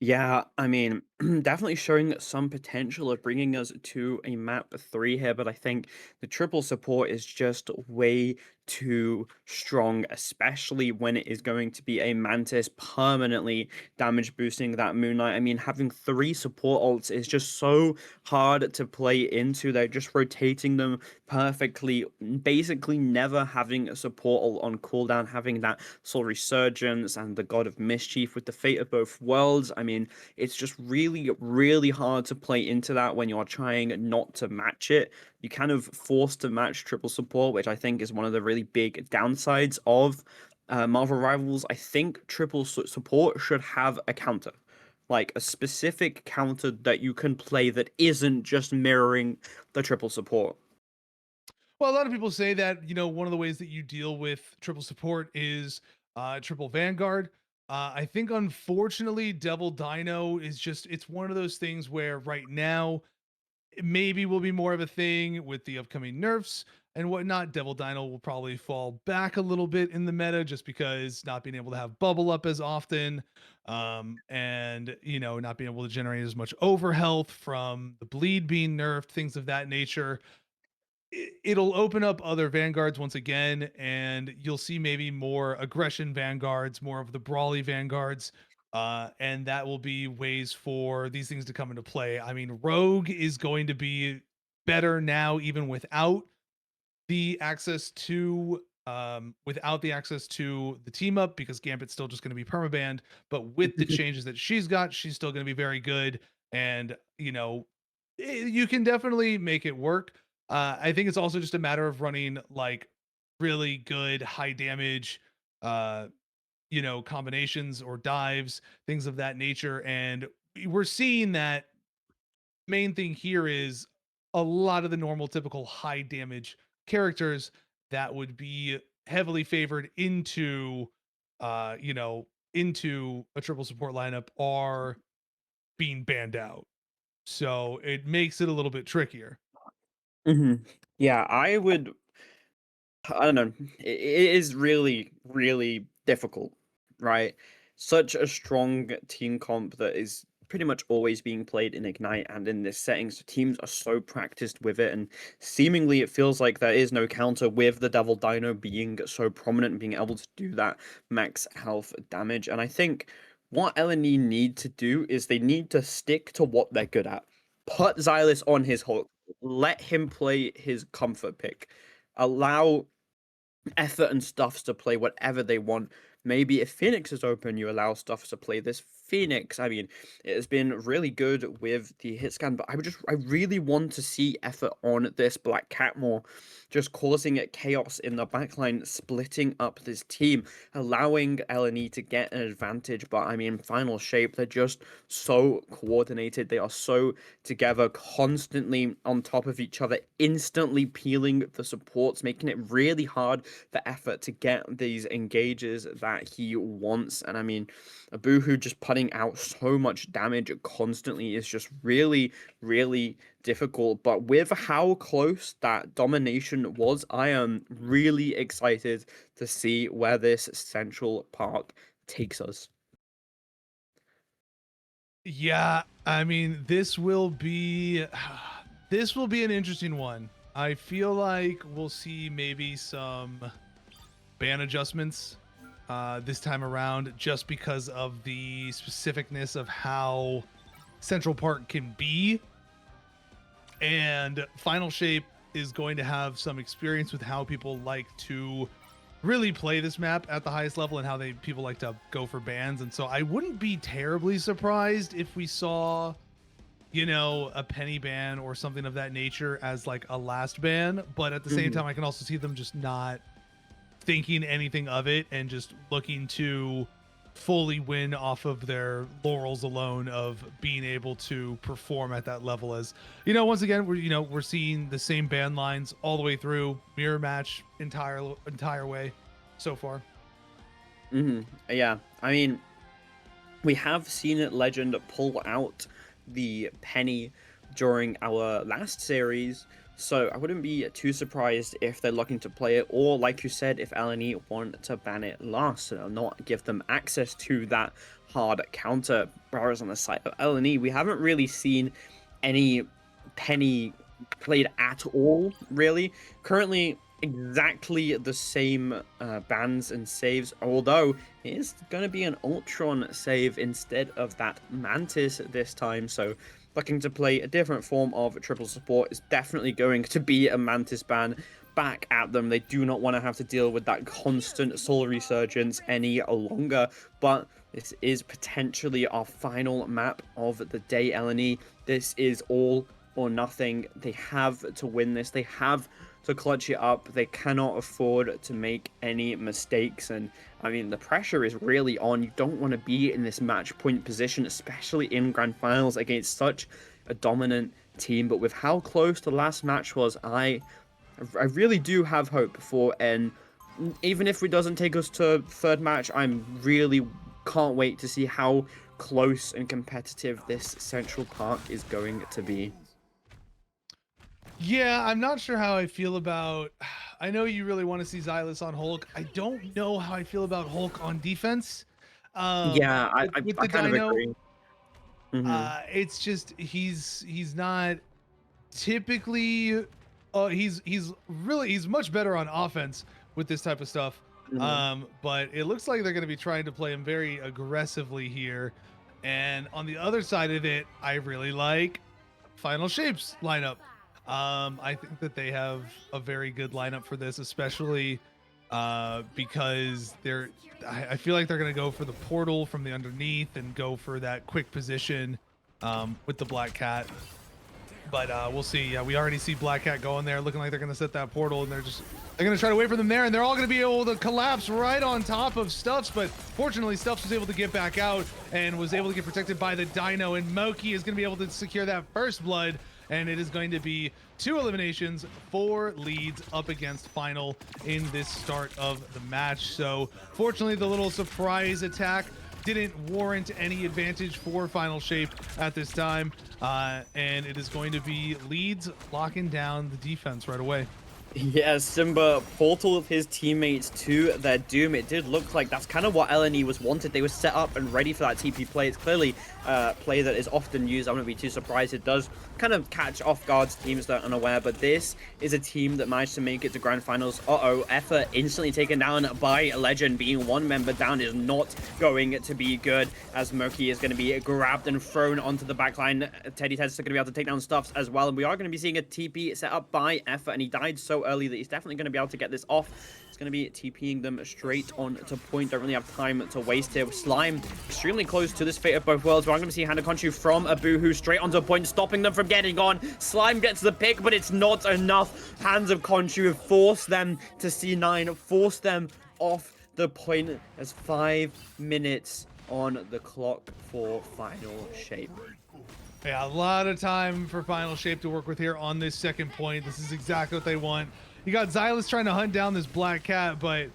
Yeah, I mean, definitely showing some potential of bringing us to a map 3 here, but I think the triple support is just way too strong, especially when it is going to be a Mantis permanently damage boosting that Moon Knight. I mean, having 3 support ults is just so hard to play into. They're just rotating them perfectly, basically never having a support ult on cooldown, having that Soul Resurgence and the God of Mischief with the Fate of Both Worlds. I mean, it's just really, really hard to play into that when you're trying not to match it. You kind of forced to match triple support, which I think is one of the really big downsides of Marvel Rivals. I think triple support should have a counter, like a specific counter that you can play that isn't just mirroring the triple support. Well, a lot of people say that, one of the ways that you deal with triple support is triple Vanguard. I think, unfortunately, Devil Dino is just, it's one of those things where right now, it maybe will be more of a thing with the upcoming nerfs and whatnot. Devil Dino will probably fall back a little bit in the meta just because not being able to have bubble up as often, and not being able to generate as much overhealth from the bleed being nerfed, things of that nature. It'll open up other vanguards once again, and you'll see maybe more aggression vanguards, more of the brawly vanguards, and that will be ways for these things to come into play. I mean, rogue is going to be better now, even without the access to the team up, because Gambit's still just going to be permabanned. But with the changes that she's got, she's still going to be very good, and you can definitely make it work. I think it's also just a matter of running like really good high damage, uh, combinations or dives, things of that nature. And we're seeing that main thing here is a lot of the normal, typical high damage characters that would be heavily favored into a triple support lineup are being banned out. So it makes it a little bit trickier. Yeah, I don't know. It is really, really difficult, right? Such a strong team comp that is pretty much always being played in Ignite and in this setting. So teams are so practiced with it, and seemingly it feels like there is no counter with the Devil Dino being so prominent and being able to do that max health damage. And I think what LNE need to do is they need to stick to what they're good at. Put Xylus on his Hulk. Let him play his comfort pick. Allow effort and stuffs to play whatever they want. Maybe if Phoenix is open, you allow stuffs to play this Phoenix. I mean, it has been really good with the hit scan, but I really want to see effort on this Black Cat more, just causing it chaos in the backline, splitting up this team, allowing LNE to get an advantage. But I mean, final shape, they're just so coordinated. They are so together, constantly on top of each other, instantly peeling the supports, making it really hard for effort to get these engages that he wants. And I mean, a Boohoo just putting out so much damage constantly is just really, really difficult. But with how close that domination was, I am really excited to see where this Central Park takes us. Yeah, I mean, this will be an interesting one. I feel like we'll see maybe some ban adjustments this time around, just because of the specificness of how Central Park can be. And Final Shape is going to have some experience with how people like to really play this map at the highest level, and how people like to go for bans. And so I wouldn't be terribly surprised if we saw a penny ban or something of that nature as like a last ban. But at the same time, I can also see them just not thinking anything of it and just looking to fully win off of their laurels alone of being able to perform at that level. As once again, we're seeing the same ban lines all the way through, mirror match entire way so far. Yeah, I mean, we have seen Legend pull out the penny during our last series, so I wouldn't be too surprised if they're looking to play it, or like you said, if LNE want to ban it last and not give them access to that hard counter. Whereas on the side of LNE, we haven't really seen any Penny played at all, really. Currently, exactly the same bans and saves, although it is going to be an Ultron save instead of that Mantis this time, so looking to play a different form of triple support is definitely going to be a Mantis ban back at them. They do not want to have to deal with that constant soul resurgence any longer, but this is potentially our final map of the day, LNE. This is all or nothing. They have to win this. They have to clutch it up. They cannot afford to make any mistakes, and I mean, the pressure is really on. You don't want to be in this match point position, especially in grand finals against such a dominant team. But with how close the last match was, I really do have hope for, and even if it doesn't take us to third match, I'm really can't wait to see how close and competitive this Central Park is going to be. Yeah, I'm not sure how I feel about... I know you really want to see Xylus on Hulk. I don't know how I feel about Hulk on defense. Yeah, I with the kind Dino, of agree. it's just he's not typically... he's much better on offense with this type of stuff. But it looks like they're going to be trying to play him very aggressively here. And on the other side of it, I really like Final Shape's lineup. I think that they have a very good lineup for this, especially because I feel like they're going to go for the portal from the underneath and go for that quick position with the Black Cat. But we'll see. Yeah, we already see Black Cat going there, looking like they're going to set that portal, and they're going to try to wait for them there, and they're all going to be able to collapse right on top of Stuffs. But fortunately, Stuffs was able to get back out and was able to get protected by the Dino, and Moki is going to be able to secure that first blood. And it is going to be 2 eliminations, 4 leads up against Final in this start of the match. So fortunately, the little surprise attack didn't warrant any advantage for Final Shape at this time. And it is going to be leads locking down the defense right away. Yeah, Simba portaled his teammates to their doom. It did look like that's kind of what LNE was wanted. They were set up and ready for that TP play. It's clearly a play that is often used. I wouldn't be too surprised. It does kind of catch off guard teams that are unaware, but this is a team that managed to make it to grand finals. Effort instantly taken down by Legend. Being 1 member down is not going to be good, as Moki is going to be grabbed and thrown onto the backline. Teddy Ted's going to be able to take down Stuffs as well, and we are going to be seeing a TP set up by Effort, and he died so early that he's definitely going to be able to get this off. It's going to be TPing them straight on to point. Don't really have time to waste here. Slime extremely close to this fate of both worlds. We're going to see Hand of Country from Abuhu straight onto point, stopping them from getting on. Slime gets the pick, but it's not enough. Hands of Country force them to C9, force them off the point as 5 minutes on the clock for Final Shape. Yeah, a lot of time for Final Shape to work with here on this second point. This is exactly what they want. You got Xylus trying to hunt down this Black Cat, but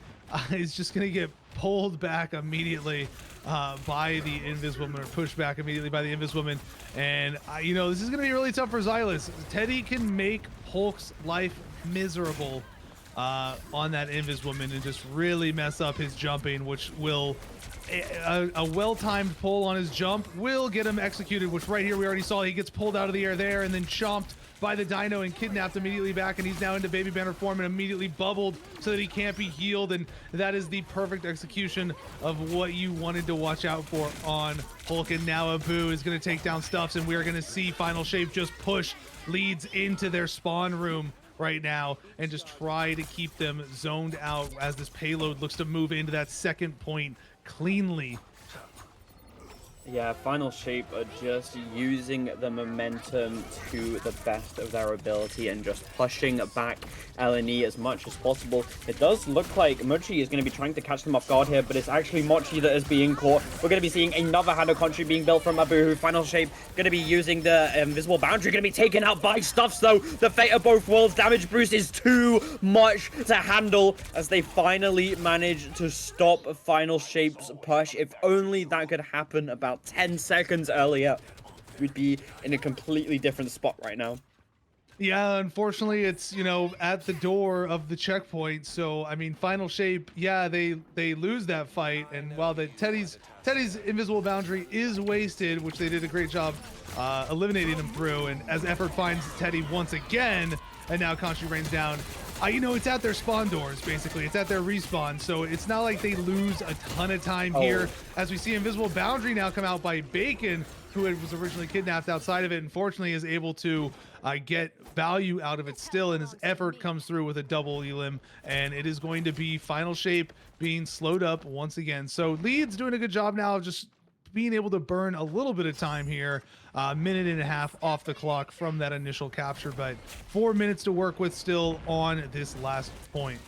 he's just going to get pulled back immediately by the Inviswoman, or pushed back immediately by the Inviswoman. And, you know, this is going to be really tough for Xylus. Teddy can make Hulk's life miserable on that Inviswoman and just really mess up his jumping, which will... A well-timed pull on his jump will get him executed, which right here we already saw. He gets pulled out of the air there and then chomped by the Dino and kidnapped immediately back, and he's now into Baby Banner form and immediately bubbled so that he can't be healed. And that is the perfect execution of what you wanted to watch out for on Hulk. And now Abu is going to take down Stuffs, and we are going to see Final Shape just push leads into their spawn room right now and just try to keep them zoned out as this payload looks to move into that second point cleanly. Yeah, Final Shape are just using the momentum to the best of their ability and just pushing back LNE as much as possible. It does look like Mochi is going to be trying to catch them off guard here, but it's actually Mochi that is being caught. We're going to be seeing another Hand of Country being built from Abu. Final Shape going to be using the invisible boundary, going to be taken out by Stuffs though. The fate of both worlds damage boost is too much to handle as they finally manage to stop Final Shape's push. If only that could happen about 10 seconds earlier. we'd be in a completely different spot right now. Yeah, unfortunately, it's, you know, at the door of the checkpoint. So, I mean, Final Shape, yeah, they lose that fight. And while the Teddy's invisible boundary is wasted, which they did a great job eliminating him through. And as Effort finds Teddy once again, and now Khonshu rains down. You know, it's at their spawn doors, basically. It's at their respawn. So it's not like they lose a ton of time here. As we see invisible boundary now come out by Bacon, who was originally kidnapped outside of it, unfortunately is able to get value out of it still, and his Effort comes through with a double elim, and it is going to be Final Shape being slowed up once again. So Leeds doing a good job now of just being able to burn a little bit of time here, minute and a half off the clock from that initial capture, but 4 minutes to work with still on this last point.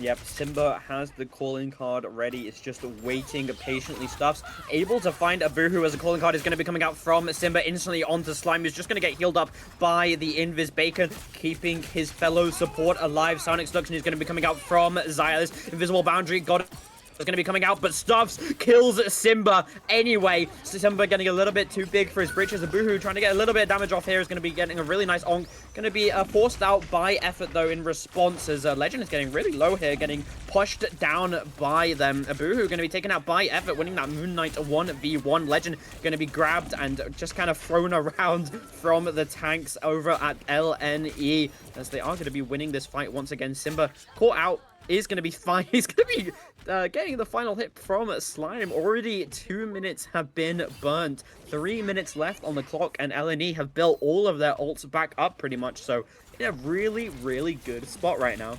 Yep, Simba has the calling card ready. It's just waiting patiently. Stuff's able to find a Boohoo as a calling card is going to be coming out from Simba instantly onto Slime, who's just going to get healed up by the Invis Bacon, keeping his fellow support alive. Sonic Seduction is going to be coming out from Xylus. Invisible Boundary got it. It's going to be coming out, but Stuffs kills Simba anyway. Simba getting a little bit too big for his britches. A Boohoo trying to get a little bit of damage off here is going to be getting a really nice onk. Going to be forced out by Effort, though, in response, as Legend is getting really low here, getting pushed down by them. A Boohoo going to be taken out by Effort, winning that Moon Knight 1v1. Legend going to be grabbed and just kind of thrown around from the tanks over at LNE, as they are going to be winning this fight once again. Simba caught out. Is going to be fine. He's going to be getting the final hit from Slime. Already 2 minutes have been burnt. 3 minutes left on the clock, and LNE have built all of their ults back up pretty much. So in a really, really good spot right now.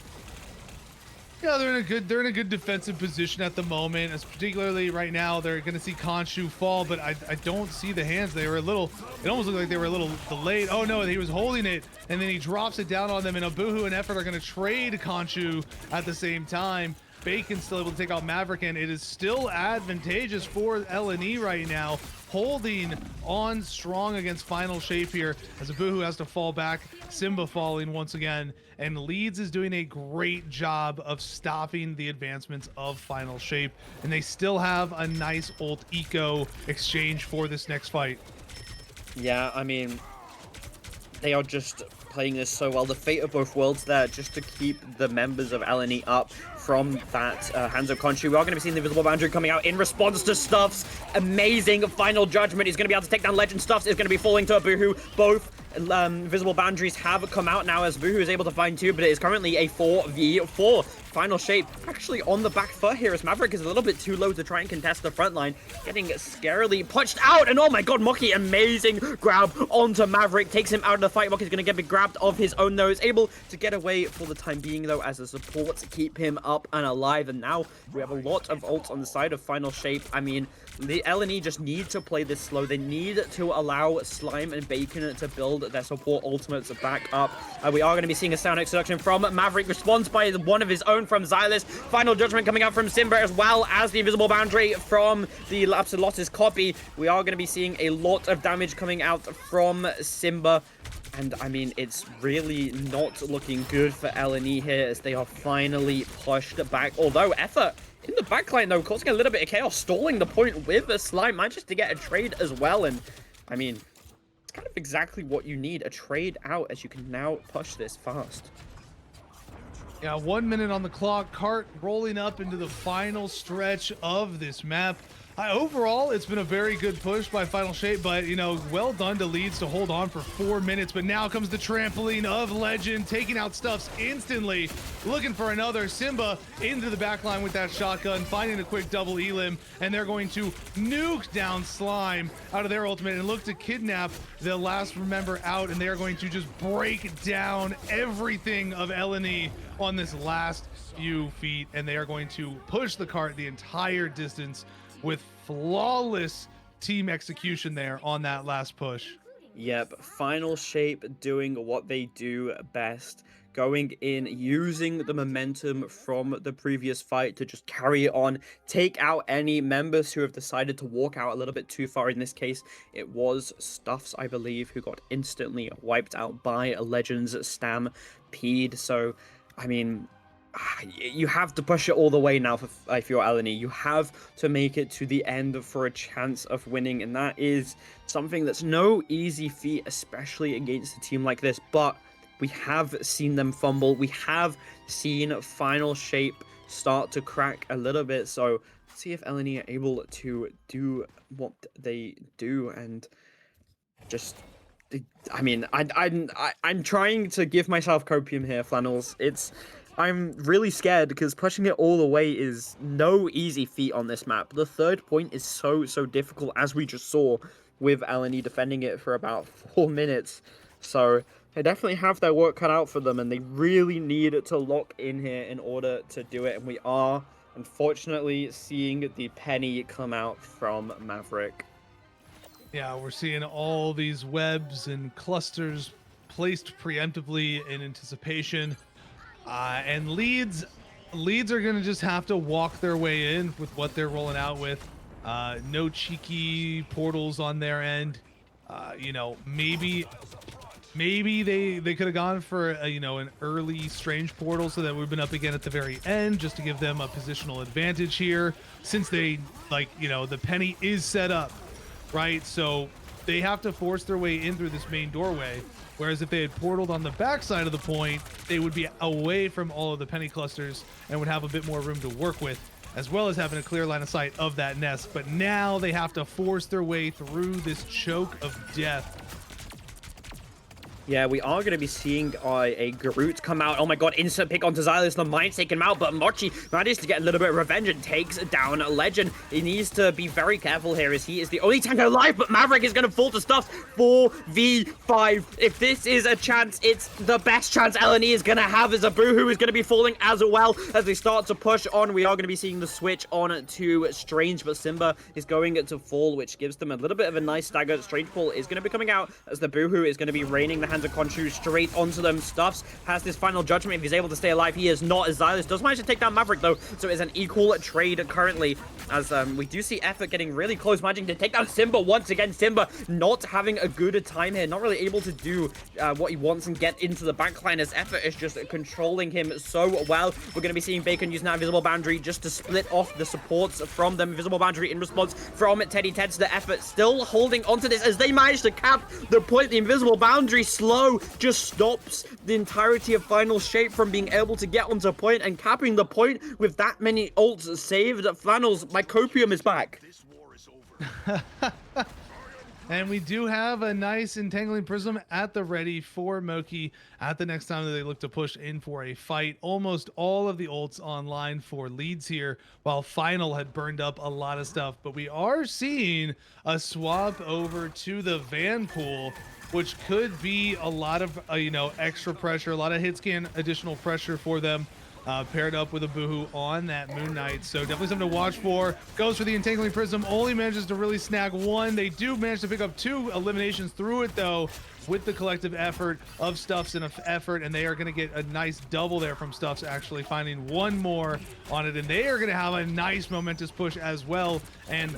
Yeah, they're in a good defensive position at the moment. As particularly right now, they're going to see Khonshu fall, but I don't see the hands. They were a little. It almost looked like they were a little delayed. Oh no, he was holding it, and then he drops it down on them. And Abuhu and Effort are going to trade Khonshu at the same time. Bacon's still able to take out Maverick, and it is still advantageous for LNE right now, holding on strong against Final Shape here, as Abuhu has to fall back, Simba falling once again, and Leeds is doing a great job of stopping the advancements of Final Shape, and they still have a nice ult eco exchange for this next fight. Yeah, I mean, they are just playing this so well. The fate of both worlds there, just to keep the members of LNE up from that hands of Khonshu. We are going to be seeing the Invisible Boundary coming out in response to Stuff's amazing final judgment. He's going to be able to take down Legend. Stuffs is going to be falling to a Boohoo. Both Invisible Boundaries have come out now, as Boohoo is able to find two, but it is currently a 4v4. Final Shape actually on the back foot here, as Maverick is a little bit too low to try and contest the front line, getting scarily punched out. And oh my god, Mocky, amazing grab onto Maverick, takes him out of the fight. Mocky's going to get grabbed off his own nose, able to get away for the time being though, as the supports keep him up and alive. And now we have a lot of ults on the side of Final Shape. I mean, the LNE just need to play this slow. They need to allow Slime and Bacon to build their support ultimates back up. We are going to be seeing a Sonic Seduction from Maverick, responds by one of his own from Xylus. Final Judgment coming out from Simba, as well as the Invisible Boundary from the Lapsalottis copy. We are going to be seeing a lot of damage coming out from Simba. And I mean, it's really not looking good for LNE here, as they are finally pushed back. Although Effort in the backline, though, causing a little bit of chaos, stalling the point with a Slime, manages to get a trade as well. And I mean, it's kind of exactly what you need, a trade out, as you can now push this fast. Yeah, 1 minute on the clock. Cart rolling up into the final stretch of this map. Overall, it's been a very good push by Final Shape, but, you know, well done to Leeds to hold on for 4 minutes. But now comes the trampling of Legend, taking out Stuffs instantly, looking for another. Simba into the backline with that shotgun, finding a quick double elim, and they're going to nuke down Slime out of their ultimate and look to kidnap the last member out, and they are going to just break down everything of LNE on this last few feet, and they are going to push the cart the entire distance with flawless team execution there on that last push. Yep, Final Shape doing what they do best, going in, using the momentum from the previous fight to just carry it on, take out any members who have decided to walk out a little bit too far. In this case, it was Stuffs, I believe, who got instantly wiped out by a Legends Stampede. So, I mean, you have to push it all the way now if you're Eleni. You have to make it to the end for a chance of winning, and that is something that's no easy feat, especially against a team like this. But we have seen them fumble. We have seen Final Shape start to crack a little bit. So let's see if Eleni are able to do what they do and just. I mean, I'm trying to give myself copium here, Flannels. I'm really scared because pushing it all the way is no easy feat on this map. The third point is so difficult, as we just saw with Eleni defending it for about 4 minutes. So they definitely have their work cut out for them, and they really need to lock in here in order to do it. And we are, unfortunately, seeing the penny come out from Maverick. Yeah, we're seeing all these webs and clusters placed preemptively in anticipation. And leads are going to just have to walk their way in with what they're rolling out with. No cheeky portals on their end. You know, maybe they could have gone for an early strange portal so that we've been up again at the very end just to give them a positional advantage here, since they the penny is set up, right? So they have to force their way in through this main doorway. Whereas if they had portaled on the backside of the point, they would be away from all of the penny clusters and would have a bit more room to work with, as well as having a clear line of sight of that nest. But now they have to force their way through this choke of death. Yeah, we are going to be seeing a Groot come out. Oh my god, instant pick onto Xylus. The mind's taken him out, but Mochi manages to get a little bit of revenge and takes down Legend. He needs to be very careful here as he is the only tank alive, but Maverick is going to fall to stuff. 4v5. If this is a chance, it's the best chance Eleni is going to have, as a Boohoo is going to be falling as well as they start to push on. We are going to be seeing the switch on to Strange, but Simba is going to fall, which gives them a little bit of a nice stagger. Strange Fall is going to be coming out as the Boohoo is going to be raining the hands of Khonshu straight onto them. Stuffs has this final judgment if he's able to stay alive. He is not, as Xylus does manage to take down Maverick though, so it's an equal trade currently, as we do see Effort getting really close, managing to take down Simba once again. Simba not having a good time here, not really able to do what he wants and get into the backline, as Effort is just controlling him so well. We're going to be seeing Bacon using that invisible boundary just to split off the supports from them. Invisible boundary in response from Teddy Teds. The Effort still holding onto this as they manage to cap the point. The invisible boundary slow just stops the entirety of Final Shape from being able to get onto point, and capping the point with that many ults saved. Flannels, my copium is back. And we do have a nice Entangling Prism at the ready for Moki at the next time that they look to push in for a fight. Almost all of the ults online for leads here, while Final had burned up a lot of stuff. But we are seeing a swap over to the Van Pool, which could be a lot of extra pressure, a lot of hit scan additional pressure for them, paired up with a Boohoo on that Moon Knight. So definitely something to watch for. Goes for the Entangling Prism, only manages to really snag one. They do manage to pick up 2 eliminations through it though, with the collective effort of Stuffs and Effort, and they are going to get a nice double there from Stuffs, actually finding one more on it, and they are going to have a nice momentous push as well. And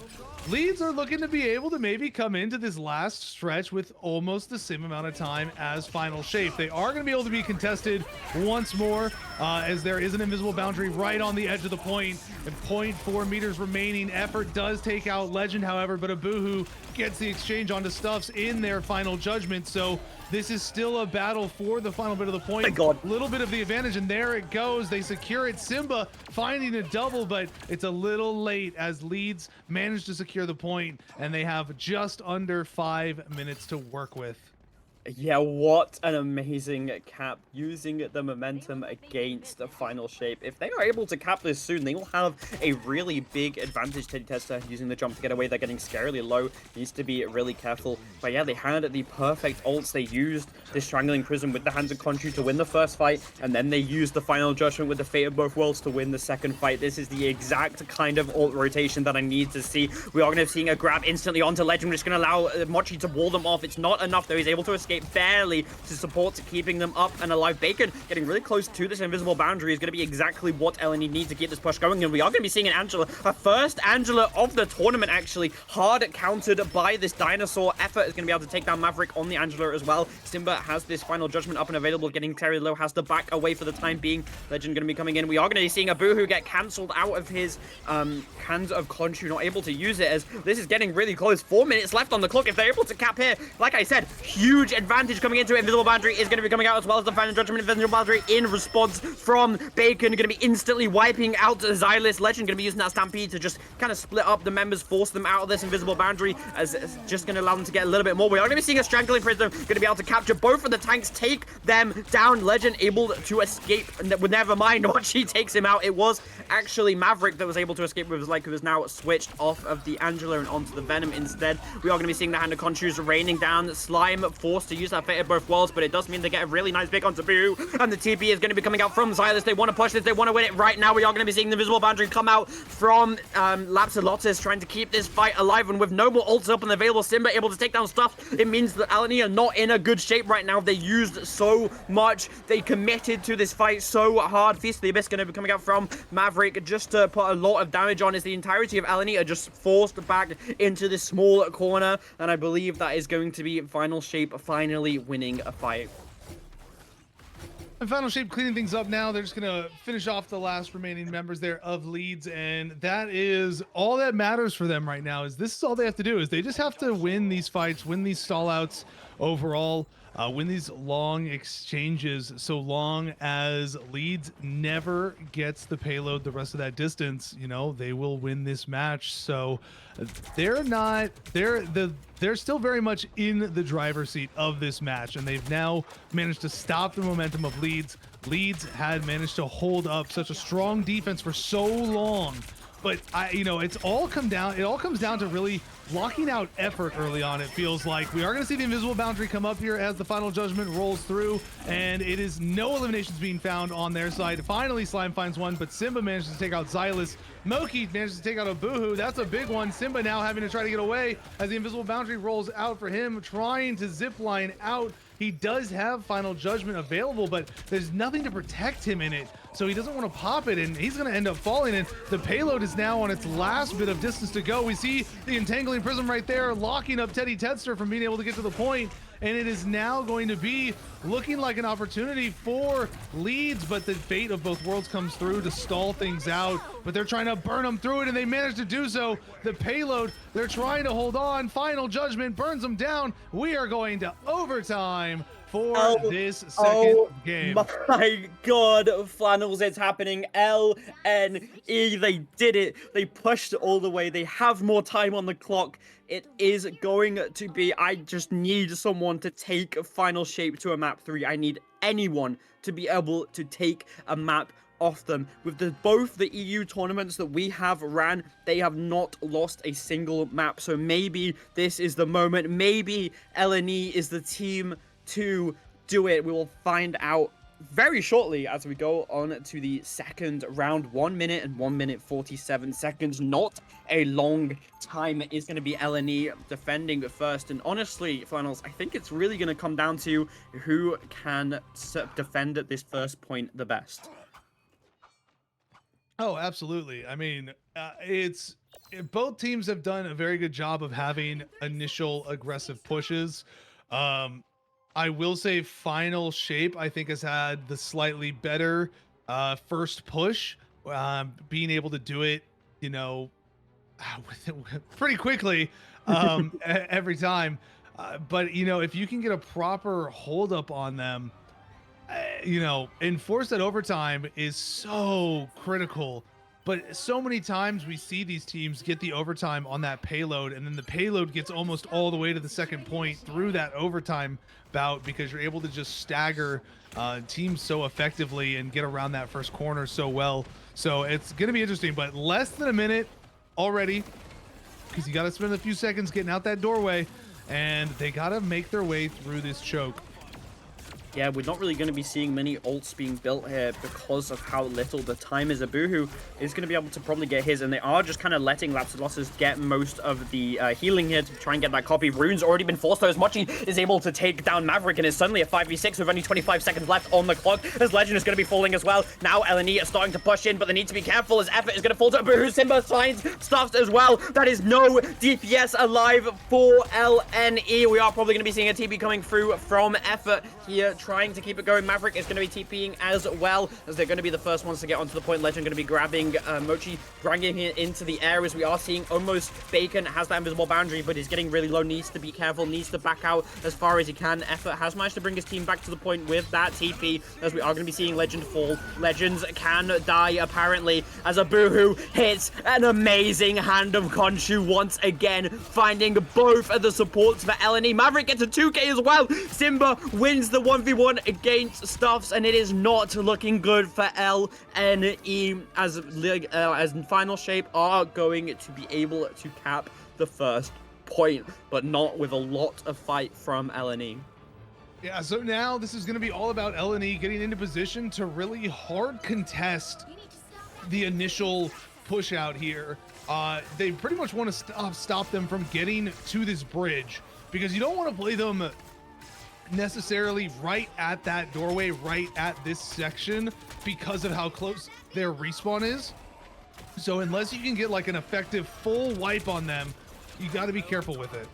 leads are looking to be able to maybe come into this last stretch with almost the same amount of time as Final Shape. They are going to be able to be contested once more, as there is an invisible boundary right on the edge of the point, and 0.4 meters remaining. Effort does take out Legend, however, but a Boohoo gets the exchange onto Stuffs in their final judgment. So this is still a battle for the final bit of the point. My God. Little bit of the advantage, and there it goes. They secure it. Simba finding a double, but it's a little late as leads manage to secure the point, and they have just under 5 minutes to work with. Yeah, what an amazing cap, using the momentum against the Final Shape. If they are able to cap this soon, they will have a really big advantage. Teddy Tester using the jump to get away. They're getting scarily low. Needs to be really careful. But yeah, they had the perfect ults. They used the Strangling Prism with the Hands of Khonshu to win the first fight, and then they used the Final Judgment with the Fate of Both Worlds to win the second fight. This is the exact kind of ult rotation that I need to see. We are going to be seeing a grab instantly onto Legend, which is going to allow Mochi to wall them off. It's not enough though. He's able to escape escape barely to support keeping them up and alive. Bacon getting really close to this invisible boundary is going to be exactly what LNE needs to keep this push going, and we are going to be seeing an Angela, a first Angela of the tournament, actually. Hard countered by this dinosaur. Effort is going to be able to take down Maverick on the Angela as well. Simba has this final judgment up and available, getting Terry Low, has to back away for the time being. Legend going to be coming in. We are going to be seeing a Boohoo get cancelled out of his hands of Conchu, not able to use it, as this is getting really close. 4 minutes left on the clock. If they're able to cap here, like I said, huge advantage coming into it. Invisible boundary is going to be coming out, as well as the final judgment. Invisible boundary in response from Bacon, going to be instantly wiping out Xylus. Legend going to be using that stampede to just kind of split up the members, force them out of this invisible boundary, as it's just going to allow them to get a little bit more. We are going to be seeing a strangling prism, going to be able to capture both of the tanks, take them down. Legend able to escape, and never mind what she takes him out. It was actually Maverick that was able to escape with his leg, who is now switched off of the Angela and onto the Venom instead. We are going to be seeing the Hand of Conchus raining down. Slime forced to use that Fate of Both Worlds, but it does mean they get a really nice pick onto Boo, and the TP is going to be coming out from Xylus. They want to push this, they want to win it right now. We are going to be seeing the visible boundary come out from Lapsilotis, trying to keep this fight alive, and with no more ults up and available, Simba able to take down stuff. It means that LNE are not in a good shape right now. They used so much, they committed to this fight so hard. Feast of the Abyss going to be coming out from Maverick just to put a lot of damage on, as the entirety of LNE are just forced back into this small corner, and I believe that is going to be Final Shape finally winning a fight. And Final Shape cleaning things up now. They're just going to finish off the last remaining members there of Leeds, and that is all that matters for them right now. Is this is all they have to do, is they just have to win these fights, win these stall outs overall, win these long exchanges, so long as Leeds never gets the payload the rest of that distance, you know, they will win this match. So they're still very much in the driver's seat of this match, and they've now managed to stop the momentum of Leeds. Leeds had managed to hold up such a strong defense for so long, but it all comes down to really blocking out effort early on. It feels like we are going to see the invisible boundary come up here as the final judgment rolls through, and it is no eliminations being found on their side. Finally, Slime finds one, but Simba manages to take out Xylus. Moki manages to take out a Boohoo. That's a big one. Simba now having to try to get away as the invisible boundary rolls out for him, trying to zip line out. He does have final judgment available, but there's nothing to protect him in it, so he doesn't want to pop it, and he's going to end up falling. And the payload is now on its last bit of distance to go. We see the entangling prism right there, locking up Teddy Tedster from being able to get to the point, and it is now going to be looking like an opportunity for Leeds, but the fate of both worlds comes through to stall things out, but they're trying to burn them through it, and they manage to do so. The payload, they're trying to hold on. Final judgment burns them down. We are going to overtime for this second game. My God, Flannels, it's happening. LNE, they did it. They pushed it all the way. They have more time on the clock. It is going to be, I just need someone to take Final Shape to a map 3. I need anyone to be able to take a map off them. With both the EU tournaments that we have ran, they have not lost a single map. So maybe this is the moment. Maybe LNE is the team to do it. We will find out very shortly as we go on to the second round. 1 minute and 1 minute 47 seconds. Not a long time. It is going to be LNE defending first. And honestly, Flannels, I think it's really going to come down to who can defend at this first point the best. Oh, absolutely. I mean, both teams have done a very good job of having initial aggressive pushes. I will say Final Shape, I think, has had the slightly better first push, being able to do it, pretty quickly every time. But, if you can get a proper hold up on them, enforce that overtime is so critical. But so many times we see these teams get the overtime on that payload, and then the payload gets almost all the way to the second point through that overtime bout, because you're able to just stagger teams so effectively and get around that first corner so well. So it's going to be interesting, but less than a minute already, because you got to spend a few seconds getting out that doorway, and they got to make their way through this choke. Yeah, we're not really going to be seeing many ults being built here because of how little the time is. Abuhu is going to be able to probably get his, and they are just kind of letting Lapsilossus get most of the healing here to try and get that copy. Rune's already been forced, though, as Mochi is able to take down Maverick, and it's suddenly a 5v6 with only 25 seconds left on the clock, as Legend is going to be falling as well. Now LNE are starting to push in, but they need to be careful as effort is going to fall to Abuhu. Simba finds stuffs as well. That is no DPS alive for LNE. We are probably going to be seeing a TP coming through from effort here, trying to keep it going. Maverick is going to be TPing as well, as they're going to be the first ones to get onto the point. Legend going to be grabbing Mochi, dragging him into the air, as we are seeing almost Bacon has that invisible boundary, but he's getting really low, needs to be careful, needs to back out as far as he can. Effort has managed to bring his team back to the point with that TP, as we are going to be seeing Legend fall. Legends can die, apparently, as Abuhu hits an amazing hand of Khonshu once again, finding both of the supports for LNE. Maverick gets a 2k as well. Simba wins the 1v1 against Stuffs, and it is not looking good for LNE, as Final Shape are going to be able to cap the first point, but not with a lot of fight from LNE. Yeah, so now this is going to be all about LNE getting into position to really hard contest the initial push out here. They pretty much want to stop them from getting to this bridge, because you don't want to play them necessarily right at that doorway, right at this section, because of how close their respawn is. So unless you can get like an effective full wipe on them, you got to be careful with it.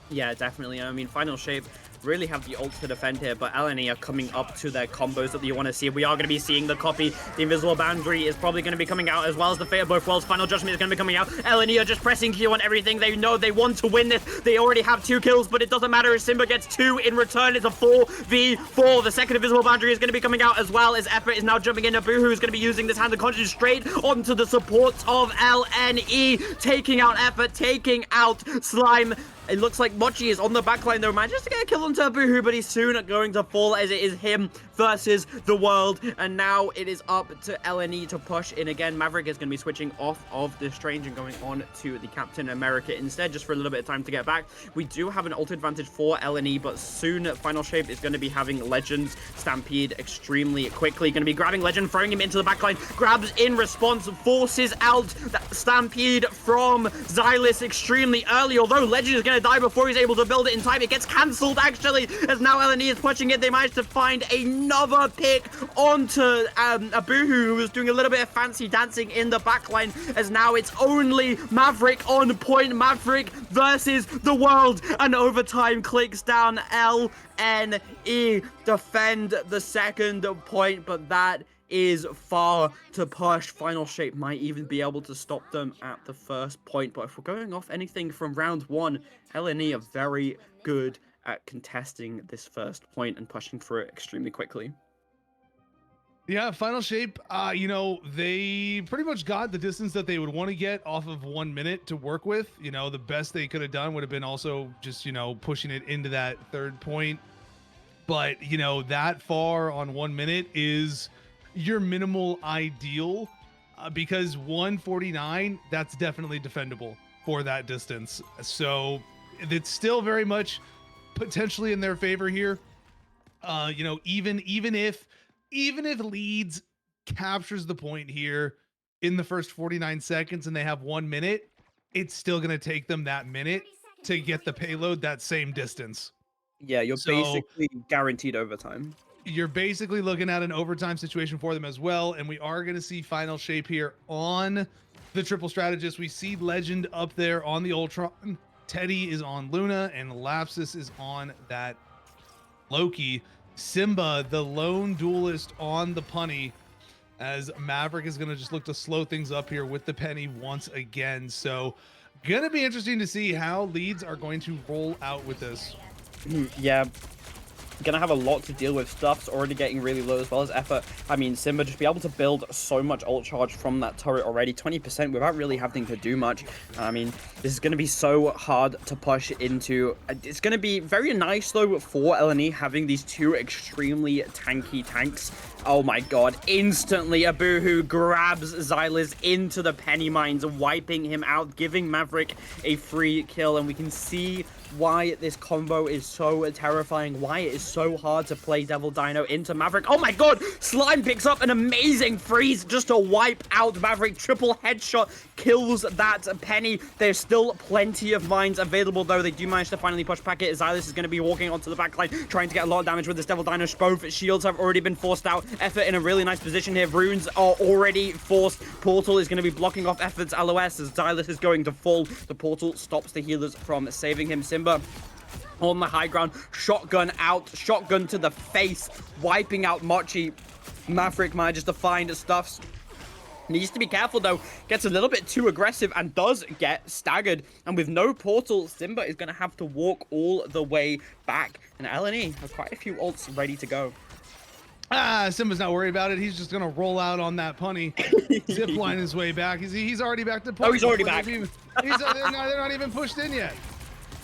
Yeah, definitely. I mean, Final Shape really have the ult to defend here, but LNE are coming up to their combos that you want to see. We are going to be seeing the copy. The invisible boundary is probably going to be coming out, as well as the fate of both worlds. Final judgment is going to be coming out. LNE are just pressing Q on everything. They know they want to win this. They already have 2 kills, but it doesn't matter as Simba gets 2 in return. It's a 4v4. The second invisible boundary is going to be coming out, as well as effort is now jumping in. Abuhu is going to be using this hand of conscience straight onto the supports of LNE, taking out effort, taking out Slime. It looks like Mochi is on the backline, though, manages to get a kill onto Abuhu, but he's soon going to fall, as it is him versus the world. And now it is up to LNE to push in again. Maverick is going to be switching off of the Strange and going on to the Captain America instead, just for a little bit of time to get back. We do have an ult advantage for LNE, but soon Final Shape is going to be having Legends Stampede extremely quickly. Going to be grabbing Legend, throwing him into the backline, grabs in response, forces out that Stampede from Xylus extremely early, although Legend is going to die before he's able to build it in time. It gets cancelled, actually, as now LNE is pushing it. They managed to find another pick onto Abuhu, who was doing a little bit of fancy dancing in the backline, as now it's only Maverick on point. Maverick versus the world, and overtime clicks down. LNE defend the second point, but that is far to push. Final Shape might even be able to stop them at the first point, but if we're going off anything from round 1, LNE are very good at contesting this first point and pushing through it extremely quickly. Yeah, Final Shape, you know, they pretty much got the distance that they would want to get off of 1 minute to work with. You know, the best they could have done would have been also just, you know, pushing it into that third point. But, you know, that far on 1 minute is your minimal ideal, because 149, that's definitely defendable for that distance. So it's still very much potentially in their favor here. You know, even if Leeds captures the point here in the first 49 seconds and they have 1 minute, it's still going to take them that minute to get the payload that same distance. Yeah, you're basically guaranteed overtime. You're basically looking at an overtime situation for them as well. And we are going to see Final Shape here on the triple strategist. We see Legend up there on the Ultron. Teddy is on Luna, and Lapsus is on that Loki. Simba, the lone duelist, on the punny, as Maverick is going to just look to slow things up here with the penny once again. So going to be interesting to see how Leeds are going to roll out with this. Yeah, gonna have a lot to deal with. Stuff's already getting really low, as well as effort. I mean, Simba just be able to build so much ult charge from that turret already, 20%, without really having to do much. I mean, this is gonna be so hard to push into. It's gonna be very nice, though, for LNE having these 2 extremely tanky tanks. Oh my god, instantly Abuhu grabs Xylus into the penny mines, wiping him out, giving Maverick a free kill, and we can see why this combo is so terrifying, why it is so hard to play Devil Dino into Maverick. Oh my god, Slime picks up an amazing freeze just to wipe out Maverick. Triple headshot kills that Penny. There's still plenty of mines available, though. They do manage to finally push back it. Xylus is going to be walking onto the backline, trying to get a lot of damage with this Devil Dino. Both shields have already been forced out. Effort in a really nice position here. Runes are already forced. Portal is going to be blocking off Effort's LOS as Xylus is going to fall. The portal stops the healers from saving him. Simba on the high ground. Shotgun out. Shotgun to the face. Wiping out Mochi. Maverick manages to find Stuffs. Needs to be careful, though. Gets a little bit too aggressive and does get staggered. And with no portal, Simba is going to have to walk all the way back. And LNE has quite a few ults ready to go. Simba's not worried about it. He's just going to roll out on that punny. Zipline his way back. He's already back to point. Oh, he's already back. They're not even pushed in yet.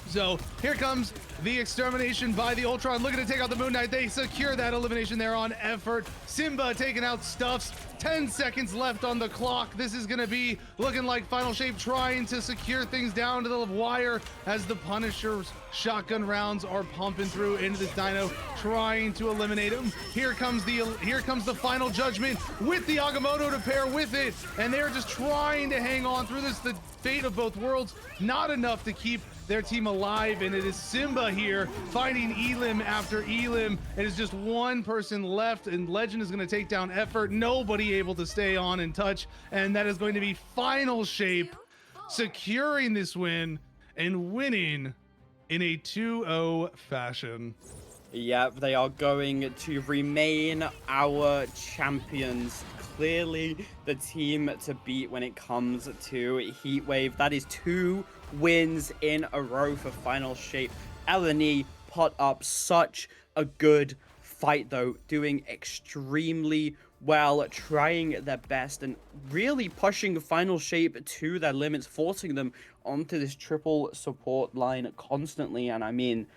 So here comes the extermination by the Ultron, looking to take out the Moon Knight. They secure that elimination there on Effort. Simba taking out Stuffs. 10 seconds left on the clock. This is going to be looking like Final Shape trying to secure things down to the wire as the Punisher's shotgun rounds are pumping through into this Dino, trying to eliminate him. Here comes the final judgment with the Agamotto to pair with it, and they're just trying to hang on through this. The fate of both worlds, not enough to keep their team alive, and it is Simba here finding Elim after Elim. It is just one person left, and Legend is going to take down Effort. Nobody able to stay on and touch, and that is going to be Final Shape securing this win and winning in a 2-0 fashion. Yeah, they are going to remain our champions. Clearly the team to beat when it comes to Heatwave. That is 2 wins in a row for Final Shape. LNE put up such a good fight, though, doing extremely well, trying their best and really pushing Final Shape to their limits, forcing them onto this triple support line constantly. And I mean,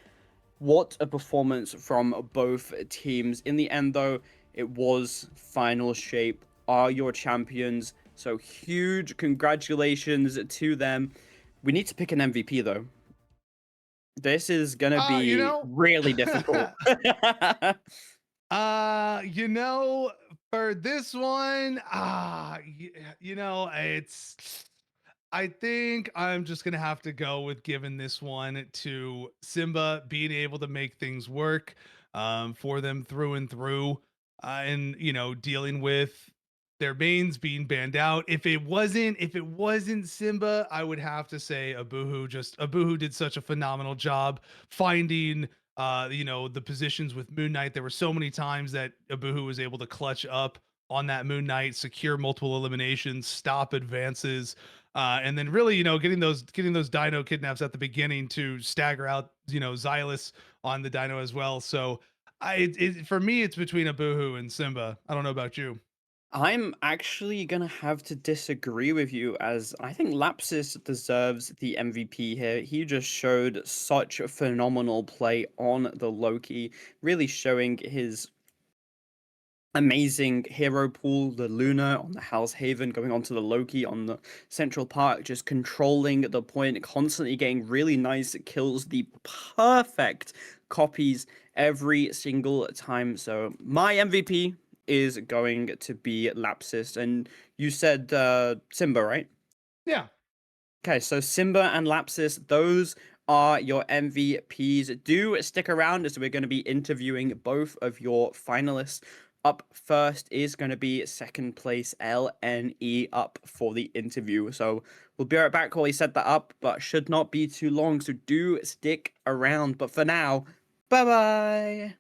what a performance from both teams. In the end, though, it was Final Shape are your champions. So huge congratulations to them. We need to pick an MVP, though. This is going to be really difficult. For this one, I think I'm just going to have to go with giving this one to Simba being able to make things work for them through and through, and dealing with their mains being banned out. If it wasn't Simba, I would have to say Abuhu. Abuhu did such a phenomenal job finding the positions with Moon Knight. There were so many times that Abuhu was able to clutch up on that Moon Knight, secure multiple eliminations, stop advances, and then really, getting those Dino kidnaps at the beginning to stagger out, Xylus on the Dino as well. So for me, it's between Abuhu and Simba. I don't know about you. I'm actually gonna have to disagree with you, as I think Lapsus deserves the MVP here. He just showed such phenomenal play on the Loki, really showing his amazing hero pool, the Luna on the Hell's Haven, going on to the Loki on the Central Park, just controlling the point, constantly getting really nice kills, the perfect copies every single time. So my MVP is going to be Lapsus, and you said Simba, right? Yeah. Okay, so Simba and Lapsus, those are your MVPs. Do stick around as we're going to be interviewing both of your finalists. Up first is going to be second place LNE up for the interview. So we'll be right back while we set that up, but should not be too long, so do stick around. But for now, bye-bye!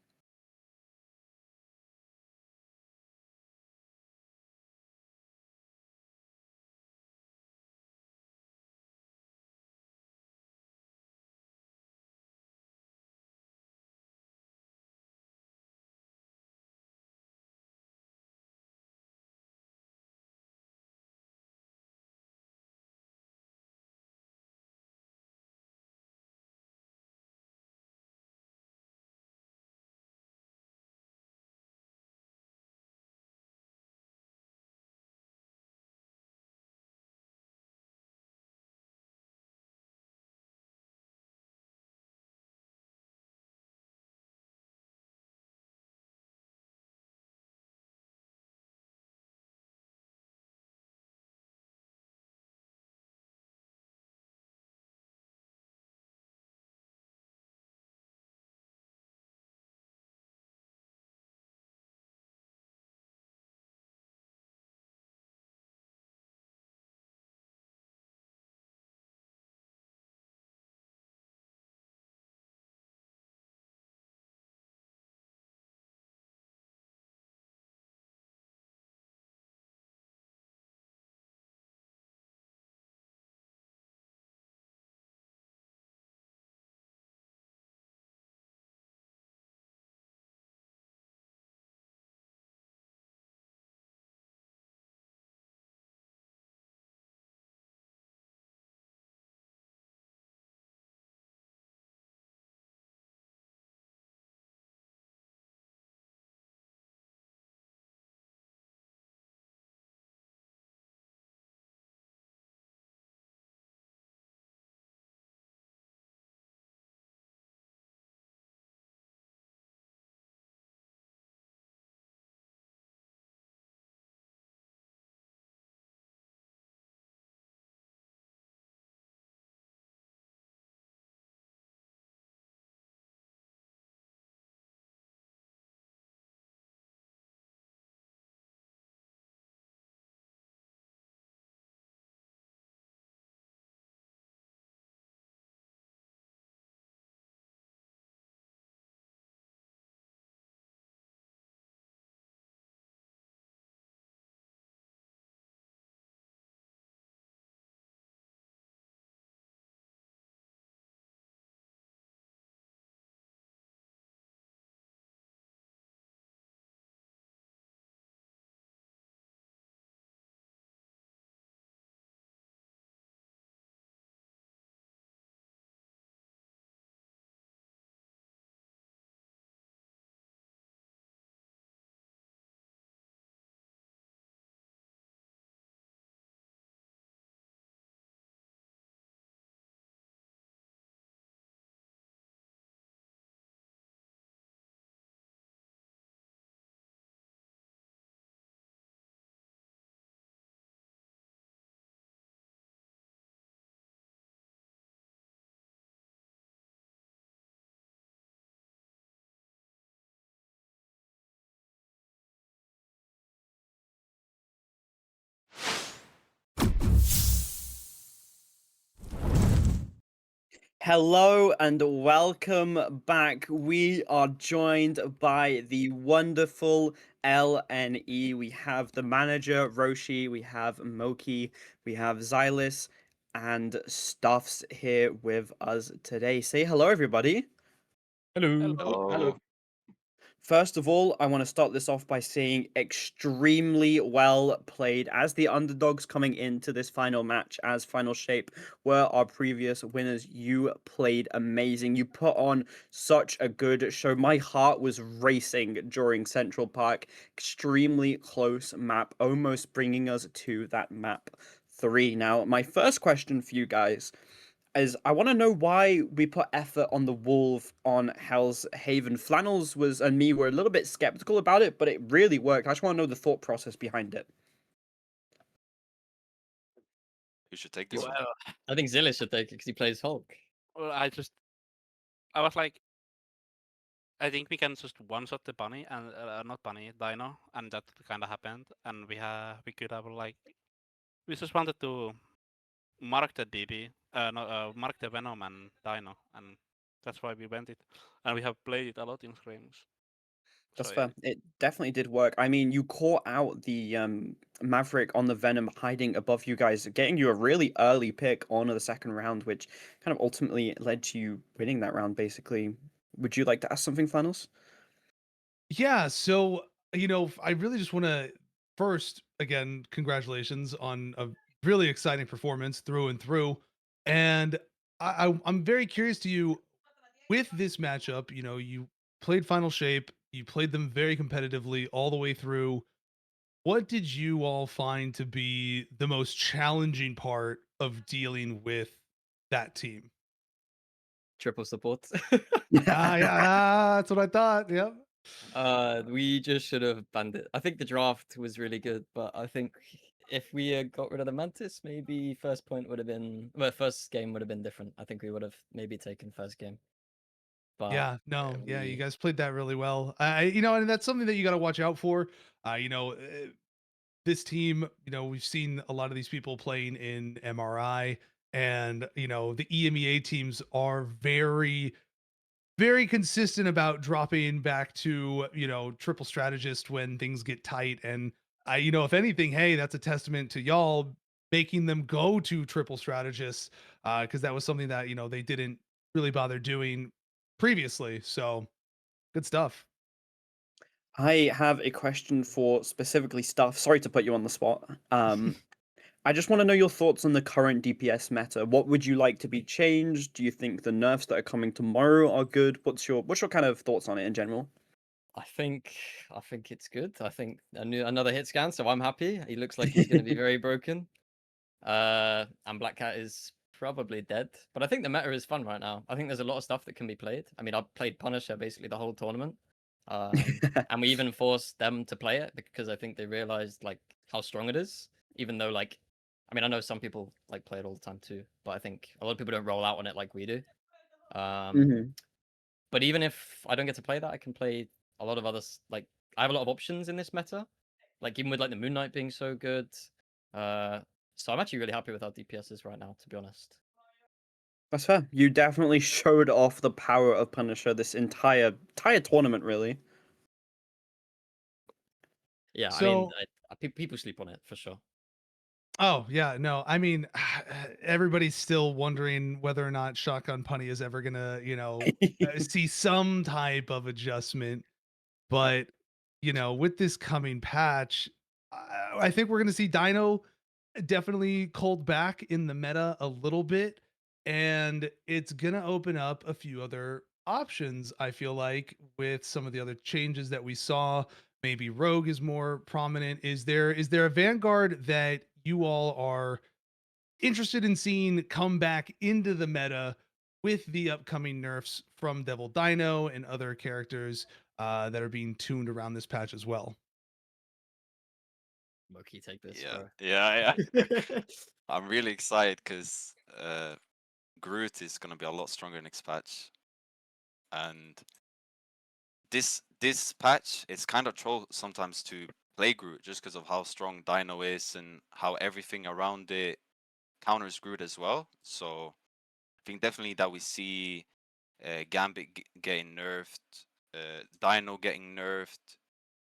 Hello and welcome back. We are joined by the wonderful LNE. We have the manager, Roshi, we have Moki, we have Xylus, and Stuffs here with us today. Say hello, everybody. Hello. Hello. First of all, I want to start this off by saying extremely well played. As the underdogs coming into this final match, as Final Shape were our previous winners, you played amazing. You put on such a good show. My heart was racing during Central Park. Extremely close map, almost bringing us to that map 3. Now, my first question for you guys is I want to know why we put effort on the Wolf on Hell's Haven. Flannels was and me were a little bit skeptical about it, but it really worked. I just want to know the thought process behind it. You should take this one. Well, I think Zilla should take it because he plays Hulk. Well, I was like, I think we can just one-shot the bunny and not bunny, Dino, and that kind of happened. And we could have like, we just wanted to mark the BB, mark the Venom and Dino, and that's why we went it. And we have played it a lot in scrims. That's So, fair. It definitely did work. I mean, you caught out the Maverick on the Venom hiding above you guys, getting you a really early pick on the second round, which kind of ultimately led to you winning that round, basically. Would you like to ask something, Flannels? Yeah, so I really just want to first again congratulations on a really exciting performance through and through, and I'm very curious to you with this matchup. You played Final Shape, you played them very competitively all the way through. What did you all find to be the most challenging part of dealing with that team? Triple support. That's what I thought. Yep. We just should have banned it. I think the draft was really good, but I think if we got rid of the Mantis, maybe first game would have been different. I think we would have maybe taken first game. But Yeah, no, yeah, you we guys played that really well. And that's something that you got to watch out for. This team, we've seen a lot of these people playing in MRI, and the EMEA teams are very, very consistent about dropping back to triple strategist when things get tight. And if anything, hey, that's a testament to y'all making them go to triple strategists, because that was something that they didn't really bother doing previously. So good stuff. I have a question for specifically Stuff. Sorry to put you on the spot. I just want to know your thoughts on the current DPS meta. What would you like to be changed? Do you think the nerfs that are coming tomorrow are good? What's your kind of thoughts on it in general? I think it's good. I think another hit scan, so I'm happy. He looks like he's going to be very broken. And Black Cat is probably dead, but I think the meta is fun right now. I think there's a lot of stuff that can be played. I mean, I've played Punisher basically the whole tournament, and we even forced them to play it because I think they realized like how strong it is. Even though I mean, I know some people like play it all the time too, but I think a lot of people don't roll out on it like we do. Mhm. But even if I don't get to play that, I can play a lot of others. Like I have a lot of options in this meta. Like even with like the Moon Knight being so good. So I'm actually really happy with our DPSs right now, to be honest. That's fair. You definitely showed off the power of Punisher this entire tournament, really. Yeah, I mean, So people sleep on it for sure. oh yeah, no, I mean, everybody's still wondering whether or not Shotgun Punny is ever gonna see some type of adjustment. But with this coming patch, I think we're gonna see Dino definitely culled back in the meta a little bit, and it's gonna open up a few other options. I feel like with some of the other changes that we saw, maybe Rogue is more prominent. Is there a Vanguard that you all are interested in seeing come back into the meta with the upcoming nerfs from Devil Dino and other characters that are being tuned around this patch as well? Moki, take this, Yeah, bro. yeah, yeah. I'm really excited because Groot is gonna be a lot stronger next patch, and this patch it's kind of troll sometimes to play Groot just because of how strong Dino is and how everything around it counters Groot as well. So think definitely that we see Gambit getting nerfed, Dino getting nerfed.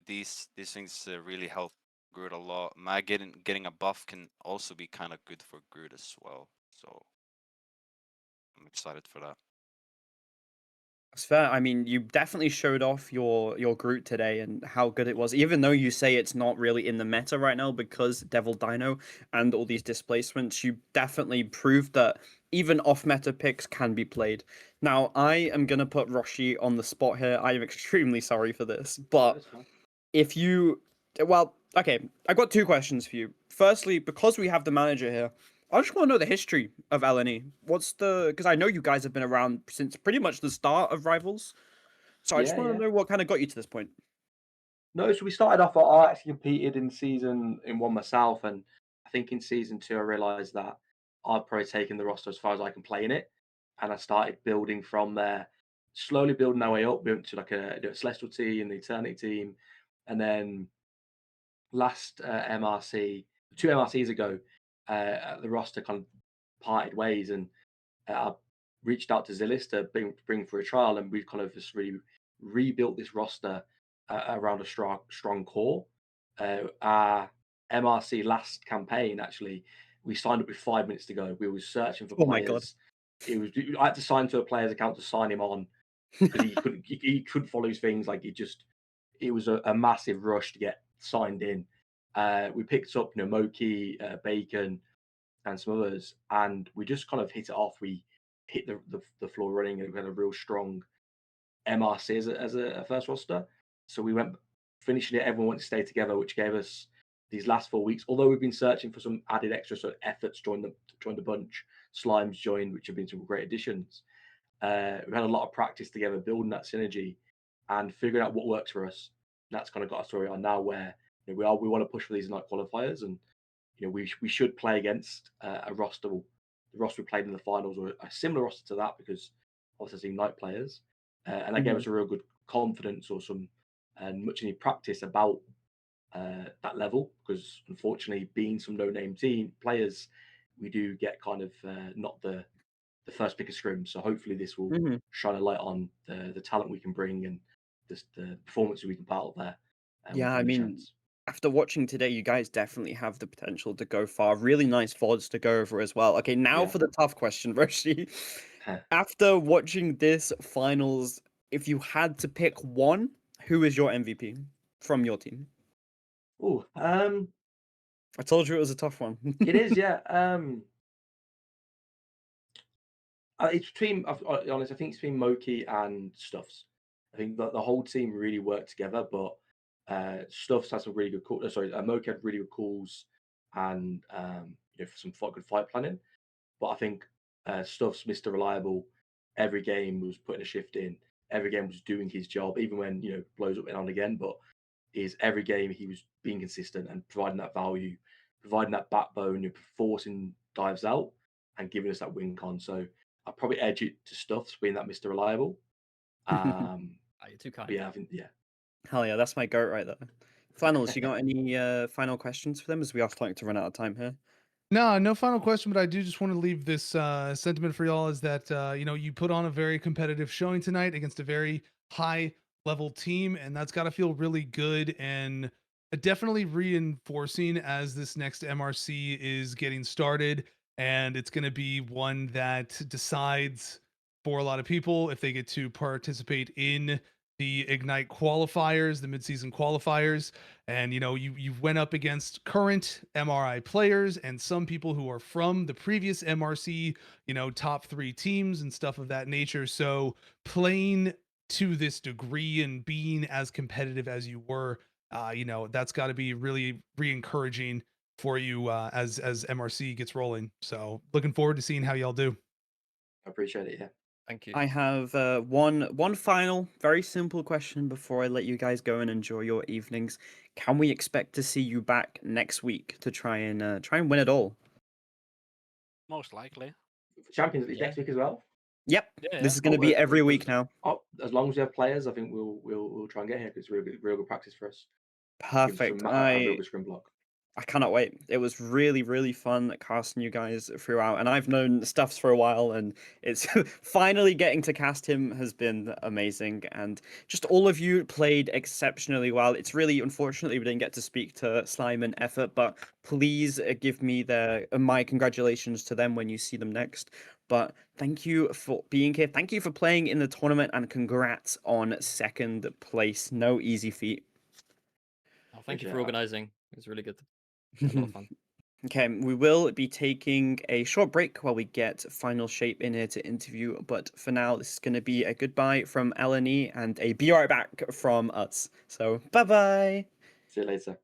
These things really help Groot a lot. Mag getting a buff can also be kind of good for Groot as well. So I'm excited for that. That's fair. I mean, you definitely showed off your Groot today and how good it was. Even though you say it's not really in the meta right now because Devil Dino and all these displacements, you definitely proved that even off-meta picks can be played. Now, I am gonna put Roshi on the spot here. I am extremely sorry for this, but That's fine. if you, well, okay, I've got two questions for you. Firstly, because we have the manager here, I just want to know the history of LNE. What's the, because I know you guys have been around since pretty much the start of Rivals, so I just Yeah, want yeah. to know what kind of got you to this point. No, so we started off. I actually competed in season in one myself, and I think in season 2 I realised that I've probably taken the roster as far as I can play in it, and I started building from there, slowly building our way up. We went to like a Celestial team, the Eternity team, and then last MRC, 2 MRCs ago, the roster kind of parted ways, and I reached out to Zillis to bring for a trial, and we've kind of just really rebuilt this roster around a strong core. Our MRC last campaign, actually, we signed up with 5 minutes to go. We were searching for Oh my god. players. I had to sign to a player's account to sign him on because he couldn't follow his things. Like it was a massive rush to get signed in. We picked up, Moki, Bacon, and some others, and we just kind of hit it off. We hit the floor running, and we had a real strong MRC as a first roster. So we went finishing it. Everyone wanted to stay together, which gave us these last 4 weeks. Although we've been searching for some added extra sort of efforts, joined the bunch. Slimes joined, which have been some great additions. We've had a lot of practice together, building that synergy and figuring out what works for us. And that's kind of got our story on now, where we want to push for these night qualifiers, and we should play against a roster. The roster we played in the finals or a similar roster to that, because obviously night players, and that gave us a real good confidence or some and much needed practice about that level. Because unfortunately, being some no-name team players, we do get kind of not the first pick of scrim. So hopefully, this will shine a light on the talent we can bring and the performance we can put out there. Yeah, I mean, after watching today, you guys definitely have the potential to go far. Really nice VODs to go over as well. Okay, now for the tough question, Roshi. After watching this finals, if you had to pick one, who is your MVP from your team? Oh, I told you it was a tough one. it is, yeah. It's between, I'll be honest, I think it's between Moki and Stuffs. I think that the whole team really worked together, but Stuffs has some really good calls. Sorry, Moki had really good calls and some good fight planning. But I think Stuffs, Mr. Reliable, every game was putting a shift in. Every game was doing his job, even when blows up and on again. But every game he was being consistent and providing that value, providing that backbone, forcing dives out and giving us that win con. So I'd probably edge it to Stuffs being that Mr. Reliable. You're too kind. Yeah, I think, yeah. Hell yeah, that's my goat right there. Flannels, you got any final questions for them, as we are starting to run out of time here? No final question, but I do just want to leave this sentiment for y'all is that you put on a very competitive showing tonight against a very high level team, and that's got to feel really good and definitely reinforcing as this next MRC is getting started, and it's going to be one that decides for a lot of people if they get to participate in the Ignite qualifiers, the midseason qualifiers. And you went up against current MRI players and some people who are from the previous MRC, top 3 teams and stuff of that nature. So playing to this degree and being as competitive as you were, that's got to be really re-encouraging for you as MRC gets rolling. So looking forward to seeing how y'all do. I appreciate it. Yeah. Thank you. I have one final, very simple question before I let you guys go and enjoy your evenings. Can we expect to see you back next week to try and win it all? Most likely. Champions League next week as well. Yep, Yeah, this is going to be every week now. As long as we have players, I think we'll try and get here because it's real good practice for us. Perfect. A real good scrim block. I cannot wait. It was really, really fun casting you guys throughout, and I've known Stuffs for a while, and it's finally getting to cast him has been amazing. And just all of you played exceptionally well. It's really unfortunately we didn't get to speak to Slime and Effort, but please give me their my congratulations to them when you see them next. But thank you for being here. Thank you for playing in the tournament, and congrats on second place. No easy feat. Oh, thank you Appreciate for that. organizing. It was really good. A lot of fun. Okay, we will be taking a short break while we get Final Shape in here to interview, but for now, this is going to be a goodbye from LNE and a be right back from us. So, bye-bye! See you later.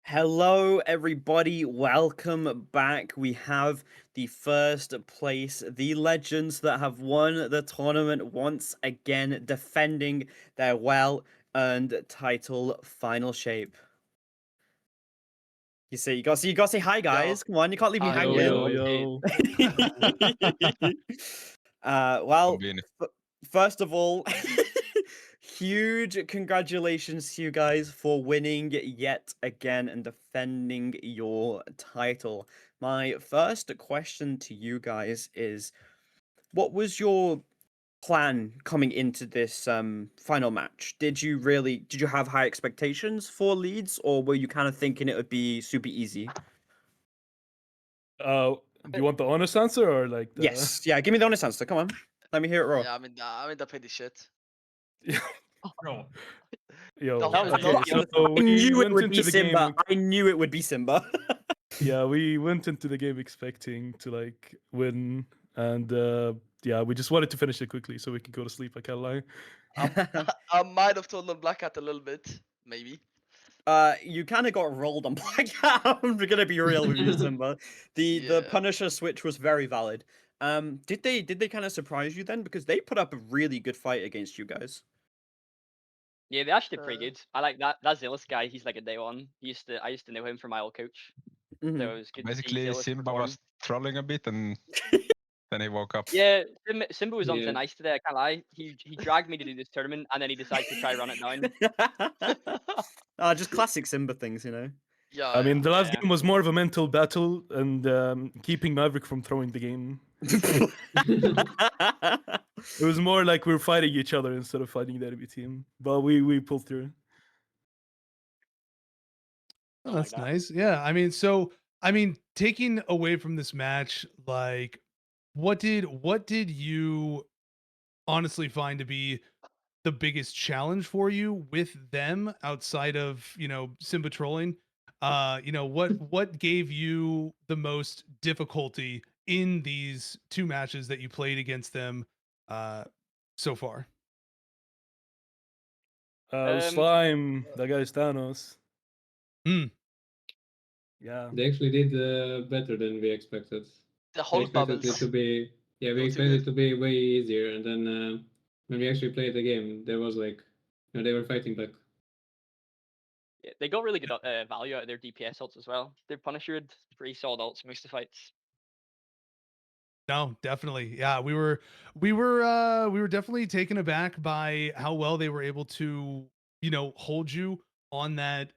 Hello, everybody. Welcome back. We have the first place, the legends that have won the tournament once again, defending their well-earned title, Final Shape. You see, you gotta say hi, guys. Come on, you can't leave me Hi, hanging. yo. Well, Convenient. first of all, huge congratulations to you guys for winning yet again and defending your title. My first question to you guys is, what was your plan coming into this final match? Did you have high expectations for Leeds, or were you kind of thinking it would be super easy? Do you want the honest answer or like the? Yes, yeah, give me the honest answer. Come on, let me hear it raw. Yeah, I mean the pretty shit. Bro. That Yo, was okay, not- so I we knew it went would be into the Simba. game. I knew it would be Simba. Yeah, we went into the game expecting to like win, and yeah, we just wanted to finish it quickly so we could go to sleep. I can't lie. I might have told them Black Hat a little bit, maybe. You kind of got rolled on Black Hat. I'm gonna be real with you, Simba. The Yeah. Punisher switch was very valid. Did they kind of surprise you then? Because they put up a really good fight against you guys. Yeah, they actually did pretty Uh, good. I like that Zealous guy. He's like a day one. I used to know him from my old coach. So Mhm. it was good to see Basically, Zealous Simba perform. was trolling a bit, and then he woke up. Yeah, Simba was on Yeah. thin ice today. I can't lie. He dragged me to do this tournament, and then he decided to try run it down. Just classic Simba things, you know. Yeah. I mean, the last Yeah. game was more of a mental battle and keeping Maverick from throwing the game. It was more like we were fighting each other instead of fighting the enemy team. But we pulled through. Oh, I like that's that. nice. Yeah, I mean, taking away from this match, like, what did you honestly find to be the biggest challenge for you with them outside of Simba trolling? What gave you the most difficulty in these two matches that you played against them so far? Slime, that guy's Thanos. Hmm. Yeah. They actually did better than we expected. The We whole expected it bubbles. to be Go we too expected good. it to be way easier, and then when we actually played the game, there was like, they were fighting back. Yeah, they got really good value out of their DPS ults as well. Their Punisher had pretty solid ults most of the fights. No, definitely. Yeah, we were definitely taken aback by how well they were able to, hold you on that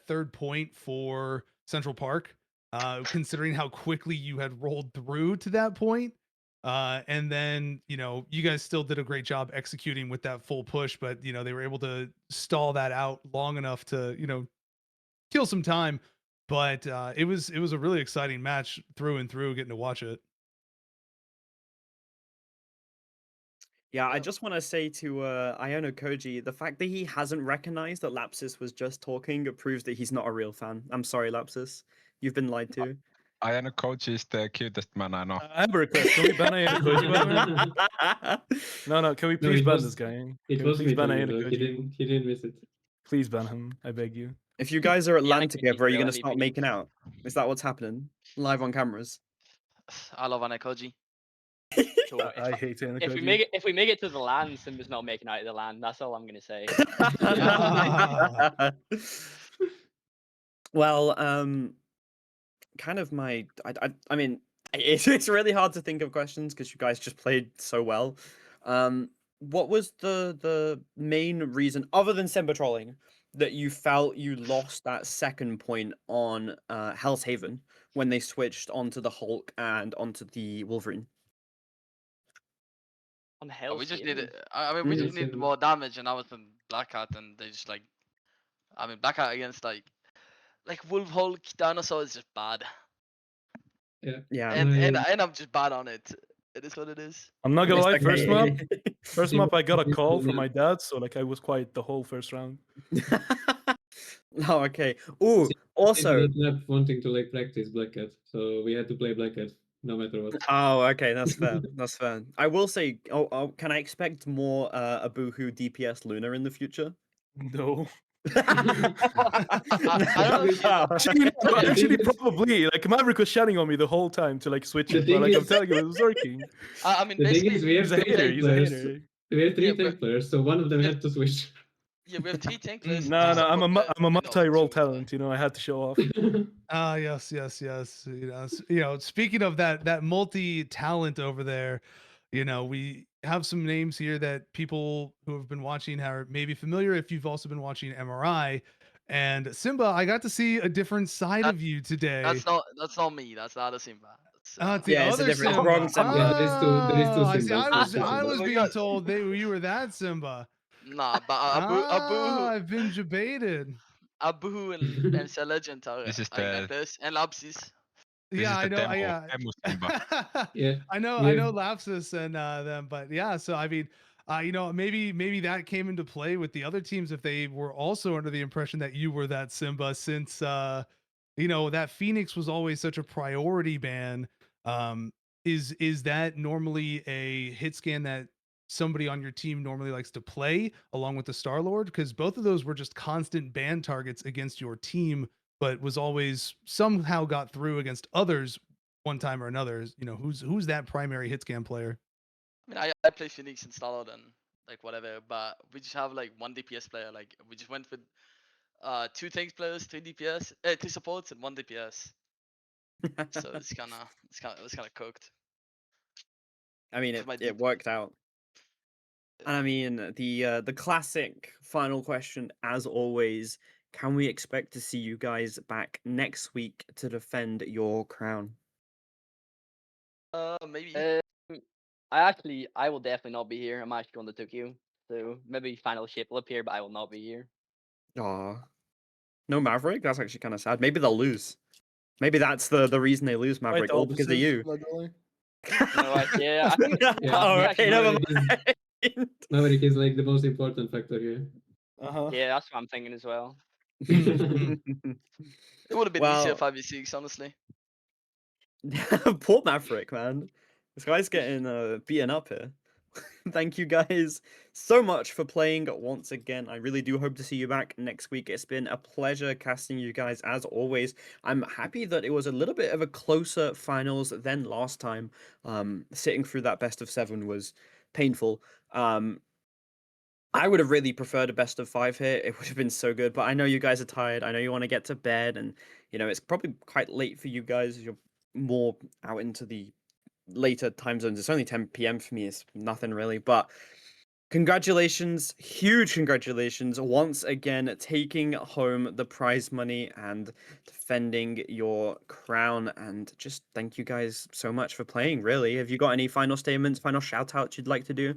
third point for Central Park, considering how quickly you had rolled through to that point. And then, you guys still did a great job executing with that full push, but they were able to stall that out long enough to, kill some time. But it was a really exciting match through and through, getting to watch it. Yeah, I Yeah. just want to say to Iono Koji, the fact that he hasn't recognized that Lapsus was just talking proves that he's not a real fan. I'm sorry, Lapsus. You've been lied to. Ayano Coach is the cutest man I know. I have a request. Can we ban Ayano Koji, by the way? No, can we No, please it ban was- this guy? It Can we was please ban written, Ayano though. He Koji? didn't miss it. Please ban him. I beg you. If you guys are at Yeah, LAN like together, are you Vegeta, going to any start opinions? making out? Is that what's happening? Live on cameras? I love Anakoji. So I hate Ayano if we Koji. make it to the land, Simba's not making out of the land. That's all I'm gonna say. Well, kind of I mean, it's really hard to think of questions because you guys just played so well. What was the main reason, other than Simba trolling, that you felt you lost that second point on Hell's Haven when they switched onto the Hulk and onto the Wolverine? On Oh, Hell's we just Haven. needed. I mean, we Yeah, just needed same. more damage, and I was in Black Hat, and they just like. I mean, Black Hat against like Wolf Hulk Dinosaur is just bad, Yeah. Yeah. and I'm just bad on it. It is what it is. I'm not gonna lie, It's first okay. map, first He map I got a was- call from my dad, so like I was quiet the whole first round. Oh, okay. Ooh, also. He ended up wanting to like practice Black Cat, so we had to play Black Cat no matter what. Oh, okay, that's fair. That's fair. I will say, can I expect more a Boohoo DPS Luna in the future? No. I don't know if you- Actually, no, The actually thing is- probably. Like Maverick was shouting on me the whole time to like switch The it, but thing like I'm is- telling you, it was working. I mean, The thing basically, is, we have He's a three hater. tank He's a players. hater. We have three Yeah, tank players, so one of them Yeah. had to switch. yeah, we have 3 tank players. Mm. and No, two I'm support players, a and multi-role two, talent. You know, I had to show off. Ah, yes. Speaking of that multi-talent over there, we have some names here that people who have been watching are maybe familiar if you've also been watching MRI. And Simba, I got to see a different side That- of you today. That's not me. That's not a Simba. It's the Yeah, it's a other different- Simba. wrong Simba. Yeah, there is two I see. Simbas. I was Oh my being God. told you were that Simba. Nah, but Abu I've been debated. and Legend are This is like the this, and Lapsis. this Yeah, is I the know. demo, Yeah, demo Simba. Yeah. I know Yeah. Lapsus and them, but yeah. So I mean, maybe that came into play with the other teams if they were also under the impression that you were that Simba, since that Phoenix was always such a priority ban. is that normally a hit scan that somebody on your team normally likes to play along with the Star Lord? Because both of those were just constant ban targets against your team, but was always somehow got through against others one time or another. You know, who's that primary hit scan player? I mean, I play Phoenix and Starlord and like whatever, but we just have like one DPS player. Like we just went with 2 tanks players, 3 DPS, 3 supports, and 1 DPS. So it's kind of cooked. I mean, For my it DP. worked out. And I mean, the classic final question, as always, can we expect to see you guys back next week to defend your crown? Maybe. I will definitely not be here. I'm actually going to Tokyo, so maybe final shape will appear, but I will not be here. Aw. No Maverick? That's actually kind of sad. Maybe they'll lose. Maybe that's the reason they lose Quite Maverick, the all because of opposite, you. literally. Yeah, I think. Yeah, Oh, I okay, think never Maverick mind. Maverick is like the most important factor here. Yeah, that's what I'm thinking as well. It would have been easier Well, 5v6, honestly. poor Maverick, man. This guy's getting beaten up here. Thank you guys so much for playing once again. I really do hope to see you back next week. It's been a pleasure casting you guys as always. I'm happy that it was a little bit of a closer finals than last time. Sitting through that best of 7 was painful. I would have really preferred a best of 5 here. It would have been so good, but I know you guys are tired. I know you want to get to bed, and it's probably quite late for you guys. You're more out into the later time zones. It's only 10 p.m. for me. It's nothing really, but congratulations, huge congratulations once again, taking home the prize money and defending your crown. And just thank you guys so much for playing. Really, have you got any final statements, final shout outs you'd like to do?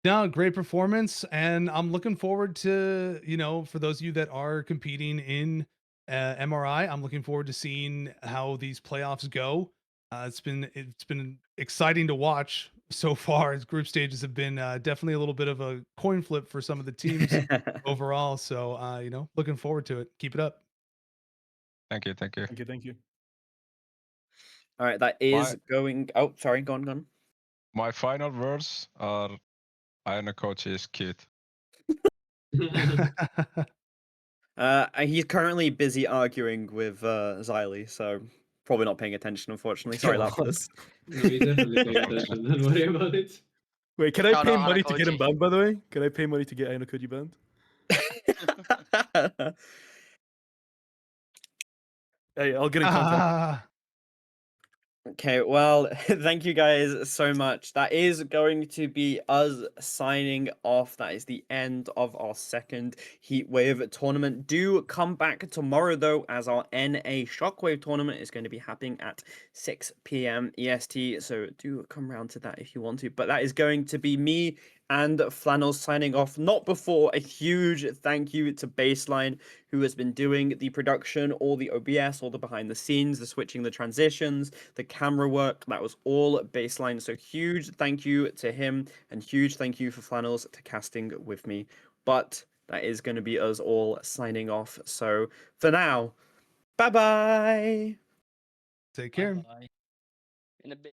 No, great performance, and I'm looking forward to, for those of you that are competing in MRI, I'm looking forward to seeing how these playoffs go. It's been exciting to watch so far. As group stages have been definitely a little bit of a coin flip for some of the teams overall. So looking forward to it. Keep it up. Thank you. Thank you, thank you. All right, that is going. Oh, sorry, go on. My final words are, Iron Coach is cute. He's currently busy arguing with Xylee, so probably not paying attention, unfortunately. Sorry, Lapidus. No, he's definitely paying attention. Don't worry about it. Wait, can I Shout pay out money to get him Hanakoji. banned, by the way? Can I pay money to get Ayanokoji banned? Hey, I'll get in contact. Okay, well, thank you guys so much. That is going to be us signing off. That is the end of our second Heatwave tournament. Do come back tomorrow, though, as our NA Shockwave tournament is going to be happening at 6 p.m. EST. So do come round to that if you want to. But that is going to be me and Flannels signing off. Not before a huge thank you to Baseline, who has been doing the production, all the OBS, all the behind the scenes, the switching, the transitions, the camera work. That was all Baseline. So huge thank you to him, and huge thank you for Flannels to casting with me. But that is going to be us all signing off. So for now, bye bye. Take care. In a bit.